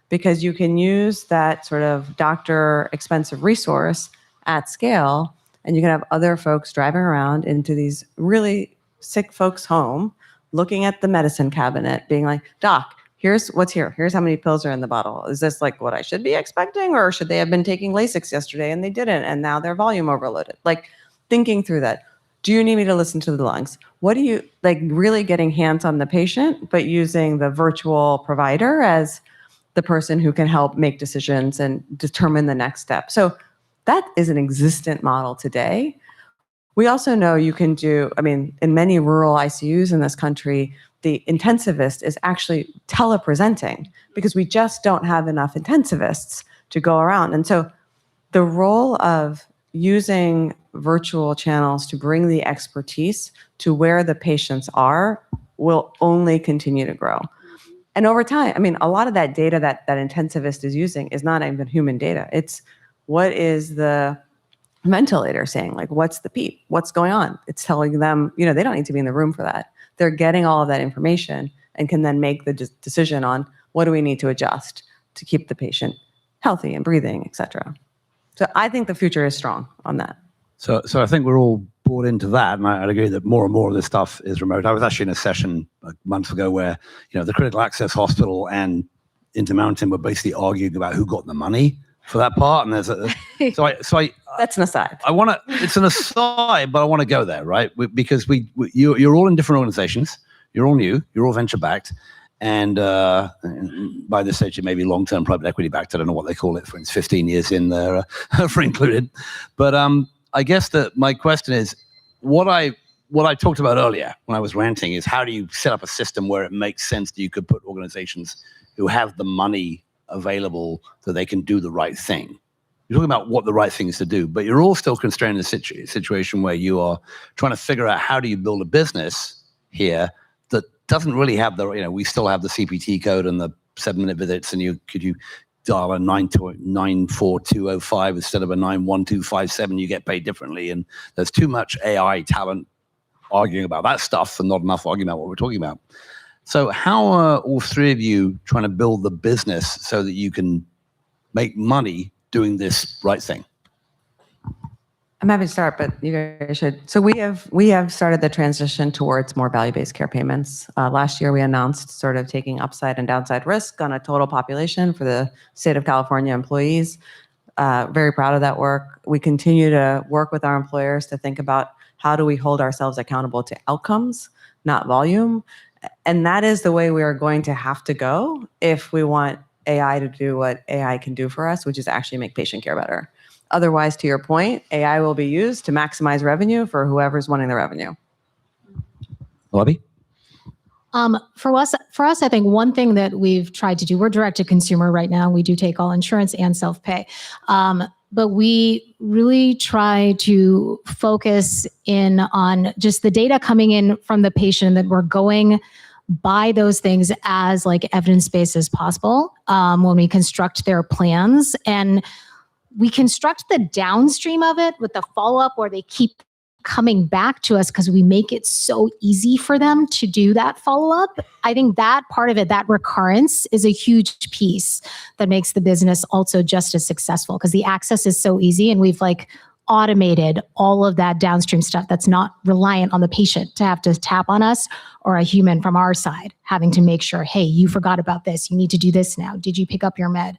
O: because you can use that sort of doctor expensive resource at scale, and you can have other folks driving around into these really sick folks' home, looking at the medicine cabinet, being like, "Doc, here's what's here. Here's how many pills are in the bottle. Is this like what I should be expecting? Or should they have been taking Lasix yesterday and they didn't, and now they're volume overloaded?" Like thinking through that. Do you need me to listen to the lungs? What do you, like really getting hands on the patient, but using the virtual provider as the person who can help make decisions and determine the next step. So that is an existent model today. We also know you can do, in many rural ICUs in this country, the intensivist is actually telepresenting because we just don't have enough intensivists to go around. And so the role of using virtual channels to bring the expertise to where the patients are will only continue to grow. And over time, a lot of that data that intensivist is using is not even human data. It's what is the ventilator saying? Like, what's the PEEP? What's going on? It's telling them, they don't need to be in the room for that. They're getting all of that information and can then make the decision on what do we need to adjust to keep the patient healthy and breathing, et cetera. So I think the future is strong on that.
M: So I think we're all bought into that, and I'd agree that more and more of this stuff is remote. I was actually in a session a month ago where, the critical access hospital and Intermountain were basically arguing about who got the money for that part. And there's
O: that's an aside.
M: It's an aside, but I want to go there, right? Because you're all in different organizations. You're all new. You're all venture backed. And by this stage, it may be long-term private equity backed. I don't know what they call it. For instance, 15 years in there for included. But I guess that my question is, what I talked about earlier when I was ranting is how do you set up a system where it makes sense that you could put organizations who have the money available so they can do the right thing. You're talking about what the right thing is to do, but you're all still constrained in a situation where you are trying to figure out how do you build a business here that doesn't really have we still have the CPT code and the 7-minute visits, and could you dial a 94205 instead of a 91257, you get paid differently. And there's too much AI talent arguing about that stuff and not enough arguing about what we're talking about. So how are all three of you trying to build the business so that you can make money doing this right thing?
O: I'm happy to start, but you guys should. So we have started the transition towards more value-based care payments. Last year, we announced sort of taking upside and downside risk on a total population for the state of California employees. Very proud of that work. We continue to work with our employers to think about how do we hold ourselves accountable to outcomes, not volume. And that is the way we are going to have to go if we want AI to do what AI can do for us, which is actually make patient care better. Otherwise, to your point, AI will be used to maximize revenue for whoever's wanting the revenue.
M: Lobby?
P: For us, I think one thing that we've tried to do, we're direct to consumer right now. We do take all insurance and self-pay. But we really try to focus in on just the data coming in from the patient, that we're going by those things as like evidence-based as possible when we construct their plans. And we construct the downstream of it with the follow-up where they keep coming back to us because we make it so easy for them to do that follow-up. I think that part of it, that recurrence, is a huge piece that makes the business also just as successful because the access is so easy, and we've like automated all of that downstream stuff that's not reliant on the patient to have to tap on us or a human from our side having to make sure, hey, you forgot about this. You need to do this now. Did you pick up your med?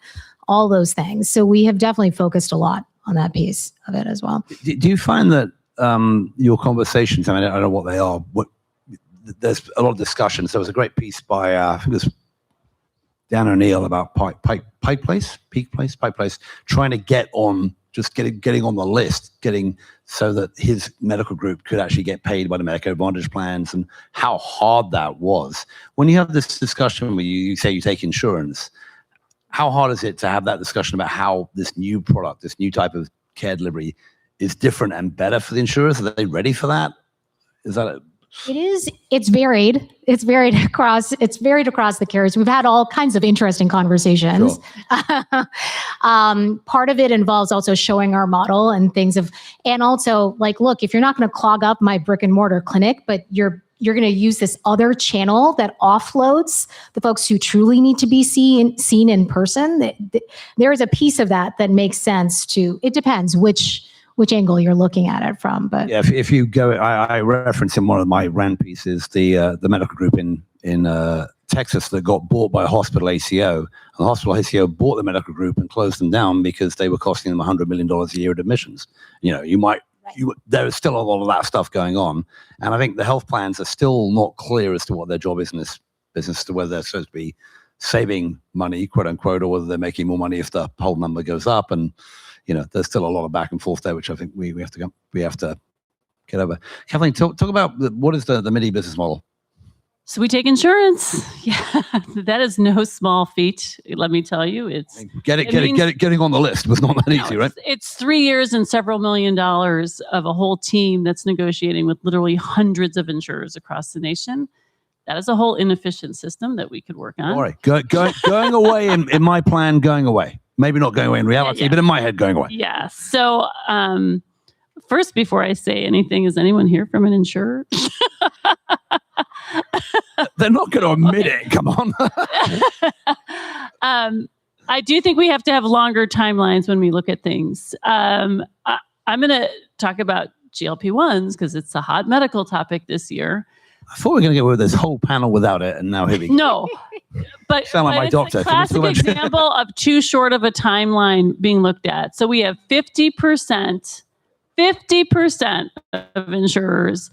P: All those things. So we have definitely focused a lot on that piece of it as well.
M: Do you find that your conversations, I don't know what they are, there's a lot of discussion. So there was a great piece by, I think it was Dan O'Neill about Pike Place, trying to get on just getting on the list, getting so that his medical group could actually get paid by the Medicare Advantage plans, and how hard that was. When you have this discussion where you say you take insurance, how hard is it to have that discussion about how this new product, this new type of care delivery is different and better for the insurers? Are they ready for that? Is that
P: It is. It's varied. It's varied across the carriers. We've had all kinds of interesting conversations. Sure. Part of it involves also showing our model and and also like, look, if you're not going to clog up my brick and mortar clinic, but you're going to use this other channel that offloads the folks who truly need to be seen in person, there is a piece of that makes sense to. It depends which angle you're looking at it from, but
M: yeah, if you go, I reference in one of my rant pieces the medical group in Texas that got bought by a hospital ACO, and the hospital ACO bought the medical group and closed them down because they were costing them $100 million a year in admissions. There is still a lot of that stuff going on, and I think the health plans are still not clear as to what their job is in this business, to whether they're supposed to be saving money, quote unquote, or whether they're making more money if the whole number goes up. And there's still a lot of back and forth there, which I think we have to get over. Kathleen, talk about what is the MIDI business model?
T: So we take insurance. Yeah, that is no small feat. Let me tell you,
M: getting on the list was not that easy, right?
T: It's 3 years and several $1 million of a whole team that's negotiating with literally hundreds of insurers across the nation. That is a whole inefficient system that we could work on.
M: All right, going away in my plan, going away. Maybe not going away in reality, but in my head, going away.
T: Yeah. So first, before I say anything, is anyone here from an insurer?
M: They're not going to admit it. Come on.
T: I do think we have to have longer timelines when we look at things. I'm going to talk about GLP-1s because it's a hot medical topic this year.
M: I thought we were going to get with this whole panel without it, and now here we go.
T: No, but,
M: sound like my doctor.
T: It's a classic example of too short of a timeline being looked at. So we have 50% of insurers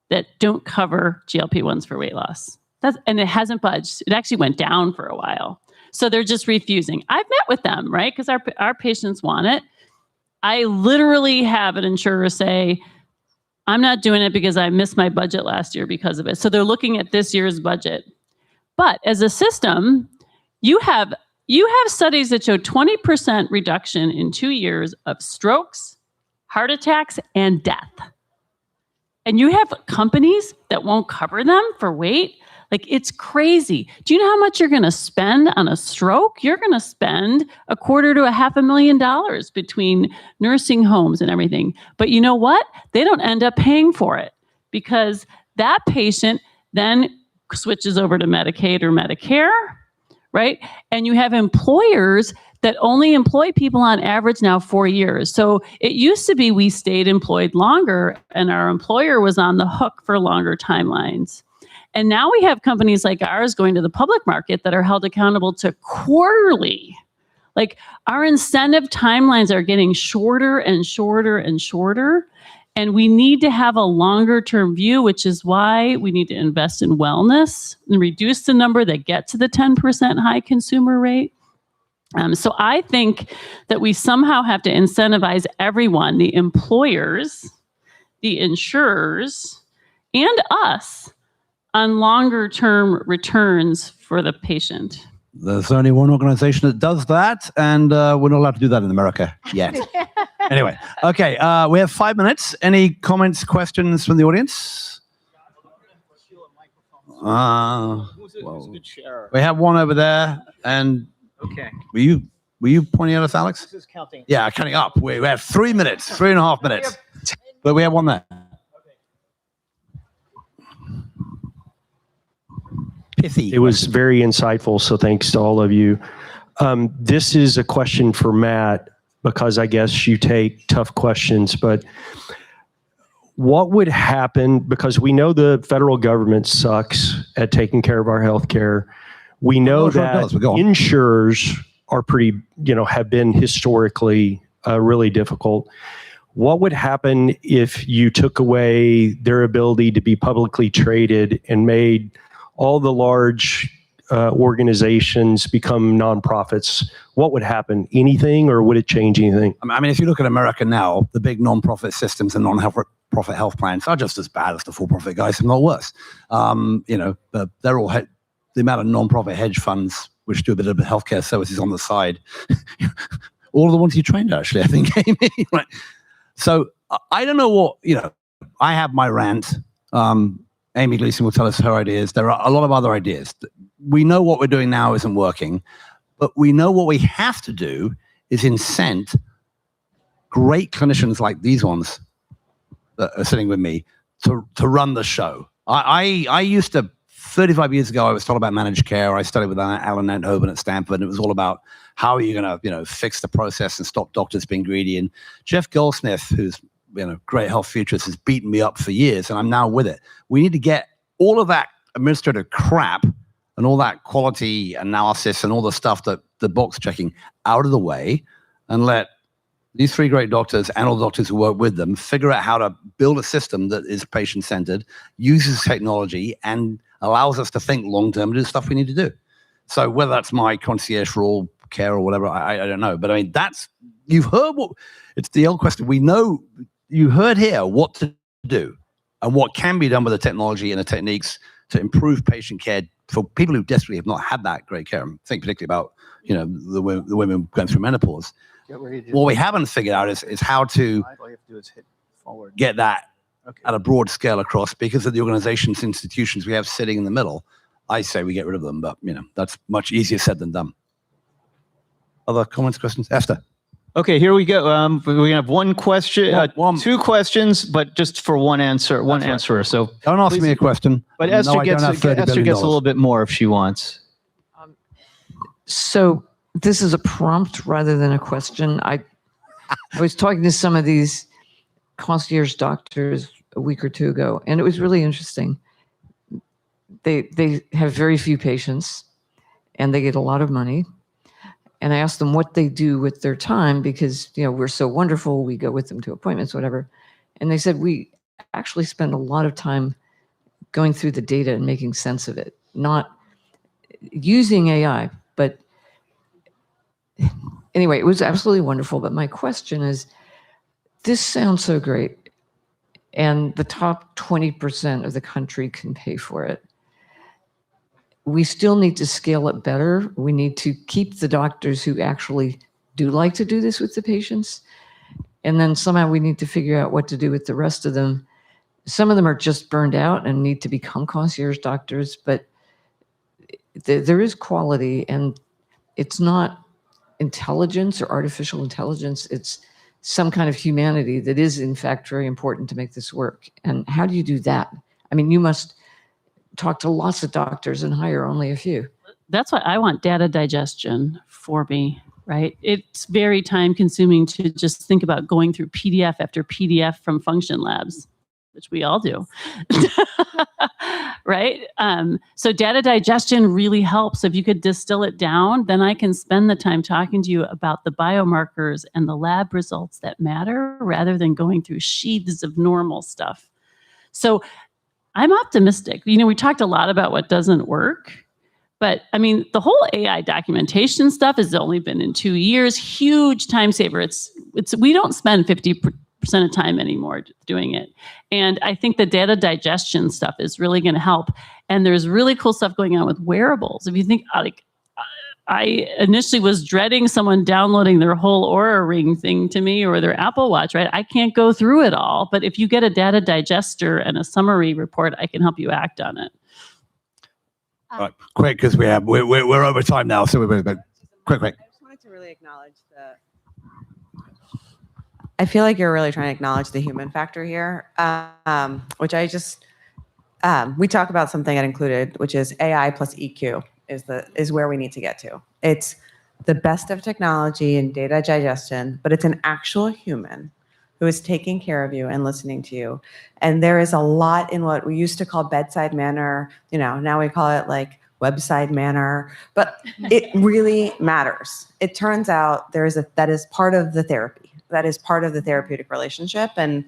T: that don't cover GLP-1s for weight loss. And it hasn't budged. It actually went down for a while. So they're just refusing. I've met with them, right? Because our patients want it. I literally have an insurer say, I'm not doing it because I missed my budget last year because of it. So they're looking at this year's budget. But as a system, you have studies that show 20% reduction in 2 years of strokes, heart attacks, and death. And you have companies that won't cover them for weight. Like, it's crazy. Do you know how much you're going to spend on a stroke? You're going to spend $250,000 to $500,000 between nursing homes and everything. But you know what? They don't end up paying for it because that patient then switches over to Medicaid or Medicare, right? And you have employers that only employ people on average now 4 years. So it used to be we stayed employed longer and our employer was on the hook for longer timelines. And now we have companies like ours going to the public market that are held accountable to quarterly. Like, our incentive timelines are getting shorter and shorter and shorter. And we need to have a longer term view, which is why we need to invest in wellness and reduce the number that get to the 10% high consumer rate. So I think that we somehow have to incentivize everyone, the employers, the insurers, and us, on longer term returns for the patient.
M: There's only one organization that does that, and we're not allowed to do that in America yet. Anyway, okay, we have 5 minutes. Any comments, questions from the audience? We have one over there, and
R: okay.
M: Were you pointing at us, Alex?
R: This is counting.
M: Yeah, counting up. We have 3 minutes, 3.5 minutes, but we have one there.
R: Pithy. It was very insightful, so thanks to all of you. This is a question for Matt, because I guess you take tough questions, but what would happen, because we know the federal government sucks at taking care of our healthcare. We know that insurers are have been historically really difficult. What would happen if you took away their ability to be publicly traded and made all the large organizations become nonprofits, what would happen? Anything, or would it change anything?
M: I mean, if you look at America now, the big non-profit systems and non-profit health plans are just as bad as the for-profit guys, if not worse. They're all the amount of non-profit hedge funds which do a bit of healthcare services on the side. All of the ones you trained, actually, I think, Amy. Right? So I don't know what, I have my rant. Amy Gleason will tell us her ideas. There are a lot of other ideas. We know what we're doing now isn't working, but we know what we have to do is incent great clinicians like these ones that are sitting with me to run the show. I used to, 35 years ago, I was taught about managed care. I studied with Alan Nanthoven at Stanford, and it was all about how are you going to, fix the process and stop doctors being greedy. And Jeff Goldsmith, who's great health futurist, has beaten me up for years, and I'm now with it. We need to get all of that administrative crap and all that quality analysis and all the stuff that the box checking out of the way, and let these three great doctors and all the doctors who work with them figure out how to build a system that is patient-centered, uses technology, and allows us to think long-term and do the stuff we need to do. So whether that's my concierge for all care or whatever, I don't know. But I mean, you've heard it's the old question. We know, you heard here what to do and what can be done with the technology and the techniques to improve patient care for people who desperately have not had that great care. Think particularly about, the women going through menopause. What we haven't figured out is how to get that at a broad scale across, because of the organizations, institutions we have sitting in the middle. I say we get rid of them, but that's much easier said than done. Other comments, questions? Esther.
A: Okay, here we go. We have one question, two questions, but just for one answer, answerer. So
M: don't ask me a question.
A: But Esther gets a little bit more if she wants.
Q: So this is a prompt rather than a question. I was talking to some of these concierge doctors a week or two ago, and it was really interesting. They have very few patients, and they get a lot of money. And I asked them what they do with their time because, we're so wonderful. We go with them to appointments, whatever. And they said, we actually spend a lot of time going through the data and making sense of it, not using AI. But anyway, it was absolutely wonderful. But my question is, this sounds so great. And the top 20% of the country can pay for it. We still need to scale it better. We need to keep the doctors who actually do like to do this with the patients. And then somehow we need to figure out what to do with the rest of them. Some of them are just burned out and need to become concierge doctors, but there is quality, and it's not intelligence or artificial intelligence. It's some kind of humanity that is, in fact, very important to make this work. And how do you do that? I mean, you must talk to lots of doctors and hire only a few.
T: That's why I want data digestion for me, right? It's very time consuming to just think about going through PDF after PDF from function labs, which we all do, right? So data digestion really helps. If you could distill it down, then I can spend the time talking to you about the biomarkers and the lab results that matter rather than going through sheaths of normal stuff. So I'm optimistic. We talked a lot about what doesn't work, but I mean, the whole AI documentation stuff has only been in 2 years. Huge time saver. We don't spend 50% of time anymore doing it. And I think the data digestion stuff is really going to help. And there's really cool stuff going on with wearables. If you think, I initially was dreading someone downloading their whole Oura Ring thing to me or their Apple Watch, right? I can't go through it all. But if you get a data digester and a summary report, I can help you act on it.
M: All right, quick, because we're over time now. So quick.
O: I just wanted to really acknowledge I feel like you're really trying to acknowledge the human factor here, which we talk about something that included, which is AI plus EQ. Is where we need to get to. It's the best of technology and data digestion, but it's an actual human who is taking care of you and listening to you. And there is a lot in what we used to call bedside manner. Now we call it like website manner, but it really matters. It turns out that is part of the therapy. That is part of the therapeutic relationship. And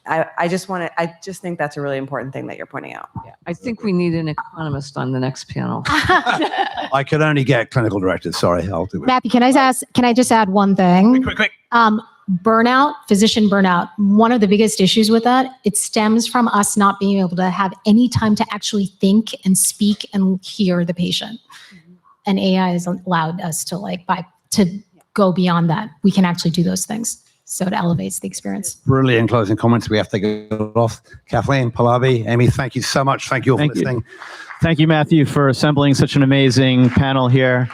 O: I just think that's a really important thing that you're pointing out.
Q: I think we need an economist on the next panel.
M: I could only get clinical directors. Sorry, I'll do it.
P: Matthew, can I just add one thing?
M: Quick.
P: Burnout, physician burnout. One of the biggest issues with that, it stems from us not being able to have any time to actually think and speak and hear the patient. And AI has allowed us to go beyond that. We can actually do those things. So it elevates the experience.
M: Brilliant closing comments. We have to go off. Kathleen, Pallavi, Amy, thank you so much. Thank you all for listening.
A: Thank you, Matthew, for assembling such an amazing panel here.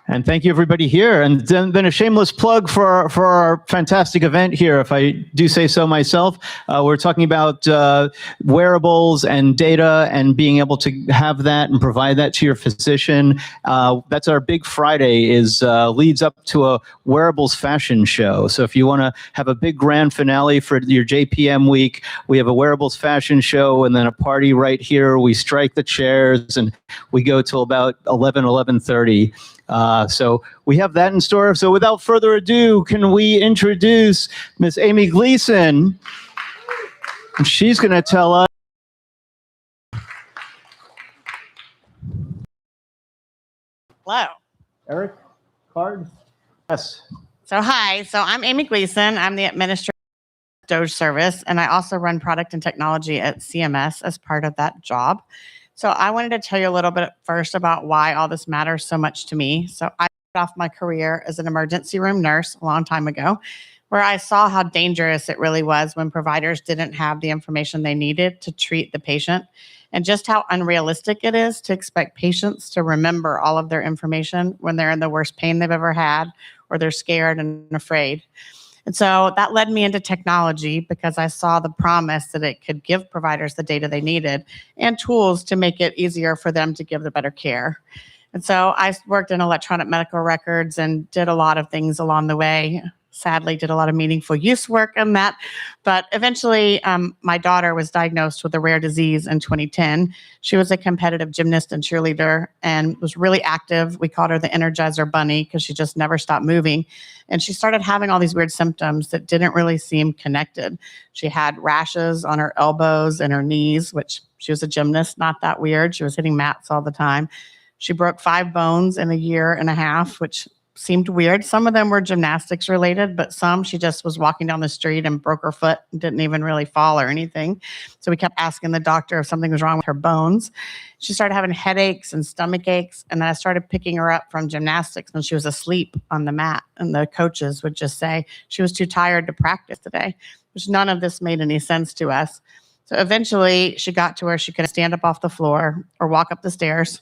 A: And thank you, everybody here. And then a shameless plug for our fantastic event here, if I do say so myself. We're talking about wearables and data and being able to have that and provide that to your physician. That's our big Friday, leads up to a wearables fashion show. So if you want to have a big grand finale for your JPM week, we have a wearables fashion show and then a party right here. We strike the chairs and we go till about 11:30. So we have that in store. So without further ado, can we introduce Miss Amy Gleason? And she's going to tell us.
I: Hello.
A: Eric, card? Yes.
I: So hi, so I'm Amy Gleason. I'm the administrator of Doge service, and I also run product and technology at CMS as part of that job. So I wanted to tell you a little bit first about why all this matters so much to me. So I started off my career as an emergency room nurse a long time ago, where I saw how dangerous it really was when providers didn't have the information they needed to treat the patient, and just how unrealistic it is to expect patients to remember all of their information when they're in the worst pain they've ever had, or they're scared and afraid. And so that led me into technology because I saw the promise that it could give providers the data they needed and tools to make it easier for them to give the better care. And so I worked in electronic medical records and did a lot of things along the way. Sadly, did a lot of meaningful use work on that. But eventually, my daughter was diagnosed with a rare disease in 2010. She was a competitive gymnast and cheerleader and was really active. We called her the Energizer Bunny because she just never stopped moving. And she started having all these weird symptoms that didn't really seem connected. She had rashes on her elbows and her knees, which she was a gymnast, not that weird. She was hitting mats all the time. She broke 5 bones in a year and a half, which seemed weird. Some of them were gymnastics related, but some she just was walking down the street and broke her foot and didn't even really fall or anything. So we kept asking the doctor if something was wrong with her bones. She started having headaches and stomach aches. And then I started picking her up from gymnastics when she was asleep on the mat. And the coaches would just say she was too tired to practice today, which none of this made any sense to us. So eventually she got to where she could stand up off the floor or walk up the stairs.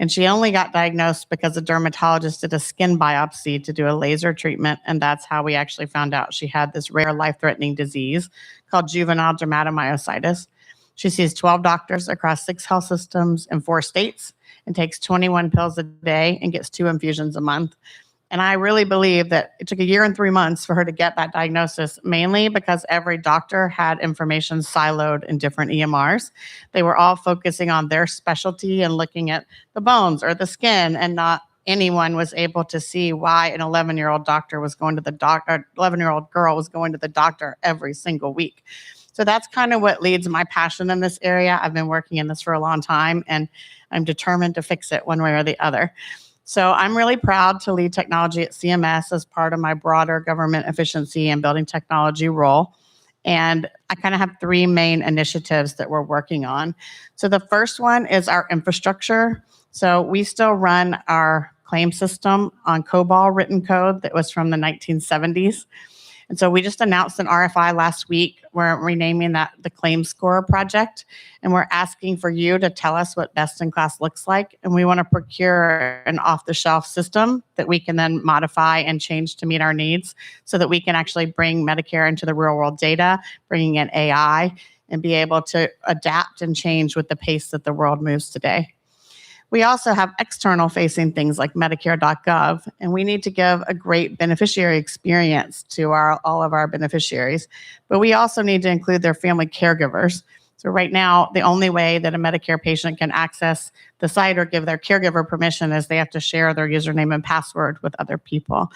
I: And she only got diagnosed because a dermatologist did a skin biopsy to do a laser treatment. And that's how we actually found out she had this rare life-threatening disease called juvenile dermatomyositis. She sees 12 doctors across 6 health systems in 4 states and takes 21 pills a day and gets 2 infusions a month. And I really believe that it took a year and 3 months for her to get that diagnosis, mainly because every doctor had information siloed in different EMRs. They were all focusing on their specialty and looking at the bones or the skin, and not anyone was able to see why an 11-year-old doctor was going to the doctor, 11-year-old girl was going to the doctor every single week. So that's kind of what leads my passion in this area. I've been working in this for a long time, and I'm determined to fix it one way or the other. So I'm really proud to lead technology at CMS as part of my broader government efficiency and building technology role. And I kind of have 3 main initiatives that we're working on. So the first one is our infrastructure. So we still run our claim system on COBOL written code that was from the 1970s. And so we just announced an RFI last week. We're renaming that the Claim Score Project. And we're asking for you to tell us what best in class looks like. And we want to procure an off-the-shelf system that we can then modify and change to meet our needs so that we can actually bring Medicare into the real world data, bringing in AI, and be able to adapt and change with the pace that the world moves today. We also have external facing things like Medicare.gov, and we need to give a great beneficiary experience to all of our beneficiaries. But we also need to include their family caregivers. So right now, the only way that a Medicare patient can access the site or give their caregiver permission is they have to share their username and password with other people.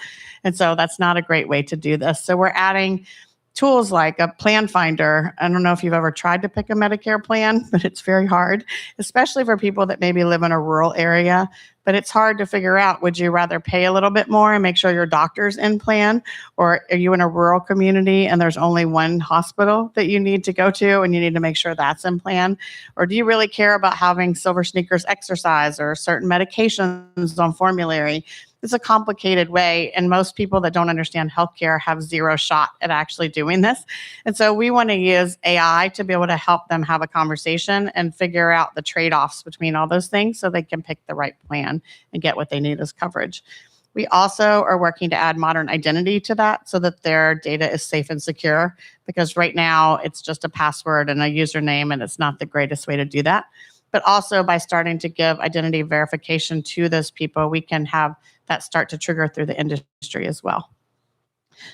I: And so that's not a great way to do this. So we're adding tools like a plan finder. I don't know if you've ever tried to pick a Medicare plan, but it's very hard, especially for people that maybe live in a rural area. But it's hard to figure out, would you rather pay a little bit more and make sure your doctor's in plan? Or are you in a rural community and there's only one hospital that you need to go to and you need to make sure that's in plan? Or do you really care about having Silver Sneakers exercise or certain medications on formulary? It's a complicated way, and most people that don't understand healthcare have zero shot at actually doing this. And so we want to use AI to be able to help them have a conversation and figure out the trade-offs between all those things so they can pick the right plan and get what they need as coverage. We also are working to add modern identity to that so that their data is safe and secure, because right now it's just a password and a username, and it's not the greatest way to do that. But also by starting to give identity verification to those people, we can have that start to trigger through the industry as well.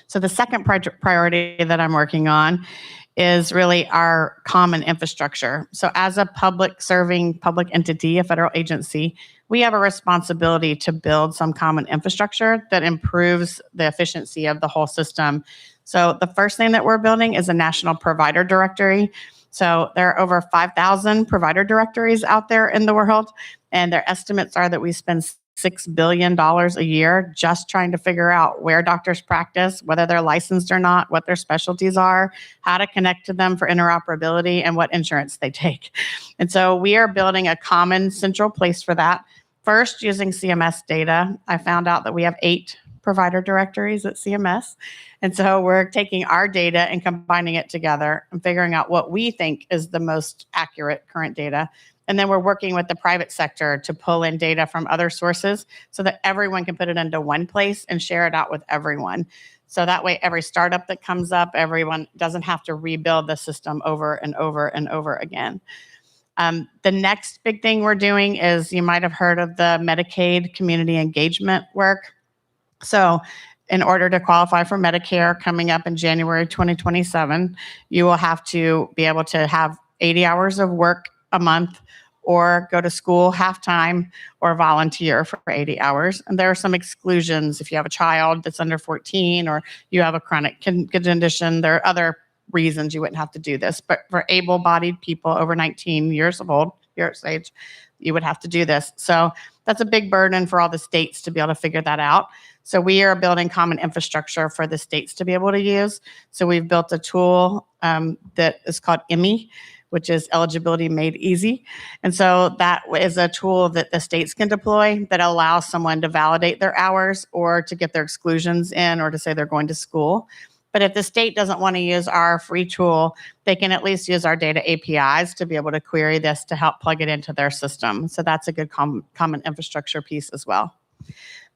I: So the second priority that I'm working on is really our common infrastructure. So as a serving public entity, a federal agency, we have a responsibility to build some common infrastructure that improves the efficiency of the whole system. So the first thing that we're building is a national provider directory. So there are over 5,000 provider directories out there in the world, and their estimates are that we spend $6 billion a year just trying to figure out where doctors practice, whether they're licensed or not, what their specialties are, how to connect to them for interoperability, and what insurance they take. And so we are building a common central place for that. First, using CMS data, I found out that we have 8 provider directories at CMS. And so we're taking our data and combining it together and figuring out what we think is the most accurate current data. And then we're working with the private sector to pull in data from other sources so that everyone can put it into one place and share it out with everyone. So that way, every startup that comes up, everyone doesn't have to rebuild the system over and over and over again. The next big thing we're doing is, you might have heard of the Medicaid community engagement work. So in order to qualify for Medicare coming up in January 2027, you will have to be able to have 80 hours of work a month, or go to school half-time, or volunteer for 80 hours. And there are some exclusions if you have a child that's under 14 or you have a chronic condition. There are other reasons you wouldn't have to do this. But for able-bodied people over 19 years of age, you would have to do this. So that's a big burden for all the states to be able to figure that out. So we are building common infrastructure for the states to be able to use. So we've built a tool that is called IMI, which is Eligibility Made Easy. And so that is a tool that the states can deploy that allows someone to validate their hours or to get their exclusions in or to say they're going to school. But if the state doesn't want to use our free tool, they can at least use our data APIs to be able to query this to help plug it into their system. So that's a good common infrastructure piece as well.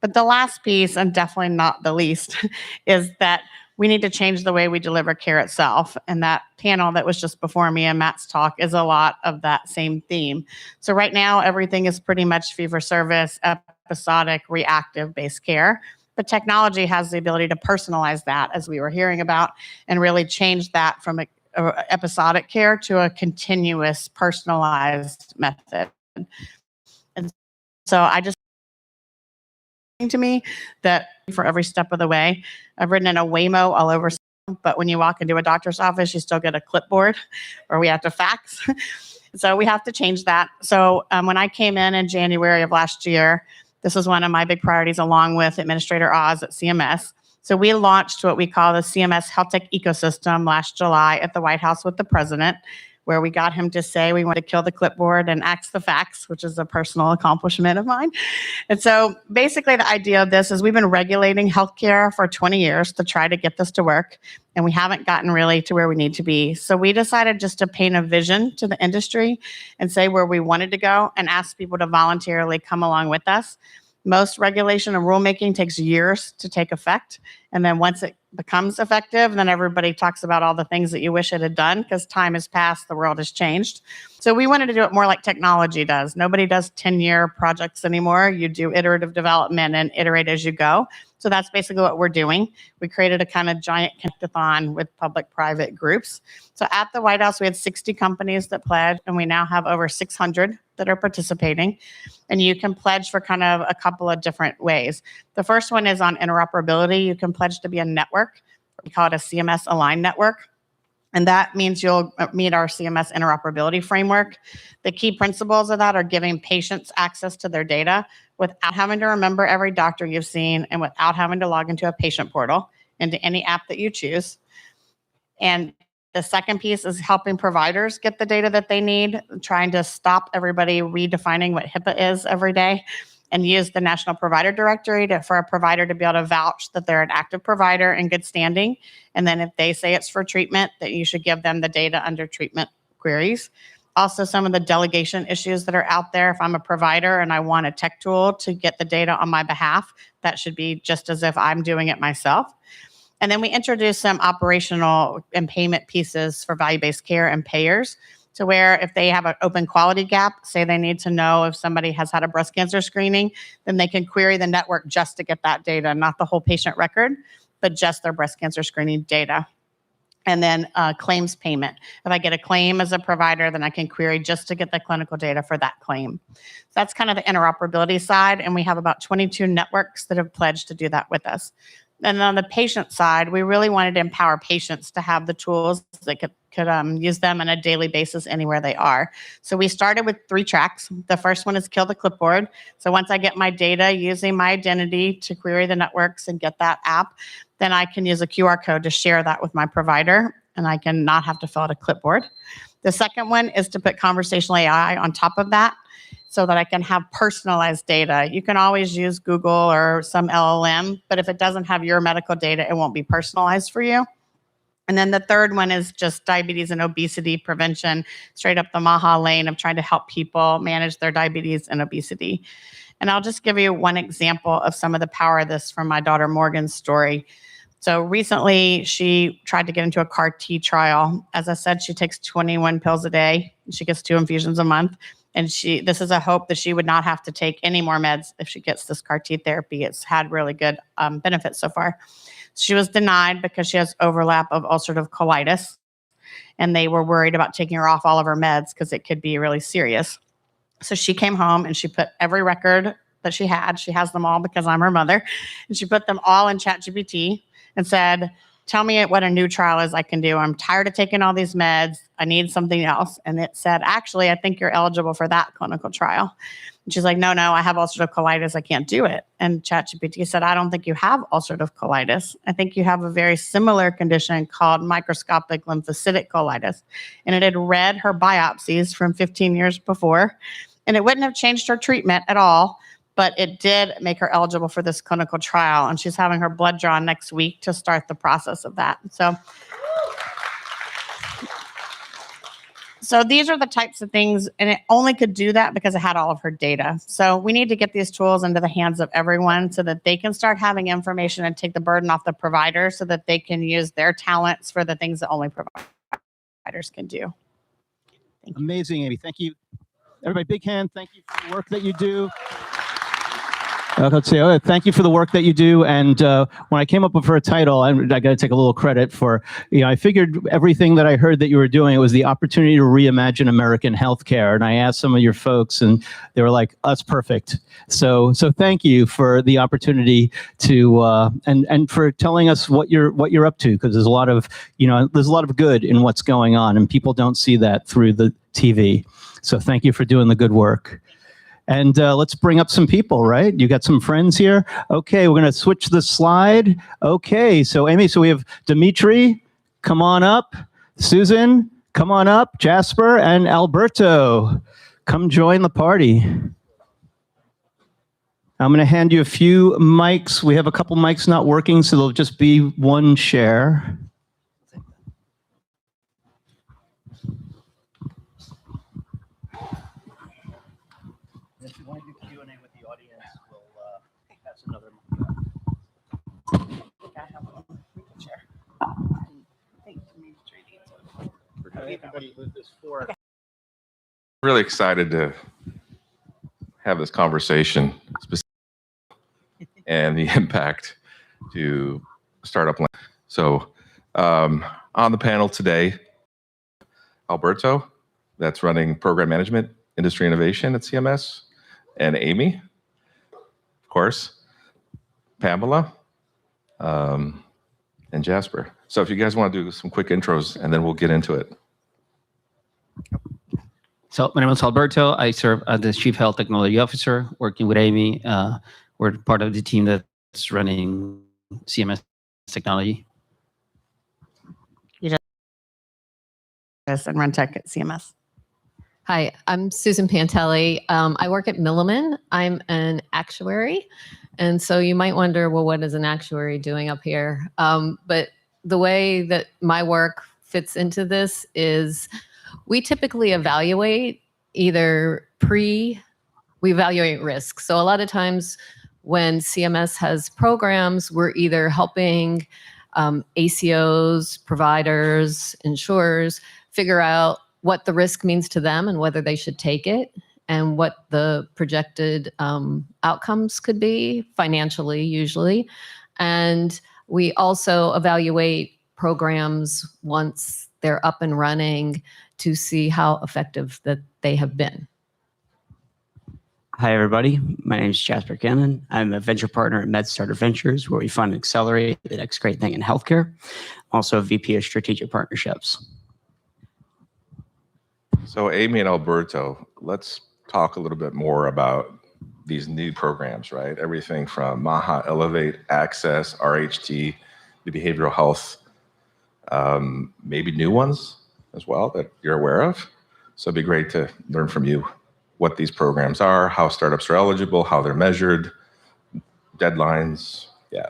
I: But the last piece, and definitely not the least, is that we need to change the way we deliver care itself. And that panel that was just before me and Matt's talk is a lot of that same theme. So right now, everything is pretty much fee-for-service, episodic, reactive-based care. But technology has the ability to personalize that, as we were hearing about, and really change that from a episodic care to a continuous, personalized method. And so I just to me that for every step of the way, I've written in a Waymo all over, but when you walk into a doctor's office, you still get a clipboard, or we have to fax. So we have to change that. So when I came in January of last year, this was one of my big priorities, along with Administrator Oz at CMS. So we launched what we call the CMS HealthTech ecosystem last July at the White House with the president, where we got him to say we want to kill the clipboard and axe the fax, which is a personal accomplishment of mine. And so basically the idea of this is we've been regulating healthcare for 20 years to try to get this to work, and we haven't gotten really to where we need to be. So we decided just to paint a vision to the industry and say where we wanted to go and ask people to voluntarily come along with us. Most regulation and rulemaking takes years to take effect. And then once it becomes effective, then everybody talks about all the things that you wish it had done, because time has passed, the world has changed. So we wanted to do it more like technology does. Nobody does 10-year projects anymore. You do iterative development and iterate as you go. So So that's basically what we're doing. We created a kind of giant connect-a-thon with public-private groups. So at the White House, we had 60 companies that pledged, and we now have over 600 that are participating. And you can pledge for kind of a couple of different ways. The first one is on interoperability. You can pledge to be a network. We call it a CMS aligned network. And that means you'll meet our CMS interoperability framework. The key principles of that are giving patients access to their data without having to remember every doctor you've seen and without having to log into a patient portal, into any app that you choose. And the second piece is helping providers get the data that they need, trying to stop everybody redefining what HIPAA is every day, and use the National Provider Directory for a provider to be able to vouch that they're an active provider in good standing. And then if they say it's for treatment, that you should give them the data under treatment queries. Also, some of the delegation issues that are out there. If I'm a provider and I want a tech tool to get the data on my behalf, that should be just as if I'm doing it myself. And then we introduced some operational and payment pieces for value-based care and payers. So where if they have an open quality gap, say they need to know if somebody has had a breast cancer screening, then they can query the network just to get that data, not the whole patient record, but just their breast cancer screening data. And then claims payment. If I get a claim as a provider, then I can query just to get the clinical data for that claim. So that's kind of the interoperability side. And we have about 22 networks that have pledged to do that with us. And on the patient side, we really wanted to empower patients to have the tools that could use them on a daily basis anywhere they are. So we started with 3 tracks. The first one is kill the clipboard. So once I get my data using my identity to query the networks and get that app, then I can use a QR code to share that with my provider, and I can not have to fill out a clipboard. The second one is to put conversational AI on top of that, so that I can have personalized data. You can always use Google or some LLM, but if it doesn't have your medical data, it won't be personalized for you. And then the third one is just diabetes and obesity prevention, straight up the Maha lane of trying to help people manage their diabetes and obesity. And I'll just give you one example of some of the power of this from my daughter Morgan's story. So recently, she tried to get into a CAR T trial. As I said, she takes 21 pills a day. She gets 2 infusions a month. And this is a hope that she would not have to take any more meds if she gets this CAR T therapy. It's had really good benefits so far. She was denied because she has overlap of ulcerative colitis. And they were worried about taking her off all of her meds because it could be really serious. So she came home and she put every record that she has them all because I'm her mother, and she put them all in ChatGPT and said, tell me what a new trial is I can do. I'm tired of taking all these meds. I need something else. And it said, actually, I think you're eligible for that clinical trial. And she's like, no, I have ulcerative colitis. I can't do it. And ChatGPT said, I don't think you have ulcerative colitis. I think you have a very similar condition called microscopic lymphocytic colitis. And it had read her biopsies from 15 years before, and it wouldn't have changed her treatment at all, but it did make her eligible for this clinical trial. And she's having her blood drawn next week to start the process of that. So these are the types of things, and it only could do that because it had all of her data. So we need to get these tools into the hands of everyone so that they can start having information and take the burden off the provider so that they can use their talents for the things that only providers can do.
A: Amazing, Amy. Thank you. Everybody, big hand. Thank you for the work that you do. Let's say, thank you for the work that you do. And when I came up with her title, I got to take a little credit for, I figured everything that I heard that you were doing, it was the opportunity to reimagine American healthcare. And I asked some of your folks, and they were like, that's perfect. So thank you for the opportunity to, and for telling us what you're up to, because there's a lot of, there's a lot of good in what's going on, and people don't see that through the TV. So thank you for doing the good work. And let's bring up some people, right? You got some friends here? Okay, we're going to switch the slide. Okay, so Amy, so we have Dimitri, come on up. Susan, come on up. Jasper and Alberto, come join the party. I'm going to hand you a few mics. We have a couple mics not working, so there'll just be one share.
S: Really excited to have this conversation and the impact to startup land. So on the panel today, Alberto, that's running program management, industry innovation at CMS, and Amy, of course, Pamela, and Jasper. So if you guys want to do some quick intros, and then we'll get into it.
U: So my name is Alberto. I serve as the Chief Health Technology Officer, working with Amy. We're part of the team that's running CMS technology.
I: You just and run tech at CMS.
V: Hi, I'm Susan Pantelli. I work at Milliman. I'm an actuary. And so you might wonder, well, what is an actuary doing up here? But the way that my work fits into this is we typically evaluate we evaluate risk. So a lot of times when CMS has programs, we're either helping ACOs, providers, insurers figure out what the risk means to them and whether they should take it, and what the projected outcomes could be financially, usually. And we also evaluate programs once they're up and running to see how effective that they have been.
X: Hi, everybody. My name is Jasper Cannon. I'm a venture partner at MedStarter Ventures, where we fund and accelerate the next great thing in healthcare. Also a VP of Strategic Partnerships.
S: So Amy and Alberto, let's talk a little bit more about these new programs, right? Everything from MAHA, Elevate, Access, RHT, the behavioral health, maybe new ones as well that you're aware of. So it'd be great to learn from you what these programs are, how startups are eligible, how they're measured, deadlines. Yeah.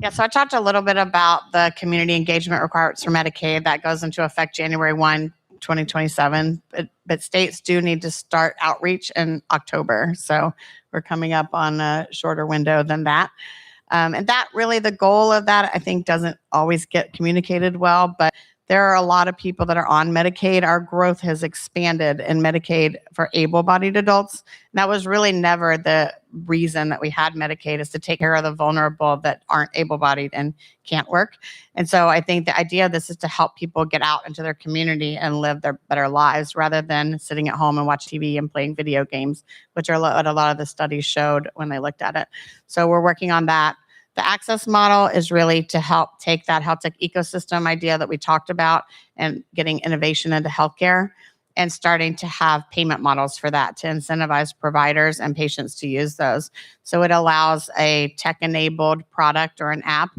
I: Yeah, so I talked a little bit about the community engagement requirements for Medicaid. That goes into effect January 1, 2027. But states do need to start outreach in October. So we're coming up on a shorter window than that. And that really, the goal of that, I think, doesn't always get communicated well, but there are a lot of people that are on Medicaid. Our growth has expanded in Medicaid for able-bodied adults. And that was really never the reason that we had Medicaid, is to take care of the vulnerable that aren't able-bodied and can't work. And so I think the idea of this is to help people get out into their community and live their better lives rather than sitting at home and watch TV and playing video games, which are what a lot of the studies showed when they looked at it. So we're working on that. The access model is really to help take that health tech ecosystem idea that we talked about and getting innovation into healthcare and starting to have payment models for that to incentivize providers and patients to use those. So it allows a tech-enabled product or an app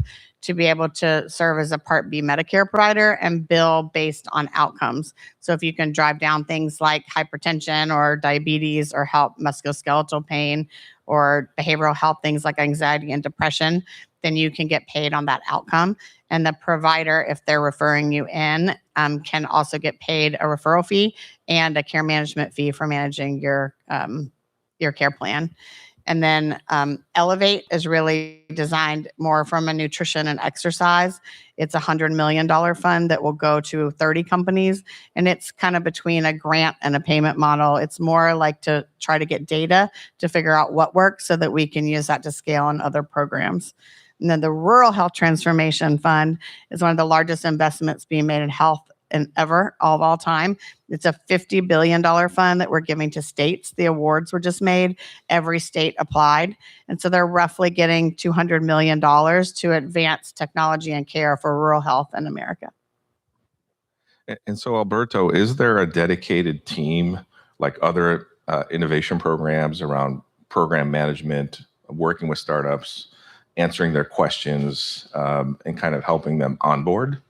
I: to be able to serve as a Part B Medicare provider and bill based on outcomes. So if you can drive down things like hypertension or diabetes or help musculoskeletal pain or behavioral health, things like anxiety and depression, then you can get paid on that outcome. And the provider, if they're referring you in, can also get paid a referral fee and a care management fee for managing your care plan. And then Elevate is really designed more from a nutrition and exercise. It's a $100 million fund that will go to 30 companies. And it's kind of between a grant and a payment model. It's more like to try to get data to figure out what works so that we can use that to scale in other programs. And then the Rural Health Transformation Fund is one of the largest investments being made in health of all time. It's a $50 billion fund that we're giving to states. The awards were just made. Every state applied. And so they're roughly getting $200 million to advance technology and care for rural health in America.
S: And so, Alberto, is there a dedicated team like other innovation programs around program management, working with startups, answering their questions, and kind of helping them onboard?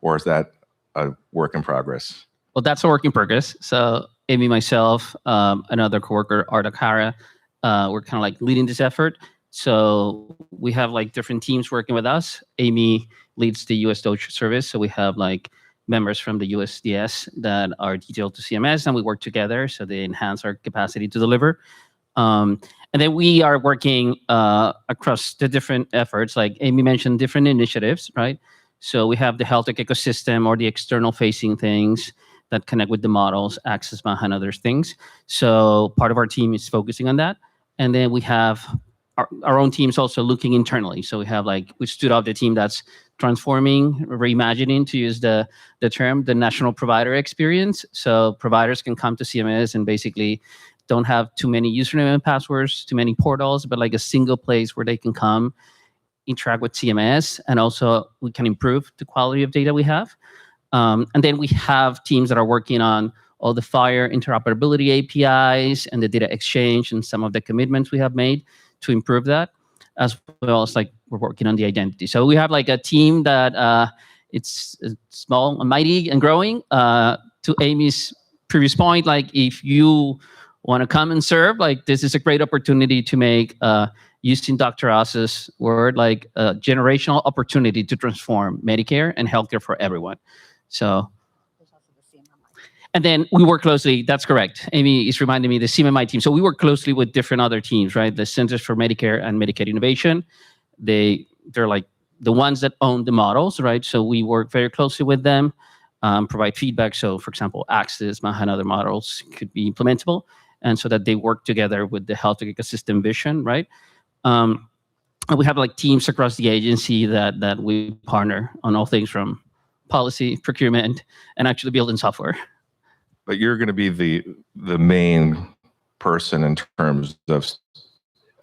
S: Or is that a work in progress?
U: Well, that's a work in progress. So Amy, myself, another coworker, Arda Kara, we're kind of like leading this effort. So we have like different teams working with us. Amy leads the US Doge service. So we have like members from the USDS that are detailed to CMS, and we work together so they enhance our capacity to deliver. And then we are working across the different efforts, like Amy mentioned, different initiatives, right? So we have the health tech ecosystem or the external facing things that connect with the models, Access, MAHA, and other things. So part of our team is focusing on that. And then we have our own teams also looking internally. So we stood up the team that's transforming, reimagining, to use the term, the national provider experience. So providers can come to CMS and basically don't have too many username and passwords, too many portals, but like a single place where they can come, interact with CMS, and also we can improve the quality of data we have. And then we have teams that are working on all the FHIR interoperability APIs and the data exchange and some of the commitments we have made to improve that, as well as we're working on the identity. So we have a team that it's small and mighty and growing. To Amy's previous point, if you want to come and serve, this is a great opportunity to make, using Dr. Oss's word, a generational opportunity to transform Medicare and healthcare for everyone. So, and then we work closely, that's correct. Amy is reminding me, the CMMI team. So we work closely with different other teams, right? The Centers for Medicare and Medicaid Innovation. They're the ones that own the models, right? So we work very closely with them, provide feedback. So for example, Access, MAHA, and other models could be implementable. And so that they work together with the HealthTech ecosystem vision, right? And we have teams across the agency that we partner on all things from policy, procurement, and actually building software.
S: But you're going to be the main person in terms of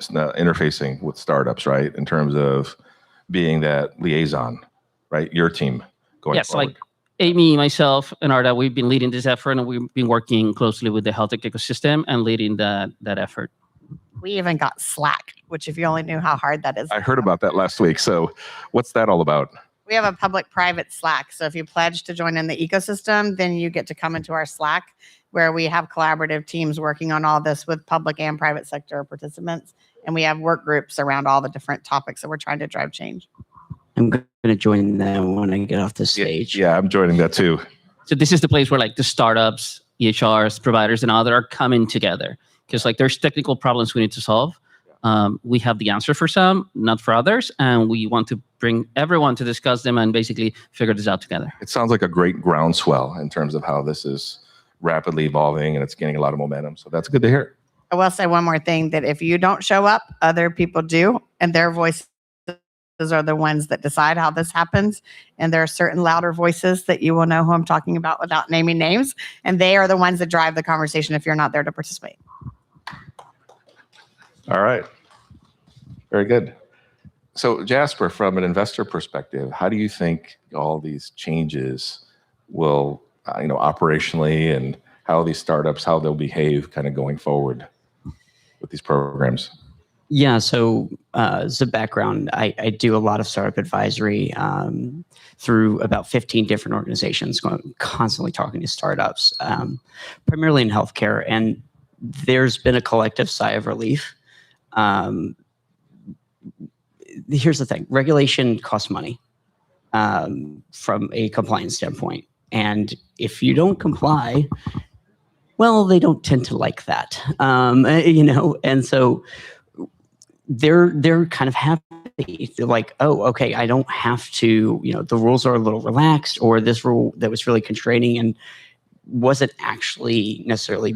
S: interfacing with startups, right? In terms of being that liaison, right? Your team going forward.
U: Amy, myself, and Arda, we've been leading this effort, and we've been working closely with the HealthTech ecosystem and leading that effort.
I: We even got Slack, which if you only knew how hard that is.
S: I heard about that last week. So what's that all about?
I: We have a public-private Slack. So if you pledge to join in the ecosystem, then you get to come into our Slack, where we have collaborative teams working on all this with public and private sector participants. And we have work groups around all the different topics that we're trying to drive change.
X: I'm going to join them when I get off the stage.
S: Yeah, I'm joining that too.
U: So this is the place where the startups, EHRs, providers, and other are coming together. Because there's technical problems we need to solve. We have the answer for some, not for others. And we want to bring everyone to discuss them and basically figure this out together.
S: It sounds like a great groundswell in terms of how this is rapidly evolving and it's gaining a lot of momentum. So that's good to hear.
I: I will say one more thing, that if you don't show up, other people do, and their voices are the ones that decide how this happens. And there are certain louder voices that you will know who I'm talking about without naming names. And they are the ones that drive the conversation if you're not there to participate.
S: All right. Very good. So Jasper, from an investor perspective, how do you think all these changes will, operationally, and how these startups, how they'll behave kind of going forward with these programs?
X: Yeah, so as a background, I do a lot of startup advisory through about 15 different organizations, constantly talking to startups, primarily in healthcare. And there's been a collective sigh of relief. Here's the thing. Regulation costs money from a compliance standpoint. And if you don't comply, well, they don't tend to like that, and so they're kind of happy. They're like, oh, okay, I don't have to, the rules are a little relaxed, or this rule that was really constraining and wasn't actually necessarily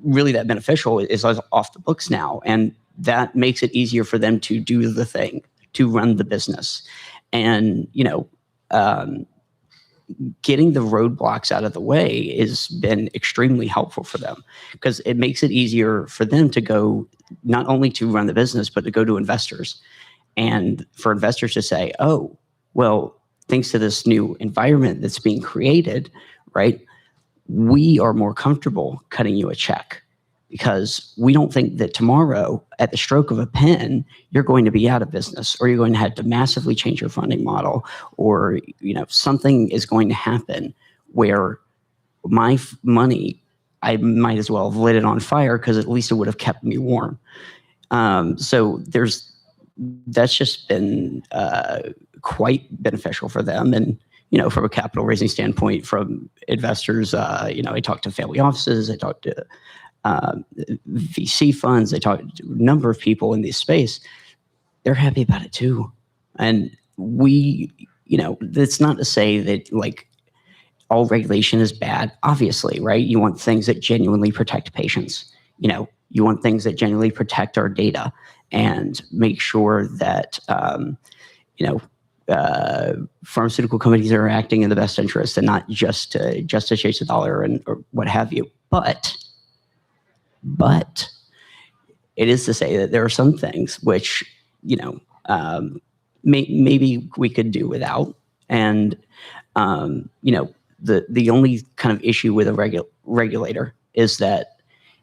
X: really that beneficial is off the books now. And that makes it easier for them to do the thing, to run the business. And, getting the roadblocks out of the way has been extremely helpful for them, because it makes it easier for them to go, not only to run the business, but to go to investors. And for investors to say, oh, well, thanks to this new environment that's being created, right, we are more comfortable cutting you a check, because we don't think that tomorrow, at the stroke of a pen, you're going to be out of business, or you're going to have to massively change your funding model, or something is going to happen where my money, I might as well have lit it on fire, because at least it would have kept me warm. So that's just been quite beneficial for them. And from a capital raising standpoint, from investors, I talked to family offices, I talked to VC funds, I talked to a number of people in this space. They're happy about it too. And that's not to say that all regulation is bad, obviously, right? You want things that genuinely protect patients. You want things that genuinely protect our data and make sure that, pharmaceutical companies are acting in the best interest and not just to chase a dollar or what have you. But it is to say that there are some things which, maybe we could do without. And, the only kind of issue with a regulator is that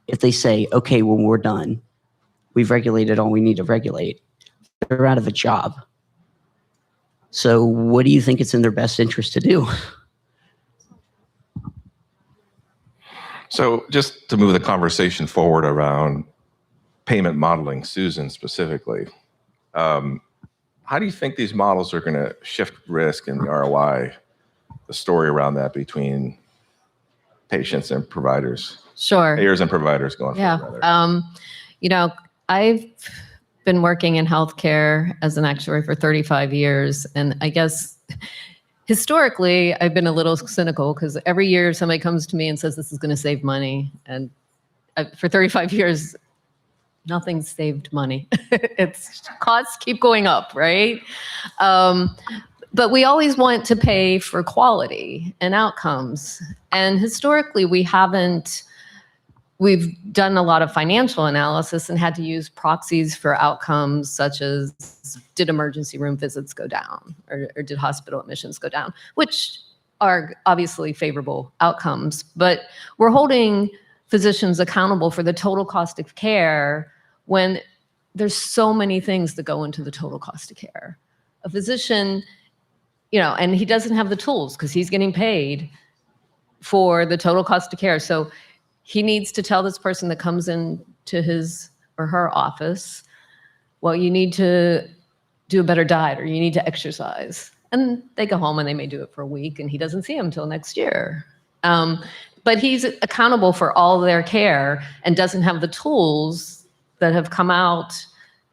X: if they say, okay, when we're done, we've regulated all we need to regulate, they're out of a job. So what do you think it's in their best interest to do?
S: So just to move the conversation forward around payment modeling, Susan specifically, how do you think these models are going to shift risk and the ROI, the story around that between patients and providers?
V: Sure.
S: Payers and providers going forward.
V: Yeah. I've been working in healthcare as an actuary for 35 years. And I guess historically, I've been a little cynical because every year somebody comes to me and says, this is going to save money. And for 35 years, nothing's saved money. Costs keep going up, right? But we always want to pay for quality and outcomes. And historically, we've done a lot of financial analysis and had to use proxies for outcomes such as did emergency room visits go down or did hospital admissions go down, which are obviously favorable outcomes. But we're holding physicians accountable for the total cost of care when there's so many things that go into the total cost of care. A physician, and he doesn't have the tools because he's getting paid for the total cost of care. So he needs to tell this person that comes into his or her office, well, you need to do a better diet or you need to exercise. And they go home and they may do it for a week and he doesn't see them until next year. But he's accountable for all their care and doesn't have the tools that have come out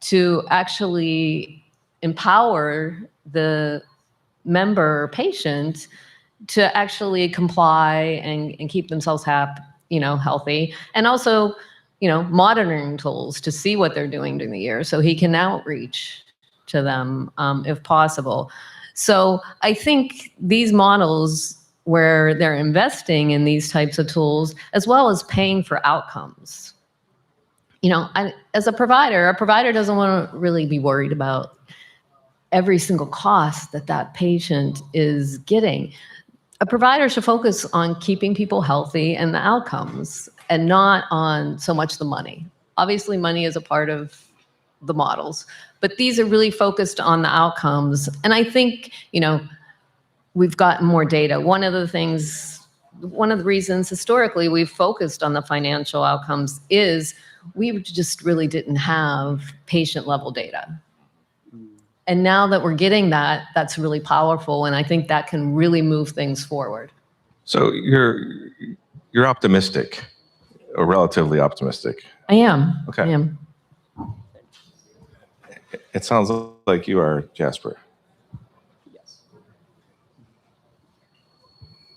V: to actually empower the member or patient to actually comply and keep themselves healthy. And also, monitoring tools to see what they're doing during the year so he can outreach to them if possible. So I think these models where they're investing in these types of tools as well as paying for outcomes. As a provider doesn't want to really be worried about every single cost that patient is getting. A provider should focus on keeping people healthy and the outcomes and not on so much the money. Obviously, money is a part of the models, but these are really focused on the outcomes. And I think, we've gotten more data. One of the reasons historically we've focused on the financial outcomes is we just really didn't have patient level data. And now that we're getting that, that's really powerful. And I think that can really move things forward.
S: So you're optimistic, or relatively optimistic.
V: I am.
S: Okay.
V: I am.
S: It sounds like you are, Jasper.
U: Yes.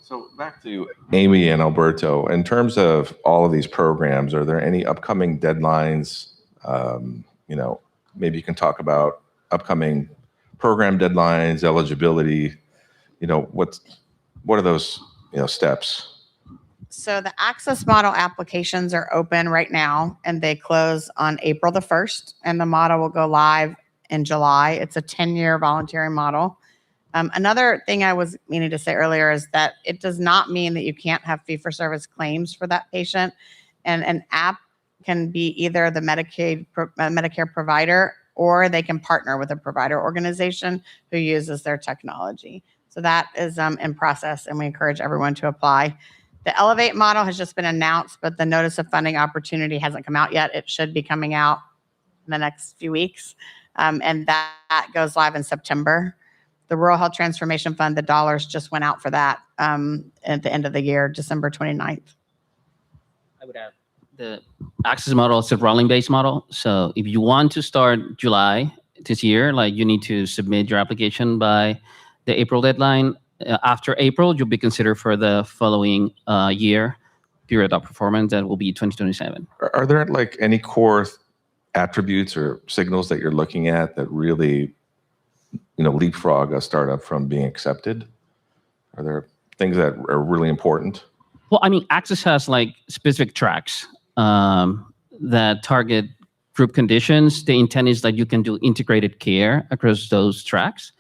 S: So back to Amy and Alberto. In terms of all of these programs, are there any upcoming deadlines? Maybe you can talk about upcoming program deadlines, eligibility. What are those steps?
I: So the access model applications are open right now and they close on April the 1st and the model will go live in July. It's a 10-year voluntary model. Another thing I was meaning to say earlier is that it does not mean that you can't have fee-for-service claims for that patient. And an app can be either the Medicare provider or they can partner with a provider organization who uses their technology. So that is in process and we encourage everyone to apply. The Elevate model has just been announced, but the notice of funding opportunity hasn't come out yet. It should be coming out in the next few weeks. And that goes live in September. The Rural Health Transformation Fund, the dollars just went out for that at the end of the year, December 29th.
U: I would add the access model is a rolling-based model. So if you want to start July this year, you need to submit your application by the April deadline. After April, you'll be considered for the following year. period of performance that will be 2027.
S: Are there like any core attributes or signals that you're looking at that really, leapfrog a startup from being accepted? Are there things that are really important?
U: Well, I mean, Access has like specific tracks that target group conditions. The intent is that you can do integrated care across those tracks.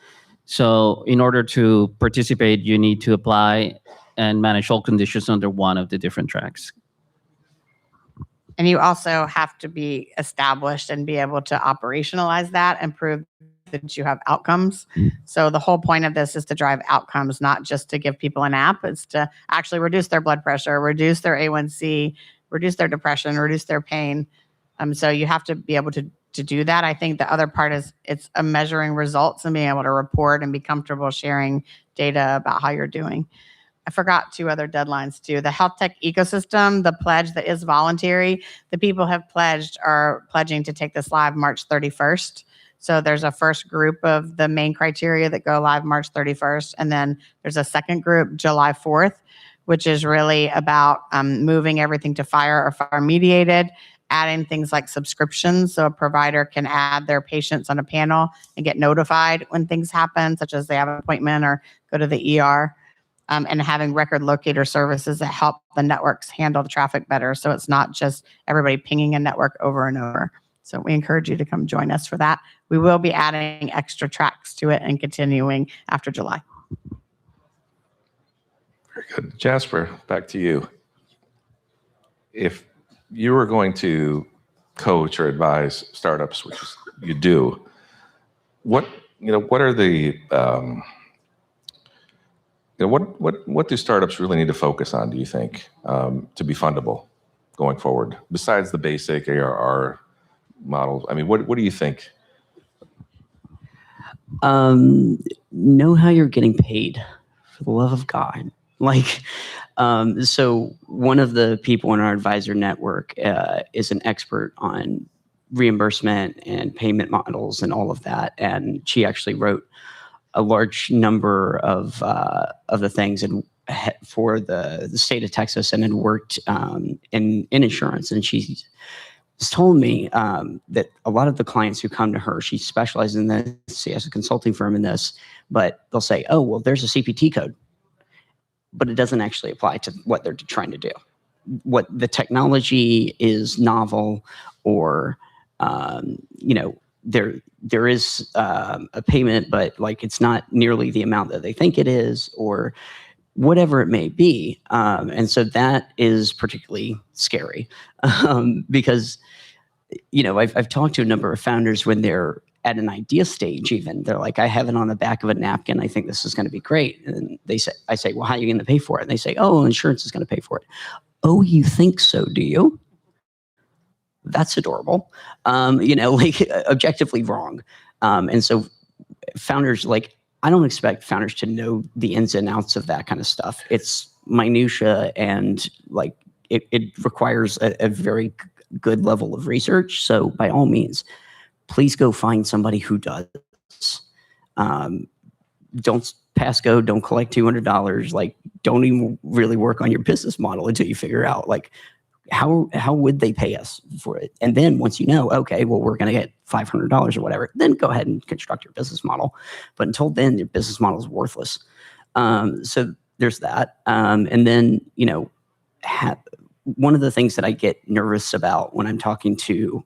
U: So in order to participate, you need to apply and manage all conditions under one of the different tracks.
I: And you also have to be established and be able to operationalize that and prove that you have outcomes. So the whole point of this is to drive outcomes, not just to give people an app. It's to actually reduce their blood pressure, reduce their A1C, reduce their depression, reduce their pain. So you have to be able to do that. I think the other part is it's a measuring results and being able to report and be comfortable sharing data about how you're doing. I forgot 2 other deadlines too. The HealthTech ecosystem, the pledge that is voluntary, the people have are pledging to take this live March 31st. So there's a first group of the main criteria that go live March 31st. And then there's a second group July 4th, which is really about moving everything to FHIR or FHIR mediated, adding things like subscriptions. So a provider can add their patients on a panel and get notified when things happen, such as they have an appointment or go to the ER. And having record locator services that help the networks handle the traffic better. So it's not just everybody pinging a network over and over. So we encourage you to come join us for that. We will be adding extra tracks to it and continuing after July.
S: Very good. Jasper, back to you. If you were going to coach or advise startups, which you do, what are the what do startups really need to focus on, do you think, to be fundable going forward, besides the basic ARR model? I mean, what do you think?
X: Know how you're getting paid, for the love of God. So one of the people in our advisor network is an expert on reimbursement and payment models and all of that. And she actually wrote a large number of the things for the state of Texas and had worked in insurance. And she told me that a lot of the clients who come to her, she specializes in this, she has a consulting firm in this, but they'll say, oh, well, there's a CPT code, but it doesn't actually apply to what they're trying to do. What the technology is novel, or, there is a payment, but it's not nearly the amount that they think it is, or whatever it may be. And so that is particularly scary because, I've talked to a number of founders when they're at an idea stage, even they're like, I have it on the back of a napkin. I think this is going to be great. And I say, well, how are you going to pay for it? And they say, oh, insurance is going to pay for it. Oh, you think so, do you? That's adorable. Objectively wrong. And so founders, I don't expect founders to know the ins and outs of that kind of stuff. It's minutia, and it requires a very good level of research. So by all means, please go find somebody who does. Don't pass go, don't collect $200. Don't even really work on your business model until you figure out how would they pay us for it? And then once you know, okay, well, we're going to get $500 or whatever, then go ahead and construct your business model. But until then, your business model is worthless. So there's that. And then, one of the things that I get nervous about when I'm talking to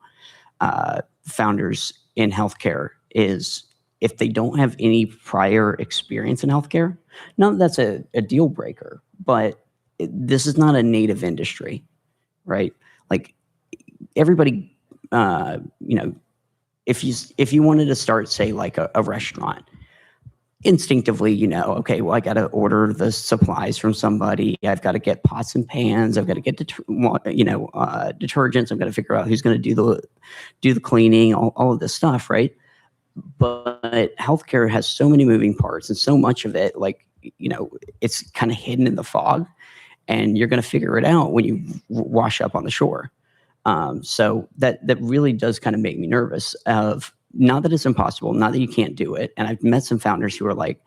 X: founders in healthcare is if they don't have any prior experience in healthcare. Not that that's a deal breaker, but this is not a native industry. Right? Everybody, if you wanted to start, say, a restaurant, instinctively, okay, well, I got to order the supplies from somebody. I've got to get pots and pans. I've got to get, detergents. I've got to figure out who's going to do the cleaning, all of this stuff, right? But healthcare has so many moving parts, and so much of it, it's kind of hidden in the fog. And you're going to figure it out when you wash up on the shore. So that really does kind of make me nervous of, not that it's impossible, not that you can't do it. And I've met some founders who are like,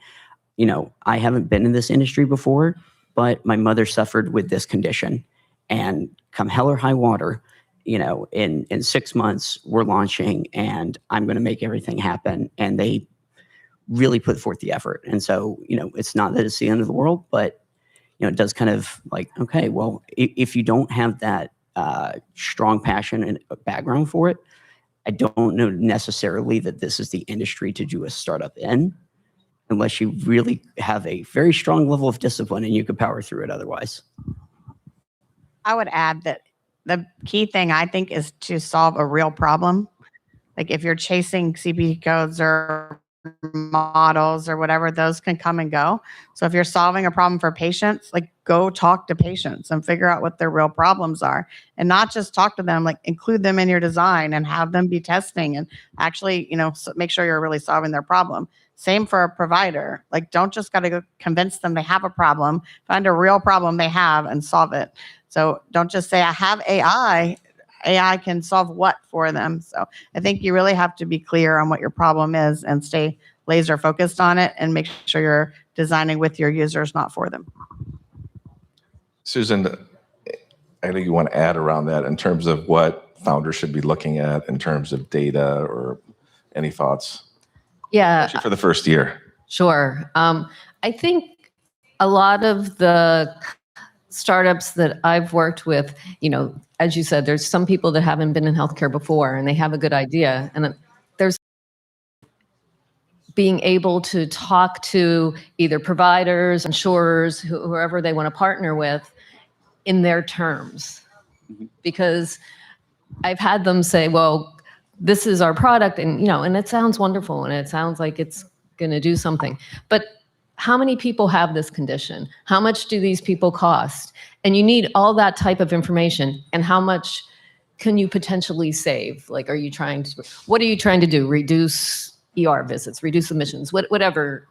X: I haven't been in this industry before, but my mother suffered with this condition. And come hell or high water, in 6 months, we're launching and I'm going to make everything happen. And they really put forth the effort. And so, it's not that it's the end of the world, but, it does kind of like, okay, well, if you don't have that strong passion and background for it, I don't know necessarily that this is the industry to do a startup in, unless you really have a very strong level of discipline and you could power through it otherwise.
I: I would add that the key thing I think is to solve a real problem. Like if you're chasing CPT codes or models or whatever, those can come and go. So if you're solving a problem for patients, like go talk to patients and figure out what their real problems are, and not just talk to them, like include them in your design and have them be testing and actually, make sure you're really solving their problem. Same for a provider. Like don't just got to go convince them they have a problem, find a real problem they have and solve it. So don't just say, I have AI. AI can solve what for them. So I think you really have to be clear on what your problem is and stay laser focused on it and make sure you're designing with your users, not for them.
S: Susan, I think you want to add around that in terms of what founders should be looking at in terms of data or any thoughts?
V: Yeah.
S: Especially for the first year.
V: Sure. I think a lot of the startups that I've worked with, as you said, there's some people that haven't been in healthcare before and they have a good idea. And there's being able to talk to either providers, insurers, whoever they want to partner with in their terms. Because I've had them say, well, this is our product and, and it sounds wonderful and it sounds like it's going to do something. But how many people have this condition? How much do these people cost? And you need all that type of information. And how much can you potentially save? Like, what are you trying to do? Reduce ER visits, reduce admissions, whatever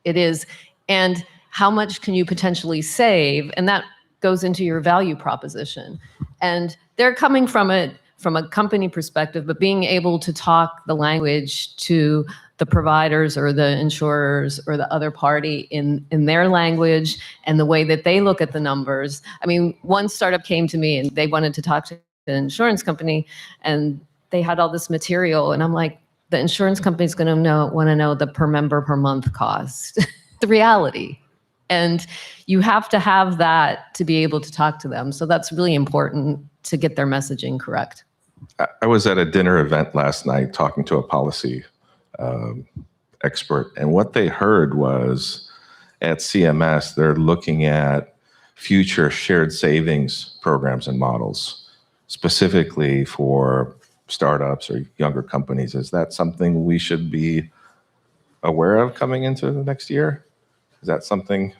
V: it is. And how much can you potentially save? And that goes into your value proposition. And they're coming from a company perspective, but being able to talk the language to the providers or the insurers or the other party in their language and the way that they look at the numbers. I mean, one startup came to me and they wanted to talk to the insurance company and they had all this material. And I'm like, the insurance company's going to want to know the per member per month cost, the reality. And you have to have that to be able to talk to them. So that's really important to get their messaging correct.
S: I was at a dinner event last night talking to a policy expert, and what they heard was at CMS, they're looking at future shared savings programs and models, specifically for startups or younger companies. Is that something we should be aware of coming into the next year? Is that something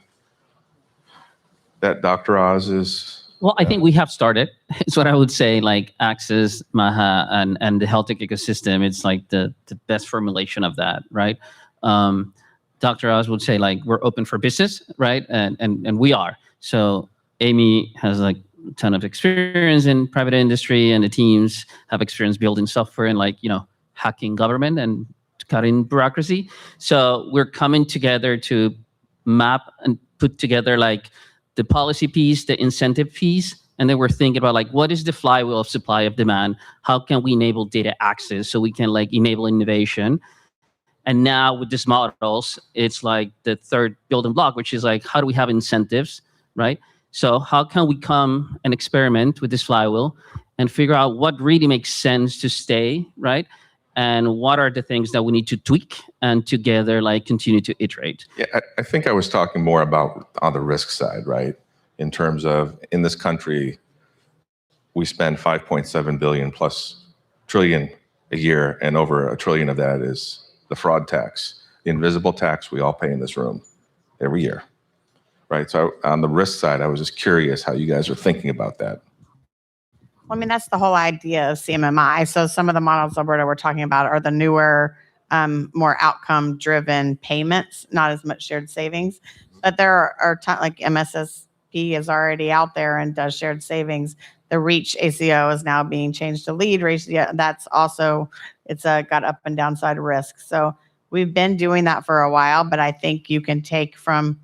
S: that Dr. Oz is?
U: Well, I think we have started. It's what I would say, like Access, Maha, and the HealthTech ecosystem. It's like the best formulation of that, right? Dr. Oz would say, like, we're open for business, right? And we are. So Amy has like a ton of experience in private industry, and the teams have experience building software and hacking government and cutting bureaucracy. So we're coming together to map and put together like the policy piece, the incentive piece, and then we're thinking about like, what is the flywheel of supply of demand? How can we enable data access so we can like enable innovation? And now with these models, it's like the third building block, which is like, how do we have incentives, right? So how can we come and experiment with this flywheel and figure out what really makes sense to stay, right? And what are the things that we need to tweak and together like continue to iterate?
S: Yeah, I think I was talking more about on the risk side, right? In terms of in this country, we spend 5.7 billion plus trillion a year, and over $1 trillion of that is the fraud tax, the invisible tax we all pay in this room every year, right? So on the risk side, I was just curious how you guys are thinking about that.
I: Well, I mean, that's the whole idea of CMMI. So some of the models, Alberto, we're talking about are the newer, more outcome-driven payments, not as much shared savings. But there are like MSSP is already out there and does shared savings. The REACH ACO is now being changed to LEAD ratio. That's also, it's got up and downside risk. So we've been doing that for a while, but I think you can take from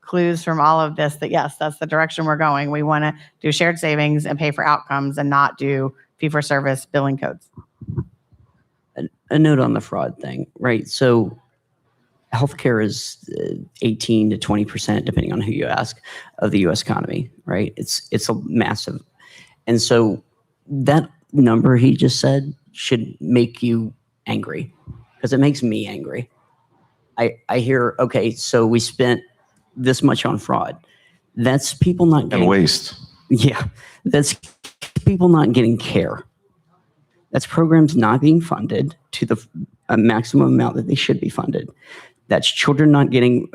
I: clues from all of this that yes, that's the direction we're going. We want to do shared savings and pay for outcomes and not do fee-for-service billing codes.
X: A note on the fraud thing, right? So healthcare is 18 to 20%, depending on who you ask, of the U.S. economy, right? It's a massive, and so that number he just said should make you angry, because it makes me angry. I hear, okay, so we spent this much on fraud. That's people not getting
S: and waste.
X: Yeah, that's people not getting care. That's programs not being funded to the maximum amount that they should be funded. That's children not getting,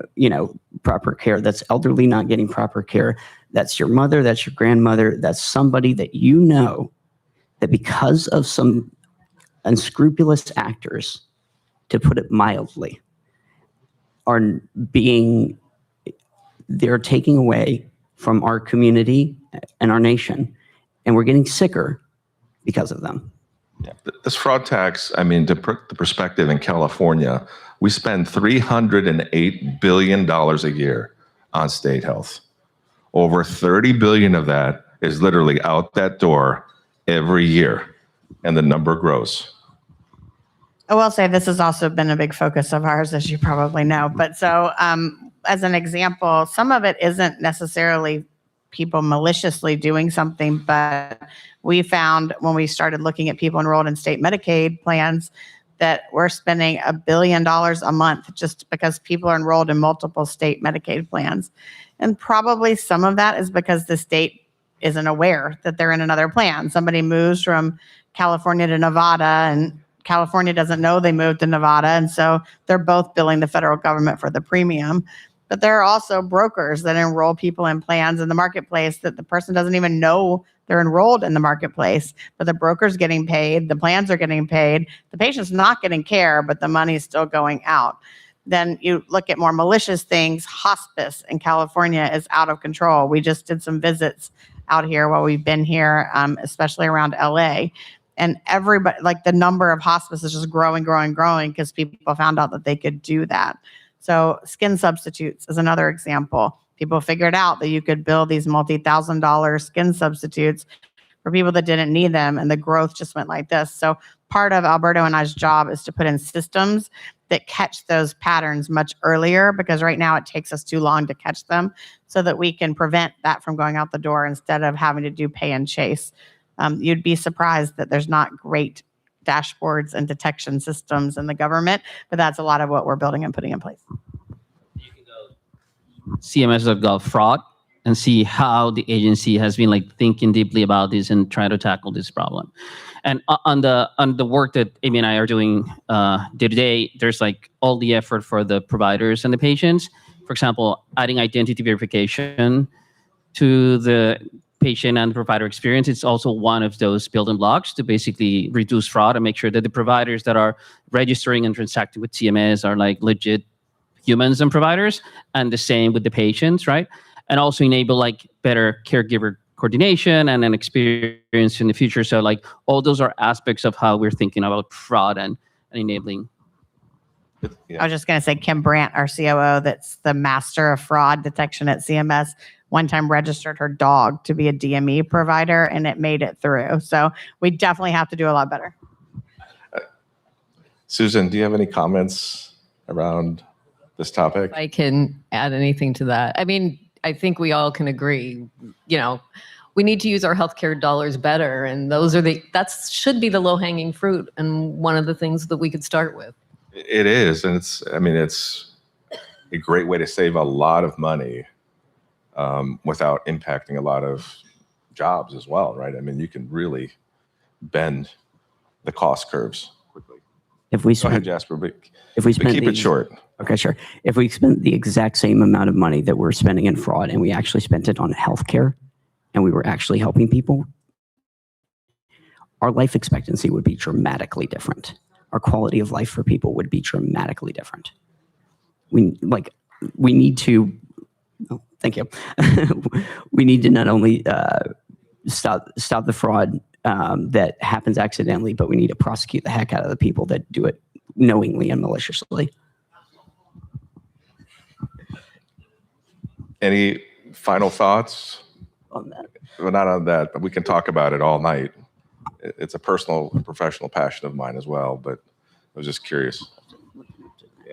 X: proper care. That's elderly not getting proper care. That's your mother, that's your grandmother, that's somebody that you know that because of some unscrupulous actors, to put it mildly, they're taking away from our community and our nation, and we're getting sicker because of them.
S: Yeah. This fraud tax, I mean, to put the perspective, in California, we spend $308 billion a year on state health. Over 30 billion of that is literally out that door every year, and the number grows.
I: I will say this has also been a big focus of ours, as you probably know. But so as an example, some of it isn't necessarily people maliciously doing something, but we found when we started looking at people enrolled in state Medicaid plans that we're spending $1 billion a month just because people are enrolled in multiple state Medicaid plans. And probably some of that is because the state isn't aware that they're in another plan. Somebody moves from California to Nevada, and California doesn't know they moved to Nevada, and so they're both billing the federal government for the premium. But there are also brokers that enroll people in plans in the marketplace that the person doesn't even know they're enrolled in the marketplace, but the broker's getting paid, the plans are getting paid, the patient's not getting care, but the money is still going out. Then you look at more malicious things. Hospice in California is out of control. We just did some visits out here while we've been here, especially around LA. And everybody, like the number of hospice is just growing because people found out that they could do that. So skin substitutes is another example. People figured out that you could build these multi-$1,000 skin substitutes for people that didn't need them, and the growth just went like this. So part of Alberto and I's job is to put in systems that catch those patterns much earlier, because right now it takes us too long to catch them, so that we can prevent that from going out the door instead of having to do pay and chase. You'd be surprised that there's not great dashboards and detection systems in the government, but that's a lot of what we're building and putting in place.
U: CMS.gov fraud and see how the agency has been like thinking deeply about this and trying to tackle this problem. And on the work that Amy and I are doing day to day, there's like all the effort for the providers and the patients. For example, adding identity verification to the patient and provider experience. It's also one of those building blocks to basically reduce fraud and make sure that the providers that are registering and transacting with CMS are like legit humans and providers, and the same with the patients, right? And also enable like better caregiver coordination and an experience in the future. So like all those are aspects of how we're thinking about fraud and enabling.
I: I was just going to say, Kim Brandt, our COO, that's the master of fraud detection at CMS, one time registered her dog to be a DME provider, and it made it through. So we definitely have to do a lot better.
S: Susan, do you have any comments around this topic?
V: If I can add anything to that. I mean, I think we all can agree, we need to use our healthcare dollars better, and that should be the low-hanging fruit, and one of the things that we could start with.
S: It is, and it's a great way to save a lot of money without impacting a lot of jobs as well, right? I mean, you can really bend the cost curves quickly.
X: If we
S: Go ahead,
X: spend,
S: Jasper, but
X: keep
S: it short.
X: Okay, sure. If we spent the exact same amount of money that we're spending in fraud, and we actually spent it on healthcare, and we were actually helping people, our life expectancy would be dramatically different. Our quality of life for people would be dramatically different. We need to. Oh, thank you. We need to not only stop the fraud that happens accidentally, but we need to prosecute the heck out of the people that do it knowingly and maliciously.
S: Any final thoughts?
X: On that.
S: Well, not on that, but we can talk about it all night. It's a personal and professional passion of mine as well, but I was just curious.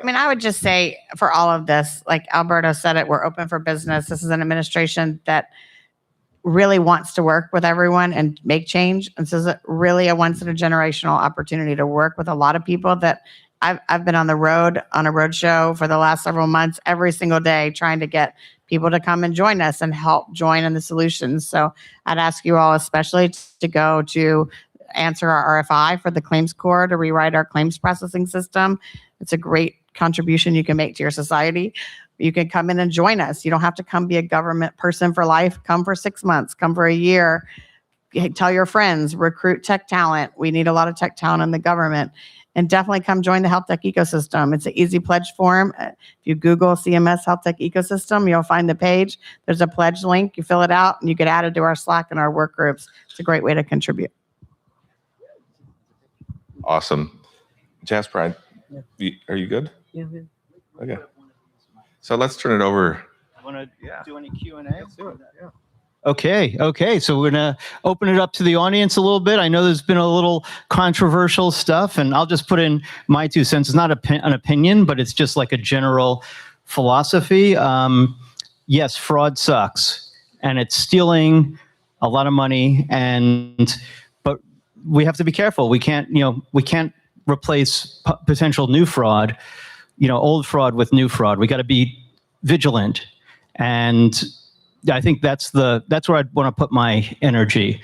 I: I mean, I would just say for all of this, like Alberto said it, we're open for business. This is an administration that really wants to work with everyone and make change. And this is really a once in a generational opportunity to work with a lot of people that I've been on the road, on a road show for the last several months, every single day, trying to get people to come and join us and help join in the solutions. So I'd ask you all especially to go to answer our RFI for the claims core to rewrite our claims processing system. It's a great contribution you can make to your society. You can come in and join us. You don't have to come be a government person for life. Come for 6 months, come for a year. Tell your friends, recruit tech talent. We need a lot of tech talent in the government. And definitely come join the HealthTech ecosystem. It's an easy pledge form. If you Google CMS HealthTech ecosystem, you'll find the page. There's a pledge link. You fill it out and you get added to our Slack and our work groups. It's a great way to contribute.
S: Awesome. Jasper, are you good?
X: Yeah.
S: Okay. So let's turn it over.
A: Want to do any Q&A? Let's do it. Yeah. Okay. So we're going to open it up to the audience a little bit. I know there's been a little controversial stuff, and I'll just put in my 2 cents. It's not an opinion, but it's just like a general philosophy. Yes, fraud sucks, and it's stealing a lot of money, but we have to be careful. We can't replace potential new fraud, old fraud with new fraud. We got to be vigilant, and I think that's where I'd want to put my energy.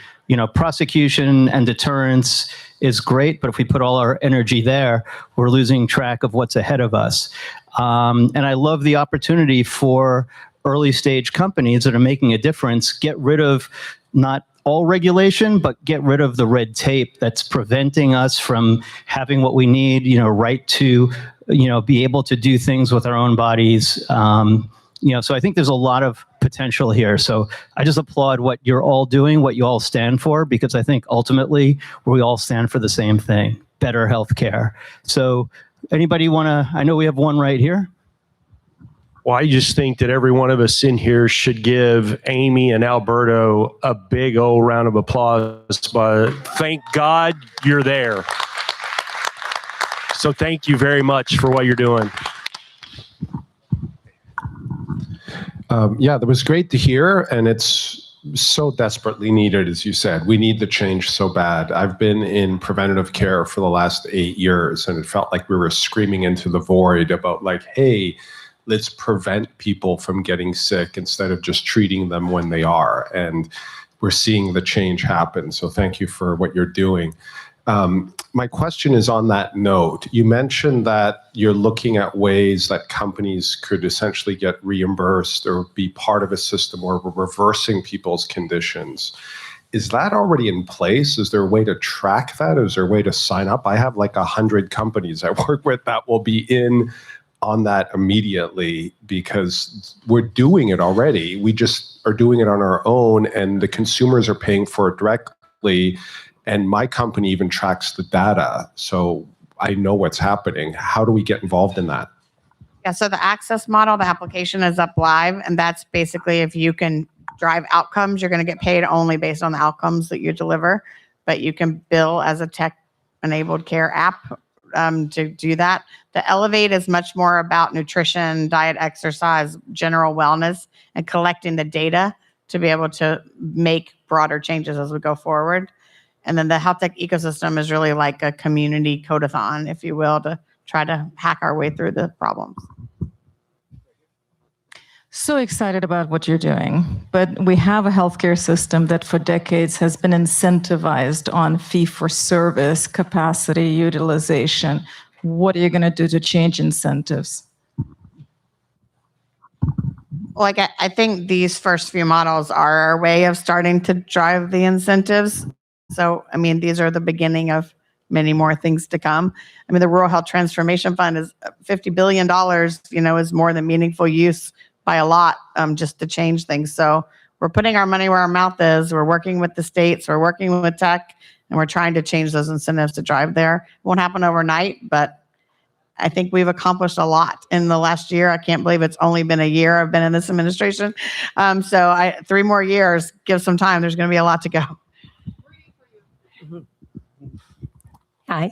A: Prosecution and deterrence is great, but if we put all our energy there, we're losing track of what's ahead of us. And I love the opportunity for early stage companies that are making a difference, get rid of not all regulation, but get rid of the red tape that's preventing us from having what we need, right to, be able to do things with our own bodies. So I think there's a lot of potential here. So I just applaud what you're all doing, what you all stand for, because I think ultimately we all stand for the same thing, better healthcare. So anybody I know we have one right here.
R: Well, I just think that every one of us in here should give Amy and Alberto a big old round of applause, but thank God you're there. So thank you very much for what you're doing.
D: Yeah, that was great to hear, and it's so desperately needed, as you said. We need the change so bad. I've been in preventative care for the last 8 years, and it felt like we were screaming into the void about hey, let's prevent people from getting sick instead of just treating them when they are. And we're seeing the change happen. So thank you for what you're doing. My question is on that note. You mentioned that you're looking at ways that companies could essentially get reimbursed or be part of a system where we're reversing people's conditions. Is that already in place? Is there a way to track that? Is there a way to sign up? I have 100 companies I work with that will be in on that immediately because we're doing it already. We just are doing it on our own, and the consumers are paying for it directly. And my company even tracks the data, so I know what's happening. How do we get involved in that?
I: Yeah, so the access model, the application is up live, and that's basically if you can drive outcomes, you're going to get paid only based on the outcomes that you deliver, but you can bill as a tech-enabled care app to do that. The Elevate is much more about nutrition, diet, exercise, general wellness, and collecting the data to be able to make broader changes as we go forward. And then the HealthTech ecosystem is really like a community codathon, if you will, to try to hack our way through the problems.
E: So excited about what you're doing, but we have a healthcare system that for decades has been incentivized on fee-for-service capacity utilization. What are you going to do to change incentives?
I: Like, I think these first few models are our way of starting to drive the incentives. So, I mean, these are the beginning of many more things to come. I mean, the Rural Health Transformation Fund is $50 billion, is more than meaningful use by a lot just to change things. So we're putting our money where our mouth is. We're working with the states, we're working with tech, and we're trying to change those incentives to drive there. It won't happen overnight, but I think we've accomplished a lot in the last year. I can't believe it's only been a year I've been in this administration. So 3 more years, give some time. There's going to be a lot to go.
F: Hi.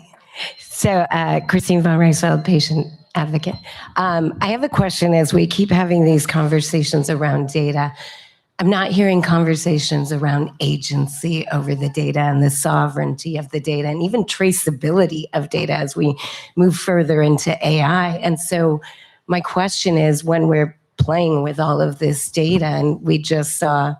F: So Christine Von Reisfeld, patient advocate. I have a question as we keep having these conversations around data. I'm not hearing conversations around agency over the data and the sovereignty of the data and even traceability of data as we move further into AI. And so my question is, when we're playing with all of this data, and we just saw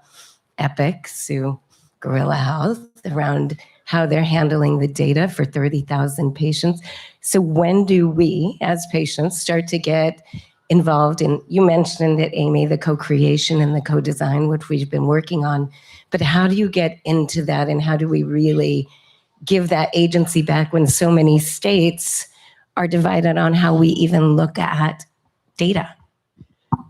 F: Epic sue Gorilla Health around how they're handling the data for 30,000 patients. So when do we, as patients, start to get involved in, you mentioned it, Amy, the co-creation and the co-design, which we've been working on, but how do you get into that, and how do we really give that agency back when so many states are divided on how we even look at data?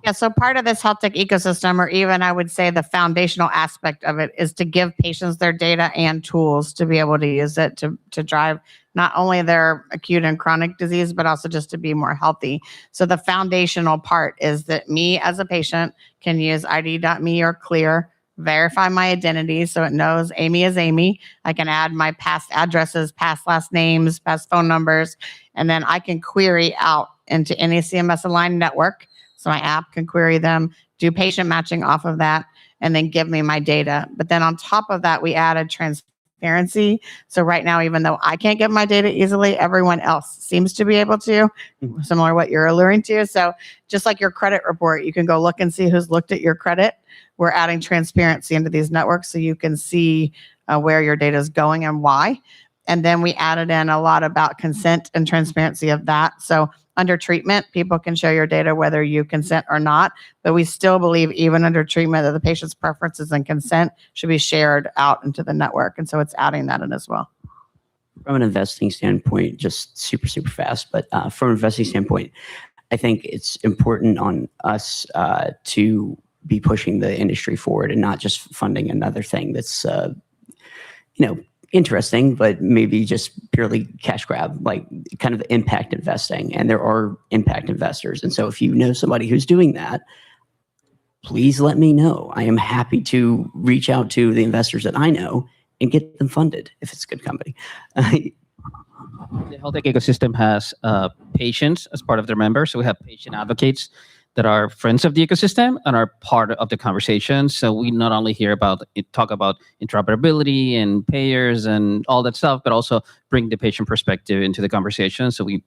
I: Yeah, so part of this health tech ecosystem, or even I would say the foundational aspect of it, is to give patients their data and tools to be able to use it to drive not only their acute and chronic disease, but also just to be more healthy. So the foundational part is that me as a patient can use ID.me or Clear, verify my identity so it knows Amy is Amy. I can add my past addresses, past last names, past phone numbers, and then I can query out into any CMS aligned network. So my app can query them, do patient matching off of that, and then give me my data. But then on top of that, we added transparency. So right now, even though I can't get my data easily, everyone else seems to be able to, similar to what you're alluring to. So just like your credit report, you can go look and see who's looked at your credit. We're adding transparency into these networks so you can see where your data is going and why. And then we added in a lot about consent and transparency of that. So under treatment, people can share your data whether you consent or not, but we still believe even under treatment that the patient's preferences and consent should be shared out into the network. And so it's adding that in as well.
X: From an investing standpoint, just super fast, but from an investing standpoint, I think it's important on us to be pushing the industry forward and not just funding another thing that's, interesting, but maybe just purely cash grab, like kind of impact investing. And there are impact investors. And so if you know somebody who's doing that, please let me know. I am happy to reach out to the investors that I know and get them funded if it's a good company.
U: The health tech ecosystem has patients as part of their members. So we have patient advocates that are friends of the ecosystem and are part of the conversation. So we not only talk about interoperability and payers and all that stuff, but also bring the patient perspective into the conversation so we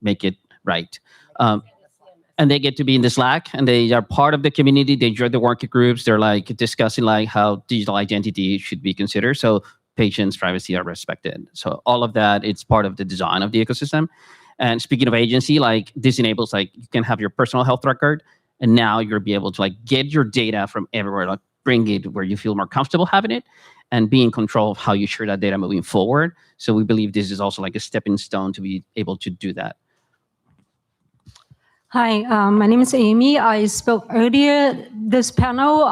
U: make it right. And they get to be in the Slack, and they are part of the community. They join the working groups. They're like discussing like how digital identity should be considered. So patients' privacy are respected. So all of that, it's part of the design of the ecosystem. And speaking of agency, like this enables, like you can have your personal health record, and now you'll be able to like get your data from everywhere, like bring it where you feel more comfortable having it, and be in control of how you share that data moving forward. So we believe this is also like a stepping stone to be able to do that.
W: Hi, my name is Amy. I spoke earlier this panel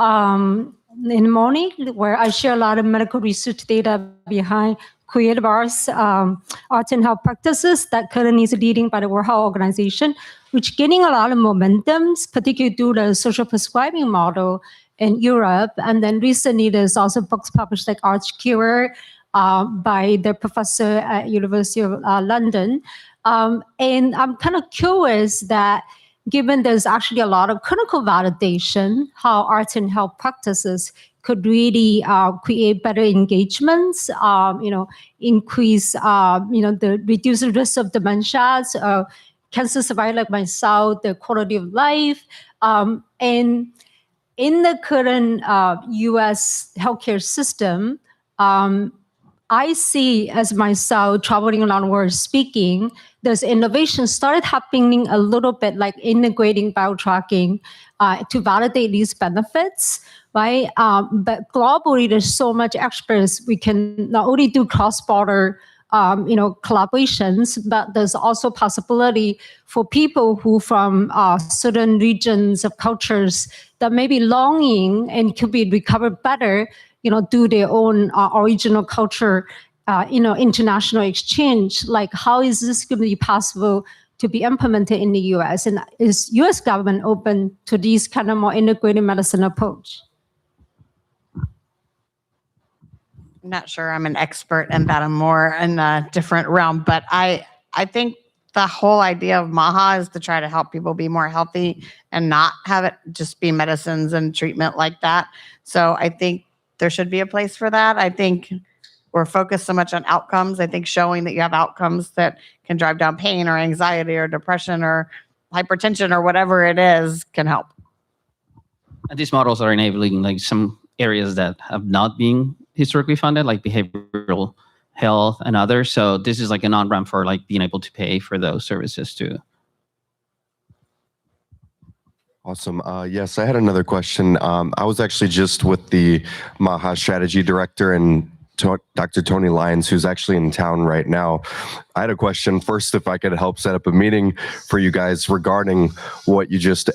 W: in the morning where I share a lot of medical research data behind Creative Arts, Arts and Health Practices that currently is leading by the World Health Organization, which gaining a lot of momentum, particularly through the social prescribing model in Europe. And then recently there's also books published like Arts Cure by the professor at University of London. And I'm kind of curious that given there's actually a lot of clinical validation, how arts and health practices could really create better engagements, increase, the reduce the risk of dementias, cancer survivor like myself, the quality of life. And in the current US healthcare system, I see as myself traveling around the world speaking, there's innovation started happening a little bit like integrating biotracking to validate these benefits, right? But globally, there's so much experts. We can not only do cross-border collaborations, but there's also possibility for people who from certain regions of cultures that may be longing and could be recovered better, do their own original culture, international exchange. Like, how is this going to be possible to be implemented in the US? And is US government open to these kind of more integrated medicine approach?
I: I'm not sure I'm an expert in that. I'm more in a different realm, but I think the whole idea of MAHA is to try to help people be more healthy and not have it just be medicines and treatment like that. So I think there should be a place for that. I think we're focused so much on outcomes. I think showing that you have outcomes that can drive down pain or anxiety or depression or hypertension or whatever it is can help.
U: And these models are enabling like some areas that have not been historically funded, like behavioral health and others. So this is like an on-ramp for like being able to pay for those services too.
B: Awesome. Yes, I had another question. I was actually just with the MAHA strategy director and Dr. Tony Lyons, who's actually in town right now. I had a question first, if I could help set up a meeting for you guys regarding what you just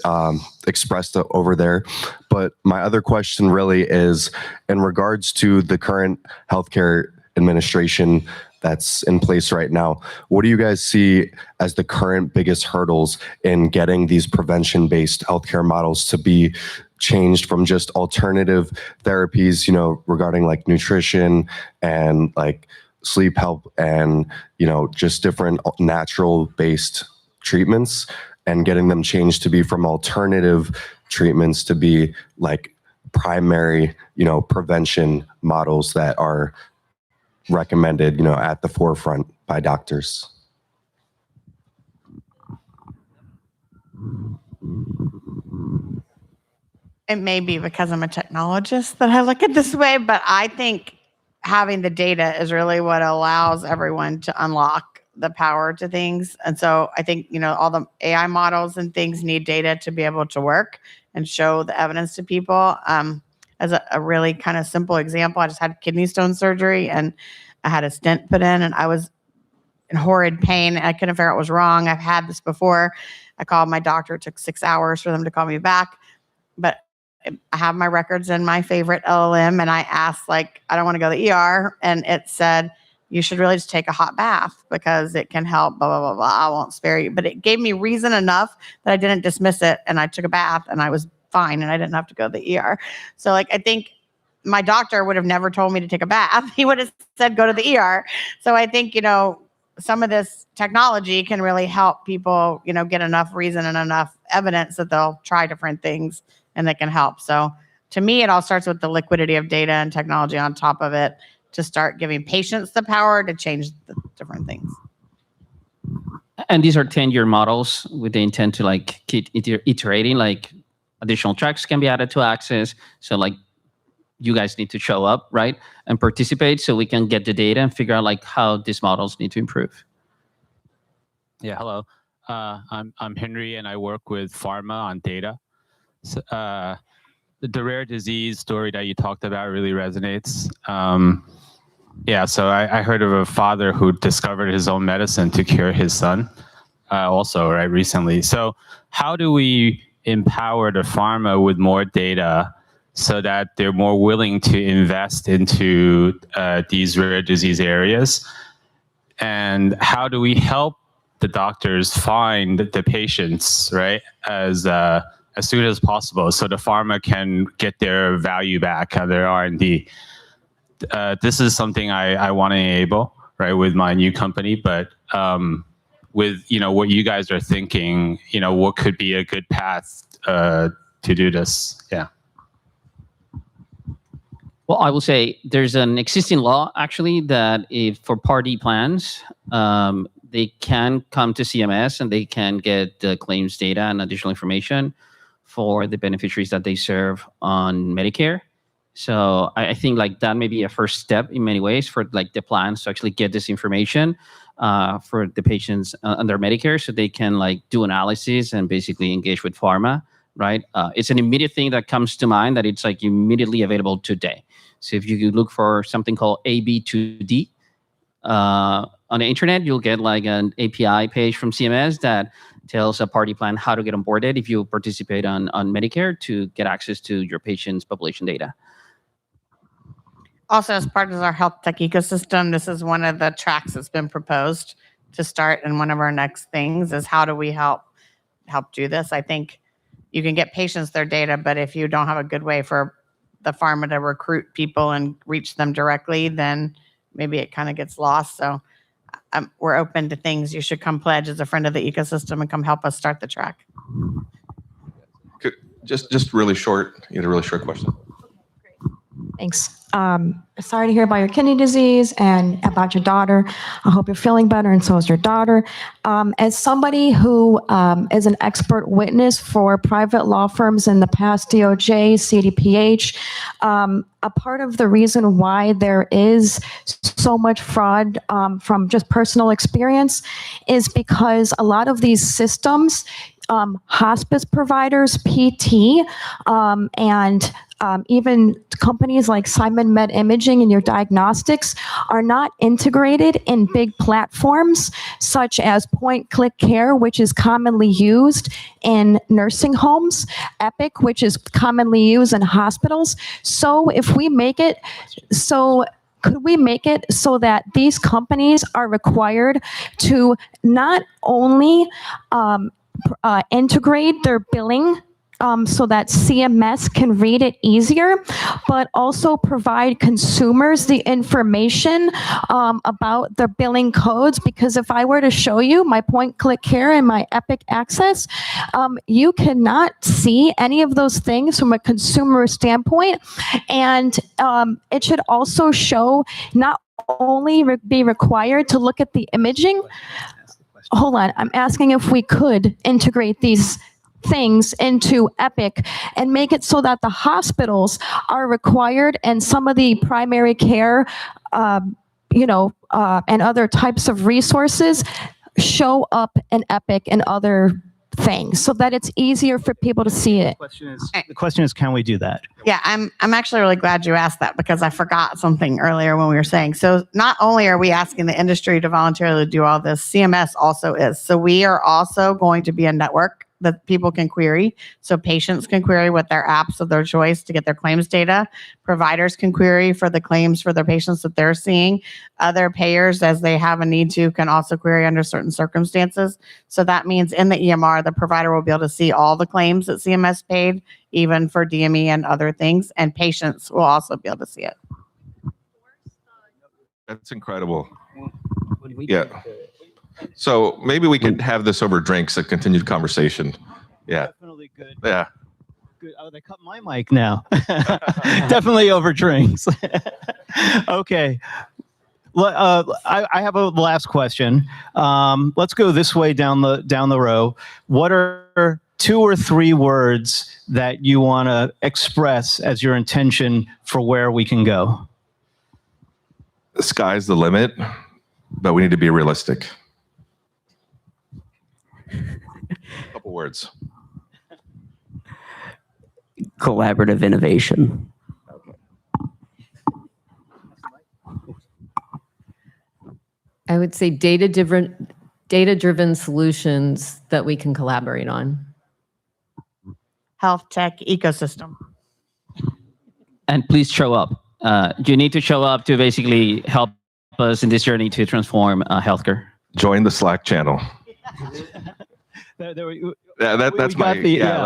B: expressed over there. But my other question really is in regards to the current healthcare administration that's in place right now. What do you guys see as the current biggest hurdles in getting these prevention-based healthcare models to be changed from just alternative therapies, you know, regarding like nutrition and like sleep help and, you know, just different natural-based treatments, and getting them changed to be from alternative treatments to be like primary, you know, prevention models that are recommended, you know, at the forefront by doctors?
I: It may be because I'm a technologist that I look at this way, but I think having the data is really what allows everyone to unlock the power to things. And so I think, you know, all the AI models and things need data to be able to work and show the evidence to people. As a really kind of simple example, I just had kidney stone surgery and I had a stent put in and I was in horrid pain. I couldn't figure out what was wrong. I've had this before. I called my doctor. It took 6 hours for them to call me back. But I have my records in my favorite LLM and I asked, like, I don't want to go to the ER. And it said, you should really just take a hot bath because it can help, blah, blah, blah, blah. I won't spare you. But it gave me reason enough that I didn't dismiss it. And I took a bath and I was fine and I didn't have to go to the ER. So like, I think my doctor would have never told me to take a bath. He would have said, go to the ER. So I think, you know, some of this technology can really help people, you know, get enough reason and enough evidence that they'll try different things and that can help. So to me, it all starts with the liquidity of data and technology on top of it to start giving patients the power to change the different things.
U: And these are 10-year models with the intent to like keep iterating, like additional tracks can be added to access. So like you guys need to show up, right? And participate so we can get the data and figure out like how these models need to improve.
G: Yeah, hello. I'm Henry and I work with Pharma on data. So, the rare disease story that you talked about really resonates. Yeah, so I heard of a father who discovered his own medicine to cure his son also, right, recently. So how do we empower the pharma with more data so that they're more willing to invest into these rare disease areas? And how do we help the doctors find the patients, right, as soon as possible so the pharma can get their value back on their R&D? This is something I want to enable, right, with my new company, but with, you know, what you guys are thinking, you know, what could be a good path to do this? Yeah.
U: Well, I will say there's an existing law actually that if for Part D plans, they can come to CMS and they can get the claims data and additional information for the beneficiaries that they serve on Medicare. So I think like that may be a first step in many ways for like the plans to actually get this information for the patients under Medicare so they can like do analysis and basically engage with pharma, right? It's an immediate thing that comes to mind that it's like immediately available today. So if you look for something called AB2D on the internet, you'll get like an API page from CMS that tells a party plan how to get onboarded if you participate on Medicare to get access to your patient's population data.
I: Also, as part of our health tech ecosystem, this is one of the tracks that's been proposed to start. And one of our next things is how do we help do this? I think you can get patients their data, but if you don't have a good way for the pharma to recruit people and reach them directly, then maybe it kind of gets lost. So we're open to things. You should come pledge as a friend of the ecosystem and come help us start the track.
S: Just really short, you had a really short question.
H: Thanks. Sorry to hear about your kidney disease and about your daughter. I hope you're feeling better, and so is your daughter. As somebody who is an expert witness for private law firms in the past, DOJ, CDPH, a part of the reason why there is so much fraud from just personal experience is because a lot of these systems, hospice providers, PT, and even companies like Simon Med Imaging and your Diagnostics are not integrated in big platforms such as point-click care, which is commonly used in nursing homes, Epic, which is commonly used in hospitals. So if we make it so could we make it so that these companies are required to not only integrate their billing so that CMS can read it easier, but also provide consumers the information about their billing codes? Because if I were to show you my point-click care and my Epic Access, you cannot see any of those things from a consumer standpoint. And it should also show not only be required to look at the imaging. Hold on, I'm asking if we could integrate these things into Epic and make it so that the hospitals are required and some of the primary care, and other types of resources show up in Epic and other things so that it's easier for people to see it.
A: The question is, can we do that?
I: Yeah, I'm actually really glad you asked that because I forgot something earlier when we were saying. So not only are we asking the industry to voluntarily do all this, CMS also is. So we are also going to be a network that people can query. So patients can query with their apps of their choice to get their claims data. Providers can query for the claims for their patients that they're seeing. Other payers, as they have a need to, can also query under certain circumstances. So that means in the EMR, the provider will be able to see all the claims that CMS paid, even for DME and other things, and patients will also be able to see it.
S: That's incredible. Yeah. So maybe we could have this over drinks, a continued conversation. Yeah.
A: Definitely good.
S: Yeah.
A: Good. Oh, they cut my mic now. Definitely over drinks. Okay. I have a last question. Let's go this way down the row. What are 2 or 3 words that you want to express as your intention for where we can go?
S: The sky's the limit, but we need to be realistic. A couple words.
X: Collaborative innovation.
V: I would say data-driven solutions that we can collaborate on.
I: Health tech ecosystem.
U: And please show up. You need to show up to basically help us in this journey to transform healthcare.
S: Join the Slack channel. That's my.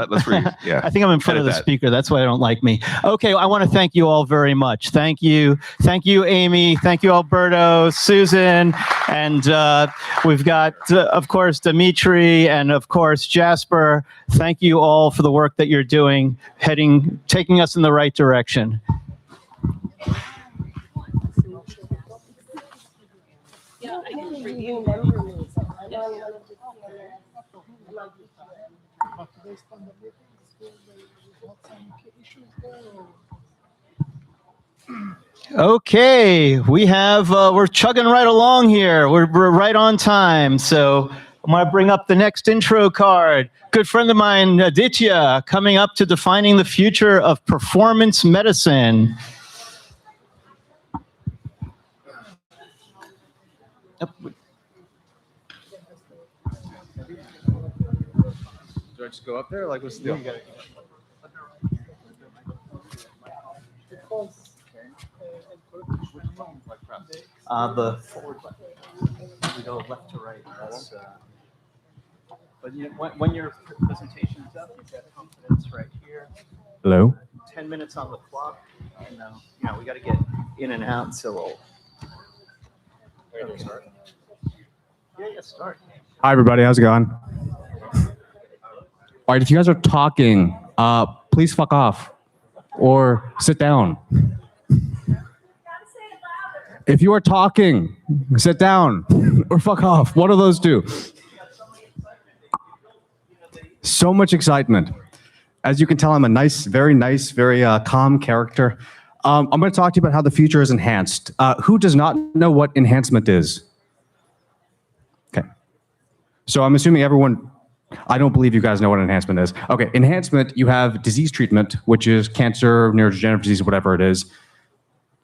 S: Let's read. Yeah.
A: I think I'm in front of the speaker. That's why they don't like me. Okay, I want to thank you all very much. Thank you, Amy. Thank you, Alberto, Susan, and we've got, of course, Dimitri, and of course, Jasper. Thank you all for the work that you're doing, taking us in the right direction. Okay, we're chugging right along here. We're right on time. So I'm going to bring up the next intro card. Good friend of mine, Aditya, coming up to defining the future of performance medicine. Yep.
J: Do I just go up there? Like, what's the deal?
A: The forward button. we go left to right. That's, but when your presentation is up, you've got confidence right here.
J: Hello.
A: 10 minutes on the clock. And, we got to get in and out, so we'll. Okay. Yeah, start.
J: Hi, everybody. How's it going? All right, if you guys are talking, please fuck off or sit down. If you are talking, sit down or fuck off. One of those two. So much excitement. As you can tell, I'm a nice, very calm character. I'm going to talk to you about how the future is enhanced. Who does not know what enhancement is? Okay. So I'm assuming everyone, I don't believe you guys know what enhancement is. Okay, enhancement, you have disease treatment, which is cancer, neurodegenerative disease, whatever it is.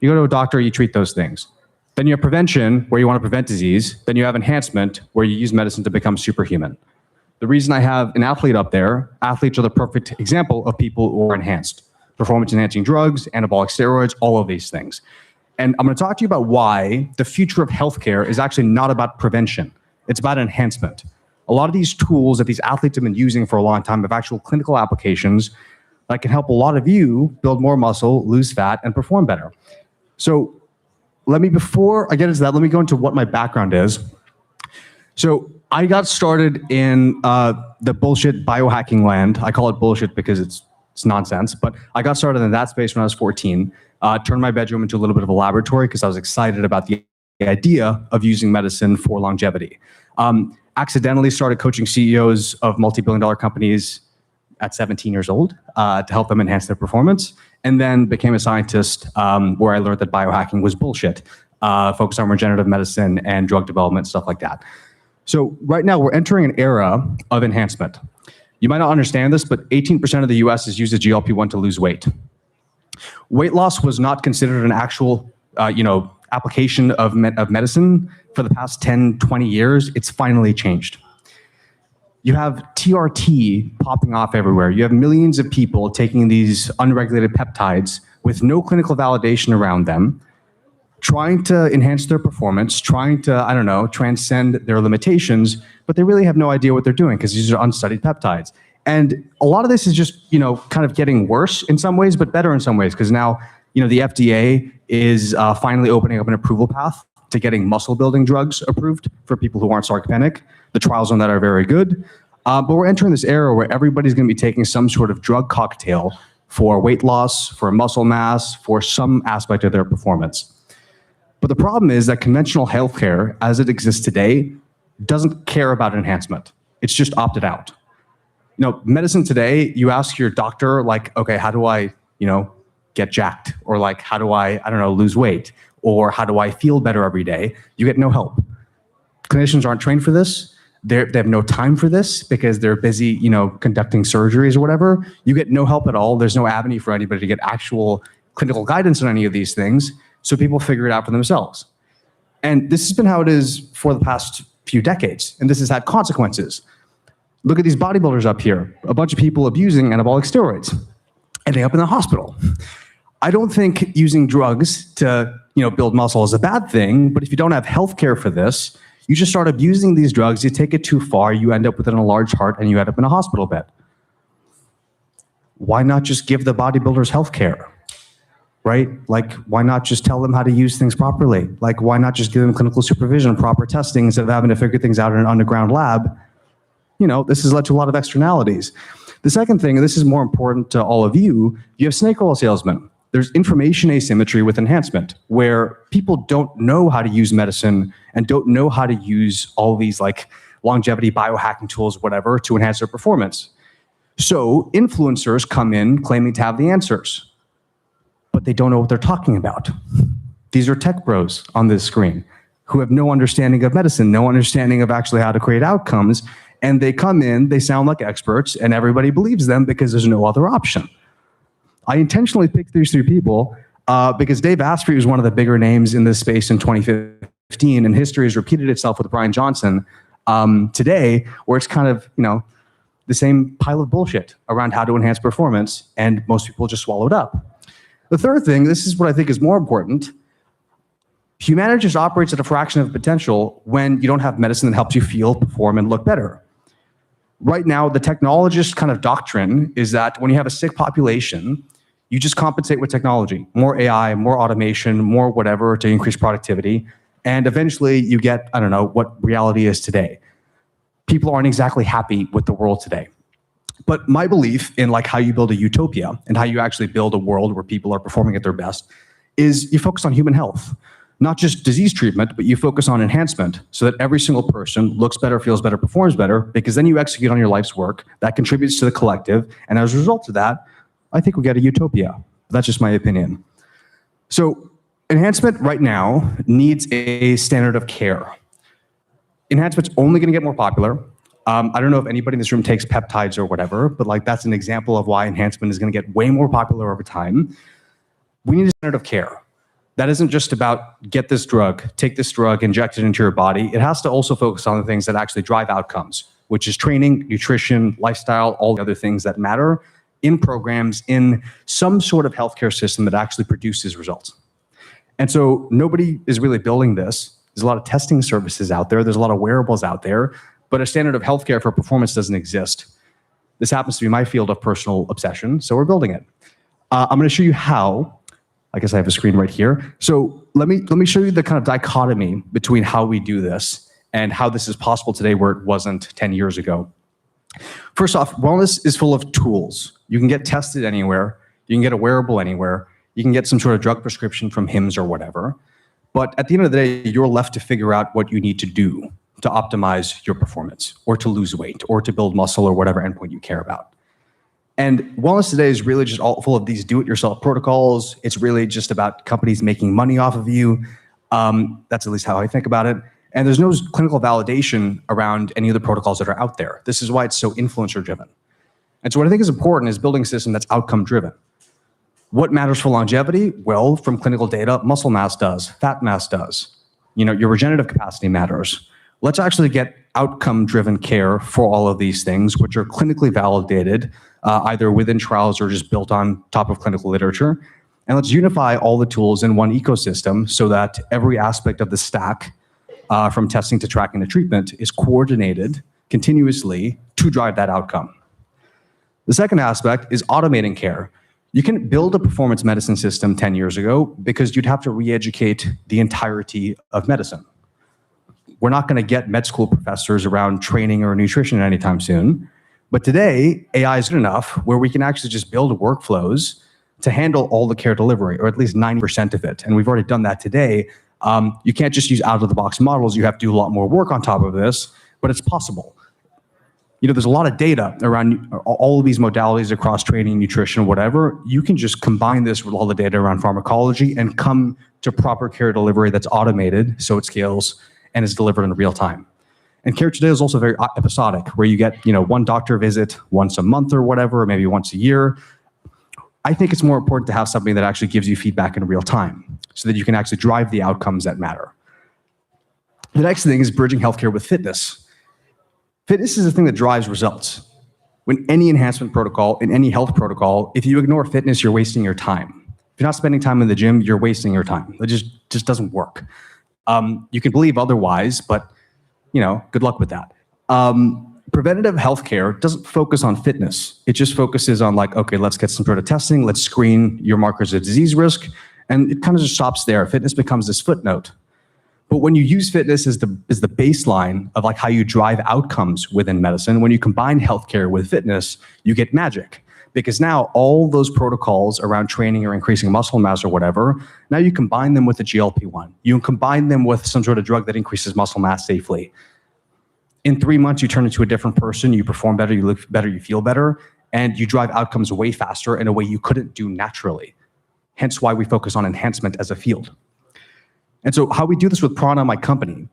J: You go to a doctor, you treat those things. Then you have prevention, where you want to prevent disease. Then you have enhancement, where you use medicine to become superhuman. The reason I have an athlete up there, athletes are the perfect example of people who are enhanced. Performance-enhancing drugs, anabolic steroids, all of these things. And I'm going to talk to you about why the future of healthcare is actually not about prevention. It's about enhancement. A lot of these tools that these athletes have been using for a long time have actual clinical applications that can help a lot of you build more muscle, lose fat, and perform better. So before I get into that, let me go into what my background is. So I got started in the bullshit biohacking land. I call it bullshit because it's nonsense, but I got started in that space when I was 14, turned my bedroom into a little bit of a laboratory because I was excited about the idea of using medicine for longevity. Accidentally started coaching CEOs of multi-billion-dollar companies at 17 years old to help them enhance their performance, and then became a scientist where I learned that biohacking was bullshit, focused on regenerative medicine and drug development, stuff like that. So right now we're entering an era of enhancement. You might not understand this, but 18% of the US has used a GLP-1 to lose weight. Weight loss was not considered an actual, application of medicine for the past 10, 20 years. It's finally changed. You have TRT popping off everywhere. You have millions of people taking these unregulated peptides with no clinical validation around them, trying to enhance their performance, trying to, transcend their limitations, but they really have no idea what they're doing because these are unstudied peptides. And a lot of this is just, kind of getting worse in some ways, but better in some ways, because now, the FDA is finally opening up an approval path to getting muscle building drugs approved for people who aren't sarcopenic. The trials on that are very good. But we're entering this era where everybody's going to be taking some sort of drug cocktail for weight loss, for muscle mass, for some aspect of their performance. But the problem is that conventional healthcare, as it exists today, doesn't care about enhancement. It's just opted out. Medicine today, you ask your doctor, okay, how do I, get jacked? Or how do I lose weight? Or how do I feel better every day? You get no help. Clinicians aren't trained for this. They have no time for this because they're busy, conducting surgeries or whatever. You get no help at all. There's no avenue for anybody to get actual clinical guidance on any of these things. So people figure it out for themselves. And this has been how it is for the past few decades. And this has had consequences. Look at these bodybuilders up here. A bunch of people abusing anabolic steroids. And they end up in the hospital. I don't think using drugs to build muscle is a bad thing, but if you don't have healthcare for this, you just start abusing these drugs, you take it too far, you end up with an enlarged heart, and you end up in a hospital bed. Why not just give the bodybuilders healthcare? Right? Why not just tell them how to use things properly? Why not just give them clinical supervision, proper testing, instead of having to figure things out in an underground lab? This has led to a lot of externalities. The second thing, and this is more important to all of you, you have snake oil salesmen. There's information asymmetry with enhancement, where people don't know how to use medicine and don't know how to use all these longevity biohacking tools, whatever, to enhance their performance. So influencers come in claiming to have the answers, but they don't know what they're talking about. These are tech bros on this screen who have no understanding of medicine, no understanding of actually how to create outcomes. And they come in, they sound like experts, and everybody believes them because there's no other option. I intentionally picked these three people because Dave Asprey was one of the bigger names in this space in 2015, and history has repeated itself with Brian Johnson today, where it's kind of, the same pile of bullshit around how to enhance performance, and most people just swallow it up. The third thing, this is what I think is more important. Humanity just operates at a fraction of potential when you don't have medicine that helps you feel, perform, and look better. Right now, the technologist kind of doctrine is that when you have a sick population, you just compensate with technology, more AI, more automation, more whatever to increase productivity. And eventually you get, I don't know, what reality is today. People aren't exactly happy with the world today. But my belief in like how you build a utopia and how you actually build a world where people are performing at their best is you focus on human health. Not just disease treatment, but you focus on enhancement so that every single person looks better, feels better, performs better, because then you execute on your life's work that contributes to the collective. And as a result of that, I think we get a utopia. That's just my opinion. So enhancement right now needs a standard of care. Enhancement's only going to get more popular. I don't know if anybody in this room takes peptides or whatever, but like that's an example of why enhancement is going to get way more popular over time. We need a standard of care. That isn't just about get this drug, take this drug, inject it into your body. It has to also focus on the things that actually drive outcomes, which is training, nutrition, lifestyle, all the other things that matter in programs in some sort of healthcare system that actually produces results. And so nobody is really building this. There's a lot of testing services out there. There's a lot of wearables out there, but a standard of healthcare for performance doesn't exist. This happens to be my field of personal obsession, so we're building it. I'm going to show you how. I guess I have a screen right here. So let me show you the kind of dichotomy between how we do this and how this is possible today where it wasn't 10 years ago. First off, wellness is full of tools. You can get tested anywhere. You can get a wearable anywhere. You can get some sort of drug prescription from Hims or whatever. But at the end of the day, you're left to figure out what you need to do to optimize your performance or to lose weight or to build muscle or whatever endpoint you care about. And wellness today is really just all full of these do-it-yourself protocols. It's really just about companies making money off of you. That's at least how I think about it. And there's no clinical validation around any of the protocols that are out there. This is why it's so influencer-driven. And so what I think is important is building a system that's outcome-driven. What matters for longevity? Well, from clinical data, muscle mass does, fat mass does. You know, your regenerative capacity matters. Let's actually get outcome-driven care for all of these things, which are clinically validated, either within trials or just built on top of clinical literature. And let's unify all the tools in one ecosystem so that every aspect of the stack, from testing to tracking to treatment, is coordinated continuously to drive that outcome. The second aspect is automating care. You can build a performance medicine system 10 years ago because you'd have to re-educate the entirety of medicine. We're not going to get med school professors around training or nutrition anytime soon. But today, AI is good enough where we can actually just build workflows to handle all the care delivery, or at least 90% of it. And we've already done that today. You can't just use out-of-the-box models. You have to do a lot more work on top of this, but it's possible. You know, there's a lot of data around all of these modalities across training, nutrition, whatever. You can just combine this with all the data around pharmacology and come to proper care delivery that's automated so it scales and is delivered in real time. And care today is also very episodic, where you get, you know, one doctor visit once a month or whatever, or maybe once a year. I think it's more important to have something that actually gives you feedback in real time so that you can actually drive the outcomes that matter. The next thing is bridging healthcare with fitness. Fitness is the thing that drives results. When any enhancement protocol, in any health protocol, if you ignore fitness, you're wasting your time. If you're not spending time in the gym, you're wasting your time. It just doesn't work. You can believe otherwise, but you know, good luck with that. Preventative healthcare doesn't focus on fitness. It just focuses on like, okay, let's get some sort of testing, let's screen your markers of disease risk, and it kind of just stops there. Fitness becomes this footnote. But when you use fitness as the baseline of like how you drive outcomes within medicine, when you combine healthcare with fitness, you get magic. Because now all those protocols around training or increasing muscle mass or whatever, now you combine them with a GLP-1. You combine them with some sort of drug that increases muscle mass safely. In 3 months, you turn into a different person, you perform better, you look better, you feel better, and you drive outcomes way faster in a way you couldn't do naturally. Hence why we focus on enhancement as a field. And so how we do this with Prana, my company,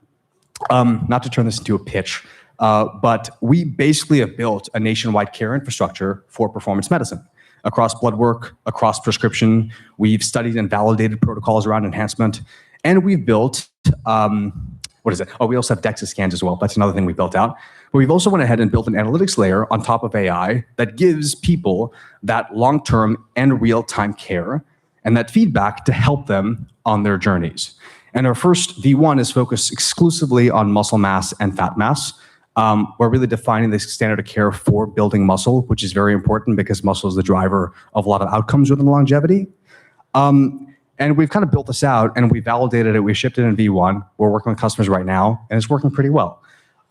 J: not to turn this into a pitch, but we basically have built a nationwide care infrastructure for performance medicine across blood work, across prescription. We've studied and validated protocols around enhancement, and we've built, what is it? Oh, we also have DEXA scans as well. That's another thing we built out. But we've also went ahead and built an analytics layer on top of AI that gives people that long-term and real-time care and that feedback to help them on their journeys. And our first V1 is focused exclusively on muscle mass and fat mass. We're really defining the standard of care for building muscle, which is very important because muscle is the driver of a lot of outcomes within longevity. And we've kind of built this out and we validated it. We shipped it in V1. We're working with customers right now and it's working pretty well.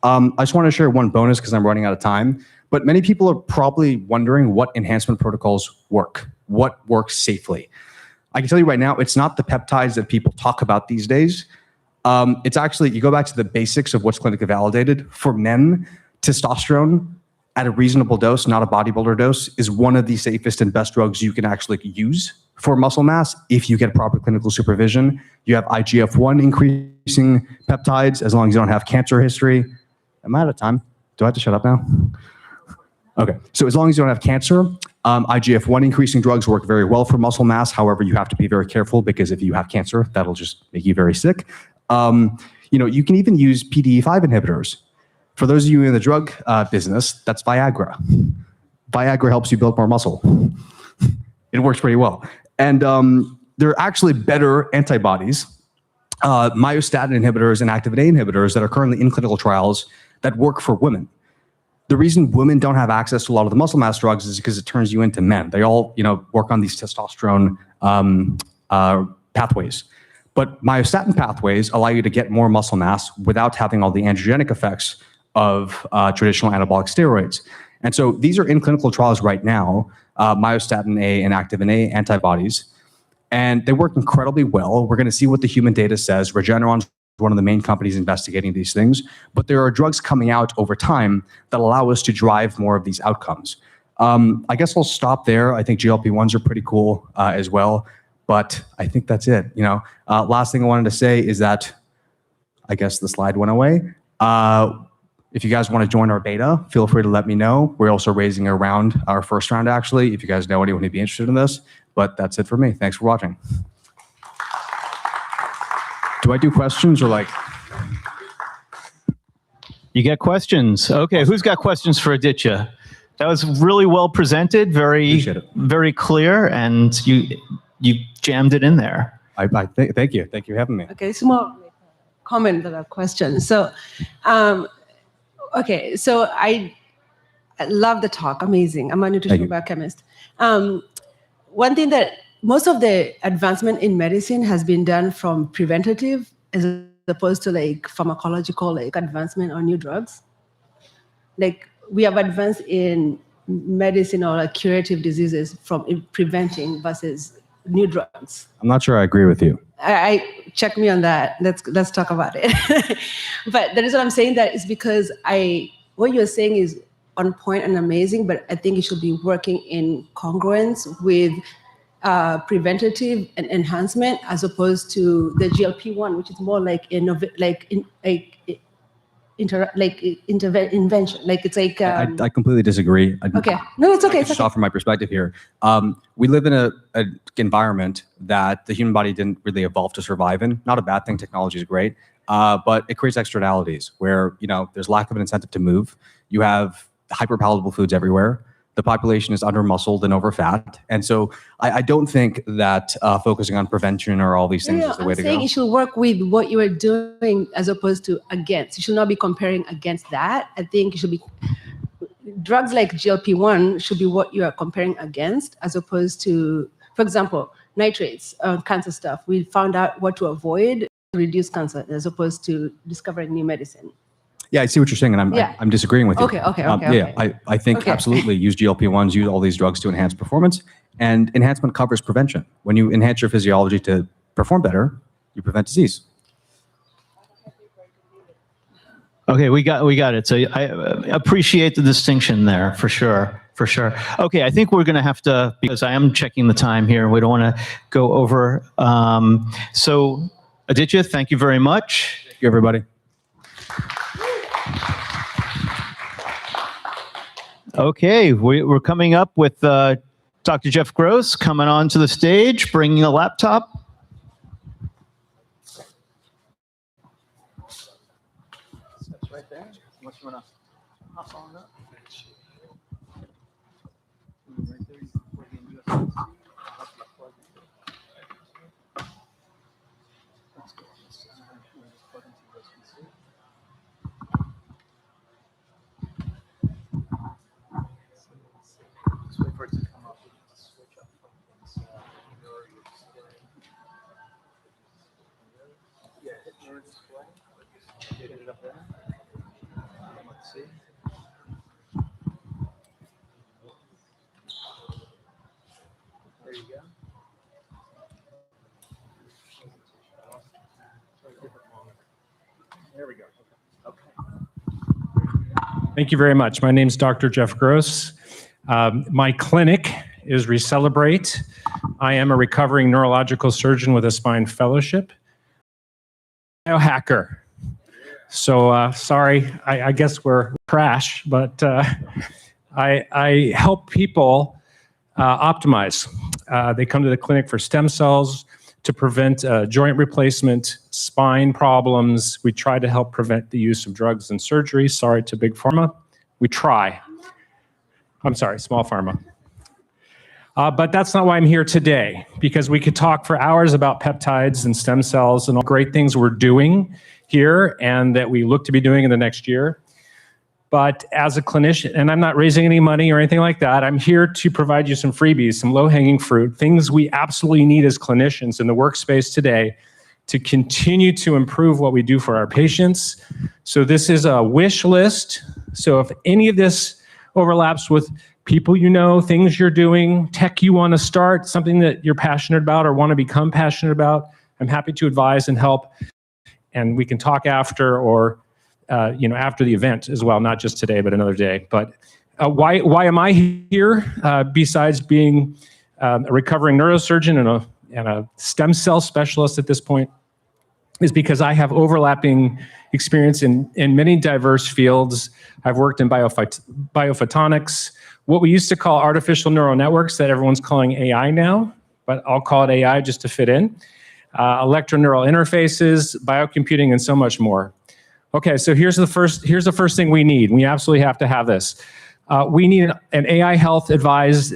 J: I just want to share one bonus because I'm running out of time, but many people are probably wondering what enhancement protocols work, what works safely. I can tell you right now, it's not the peptides that people talk about these days. It's actually, you go back to the basics of what's clinically validated. For men, testosterone at a reasonable dose, not a bodybuilder dose, is one of the safest and best drugs you can actually use for muscle mass if you get proper clinical supervision. You have IGF-1 increasing peptides as long as you don't have cancer history. Am I out of time? Do I have to shut up now? Okay, so as long as you don't have cancer, IGF-1 increasing drugs work very well for muscle mass. However, you have to be very careful because if you have cancer, that'll just make you very sick. You can even use PDE5 inhibitors. For those of you in the drug business, that's Viagra. Viagra helps you build more muscle. It works pretty well. And there are actually better antibodies, myostatin inhibitors and activin A inhibitors that are currently in clinical trials that work for women. The reason women don't have access to a lot of the muscle mass drugs is because it turns you into men. They all, work on these testosterone pathways. But myostatin pathways allow you to get more muscle mass without having all the androgenic effects of traditional anabolic steroids. And so these are in clinical trials right now, myostatin A and activin A antibodies, and they work incredibly well. We're going to see what the human data says. Regeneron is one of the main companies investigating these things, but there are drugs coming out over time that allow us to drive more of these outcomes. I guess I'll stop there. I think GLP-1s are pretty cool as well, but I think that's it. Last thing I wanted to say is that I guess the slide went away. If you guys want to join our beta, feel free to let me know. We're also raising a round, our first round actually, if you guys know anyone who'd be interested in this. But that's it for me. Thanks for watching. Do I do questions or like?
A: You get questions. Okay, who's got questions for Aditya? That was really well presented, very clear, and you jammed it in there.
J: Thank you. Thank you for having me.
C: Okay, small comment than a question. So, okay, so I love the talk. Amazing. I'm a nutritional biochemist. One thing that most of the advancement in medicine has been done from preventative as opposed to like pharmacological advancement on new drugs. Like we have advanced in medicine or curative diseases from preventing versus new drugs.
J: I'm not sure I agree with you.
C: I check me on that. Let's talk about it. But the reason I'm saying that is because what you're saying is on point and amazing, but I think it should be working in congruence with preventative and enhancement as opposed to the GLP-1, which is more like intervention. Like it's like.
J: I completely disagree.
C: Okay, no, it's okay.
J: Just offer my perspective here. We live in an environment that the human body didn't really evolve to survive in. Not a bad thing. Technology is great, but it creates externalities where there's lack of an incentive to move. You have hyperpalatable foods everywhere. The population is under-muscled and over-fat. And so I don't think that focusing on prevention or all these things is the way to go.
C: I'm saying you should work with what you are doing as opposed to against. You should not be comparing against that. I think you should be, drugs like GLP-1 should be what you are comparing against as opposed to, for example, nitrates, cancer stuff. We found out what to avoid to reduce cancer as opposed to discovering new medicine.
J: Yeah, I see what you're saying, and I'm disagreeing with you.
C: Okay.
J: Yeah, I think absolutely use GLP-1s, use all these drugs to enhance performance, and enhancement covers prevention. When you enhance your physiology to perform better, you prevent disease.
A: Okay, we got it. So I appreciate the distinction there for sure. Okay, I think we're going to have to, because I am checking the time here. We don't want to go over. So Aditya, thank you very much.
J: Thank you, everybody.
A: Okay, we're coming up with Dr. Jeff Gross coming onto the stage, bringing a laptop. That's right there. Unless you want to hop on up. Right there. There you go. There we go.
K: Thank you very much. My name is Dr. Jeff Gross. My clinic is Recelebrate. I am a recovering neurological surgeon with a spine fellowship. Biohacker. So sorry, I guess we're crash, but I help people optimize. They come to the clinic for stem cells to prevent joint replacement, spine problems. We try to help prevent the use of drugs and surgery. Sorry to Big Pharma. We try. I'm sorry, Small Pharma. But that's not why I'm here today, because we could talk for hours about peptides and stem cells and all great things we're doing here and that we look to be doing in the next year. But as a clinician, and I'm not raising any money or anything like that, I'm here to provide you some freebies, some low-hanging fruit, things we absolutely need as clinicians in the workspace today to continue to improve what we do for our patients. So this is a wish list. So if any of this overlaps with people you know, things you're doing, tech you want to start, something that you're passionate about or want to become passionate about, I'm happy to advise and help. And we can talk after or after the event as well, not just today, but another day. But why am I here? Besides being a recovering neurosurgeon and a stem cell specialist at this point, is because I have overlapping experience in many diverse fields. I've worked in biophotonics, what we used to call artificial neural networks that everyone's calling AI now, but I'll call it AI just to fit in. Electroneural interfaces, biocomputing, and so much more. Okay, so here's the first thing we need. We absolutely have to have this. We need an AI health advised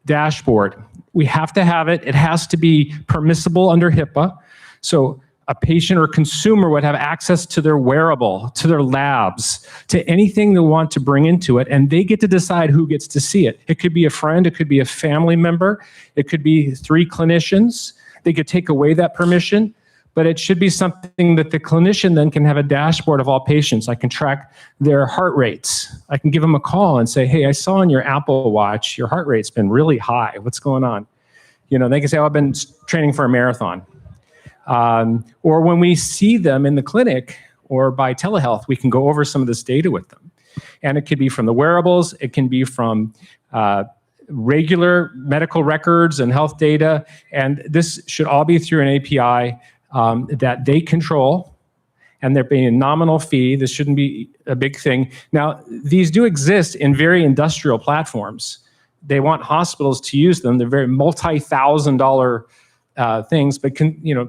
K: dashboard. We have to have it. It has to be permissible under HIPAA. So a patient or consumer would have access to their wearable, to their labs, to anything they want to bring into it, and they get to decide who gets to see it. It could be a friend, it could be a family member, it could be 3 clinicians. They could take away that permission, but it should be something that the clinician then can have a dashboard of all patients. I can track their heart rates. I can give them a call and say, hey, I saw on your Apple Watch, your heart rate's been really high. What's going on? They can say, oh, I've been training for a marathon. Or when we see them in the clinic or by telehealth, we can go over some of this data with them. And it could be from the wearables, it can be from regular medical records and health data, and this should all be through an API that they control, and they're paying a nominal fee. This shouldn't be a big thing. Now, these do exist in very industrial platforms. They want hospitals to use them. They're very multi-$1,000 things, but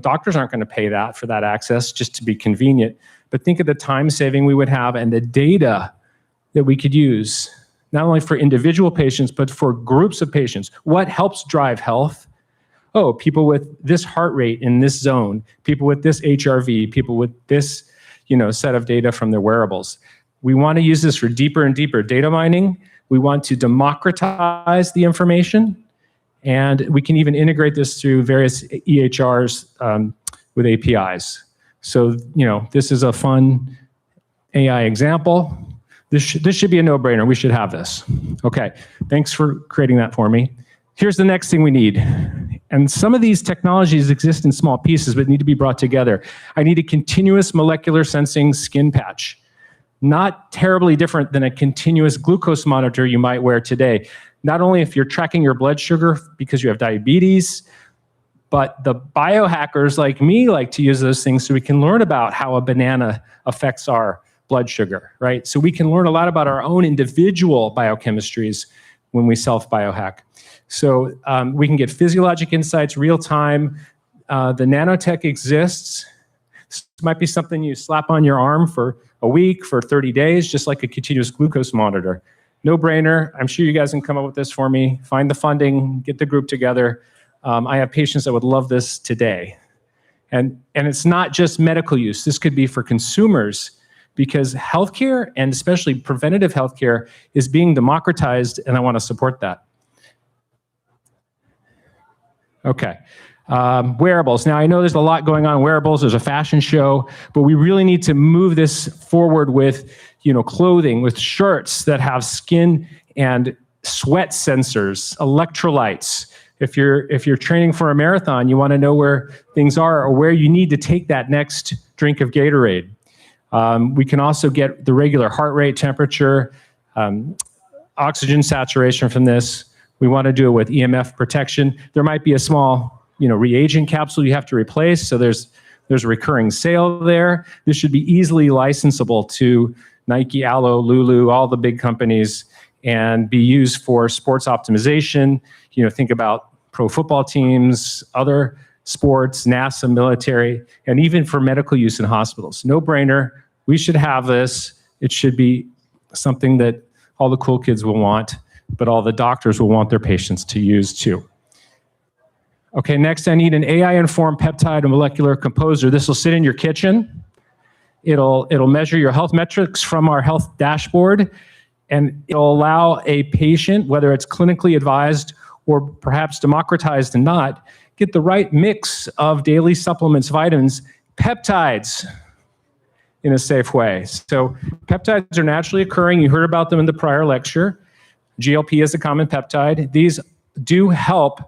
K: doctors aren't going to pay that for that access just to be convenient. But think of the time saving we would have and the data that we could use, not only for individual patients, but for groups of patients. What helps drive health? Oh, people with this heart rate in this zone, people with this HRV, people with this set of data from their wearables. We want to use this for deeper and deeper data mining. We want to democratize the information. And we can even integrate this through various EHRs with APIs. So, this is a fun AI example. This should be a no-brainer. We should have this. Okay, thanks for creating that for me. Here's the next thing we need. And some of these technologies exist in small pieces, but need to be brought together. I need a continuous molecular sensing skin patch. Not terribly different than a continuous glucose monitor you might wear today. Not only if you're tracking your blood sugar because you have diabetes, but the biohackers like me like to use those things so we can learn about how a banana affects our blood sugar, right? So we can learn a lot about our own individual biochemistries when we self-biohack. So we can get physiologic insights real time. The nanotech exists. This might be something you slap on your arm for a week, for 30 days, just like a continuous glucose monitor. No brainer. I'm sure you guys can come up with this for me. Find the funding, get the group together. I have patients that would love this today. And it's not just medical use. This could be for consumers because healthcare, and especially preventative healthcare, is being democratized, and I want to support that. Okay. Wearables. Now, I know there's a lot going on in wearables. There's a fashion show, but we really need to move this forward with, clothing, with shirts that have skin and sweat sensors, electrolytes. If you're training for a marathon, you want to know where things are or where you need to take that next drink of Gatorade. We can also get the regular heart rate, temperature, oxygen saturation from this. We want to do it with EMF protection. There might be a small, reagent capsule you have to replace. So there's a recurring sale there. This should be easily licensable to Nike, Alo, Lulu, all the big companies, and be used for sports optimization. Think about pro football teams, other sports, NASA, military, and even for medical use in hospitals. No brainer. We should have this. It should be something that all the cool kids will want, but all the doctors will want their patients to use too. Okay, next I need an AI-informed peptide and molecular composer. This will sit in your kitchen. It'll measure your health metrics from our health dashboard, and it'll allow a patient, whether it's clinically advised or perhaps democratized and not, get the right mix of daily supplements, vitamins, peptides in a safe way. So peptides are naturally occurring. You heard about them in the prior lecture. GLP is a common peptide. These do help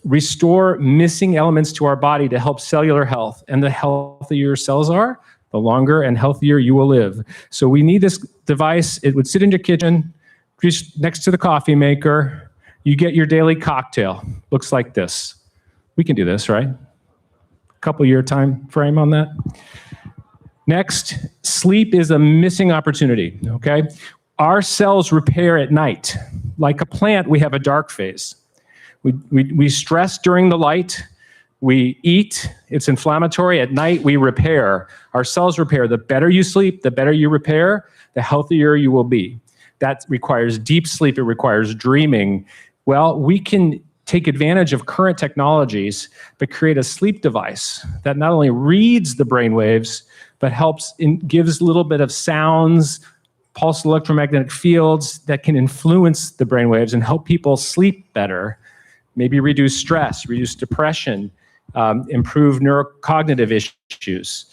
K: restore missing elements to our body to help cellular health. And the healthier your cells are, the longer and healthier you will live. So we need this device. It would sit in your kitchen, just next to the coffee maker. You get your daily cocktail. Looks like this. We can do this, right? Couple year time frame on that. Next, sleep is a missing opportunity, okay? Our cells repair at night. Like a plant, we have a dark phase. We stress during the light, we eat, it's inflammatory. At night, we repair. Our cells repair. The better you sleep, the better you repair, the healthier you will be. That requires deep sleep, it requires dreaming. Well, we can take advantage of current technologies, but create a sleep device that not only reads the brain waves, but gives a little bit of sounds, pulse electromagnetic fields that can influence the brain waves and help people sleep better, maybe reduce stress, reduce depression, improve neurocognitive issues.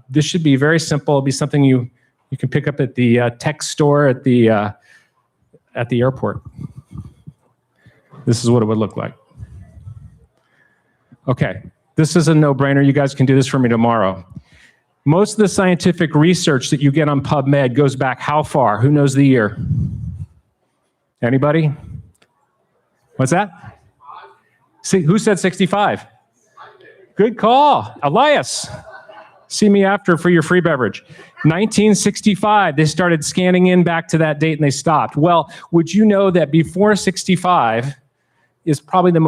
K: This should be very simple. It'll be something you can pick up at the tech store at the airport. This is what it would look like. Okay, this is a no-brainer. You guys can do this for me tomorrow. Most of the scientific research that you get on PubMed goes back how far? Who knows the year? Anybody? What's that? See, who said 65? Good call. Elias. See me after for your free beverage. 1965, they started scanning in back to that date and they stopped. Well, would you know that before 65 is probably the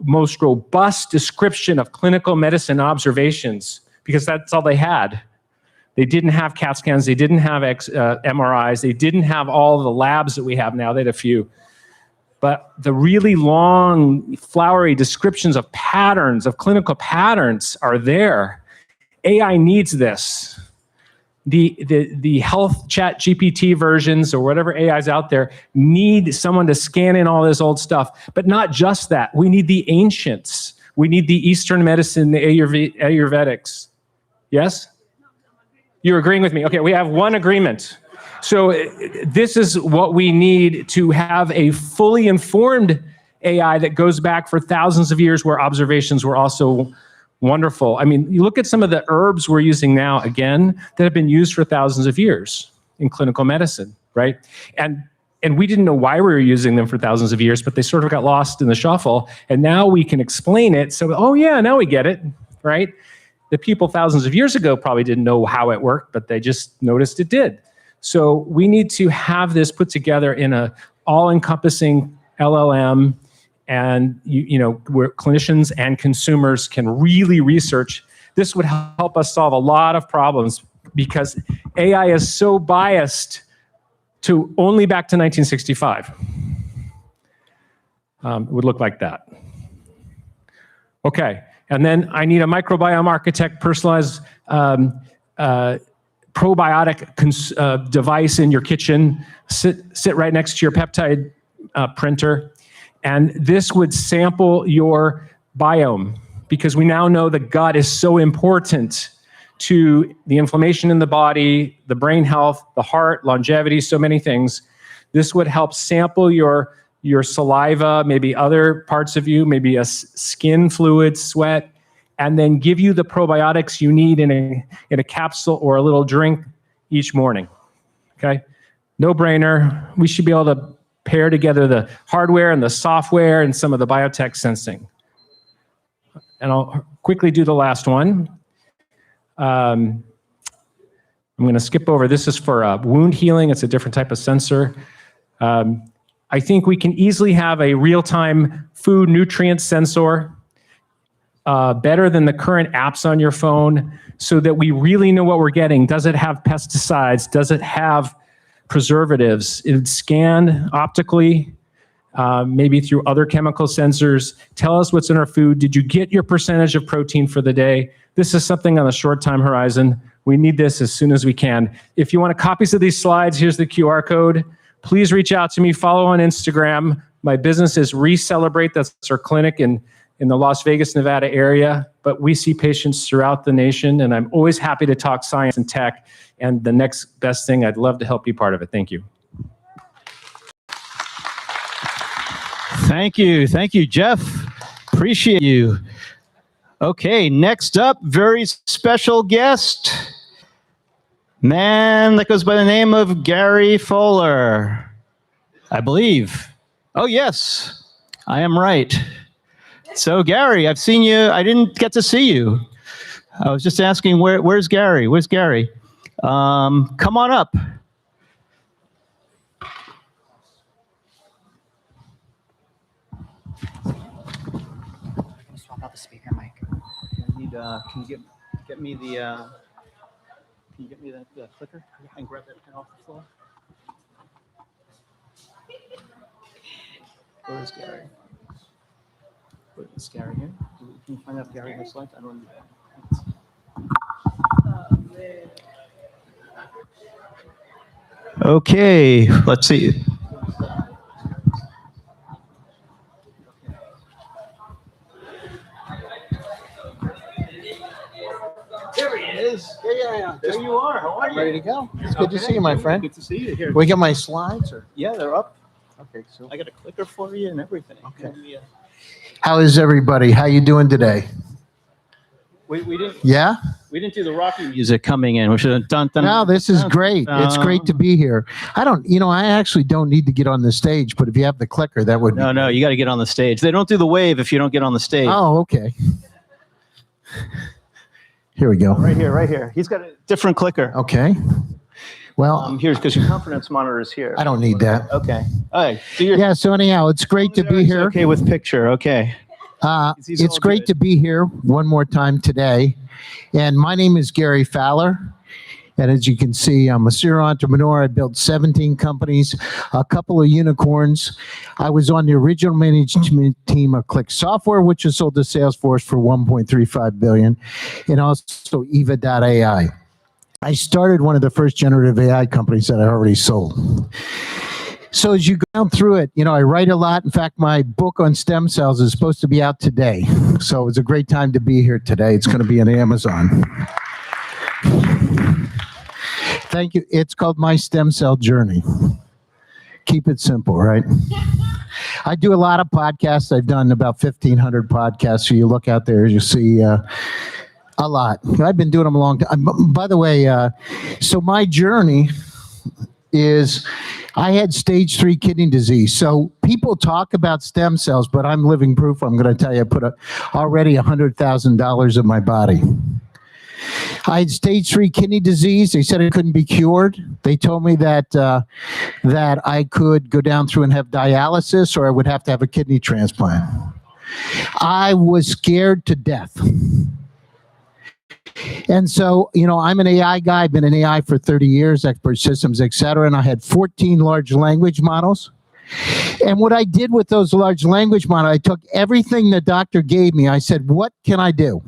K: most robust description of clinical medicine observations, because that's all they had. They didn't have CAT scans, they didn't have MRIs, they didn't have all the labs that we have now, they had a few. But the really long, flowery descriptions of patterns, of clinical patterns are there. AI needs this. The health chat GPT versions or whatever AI is out there need someone to scan in all this old stuff. But not just that. We need the ancients. We need the Eastern medicine, the Ayurvedics. Yes? You're agreeing with me? Okay, we have one agreement. So this is what we need to have a fully informed AI that goes back for thousands of years where observations were also wonderful. I mean, you look at some of the herbs we're using now, again, that have been used for thousands of years in clinical medicine, right? And we didn't know why we were using them for thousands of years, but they sort of got lost in the shuffle. And now we can explain it. So, oh yeah, now we get it, right? The people thousands of years ago probably didn't know how it worked, but they just noticed it did. So we need to have this put together in a all-encompassing LLM, and where clinicians and consumers can really research. This would help us solve a lot of problems because AI is so biased to only back to 1965. It would look like that. Okay, and then I need a microbiome architect, personalized probiotic device in your kitchen, sit right next to your peptide printer. And this would sample your biome, because we now know the gut is so important to the inflammation in the body, the brain health, the heart, longevity, so many things. This would help sample your saliva, maybe other parts of you, maybe a skin fluid, sweat, and then give you the probiotics you need in a capsule or a little drink each morning, okay? No brainer. We should be able to pair together the hardware and the software and some of the biotech sensing. And I'll quickly do the last one. I'm going to skip over. This is for wound healing. It's a different type of sensor. I think we can easily have a real-time food nutrient sensor, better than the current apps on your phone, so that we really know what we're getting. Does it have pesticides? Does it have preservatives? It's scanned optically, maybe through other chemical sensors. Tell us what's in our food. Did you get your percentage of protein for the day? This is something on a short time horizon. We need this as soon as we can. If you want copies of these slides, here's the QR code. Please reach out to me. Follow on Instagram. My business is Recelebrate. That's our clinic in the Las Vegas, Nevada area. But we see patients throughout the nation, and I'm always happy to talk science and tech. And the next best thing, I'd love to help be part of it. Thank you.
A: Thank you. Thank you, Jeff. Appreciate you. Okay, next up, very special guest. Man that goes by the name of Gary Fuller, I believe. Oh, yes, I am right. So, Gary, I've seen you. I didn't get to see you. I was just asking, where's Gary? Where's Gary? Come on up.
L: Swap out the speaker mic.
A: Can you get me the? Can you get me the clicker and grab that pen off the floor? Where's Gary? Is Gary here? Can you find out if Gary has slides? I don't know. Okay, let's see.
N: There he is. Yeah. There you are. How are you?
L: Ready to go.
N: It's good to see you, my friend.
A: Good to see you here.
N: We get my slides, or
A: Yeah, they're up.
N: okay. So
A: I got a clicker for you and everything.
N: Okay. how is everybody? How you doing today?
A: We didn't.
N: Yeah.
A: We didn't do the Rocky music coming in. We should have done.
N: No, this is great. It's great to be here. I actually don't need to get on the stage, but if you have the clicker, that would.
A: No, you got to get on the stage. They don't do the wave if you don't get on the stage.
N: Oh, okay. Here we go.
A: Right here. He's got a different clicker.
N: Okay. Well,
A: here's because your confidence monitor is here.
N: I don't need that.
A: Okay. All right. Do your,
N: Yeah. So anyhow, it's great to be here.
A: Okay, with picture. Okay. He's
N: It's
A: all
N: great
A: good.
N: to be here one more time today. And my name is Gary Fowler. And as you can see, I'm a serial entrepreneur. I built 17 companies, a couple of unicorns. I was on the original management team of Click Software, which was sold to Salesforce for $1.35 billion, and also Eva.ai. I started one of the first generative AI companies that I already sold. So as you go down through it, I write a lot. In fact, my book on stem cells is supposed to be out today. So it's a great time to be here today. It's going to be on Amazon. Thank you. It's called My Stem Cell Journey. Keep it simple, right? I do a lot of podcasts. I've done about 1,500 podcasts. So you look out there, you see a lot. I've been doing them a long time. By the way, so my journey is I had stage 3 kidney disease. So people talk about stem cells, but I'm living proof. I'm going to tell you, I put already $100,000 in my body. I had stage 3 kidney disease. They said it couldn't be cured. They told me that I could go down through and have dialysis, or I would have to have a kidney transplant. I was scared to death. And so, I'm an AI guy. I've been in AI for 30 years, expert systems, et cetera. And I had 14 large language models. And what I did with those large language models, I took everything the doctor gave me. I said, what can I do?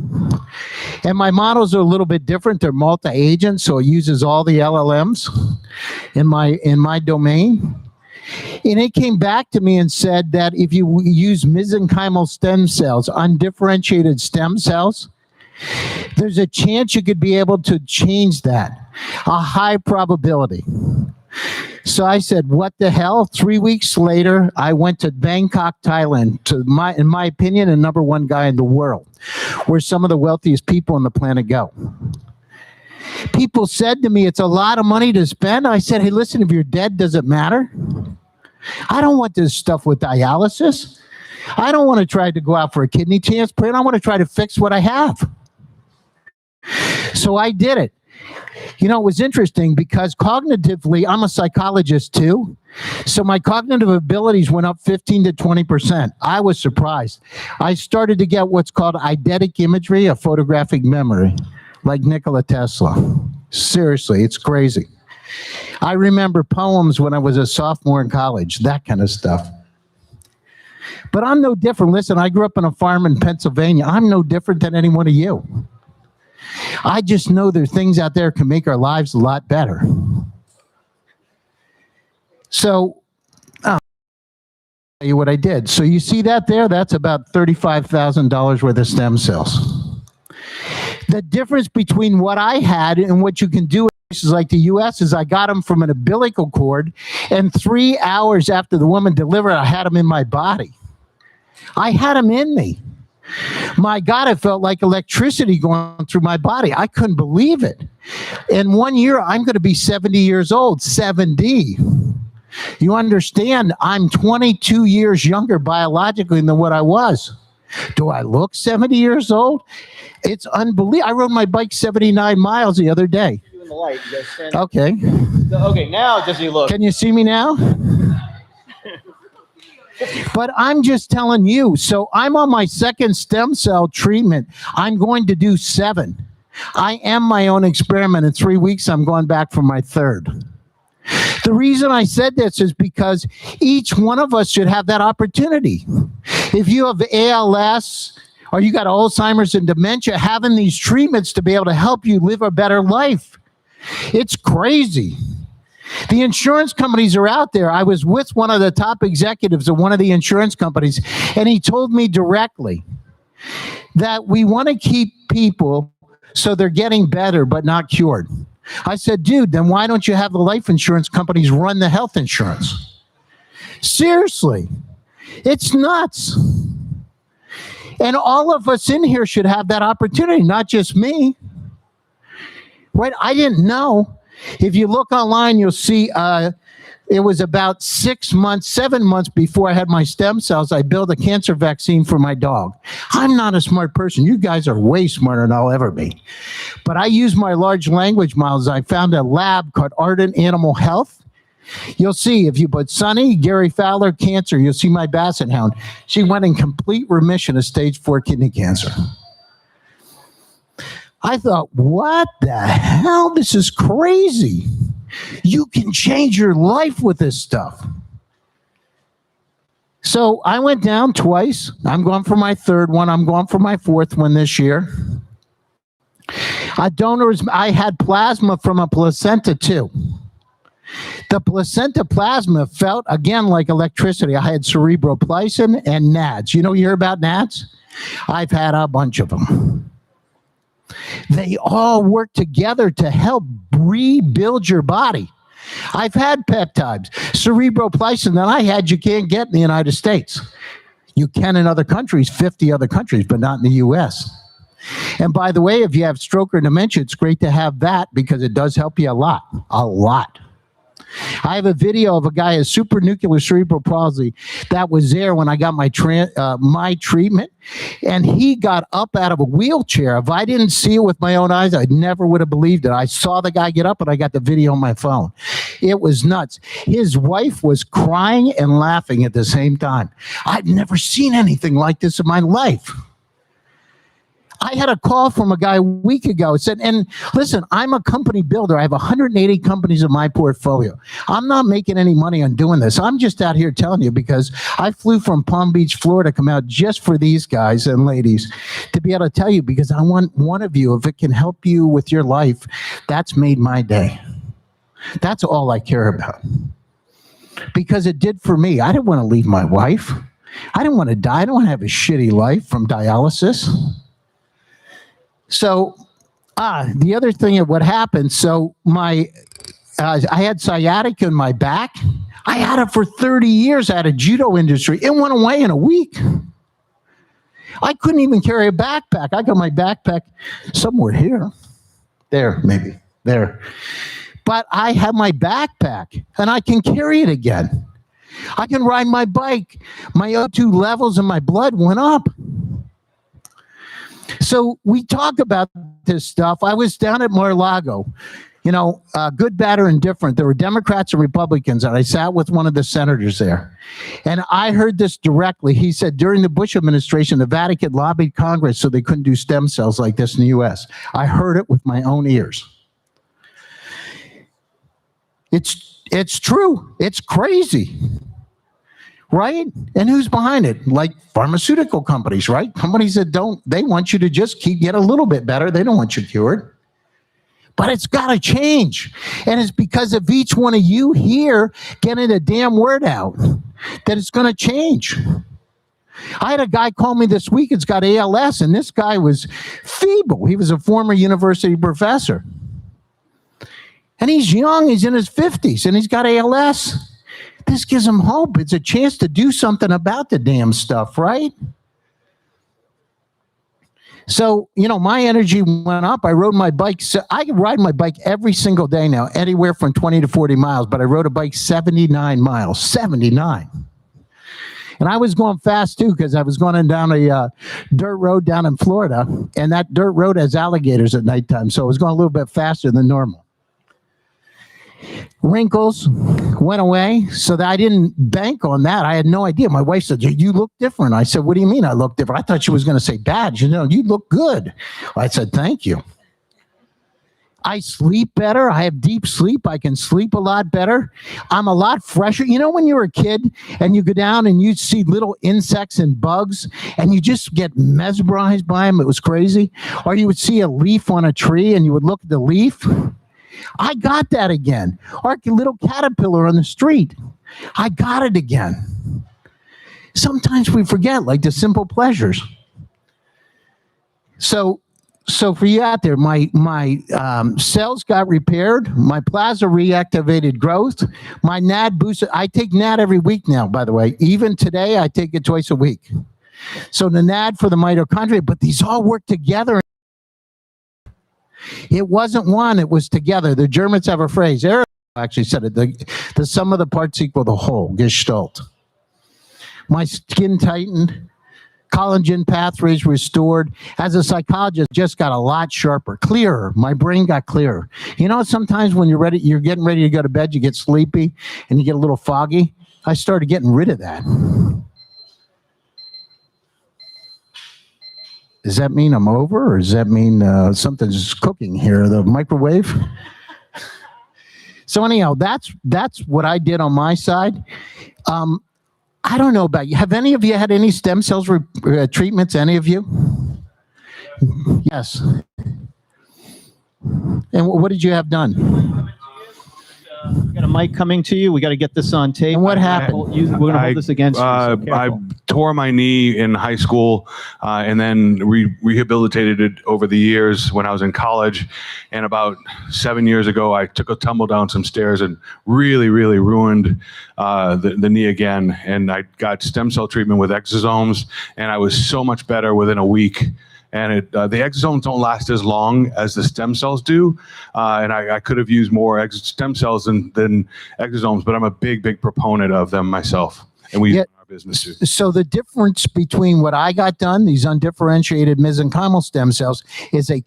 N: And my models are a little bit different. They're multi-agent, so it uses all the LLMs in my domain. And it came back to me and said that if you use mesenchymal stem cells, undifferentiated stem cells, there's a chance you could be able to change that, a high probability. So I said, what the hell? 3 weeks later, I went to Bangkok, Thailand, to in my opinion, the #1 guy in the world, where some of the wealthiest people on the planet go. People said to me, it's a lot of money to spend. I said, hey, listen, if you're dead, does it matter? I don't want this stuff with dialysis. I don't want to try to go out for a kidney transplant. I want to try to fix what I have. So I did it. You know, it was interesting because cognitively, I'm a psychologist too. So my cognitive abilities went up 15 to 20%. I was surprised. I started to get what's called eidetic imagery, a photographic memory, like Nikola Tesla. Seriously, it's crazy. I remember poems when I was a sophomore in college, that kind of stuff. But I'm no different. Listen, I grew up on a farm in Pennsylvania. I'm no different than any one of you. I just know there are things out there that can make our lives a lot better. So, I'll tell you what I did. So you see that there? That's about $35,000 worth of stem cells. The difference between what I had and what you can do in places like the U.S. is I got them from an umbilical cord, and 3 hours after the woman delivered, I had them in my body. I had them in me. My God, it felt like electricity going through my body. I couldn't believe it. In 1 year, I'm going to be 70 years old, 70. You understand, I'm 22 years younger biologically than what I was. Do I look 70 years old? It's unbelievable. I rode my bike 79 miles the other day.
A: In the light, you guys stand.
N: Okay.
A: Okay, now does he look?
N: Can you see me now? But I'm just telling you, so I'm on my second stem cell treatment. I'm going to do 7. I am my own experiment. In 3 weeks, I'm going back for my 3rd. The reason I said this is because each one of us should have that opportunity. If you have ALS or you got Alzheimer's and dementia, having these treatments to be able to help you live a better life. It's crazy. The insurance companies are out there. I was with one of the top executives of one of the insurance companies, and he told me directly that we want to keep people so they're getting better but not cured. I said, dude, then why don't you have the life insurance companies run the health insurance? Seriously, it's nuts. And all of us in here should have that opportunity, not just me. Right? I didn't know. If you look online, you'll see it was about 7 months before I had my stem cells, I built a cancer vaccine for my dog. I'm not a smart person. You guys are way smarter than I'll ever be. But I use my large language models. I found a lab called Ardent Animal Health. You'll see if you put Sonny, Gary Fowler, cancer, you'll see my basset hound. She went in complete remission of stage 4 kidney cancer. I thought, what the hell? This is crazy. You can change your life with this stuff. So I went down twice. I'm going for my 3rd one. I'm going for my 4th one this year. I had plasma from a placenta too. The placenta plasma felt, again, like electricity. I had cerebroplysin and NADs. You hear about NADs? I've had a bunch of them. They all work together to help rebuild your body. I've had peptides, cerebroplysin that I had you can't get in the United States. You can in other countries, 50 other countries, but not in the U.S. And by the way, if you have stroke or dementia, it's great to have that because it does help you a lot, a lot. I have a video of a guy with supranuclear cerebral palsy that was there when I got my treatment, and he got up out of a wheelchair. If I didn't see it with my own eyes, I never would have believed it. I saw the guy get up, and I got the video on my phone. It was nuts. His wife was crying and laughing at the same time. I'd never seen anything like this in my life. I had a call from a guy a week ago. Said, and listen, I'm a company builder. I have 180 companies in my portfolio. I'm not making any money on doing this. I'm just out here telling you because I flew from Palm Beach, Florida, to come out just for these guys and ladies to be able to tell you because I want one of you, if it can help you with your life, that's made my day. That's all I care about. because it did for me. I didn't want to leave my wife. I didn't want to die. I don't want to have a shitty life from dialysis. So, the other thing of what happened, so I had sciatica in my back. I had it for 30 years. I had a judo industry. It went away in a week. I couldn't even carry a backpack. I got my backpack somewhere here. There, maybe. There. But I have my backpack, and I can carry it again. I can ride my bike. My O2 levels in my blood went up. So we talk about this stuff. I was down at Mar-a-Lago, good, bad, or indifferent. There were Democrats and Republicans, and I sat with one of the senators there. And I heard this directly. He said, during the Bush administration, the Vatican lobbied Congress so they couldn't do stem cells like this in the U.S. I heard it with my own ears. It's true. It's crazy. Right? And who's behind it? Like pharmaceutical companies, right? Companies that they want you to just get a little bit better. They don't want you cured. But it's got to change. And it's because of each one of you here getting a damn word out that it's going to change. I had a guy call me this week. It's got ALS, and this guy was feeble. He was a former university professor. And he's young. He's in his 50s, and he's got ALS. This gives him hope. It's a chance to do something about the damn stuff, right? So, my energy went up. I rode my bike. So I can ride my bike every single day now, anywhere from 20 to 40 miles, but I rode a bike 79 miles, 79. And I was going fast too, because I was going down a dirt road down in Florida, and that dirt road has alligators at nighttime. So I was going a little bit faster than normal. Wrinkles went away, so that I didn't bank on that. I had no idea. My wife said, you look different. I said, what do you mean I look different? I thought she was going to say bad. You look good. I said, thank you. I sleep better. I have deep sleep. I can sleep a lot better. I'm a lot fresher. When you were a kid and you go down and you see little insects and bugs and you just get mesmerized by them. It was crazy. Or you would see a leaf on a tree and you would look at the leaf. I got that again. Or a little caterpillar on the street. I got it again. Sometimes we forget, like the simple pleasures. So for you out there, my cells got repaired. My plasma reactivated growth. My NAD boosted. I take NAD every week now, by the way. Even today, I take it twice a week. So the NAD for the mitochondria, but these all work together. It wasn't one, it was together. The Germans have a phrase. Eric actually said it. The sum of the parts equal the whole, Gestalt. My skin tightened. Collagen pathways restored. As a psychologist, just got a lot sharper, clearer. My brain got clearer. Sometimes when you're getting ready to go to bed, you get sleepy and you get a little foggy. I started getting rid of that. Does that mean I'm over, or does that mean something's cooking here, the microwave? So anyhow, that's what I did on my side. I don't know about you. Have any of you had any stem cells treatments, any of you? Yes. And what did you have done?
A: We got a mic coming to you. We got to get this on tape.
N: And what happened?
A: We're going to hold this against you. So
L: I tore my knee in high school and then rehabilitated it over the years when I was in college. And about 7 years ago, I took a tumble down some stairs and really ruined the knee again. And I got stem cell treatment with exosomes, and I was so much better within a week. And the exosomes don't last as long as the stem cells do. And I could have used more stem cells than exosomes, but I'm a big proponent of them myself. And we use them in our business too.
N: So the difference between what I got done, these undifferentiated mesenchymal stem cells, is they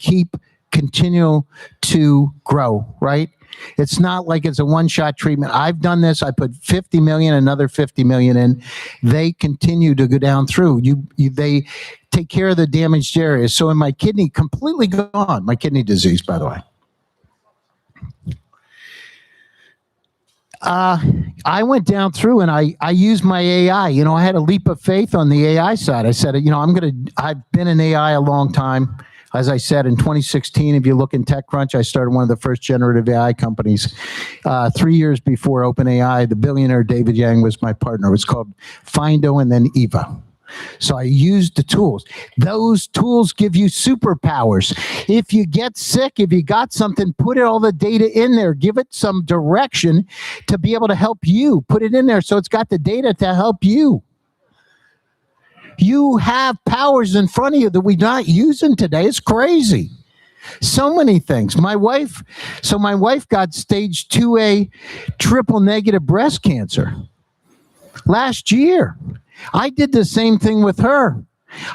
N: continue to grow, right? It's not like it's a one-shot treatment. I've done this. I put 50 million, another 50 million in. They continue to go down through. They take care of the damaged areas. So in my kidney, completely gone. My kidney disease, by the way. I went down through and I used my AI. I had a leap of faith on the AI side. I said, I've been in AI a long time. As I said, in 2016, if you look in TechCrunch, I started one of the first generative AI companies. 3 years before OpenAI, the billionaire David Yang was my partner. It was called Findo and then Eva. So I used the tools. Those tools give you superpowers. If you get sick, if you got something, put all the data in there. Give it some direction to be able to help you. Put it in there so it's got the data to help you. You have powers in front of you that we're not using today. It's crazy. So many things. My wife got stage 2A triple negative breast cancer last year. I did the same thing with her.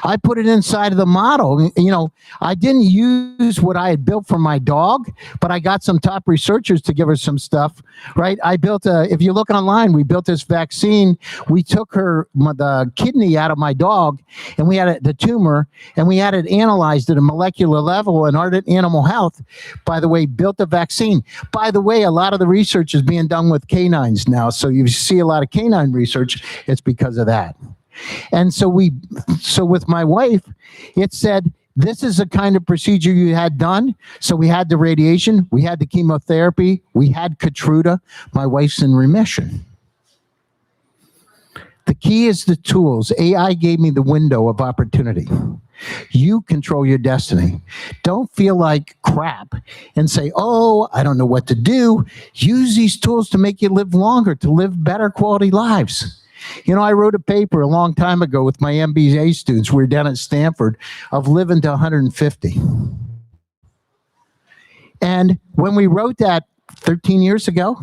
N: I put it inside of the model. You know, I didn't use what I had built for my dog, but I got some top researchers to give her some stuff, right? I built if you look online, we built this vaccine. We took the kidney out of my dog, and we had the tumor, and we had it analyzed at a molecular level, and Ardent Animal Health, by the way, built the vaccine. By the way, a lot of the research is being done with canines now, so you see a lot of canine research. It's because of that. And so with my wife, it said, this is the kind of procedure you had done. So we had the radiation, we had the chemotherapy, we had Keytruda. My wife's in remission. The key is the tools. AI gave me the window of opportunity. You control your destiny. Don't feel like crap and say, oh, I don't know what to do. Use these tools to make you live longer, to live better quality lives. You know, I wrote a paper a long time ago with my MBA students. We were down at Stanford of living to 150. And when we wrote that 13 years ago,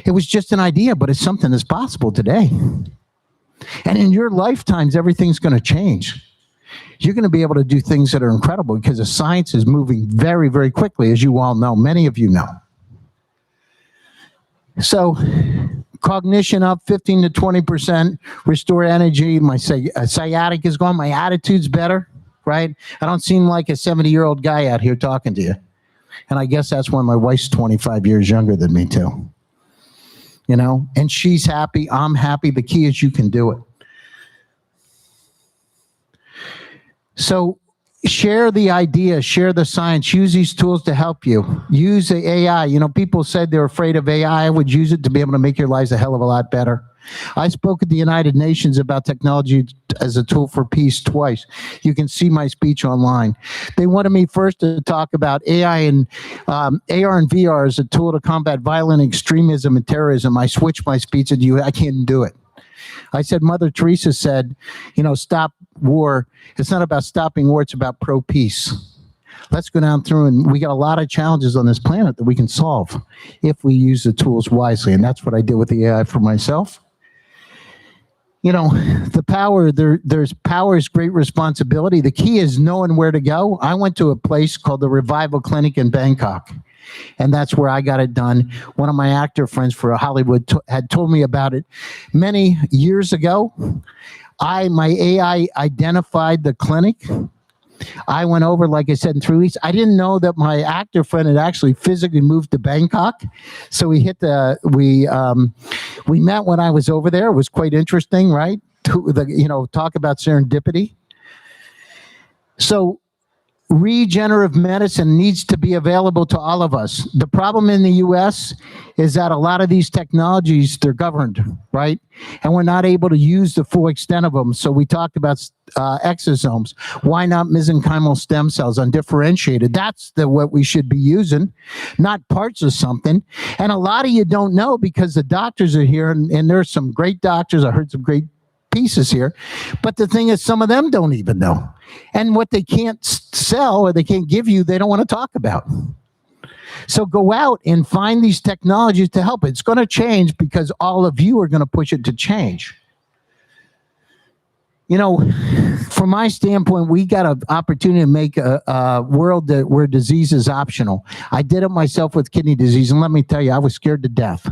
N: it was just an idea, but it's something that's possible today. And in your lifetimes, everything's going to change. You're going to be able to do things that are incredible because the science is moving very, very quickly, as you all know. Many of you know. So, cognition up 15 to 20%, restore energy. My sciatic is gone. My attitude's better, right? I don't seem like a 70-year-old guy out here talking to you. And I guess that's why my wife's 25 years younger than me, too. You know, and she's happy. I'm happy. The key is you can do it. So share the idea, share the science, use these tools to help you. Use the AI. You know, people said they're afraid of AI. I would use it to be able to make your lives a hell of a lot better. I spoke at the United Nations about technology as a tool for peace twice. You can see my speech online. They wanted me first to talk about AI and AR and VR as a tool to combat violent extremism and terrorism. I switched my speech and I can't do it. I said, Mother Teresa said, you know, stop war. It's not about stopping war. It's about pro-peace. Let's go down through, and we got a lot of challenges on this planet that we can solve if we use the tools wisely. And that's what I did with the AI for myself. You know, the power, there's power is great responsibility. The key is knowing where to go. I went to a place called the Revival Clinic in Bangkok. And that's where I got it done. One of my actor friends for Hollywood had told me about it many years ago. My AI identified the clinic. I went over, like I said, in 3 weeks. I didn't know that my actor friend had actually physically moved to Bangkok. So we met when I was over there. It was quite interesting, right? Talk about serendipity. So regenerative medicine needs to be available to all of us. The problem in the US is that a lot of these technologies, they're governed, right? And we're not able to use the full extent of them. So we talked about exosomes. Why not mesenchymal stem cells, undifferentiated? That's what we should be using, not parts of something. And a lot of you don't know because the doctors are here, and there's some great doctors. I heard some great pieces here. But the thing is, some of them don't even know. And what they can't sell or they can't give you, they don't want to talk about. So go out and find these technologies to help. It's going to change because all of you are going to push it to change. You know, from my standpoint, we got an opportunity to make a world where disease is optional. I did it myself with kidney disease, and let me tell you, I was scared to death.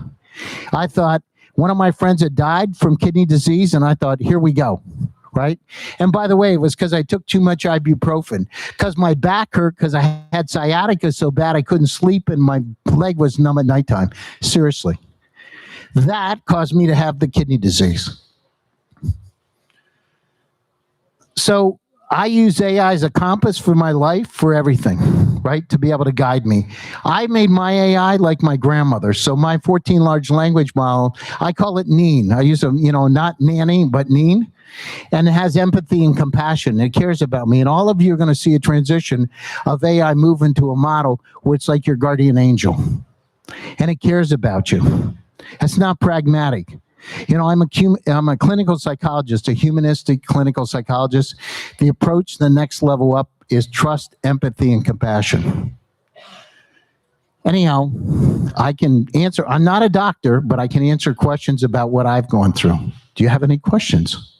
N: I thought one of my friends had died from kidney disease, and I thought, here we go. Right? And by the way, it was because I took too much ibuprofen, because my back hurt, because I had sciatica so bad I couldn't sleep and my leg was numb at nighttime. Seriously. That caused me to have the kidney disease. So I use AI as a compass for my life, for everything, right? To be able to guide me. I made my AI like my grandmother. So my 14 large language model, I call it Neen. I use a, not nanny, but Neen. And it has empathy and compassion. It cares about me. And all of you are going to see a transition of AI move into a model where it's like your guardian angel. And it cares about you. It's not pragmatic. I'm a clinical psychologist, a humanistic clinical psychologist. The approach, the next level up, is trust, empathy, and compassion. Anyhow, I can answer. I'm not a doctor, but I can answer questions about what I've gone through. Do you have any questions?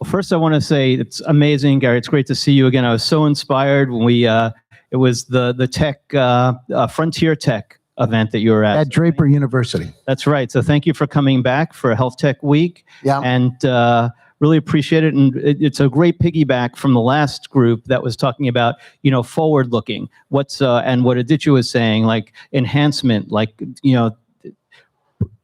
A: Well, first I want to say it's amazing, Gary. It's great to see you again. I was so inspired when it was the tech, Frontier Tech event that you were at.
N: At Draper University.
A: That's right. So thank you for coming back for Health Tech Week.
N: Yeah.
A: And really appreciate it. And it's a great piggyback from the last group that was talking about, forward looking. And what Aditya was saying, like enhancement,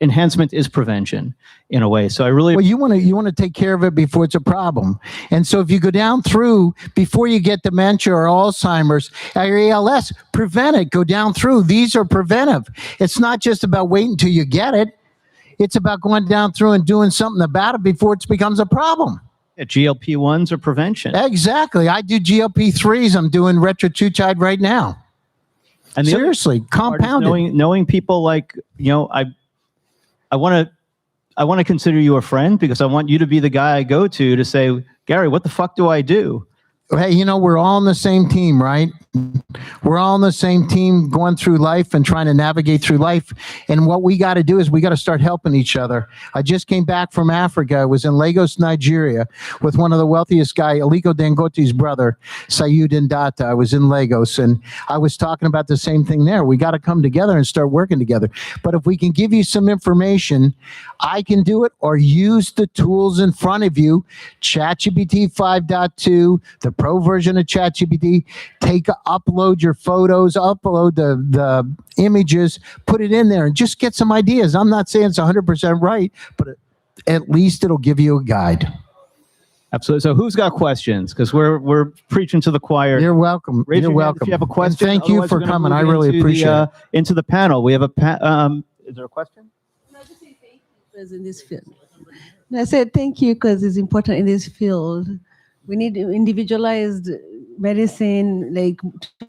A: enhancement is prevention in a way. So I really...
N: Well, you want to take care of it before it's a problem. And so if you go down through, before you get dementia or Alzheimer's or ALS, prevent it, go down through. These are preventive. It's not just about waiting until you get it. It's about going down through and doing something about it before it becomes a problem.
A: Yeah, GLP-1s are prevention.
N: Exactly. I do GLP-3s. I'm doing retatrutide right now.
A: And
N: seriously, compounded.
A: Knowing people like, I want to consider you a friend because I want you to be the guy I go to say, Gary, what the fuck do I do?
N: Hey, we're all on the same team, right? We're all on the same team going through life and trying to navigate through life. And what we got to do is we got to start helping each other. I just came back from Africa. I was in Lagos, Nigeria with one of the wealthiest guy, Aliko Dangote's brother, Sayud Ndata. I was in Lagos and I was talking about the same thing there. We got to come together and start working together. But if we can give you some information, I can do it, or use the tools in front of you. ChatGPT 5.2, the pro version of ChatGPT, upload your photos, upload the images, put it in there and just get some ideas. I'm not saying it's 100% right, but at least it'll give you a guide.
A: Absolutely. So who's got questions? Because we're preaching to the choir.
N: You're welcome.
A: Raise
N: You're
A: your hand
N: welcome.
A: if you have a question.
N: And thank you for coming. I really appreciate it.
A: Into the panel. We have is there a question?
C: In this field. And I said thank you because it's important in this field. We need individualized medicine.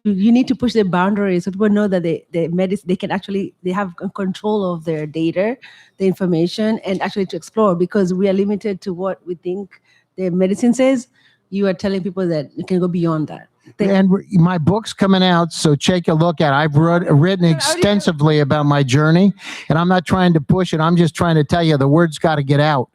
C: You need to push the boundaries so people know that they have control of their data, the information, and actually to explore, because we are limited to what we think the medicine says. You are telling people that you can go beyond that.
N: And my book's coming out, so take a look at it. I've written extensively about my journey, and I'm not trying to push it. I'm just trying to tell you the word's got to get out,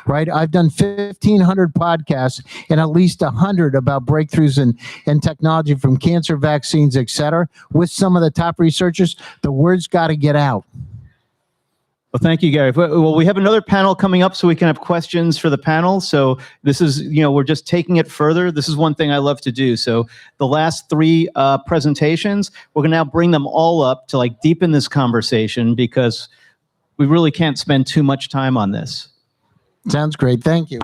N: right? I've done 1,500 podcasts and at least 100 about breakthroughs in technology, from cancer vaccines, et cetera, with some of the top researchers. The word's got to get out.
A: Well, thank you, Gary. Well, we have another panel coming up, so we can have questions for the panel. So this is, we're just taking it further. This is one thing I love to do. So the last three presentations, we're going to now bring them all up to deepen this conversation, because we really can't spend too much time on this.
N: Sounds great. Thank you.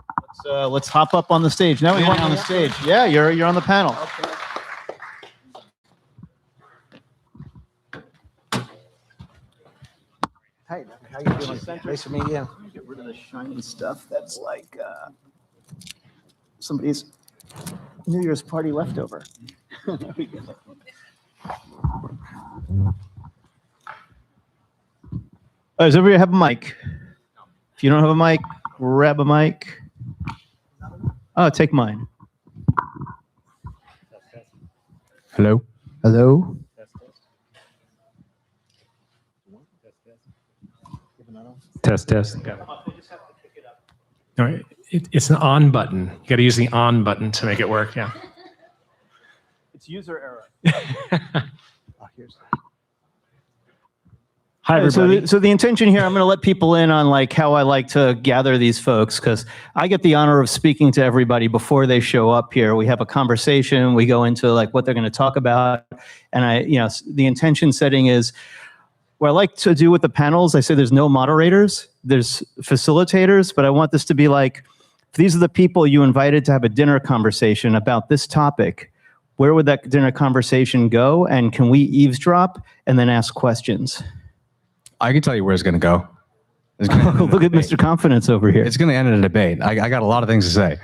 A: Let's hop up on the stage. Now we want on the stage. Yeah, you're on the panel. Okay.
N: Hey, how you doing? Nice to meet you.
A: Get rid of the shiny stuff that's somebody's New Year's party leftover. There we go. Does everybody have a mic? If you don't have a mic, grab a mic. Oh, take mine.
J: Hello?
N: Hello?
K: Test. All right. It's an on button. You got to use the on button to make it work. Yeah.
A: It's user error.
K: Hi, everybody.
A: So the intention here, I'm going to let people in on how I like to gather these folks, because I get the honor of speaking to everybody before they show up here. We have a conversation. We go into what they're going to talk about, and the intention setting is, what I like to do with the panels, I say there's no moderators, there's facilitators, but I want this to be if these are the people you invited to have a dinner conversation about this topic, where would that dinner conversation go? And can we eavesdrop and then ask questions?
J: I can tell you where it's going to go.
A: Look at Mr. Confidence over here.
J: It's going to end in a debate. I got a lot of things to say.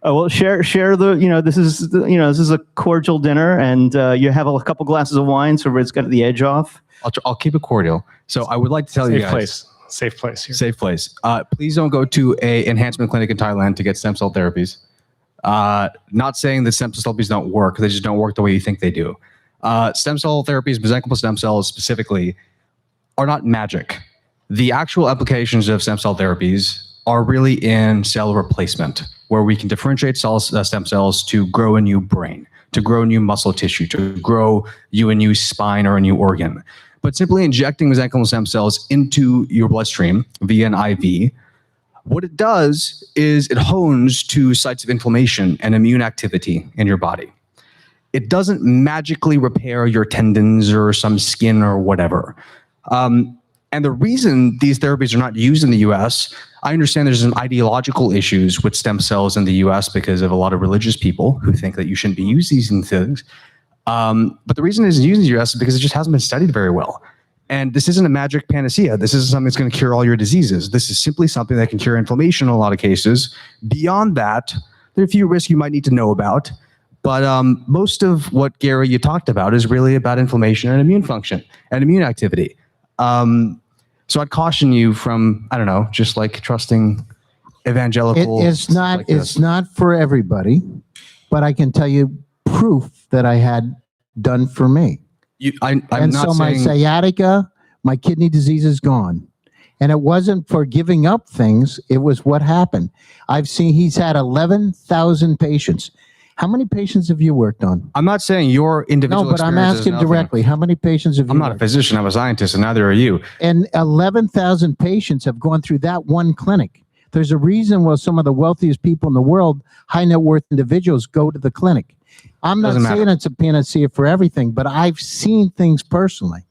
A: Oh, well, share the, this is a cordial dinner, and you have a couple glasses of wine, so it's got the edge off.
J: I'll keep it cordial. So I would like to tell you guys.
K: Safe place here.
J: Safe place. Please don't go to a enhancement clinic in Thailand to get stem cell therapies. Not saying that stem cell therapies don't work. They just don't work the way you think they do. Stem cell therapies, mesenchymal stem cells specifically, are not magic. The actual applications of stem cell therapies are really in cell replacement, where we can differentiate stem cells to grow a new brain, to grow new muscle tissue, to grow you a new spine or a new organ. But simply injecting mesenchymal stem cells into your bloodstream via an IV, what it does is it hones to sites of inflammation and immune activity in your body. It doesn't magically repair your tendons or some skin or whatever. And the reason these therapies are not used in the US, I understand there's some ideological issues with stem cells in the US because of a lot of religious people who think that you shouldn't be using these things. But the reason it isn't used in the US is because it just hasn't been studied very well. And this isn't a magic panacea. This isn't something that's going to cure all your diseases. This is simply something that can cure inflammation in a lot of cases. Beyond that, there are a few risks you might need to know about. But most of what, Gary, you talked about is really about inflammation and immune function and immune activity. So I'd caution you from, I don't know, just like trusting evangelical.
N: It's not for everybody, but I can tell you proof that I had done for me. My sciatica, my kidney disease is gone. And it wasn't for giving up things. It was what happened. He's had 11,000 patients. How many patients have you worked on?
J: I'm not saying your individual
N: No, but I'm asking directly. How many patients have you
J: I'm not a physician. I'm a scientist, and neither are you.
N: And 11,000 patients have gone through that one clinic. There's a reason why some of the wealthiest people in the world, high net worth individuals, go to the clinic. I'm not saying it's a panacea for everything, but I've seen things personally.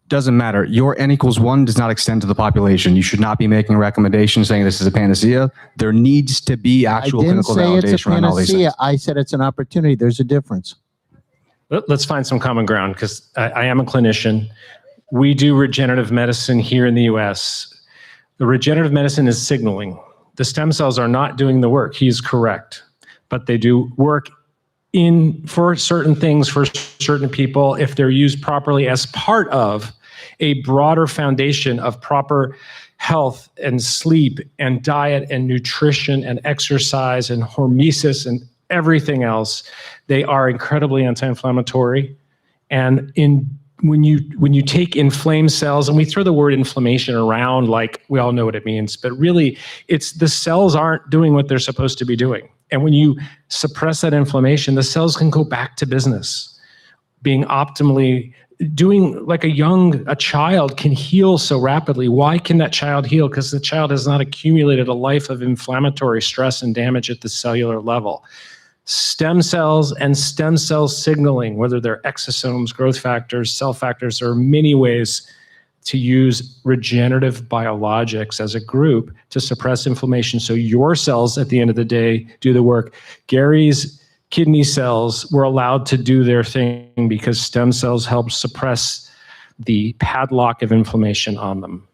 J: Doesn't matter. Your N=1 does not extend to the population. You should not be making recommendations saying this is a panacea. There needs to be actual clinical validation around all these things.
N: I said it's an opportunity. There's a difference.
K: Let's find some common ground, because I am a clinician. We do regenerative medicine here in the US. The regenerative medicine is signaling. The stem cells are not doing the work. He's correct. But they do work for certain things, for certain people, if they're used properly as part of a broader foundation of proper health and sleep and diet and nutrition and exercise and hormesis and everything else. They are incredibly anti-inflammatory. And when you take inflamed cells, and we throw the word inflammation around like we all know what it means, but really it's the cells aren't doing what they're supposed to be doing. And when you suppress that inflammation, the cells can go back to business, being optimally doing like a child can heal so rapidly. Why can that child heal? Because the child has not accumulated a life of inflammatory stress and damage at the cellular level. Stem cells and stem cell signaling, whether they're exosomes, growth factors, cell factors, there are many ways to use regenerative biologics as a group to suppress inflammation. So your cells at the end of the day do the work. Gary's kidney cells were allowed to do their thing because stem cells help suppress the padlock of inflammation on them.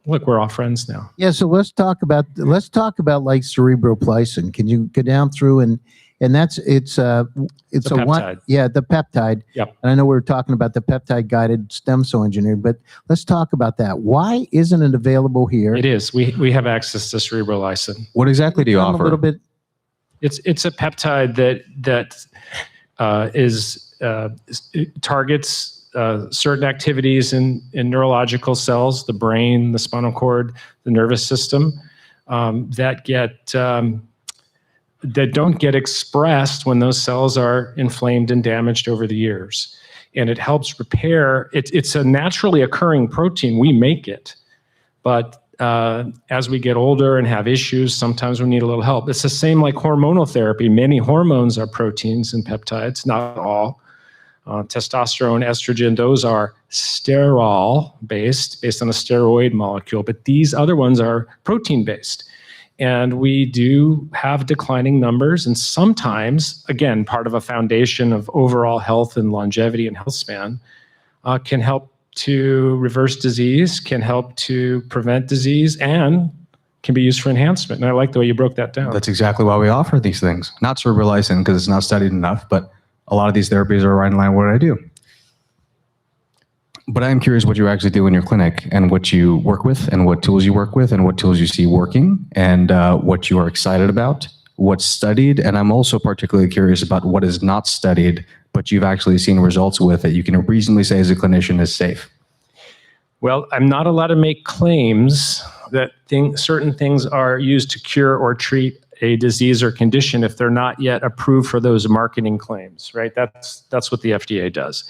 K: Look, we're all friends now.
N: Yeah, so let's talk about like cerebroplysin. Can you go down through and it's a
K: peptide.
N: The peptide.
K: Yep.
N: And I know we were talking about the peptide guided stem cell engineering, but let's talk about that. Why isn't it available here?
K: It is. We have access to cerebrolysin.
J: What exactly do you offer?
N: A little bit.
K: It's a peptide that targets certain activities in neurological cells, the brain, the spinal cord, the nervous system, that don't get expressed when those cells are inflamed and damaged over the years. And it helps repair. It's a naturally occurring protein. We make it, but as we get older and have issues, sometimes we need a little help. It's the same like hormonal therapy. Many hormones are proteins and peptides, not all. Testosterone, estrogen, those are sterile based on a steroid molecule, but these other ones are protein based. and we do have declining numbers. And sometimes, again, part of a foundation of overall health and longevity and health span can help to reverse disease, can help to prevent disease, and can be used for enhancement. And I like the way you broke that down.
J: That's exactly why we offer these things. Not cerebralizing because it's not studied enough, but a lot of these therapies are right in line with what I do. But I am curious what you actually do in your clinic and what you work with and what tools you work with and what tools you see working and what you are excited about, what's studied. And I'm also particularly curious about what is not studied, but you've actually seen results with that you can reasonably say as a clinician is safe.
K: Well, I'm not allowed to make claims that certain things are used to cure or treat a disease or condition if they're not yet approved for those marketing claims, right? That's what the FDA does.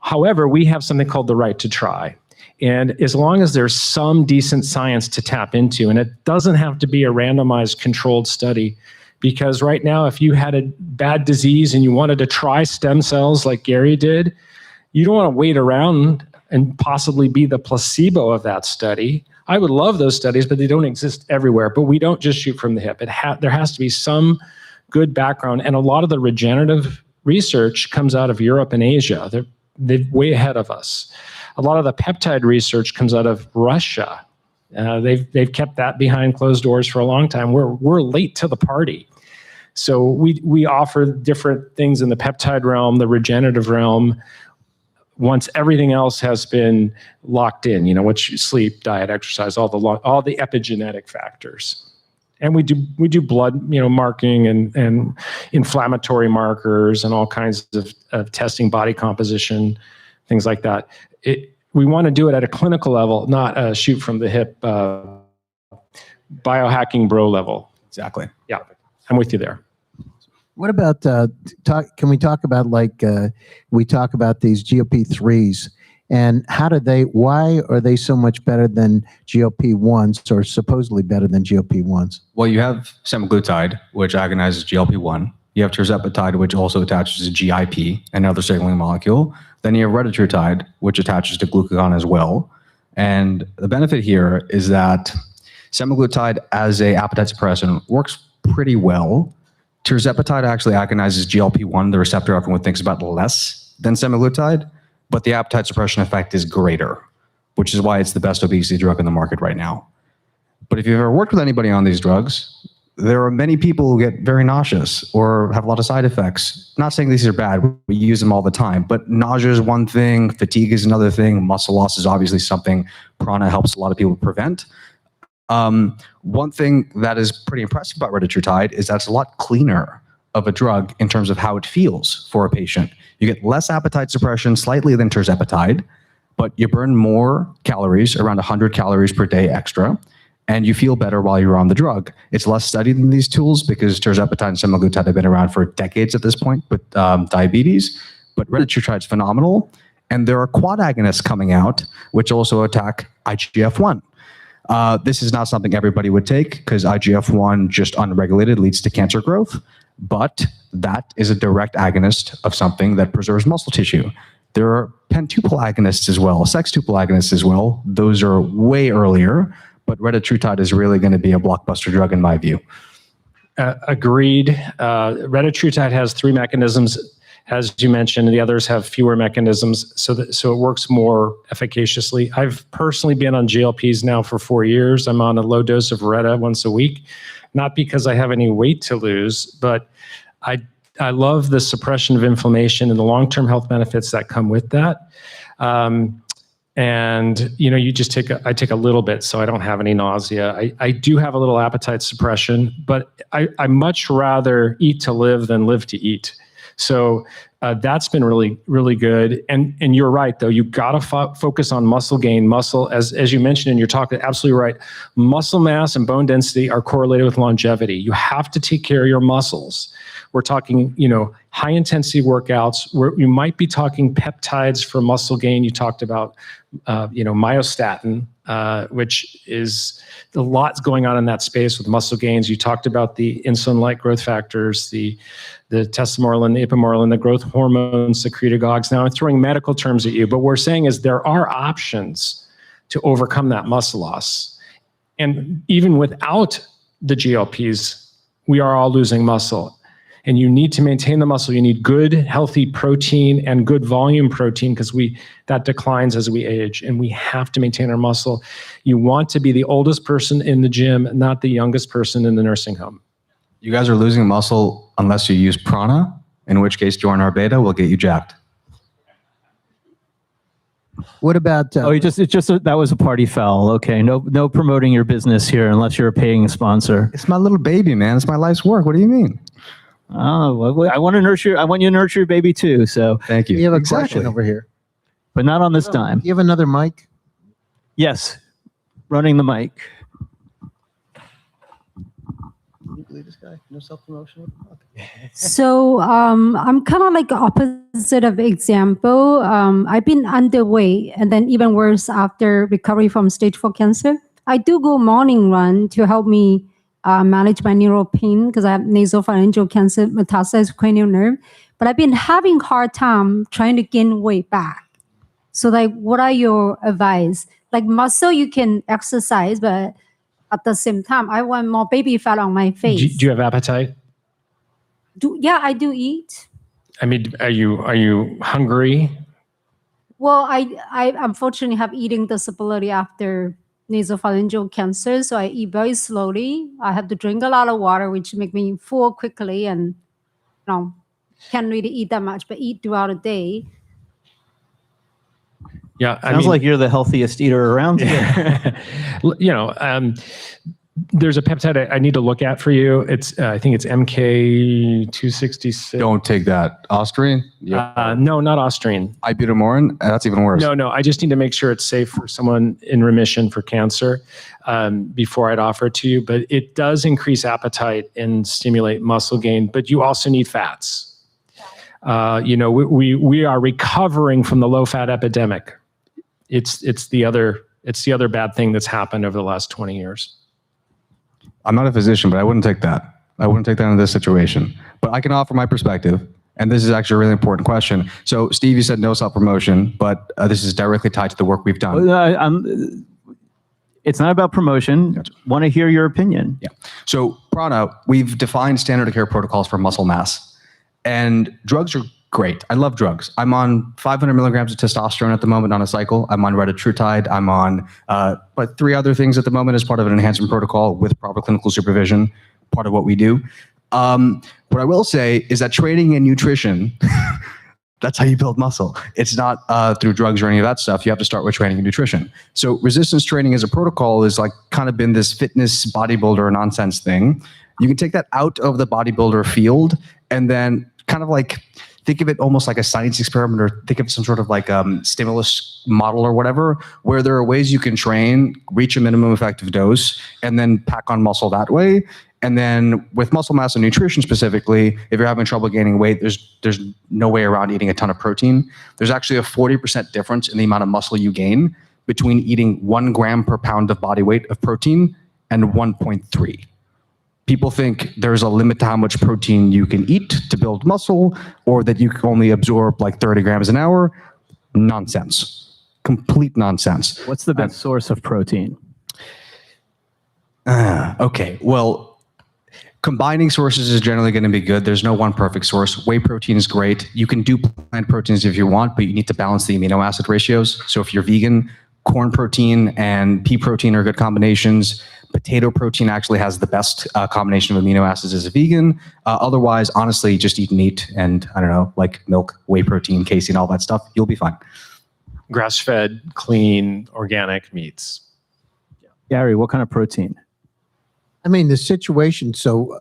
K: However, we have something called the right to try. And as long as there's some decent science to tap into, and it doesn't have to be a randomized controlled study, because right now, if you had a bad disease and you wanted to try stem cells like Gary did, you don't want to wait around and possibly be the placebo of that study. I would love those studies, but they don't exist everywhere. But we don't just shoot from the hip. There has to be some good background. And a lot of the regenerative research comes out of Europe and Asia. They're way ahead of us. A lot of the peptide research comes out of Russia. They've kept that behind closed doors for a long time. We're late to the party. So we offer different things in the peptide realm, the regenerative realm, once everything else has been locked in, what you sleep, diet, exercise, all the epigenetic factors. And we do blood, marking and inflammatory markers and all kinds of testing, body composition, things like that. We want to do it at a clinical level, not a shoot from the hip, biohacking bro level.
J: Exactly.
K: Yeah, I'm with you there.
N: What about can we talk about we talk about these GLP-3s and why are they so much better than GLP-1s or supposedly better than GLP-1s?
J: Well, you have semaglutide, which agonizes GLP-1. You have tirzepatide, which also attaches to GIP, another signaling molecule. Then you have retatrutide, which attaches to glucagon as well. And the benefit here is that semaglutide as a appetite suppressant works pretty well. Tirzepatide actually agonizes GLP-1, the receptor everyone thinks about less than semaglutide, but the appetite suppression effect is greater, which is why it's the best obesity drug in the market right now. But if you've ever worked with anybody on these drugs, there are many people who get very nauseous or have a lot of side effects. Not saying these are bad, we use them all the time, but nausea is one thing, fatigue is another thing, muscle loss is obviously something prana helps a lot of people prevent. One thing that is pretty impressive about retatrutide is that it's a lot cleaner of a drug in terms of how it feels for a patient. You get less appetite suppression slightly than tirzepatide, but you burn more calories, around 100 calories per day extra, and you feel better while you're on the drug. It's less studied than these tools because tirzepatide and semaglutide have been around for decades at this point with diabetes, but retatrutide is phenomenal. And there are quad agonists coming out, which also attack IGF-1. This is not something everybody would take because IGF-1 just unregulated leads to cancer growth, but that is a direct agonist of something that preserves muscle tissue. There are pentuple agonists as well, sextuple agonists as well. Those are way earlier, but retatrutide is really going to be a blockbuster drug in my view.
K: Agreed. Retatrutide has 3 mechanisms, as you mentioned, and the others have fewer mechanisms, so it works more efficaciously. I've personally been on GLPs now for 4 years. I'm on a low dose of Reta once a week, not because I have any weight to lose, but I love the suppression of inflammation and the long-term health benefits that come with that. And you just I take a little bit, so I don't have any nausea. I do have a little appetite suppression, but I much rather eat to live than live to eat. So that's been really, really good. And you're right, though. You've got to focus on muscle gain. Muscle, as you mentioned in your talk, absolutely right. Muscle mass and bone density are correlated with longevity. You have to take care of your muscles. We're talking, high intensity workouts. You might be talking peptides for muscle gain. You talked about, myostatin, which is a lot's going on in that space with muscle gains. You talked about the insulin-like growth factors, the testosterone, the ipamorelin, the growth hormones, secretagogues. Now I'm throwing medical terms at you, but what we're saying is there are options to overcome that muscle loss. And even without the GLPs. We are all losing muscle. And you need to maintain the muscle. You need good, healthy protein and good volume protein because that declines as we age, and we have to maintain our muscle. You want to be the oldest person in the gym, not the youngest person in the nursing home.
J: You guys are losing muscle unless you use prana, in which case join our beta, we'll get you jacked.
N: What about?
A: That was a party foul. Okay, no promoting your business here unless you're a paying sponsor.
J: It's my little baby, man. It's my life's work. What do you mean?
A: Oh, well, I want to nurture. I want you to nurture your baby too. So
J: thank you.
N: You have a question over here,
A: but not on this time.
N: You have another mic?
A: Yes, running the mic.
N: This guy, no self-promotion.
W: So I'm kind of like opposite of example. I've been underweight and then even worse after recovery from stage 4 cancer. I do go morning run to help me manage my neural pain because I have nasopharyngeal cancer, metastasized cranial nerve. But I've been having hard time trying to gain weight back. So like, what are your advice? Like muscle, you can exercise, but at the same time, I want more baby fat on my face.
K: Do you have appetite?
W: Yeah, I do eat.
K: I mean, are you hungry?
W: Well, I unfortunately have eating disability after nasopharyngeal cancer, so I eat very slowly. I have to drink a lot of water, which make me full quickly, and can't really eat that much, but eat throughout the day.
K: Yeah,
A: Sounds like you're the healthiest eater around here.
K: There's a peptide I need to look at for you. It's I think it's MK266.
J: Don't take that. Austrian?
K: No, not Austrian.
J: Ibutamorin? That's even worse.
K: No. I just need to make sure it's safe for someone in remission for cancer before I'd offer it to you. But it does increase appetite and stimulate muscle gain. But you also need fats. We are recovering from the low-fat epidemic. It's the other bad thing that's happened over the last 20 years.
J: I'm not a physician, but I wouldn't take that. I wouldn't take that in this situation. But I can offer my perspective, and this is actually a really important question. So, Steve, you said no self-promotion, but this is directly tied to the work we've done.
A: It's not about promotion.
J: Gotcha.
A: Want to hear your opinion.
J: Yeah. So, Prana, we've defined standard of care protocols for muscle mass, and drugs are great. I love drugs. I'm on 500 milligrams of testosterone at the moment on a cycle. I'm on retatrutide. I'm on 3 other things at the moment as part of an enhancement protocol with proper clinical supervision, part of what we do. What I will say is that training and nutrition, that's how you build muscle. It's not through drugs or any of that stuff. You have to start with training and nutrition. So resistance training as a protocol is like kind of been this fitness bodybuilder nonsense thing. You can take that out of the bodybuilder field and then kind of like think of it almost like a science experiment, or think of some sort of like stimulus model or whatever, where there are ways you can train, reach a minimum effective dose, and then pack on muscle that way. And then with muscle mass and nutrition specifically, if you're having trouble gaining weight, there's no way around eating a ton of protein. There's actually a 40% difference in the amount of muscle you gain between eating 1 gram per pound of body weight of protein and 1.3. People think there's a limit to how much protein you can eat to build muscle, or that you can only absorb like 30 grams an hour. Nonsense. Complete nonsense.
A: What's the best source of protein?
J: Okay, well, combining sources is generally going to be good. There's no one perfect source. Whey protein is great. You can do plant proteins if you want, but you need to balance the amino acid ratios. So if you're vegan, corn protein and pea protein are good combinations. Potato protein actually has the best combination of amino acids as a vegan. Otherwise, honestly, just eat meat and, I don't know, like milk, whey protein, casein, all that stuff. You'll be fine.
K: Grass-fed, clean, organic meats.
A: Gary, what kind of protein?
N: I mean, the situation, so,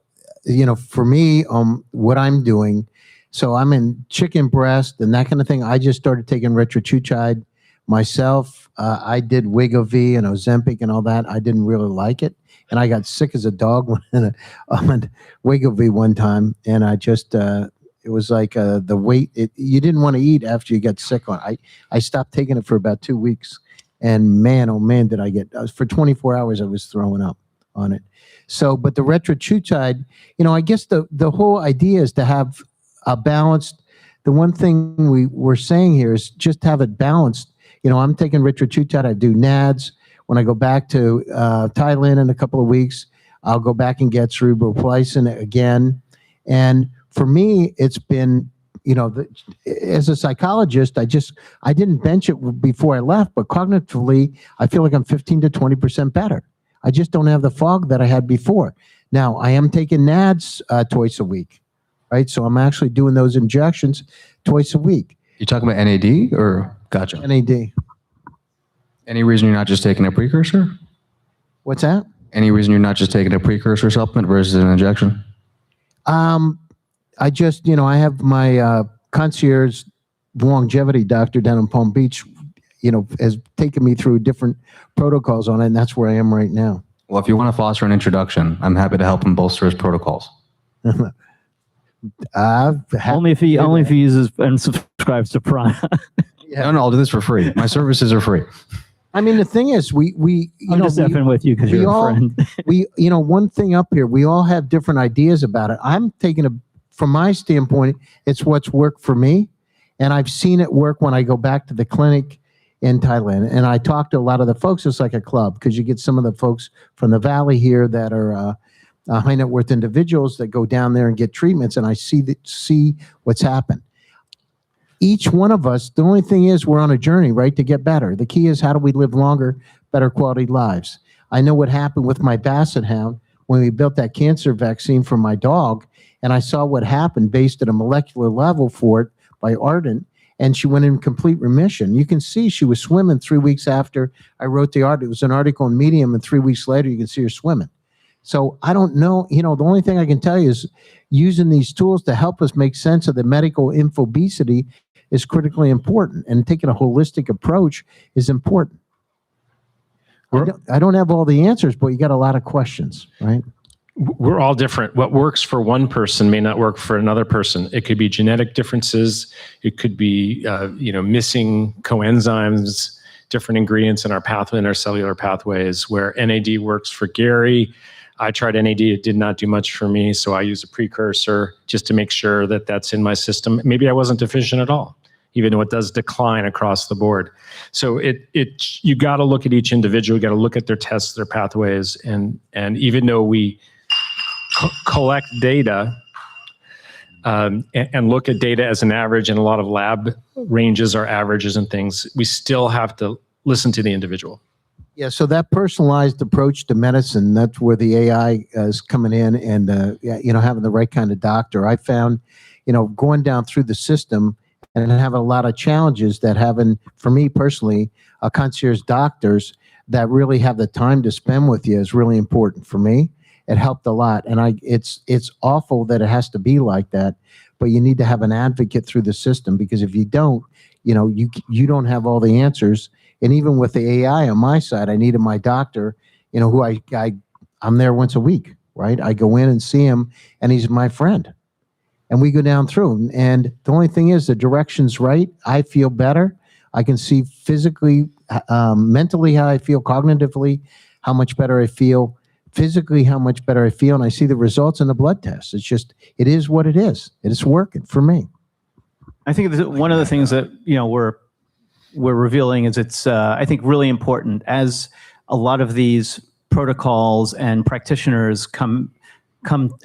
N: for me, what I'm doing, so I'm in chicken breast and that kind of thing. I just started taking retatrutide myself. I did Wegovy and Ozempic and all that. I didn't really like it. And I got sick as a dog on Wegovy one time. And I just, it was like the weight, you didn't want to eat after you got sick on it. I stopped taking it for about 2 weeks. And man, oh man, did I get, for 24 hours, I was throwing up on it. So, but the retatrutide, I guess the whole idea is to have a balanced, the one thing we were saying here is just have it balanced. I'm taking retatrutide. I do NADs. When I go back to Thailand in a couple of weeks, I'll go back and get cerebropoietin again. And for me, it's been, as a psychologist, I didn't bench it before I left, but cognitively, I feel like I'm 15 to 20% better. I just don't have the fog that I had before. Now, I am taking NADs twice a week, right? So I'm actually doing those injections twice a week.
J: You talking about NAD or gotcha?
N: NAD.
J: Any reason you're not just taking a precursor?
N: What's that?
J: Any reason you're not just taking a precursor supplement versus an injection?
N: I just, I have my concierge longevity doctor down in Palm Beach, has taken me through different protocols on it, and that's where I am right now.
J: Well, if you want to foster an introduction, I'm happy to help him bolster his protocols.
A: Only if he uses and subscribes to Prime.
J: No, I'll do this for free. My services are free.
N: I mean, the thing is,
A: I'm just effing with you because you're a friend.
N: One thing up here, we all have different ideas about it. I'm taking from my standpoint, it's what's worked for me. And I've seen it work when I go back to the clinic in Thailand. And I talk to a lot of the folks. It's like a club because you get some of the folks from the Valley here that are high net worth individuals that go down there and get treatments. And I see what's happened. Each one of us, the only thing is we're on a journey, right, to get better. The key is how do we live longer, better quality lives. I know what happened with my Basset Hound when we built that cancer vaccine for my dog, and I saw what happened based at a molecular level for it by Ardent, and she went in complete remission. You can see she was swimming 3 weeks after I wrote the article. It was an article in Medium, and 3 weeks later, you can see her swimming. So I don't know, the only thing I can tell you is using these tools to help us make sense of the medical infobesity is critically important, and taking a holistic approach is important. I don't have all the answers, but you got a lot of questions, right?
K: We're all different. What works for one person may not work for another person. It could be genetic differences. It could be, missing coenzymes, different ingredients in our pathway, in our cellular pathways, where NAD works for Gary. I tried NAD, it did not do much for me, so I use a precursor just to make sure that that's in my system. Maybe I wasn't deficient at all, even though it does decline across the board. So you got to look at each individual, you got to look at their tests, their pathways, and even though we collect data and look at data as an average, and a lot of lab ranges are averages and things, we still have to listen to the individual.
N: Yeah, so that personalized approach to medicine, that's where the AI is coming in, and having the right kind of doctor. I found, going down through the system and having a lot of challenges that having, for me personally, concierge doctors that really have the time to spend with you is really important for me. It helped a lot, and it's awful that it has to be like that, but you need to have an advocate through the system, because if you don't, you don't have all the answers. And even with the AI on my side, I needed my doctor, who I'm there once a week, right? I go in and see him, and he's my friend. And we go down through. And the only thing is the direction's right. I feel better. I can see physically, mentally how I feel, cognitively, how much better I feel, physically how much better I feel. And I see the results in the blood test. It is what it is. It is working for me.
A: I think one of the things that, we're revealing is it's, I think, really important as a lot of these protocols and practitioners come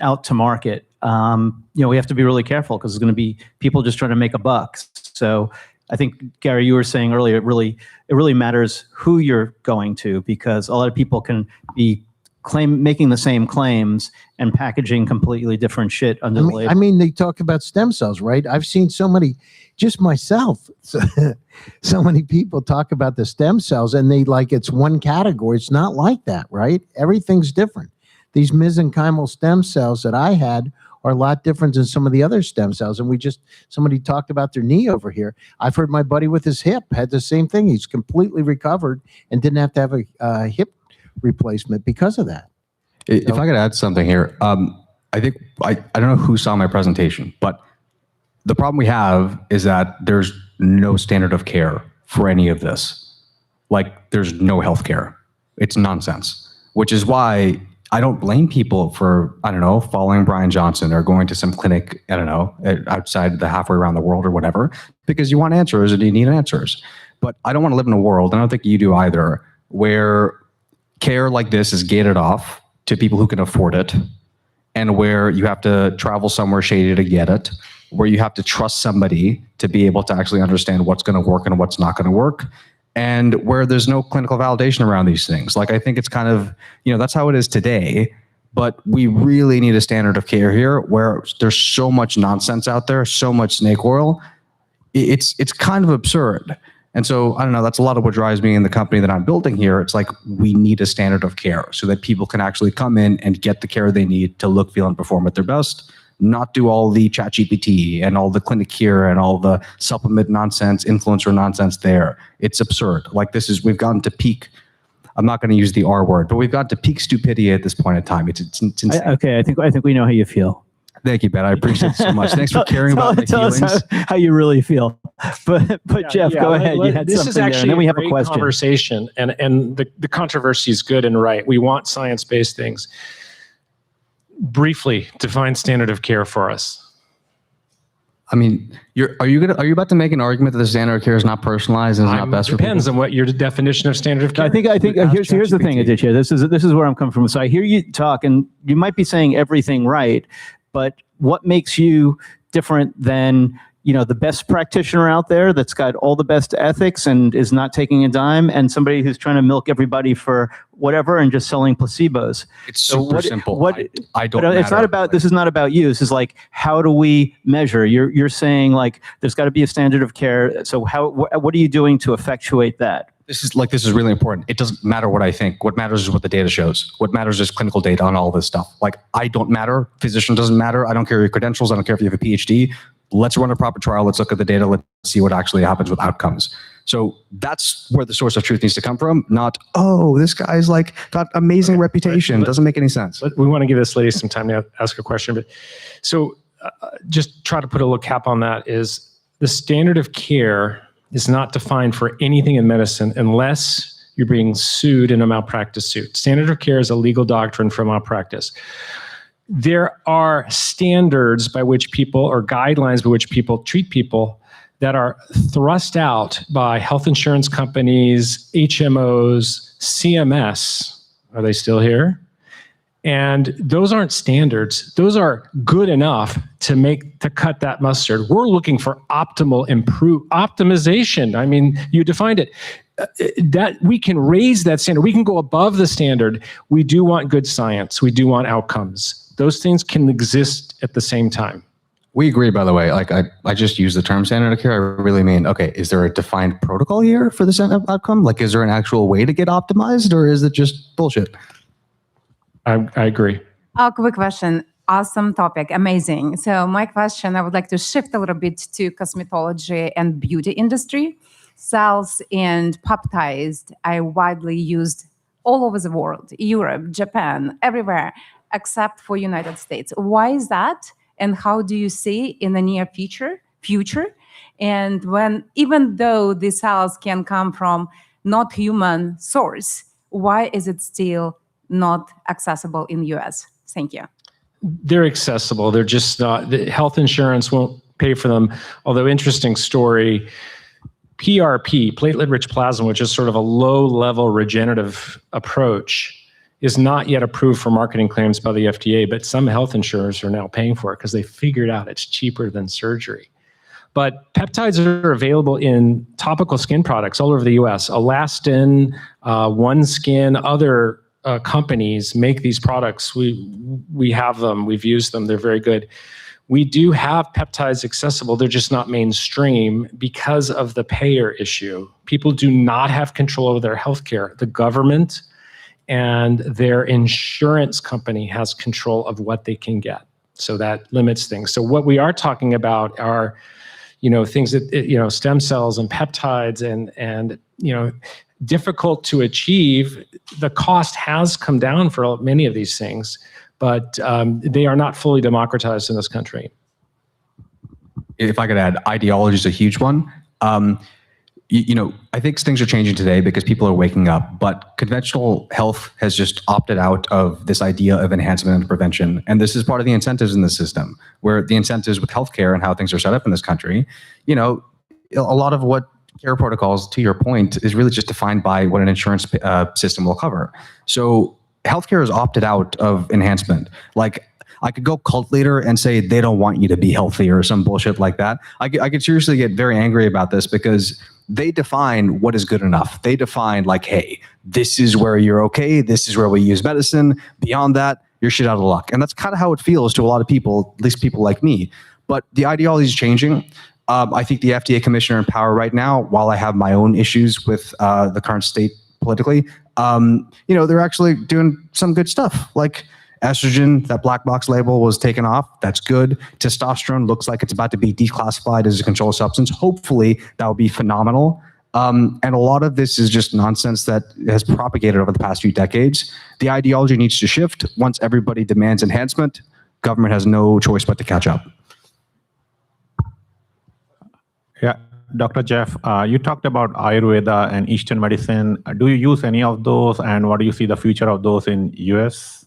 A: out to market. We have to be really careful because there's going to be people just trying to make a buck. So I think, Gary, you were saying earlier, it really matters who you're going to, because a lot of people can be making the same claims and packaging completely different shit under the label.
N: I mean, they talk about stem cells, right? I've seen so many, just myself, so many people talk about the stem cells, and they like it's one category. It's not like that, right? Everything's different. These mesenchymal stem cells that I had are a lot different than some of the other stem cells. And somebody talked about their knee over here. I've heard my buddy with his hip had the same thing. He's completely recovered and didn't have to have a hip replacement because of that.
J: If I could add something here, I think, I don't know who saw my presentation, but the problem we have is that there's no standard of care for any of this. Like, there's no healthcare. It's nonsense, which is why I don't blame people for, following Brian Johnson or going to some clinic, outside the halfway around the world or whatever, because you want answers and you need answers. But I don't want to live in a world, and I don't think you do either, where care like this is gated off to people who can afford it, and where you have to travel somewhere shady to get it, where you have to trust somebody to be able to actually understand what's going to work and what's not going to work, and where there's no clinical validation around these things. Like, I think it's kind of, that's how it is today, but we really need a standard of care here where there's so much nonsense out there, so much snake oil. It's kind of absurd. And so, I don't know, that's a lot of what drives me in the company that I'm building here. It's like, we need a standard of care so that people can actually come in and get the care they need to look, feel, and perform at their best, not do all the chat GPT and all the clinic here and all the supplement nonsense, influencer nonsense there. It's absurd. Like, we've gotten to peak, I'm not going to use the R word, but we've gotten to peak stupidity at this point in time. It's insane.
A: Okay, I think we know how you feel.
J: Thank you, Ben. I appreciate it so much. Thanks for caring about my
A: tell
J: feelings.
A: us how you really feel. But Jeff, go ahead. You had
K: this
A: something
K: is
A: there,
K: actually
A: and then we have a
K: great
A: question.
K: conversation, and the controversy is good and right. We want science-based things. Briefly, define standard of care for us.
J: I mean, are you about to make an argument that the standard of care is not personalized and is not best for people?
K: Depends on what your definition of standard of care.
A: I think here's the thing, Aditya. This is where I'm coming from. So I hear you talk, and you might be saying everything right, but what makes you different than the best practitioner out there that's got all the best ethics and is not taking a dime, and somebody who's trying to milk everybody for whatever and just selling placebos?
J: It's super simple. I don't.
A: But it's not about. This is not about you. This is like, how do we measure? You're saying like there's got to be a standard of care. So what are you doing to effectuate that?
J: This is really important. It doesn't matter what I think. What matters is what the data shows. What matters is clinical data on all this stuff. Like, I don't matter. Physician doesn't matter. I don't care your credentials. I don't care if you have a PhD. Let's run a proper trial. Let's look at the data. Let's see what actually happens with outcomes. So that's where the source of truth needs to come from. Not, this guy's like got amazing reputation. Doesn't make any sense.
K: We want to give this lady some time to ask a question. But so just try to put a little cap on that. Is the standard of care is not defined for anything in medicine unless you're being sued in a malpractice suit. Standard of care is a legal doctrine for malpractice. There are standards by which people, or guidelines by which people treat people, that are thrust out by health insurance companies, HMOs, CMS. Are they still here? And those aren't standards. Those are good enough to cut that mustard. We're looking for optimization. I mean, you defined it. That we can raise that standard. We can go above the standard. We do want good science. We do want outcomes. Those things can exist at the same time.
J: We agree, by the way. Like, I just use the term standard of care. I really mean, okay, is there a defined protocol here for the outcome? Like, is there an actual way to get optimized, or is it just bullshit?
K: I agree.
O: Quick question. Awesome topic. Amazing. So my question, I would like to shift a little bit to cosmetology and beauty industry. Cells and peptides are widely used all over the world, Europe, Japan, everywhere, except for United States. Why is that? And how do you see in the near future? And even though the cells can come from not human source, why is it still not accessible in the US? Thank you.
K: They're accessible. They're just not, the health insurance won't pay for them. Although, interesting story, PRP, platelet-rich plasma, which is sort of a low-level regenerative approach, is not yet approved for marketing claims by the FDA, but some health insurers are now paying for it because they figured out it's cheaper than surgery. But peptides are available in topical skin products all over the US. Alastin, OneSkin, other companies make these products. We have them, we've used them, they're very good. We do have peptides accessible, they're just not mainstream because of the payer issue. People do not have control over their healthcare. The government and their insurance company has control of what they can get. So that limits things. So what we are talking about are, things that, stem cells and peptides and difficult to achieve. The cost has come down for many of these things, but they are not fully democratized in this country.
J: If I could add, ideology is a huge one. I think things are changing today because people are waking up, but conventional health has just opted out of this idea of enhancement and prevention. And this is part of the incentives in the system, where the incentives with healthcare and how things are set up in this country, a lot of what care protocols, to your point, is really just defined by what an insurance system will cover. So healthcare has opted out of enhancement. Like, I could go cult leader and say they don't want you to be healthy or some bullshit like that. I could seriously get very angry about this because they define what is good enough. They define like, hey, this is where you're okay. This is where we use medicine. Beyond that, you're shit out of luck. And that's kind of how it feels to a lot of people, at least people like me. But the ideology is changing. I think the FDA commissioner in power right now, while I have my own issues with the current state politically, they're actually doing some good stuff. Like estrogen, that black box label was taken off. That's good. Testosterone looks like it's about to be declassified as a controlled substance. Hopefully, that will be phenomenal. And a lot of this is just nonsense that has propagated over the past few decades. The ideology needs to shift. Once everybody demands enhancement, government has no choice but to catch up.
M: Yeah, Dr. Jeff, you talked about Ayurveda and Eastern medicine. Do you use any of those, and what do you see the future of those in US?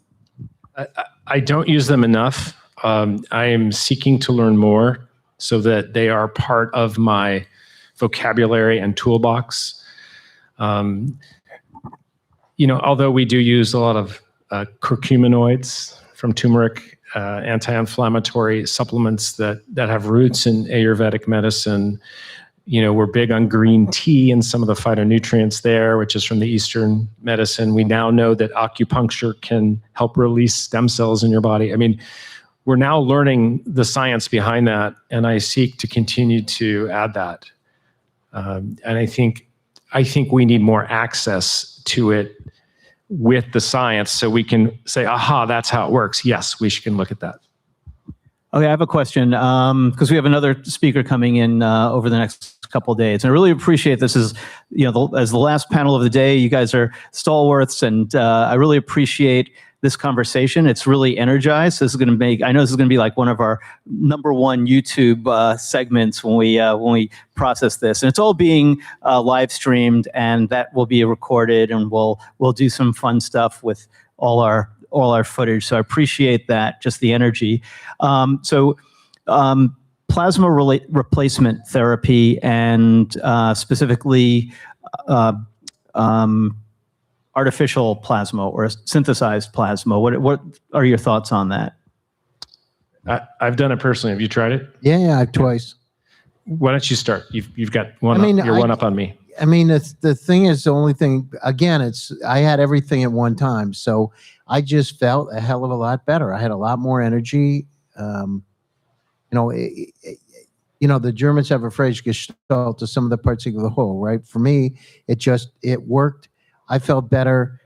K: I don't use them enough. I am seeking to learn more so that they are part of my vocabulary and toolbox. Although we do use a lot of curcuminoids from turmeric, anti-inflammatory supplements that have roots in Ayurvedic medicine. We're big on green tea and some of the phytonutrients there, which is from the Eastern medicine. We now know that acupuncture can help release stem cells in your body. I mean, we're now learning the science behind that, and I seek to continue to add that. And I think we need more access to it with the science so we can say, aha, that's how it works. Yes, we can look at that.
A: Okay, I have a question because we have another speaker coming in over the next couple of days. And I really appreciate this as as the last panel of the day. You guys are stalwarts, and I really appreciate this conversation. It's really energized. This is going to I know this is going to be like one of our #1 YouTube segments when we process this. And it's all being live streamed, and that will be recorded, and we'll do some fun stuff with all our footage. So I appreciate that, just the energy. Plasma replacement therapy and specifically artificial plasma or synthesized plasma. What are your thoughts on that?
K: I've done it personally. Have you tried it?
N: Yeah, twice.
K: Why don't you start? You've got one. You're one up on me.
N: I mean, the thing is, the only thing, again, I had everything at one time. So I just felt a hell of a lot better. I had a lot more energy. The Germans have a phrase, gestalt to some of the parts of the whole, right? For me, it worked. I felt better.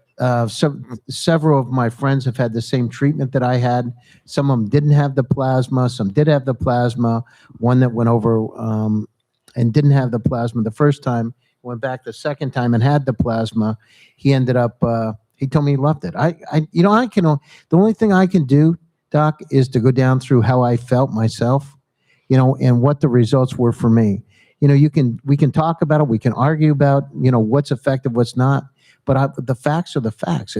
N: Several of my friends have had the same treatment that I had. Some of them didn't have the plasma. Some did have the plasma. One that went over and didn't have the plasma the first time, went back the second time and had the plasma. He ended up, he told me he loved it. The only thing I can do, Doc, is to go down through how I felt myself, and what the results were for me. We can talk about it. We can argue about, what's effective, what's not. But the facts are the facts.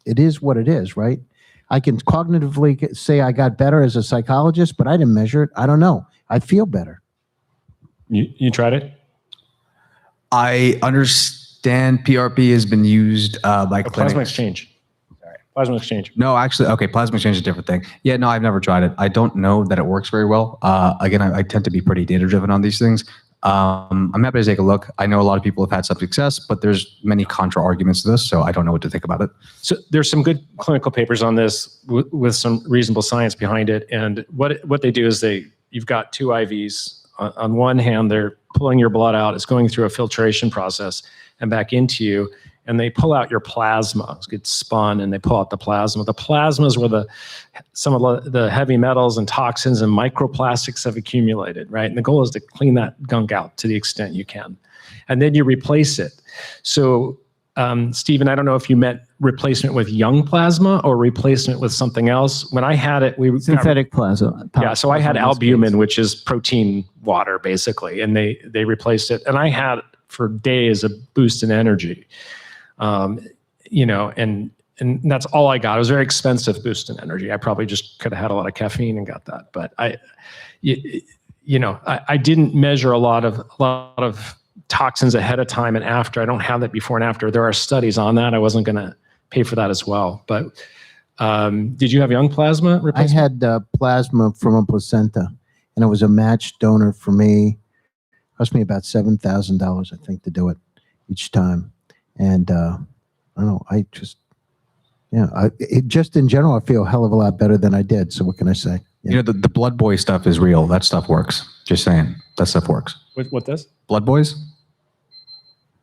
N: It is what it is, right? I can cognitively say I got better as a psychologist, but I didn't measure it. I don't know. I feel better.
K: You tried it?
J: I understand PRP has been used by clinics.
K: Plasma exchange. Sorry. Plasma exchange.
J: No, actually, okay, plasma exchange is a different thing. Yeah, no, I've never tried it. I don't know that it works very well. Again, I tend to be pretty data-driven on these things. I'm happy to take a look. I know a lot of people have had some success, but there's many contra arguments to this, so I don't know what to think about it.
K: So there's some good clinical papers on this with some reasonable science behind it. And what they do is you've got two IVs. On one hand, they're pulling your blood out. It's going through a filtration process and back into you. And they pull out your plasma. It gets spun and they pull out the plasma. The plasma is where some of the heavy metals and toxins and microplastics have accumulated, right? And the goal is to clean that gunk out to the extent you can. And then you replace it. So, Stephen, I don't know if you meant replacement with young plasma or replacement with something else. When I had it,
A: synthetic plasma.
K: Yeah, so I had albumin, which is protein water, basically. And they replaced it. And I had it for days a boost in energy. And that's all I got. It was a very expensive boost in energy. I probably just could have had a lot of caffeine and got that. But I didn't measure a lot of toxins ahead of time and after. I don't have that before and after. There are studies on that. I wasn't going to pay for that as well. But did you have young plasma
N: I
K: replacement?
N: had plasma from a placenta, and it was a matched donor for me. It cost me about $7,000, I think, to do it each time. And I don't know, just in general, I feel a hell of a lot better than I did. So what can I say?
J: You know, the blood boy stuff is real. That stuff works. Just saying, that stuff works.
K: What does?
J: Blood boys?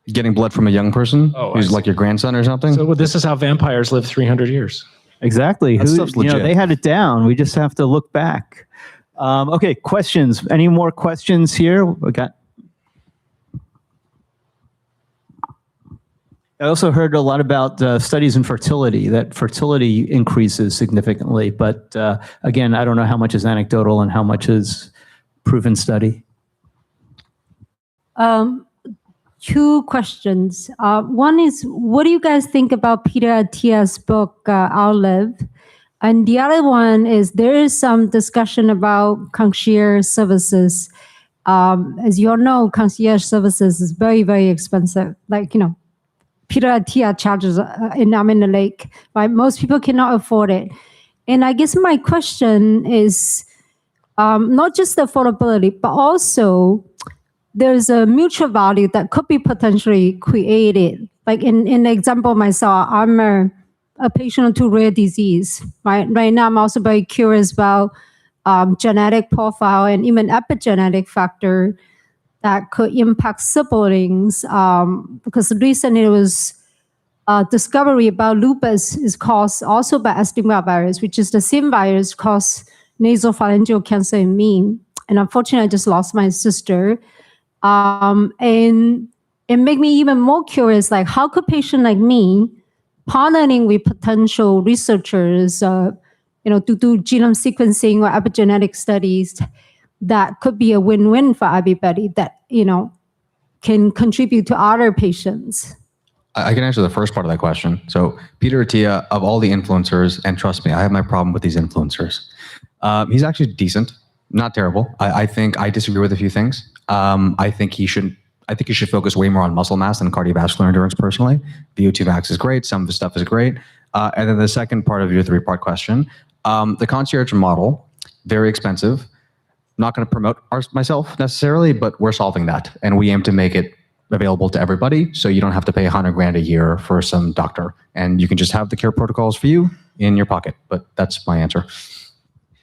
J: Getting blood from a young person who's like your grandson or something?
K: So this is how vampires live 300 years.
A: Exactly.
J: That stuff's legit.
A: They had it down. We just have to look back. Okay, questions. Any more questions here? We got. I also heard a lot about studies in fertility, that fertility increases significantly. But again, I don't know how much is anecdotal and how much is proven study.
W: Two questions. One is, what do you guys think about Peter Attia's book, Outlive? And the other one is, there is some discussion about concierge services. As you all know, concierge services is very, very expensive. Like, Peter Attia charges in I'm in the lake, right? Most people cannot afford it. And I guess my question is not just the affordability, but also there's a mutual value that could be potentially created. Like in the example of myself, I'm a patient to rare disease, right? Right now, I'm also very curious about genetic profile and even epigenetic factor that could impact siblings, because recently there was discovery about lupus is caused also by Epstein-Barr virus, which is the same virus caused nasopharyngeal cancer in me. And unfortunately, I just lost my sister. And it made me even more curious, like how could patient like me partnering with potential researchers, to do genome sequencing or epigenetic studies that could be a win-win for everybody that, can contribute to other patients?
J: I can answer the first part of that question. So Peter Attia, of all the influencers, and trust me, I have my problem with these influencers. He's actually decent, not terrible. I think I disagree with a few things. I think he should focus way more on muscle mass than cardiovascular endurance personally. VO2 max is great. Some of the stuff is great. And then the second part of your three-part question, the concierge model, very expensive. Not going to promote myself necessarily, but we're solving that. And we aim to make it available to everybody. So you don't have to pay $100,000 a year for some doctor. And you can just have the care protocols for you in your pocket. But that's my answer.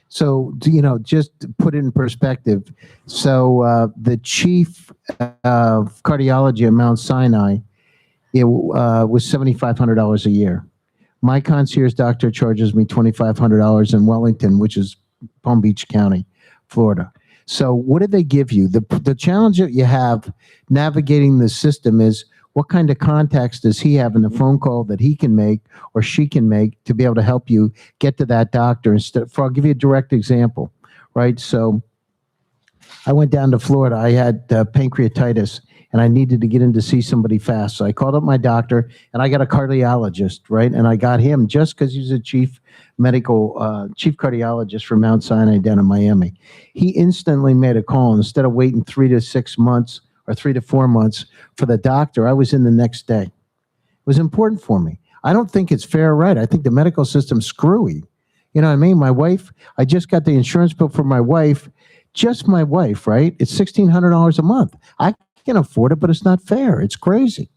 N: So, just to put it in perspective, so the chief of cardiology at Mount Sinai, it was $7,500 a year. My concierge doctor charges me $2,500 in Wellington, which is Palm Beach County, Florida. So what do they give you? The challenge that you have navigating the system is, what kind of contacts does he have in the phone call that he can make or she can make to be able to help you get to that doctor? I'll give you a direct example, right? So I went down to Florida. I had pancreatitis, and I needed to get in to see somebody fast. So I called up my doctor, and I got a cardiologist, right? And I got him just because he's a chief cardiologist for Mount Sinai down in Miami. He instantly made a call. Instead of waiting 3 to 6 months or 3 to 4 months for the doctor, I was in the next day. It was important for me. I don't think it's fair or right. I think the medical system's screwy. You know what I mean? My wife, I just got the insurance bill for my wife, just my wife, right? It's $1,600 a month. I can afford it, but it's not fair. It's crazy.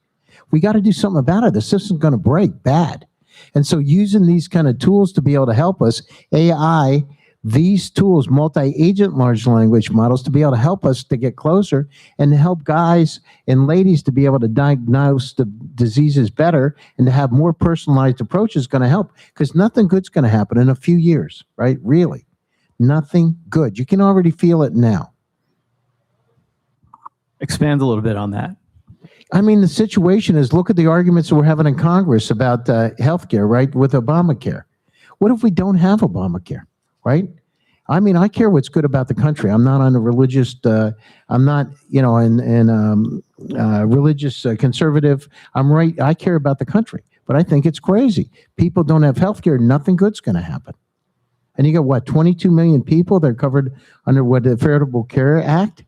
N: We got to do something about it. The system's going to break bad. And so using these kind of tools to be able to help us, AI, these tools, multi-agent large language models, to be able to help us to get closer and to help guys and ladies to be able to diagnose the diseases better and to have more personalized approaches is going to help, because nothing good's going to happen in a few years, right? Really, nothing good. You can already feel it now.
A: Expand a little bit on that.
N: I mean, the situation is, look at the arguments that we're having in Congress about healthcare, right, with Obamacare. What if we don't have Obamacare, right? I mean, I care what's good about the country. I'm not on a religious, I'm not, religious conservative. I'm right. I care about the country, but I think it's crazy. People don't have healthcare. Nothing good's going to happen. And you got what, 22 million people that are covered under what, the Affordable Care Act?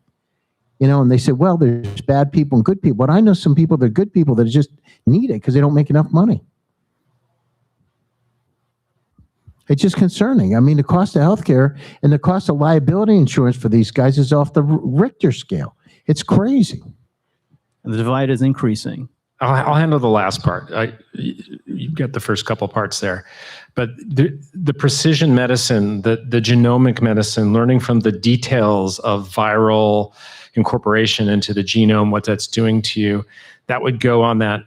N: And they said, well, there's bad people and good people. But I know some people that are good people that just need it because they don't make enough money. It's just concerning. I mean, the cost of healthcare and the cost of liability insurance for these guys is off the Richter scale. It's crazy.
A: And the divide is increasing.
K: I'll handle the last part. You've got the first couple parts there. But the precision medicine, the genomic medicine, learning from the details of viral incorporation into the genome, what that's doing to you, that would go on that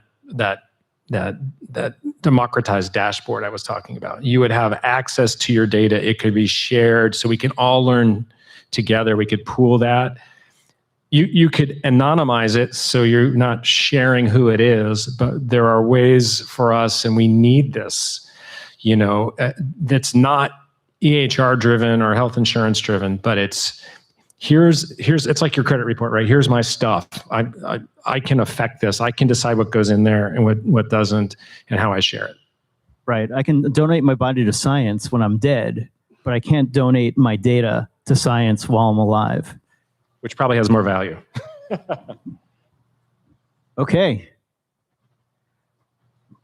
K: democratized dashboard I was talking about. You would have access to your data. It could be shared so we can all learn together. We could pool that. You could anonymize it so you're not sharing who it is, but there are ways for us, and we need this, that's not EHR driven or health insurance driven, but it's like your credit report, right? Here's my stuff. I can affect this. I can decide what goes in there and what doesn't, and how I share it.
A: Right. I can donate my body to science when I'm dead, but I can't donate my data to science while I'm alive.
K: Which probably has more value.
A: Okay.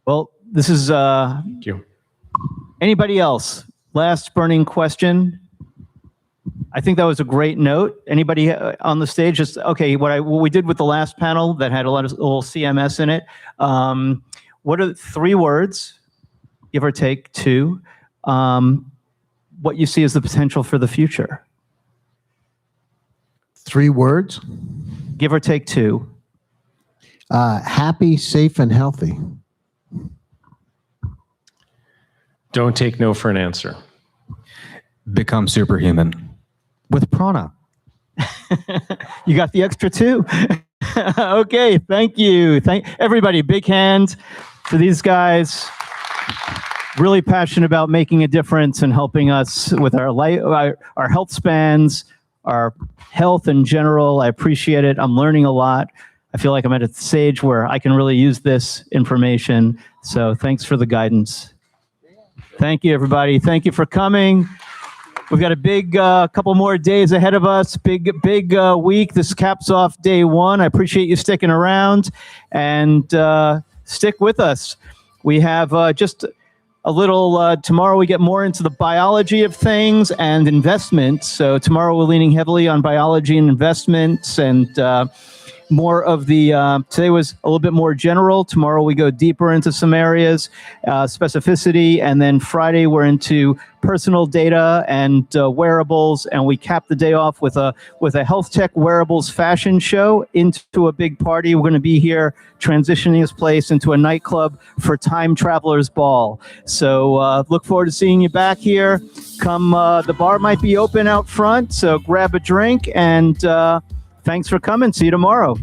A: Well, this is
K: Thank you.
A: Anybody else? Last burning question. I think that was a great note. Anybody on the stage? Just okay. What we did with the last panel that had a lot of little CMS in it. What are 3 words, give or take 2, what you see as the potential for the future?
N: 3 words?
A: Give or take 2.
N: Happy, safe, and healthy.
K: Don't take no for an answer.
J: Become superhuman with prana.
A: You got the extra 2. Okay, thank you. Thank everybody. Big hand to these guys. Really passionate about making a difference and helping us with our life, our health spans, our health in general. I appreciate it. I'm learning a lot. I feel like I'm at a stage where I can really use this information. So thanks for the guidance. Thank you, everybody. Thank you for coming. We've got a big couple more days ahead of us. Big week. This caps off day 1. I appreciate you sticking around and stick with us. We have just a little, tomorrow we get more into the biology of things and investment. So tomorrow we're leaning heavily on biology and investments, and more of the, today was a little bit more general. Tomorrow we go deeper into some areas, specificity, and then Friday we're into personal data and wearables, and we cap the day off with a HealthTech wearables fashion show into a big party. We're going to be here transitioning this place into a nightclub for Time Travelers Ball. So look forward to seeing you back here. Come, the bar might be open out front, so grab a drink, and thanks for coming. See you tomorrow.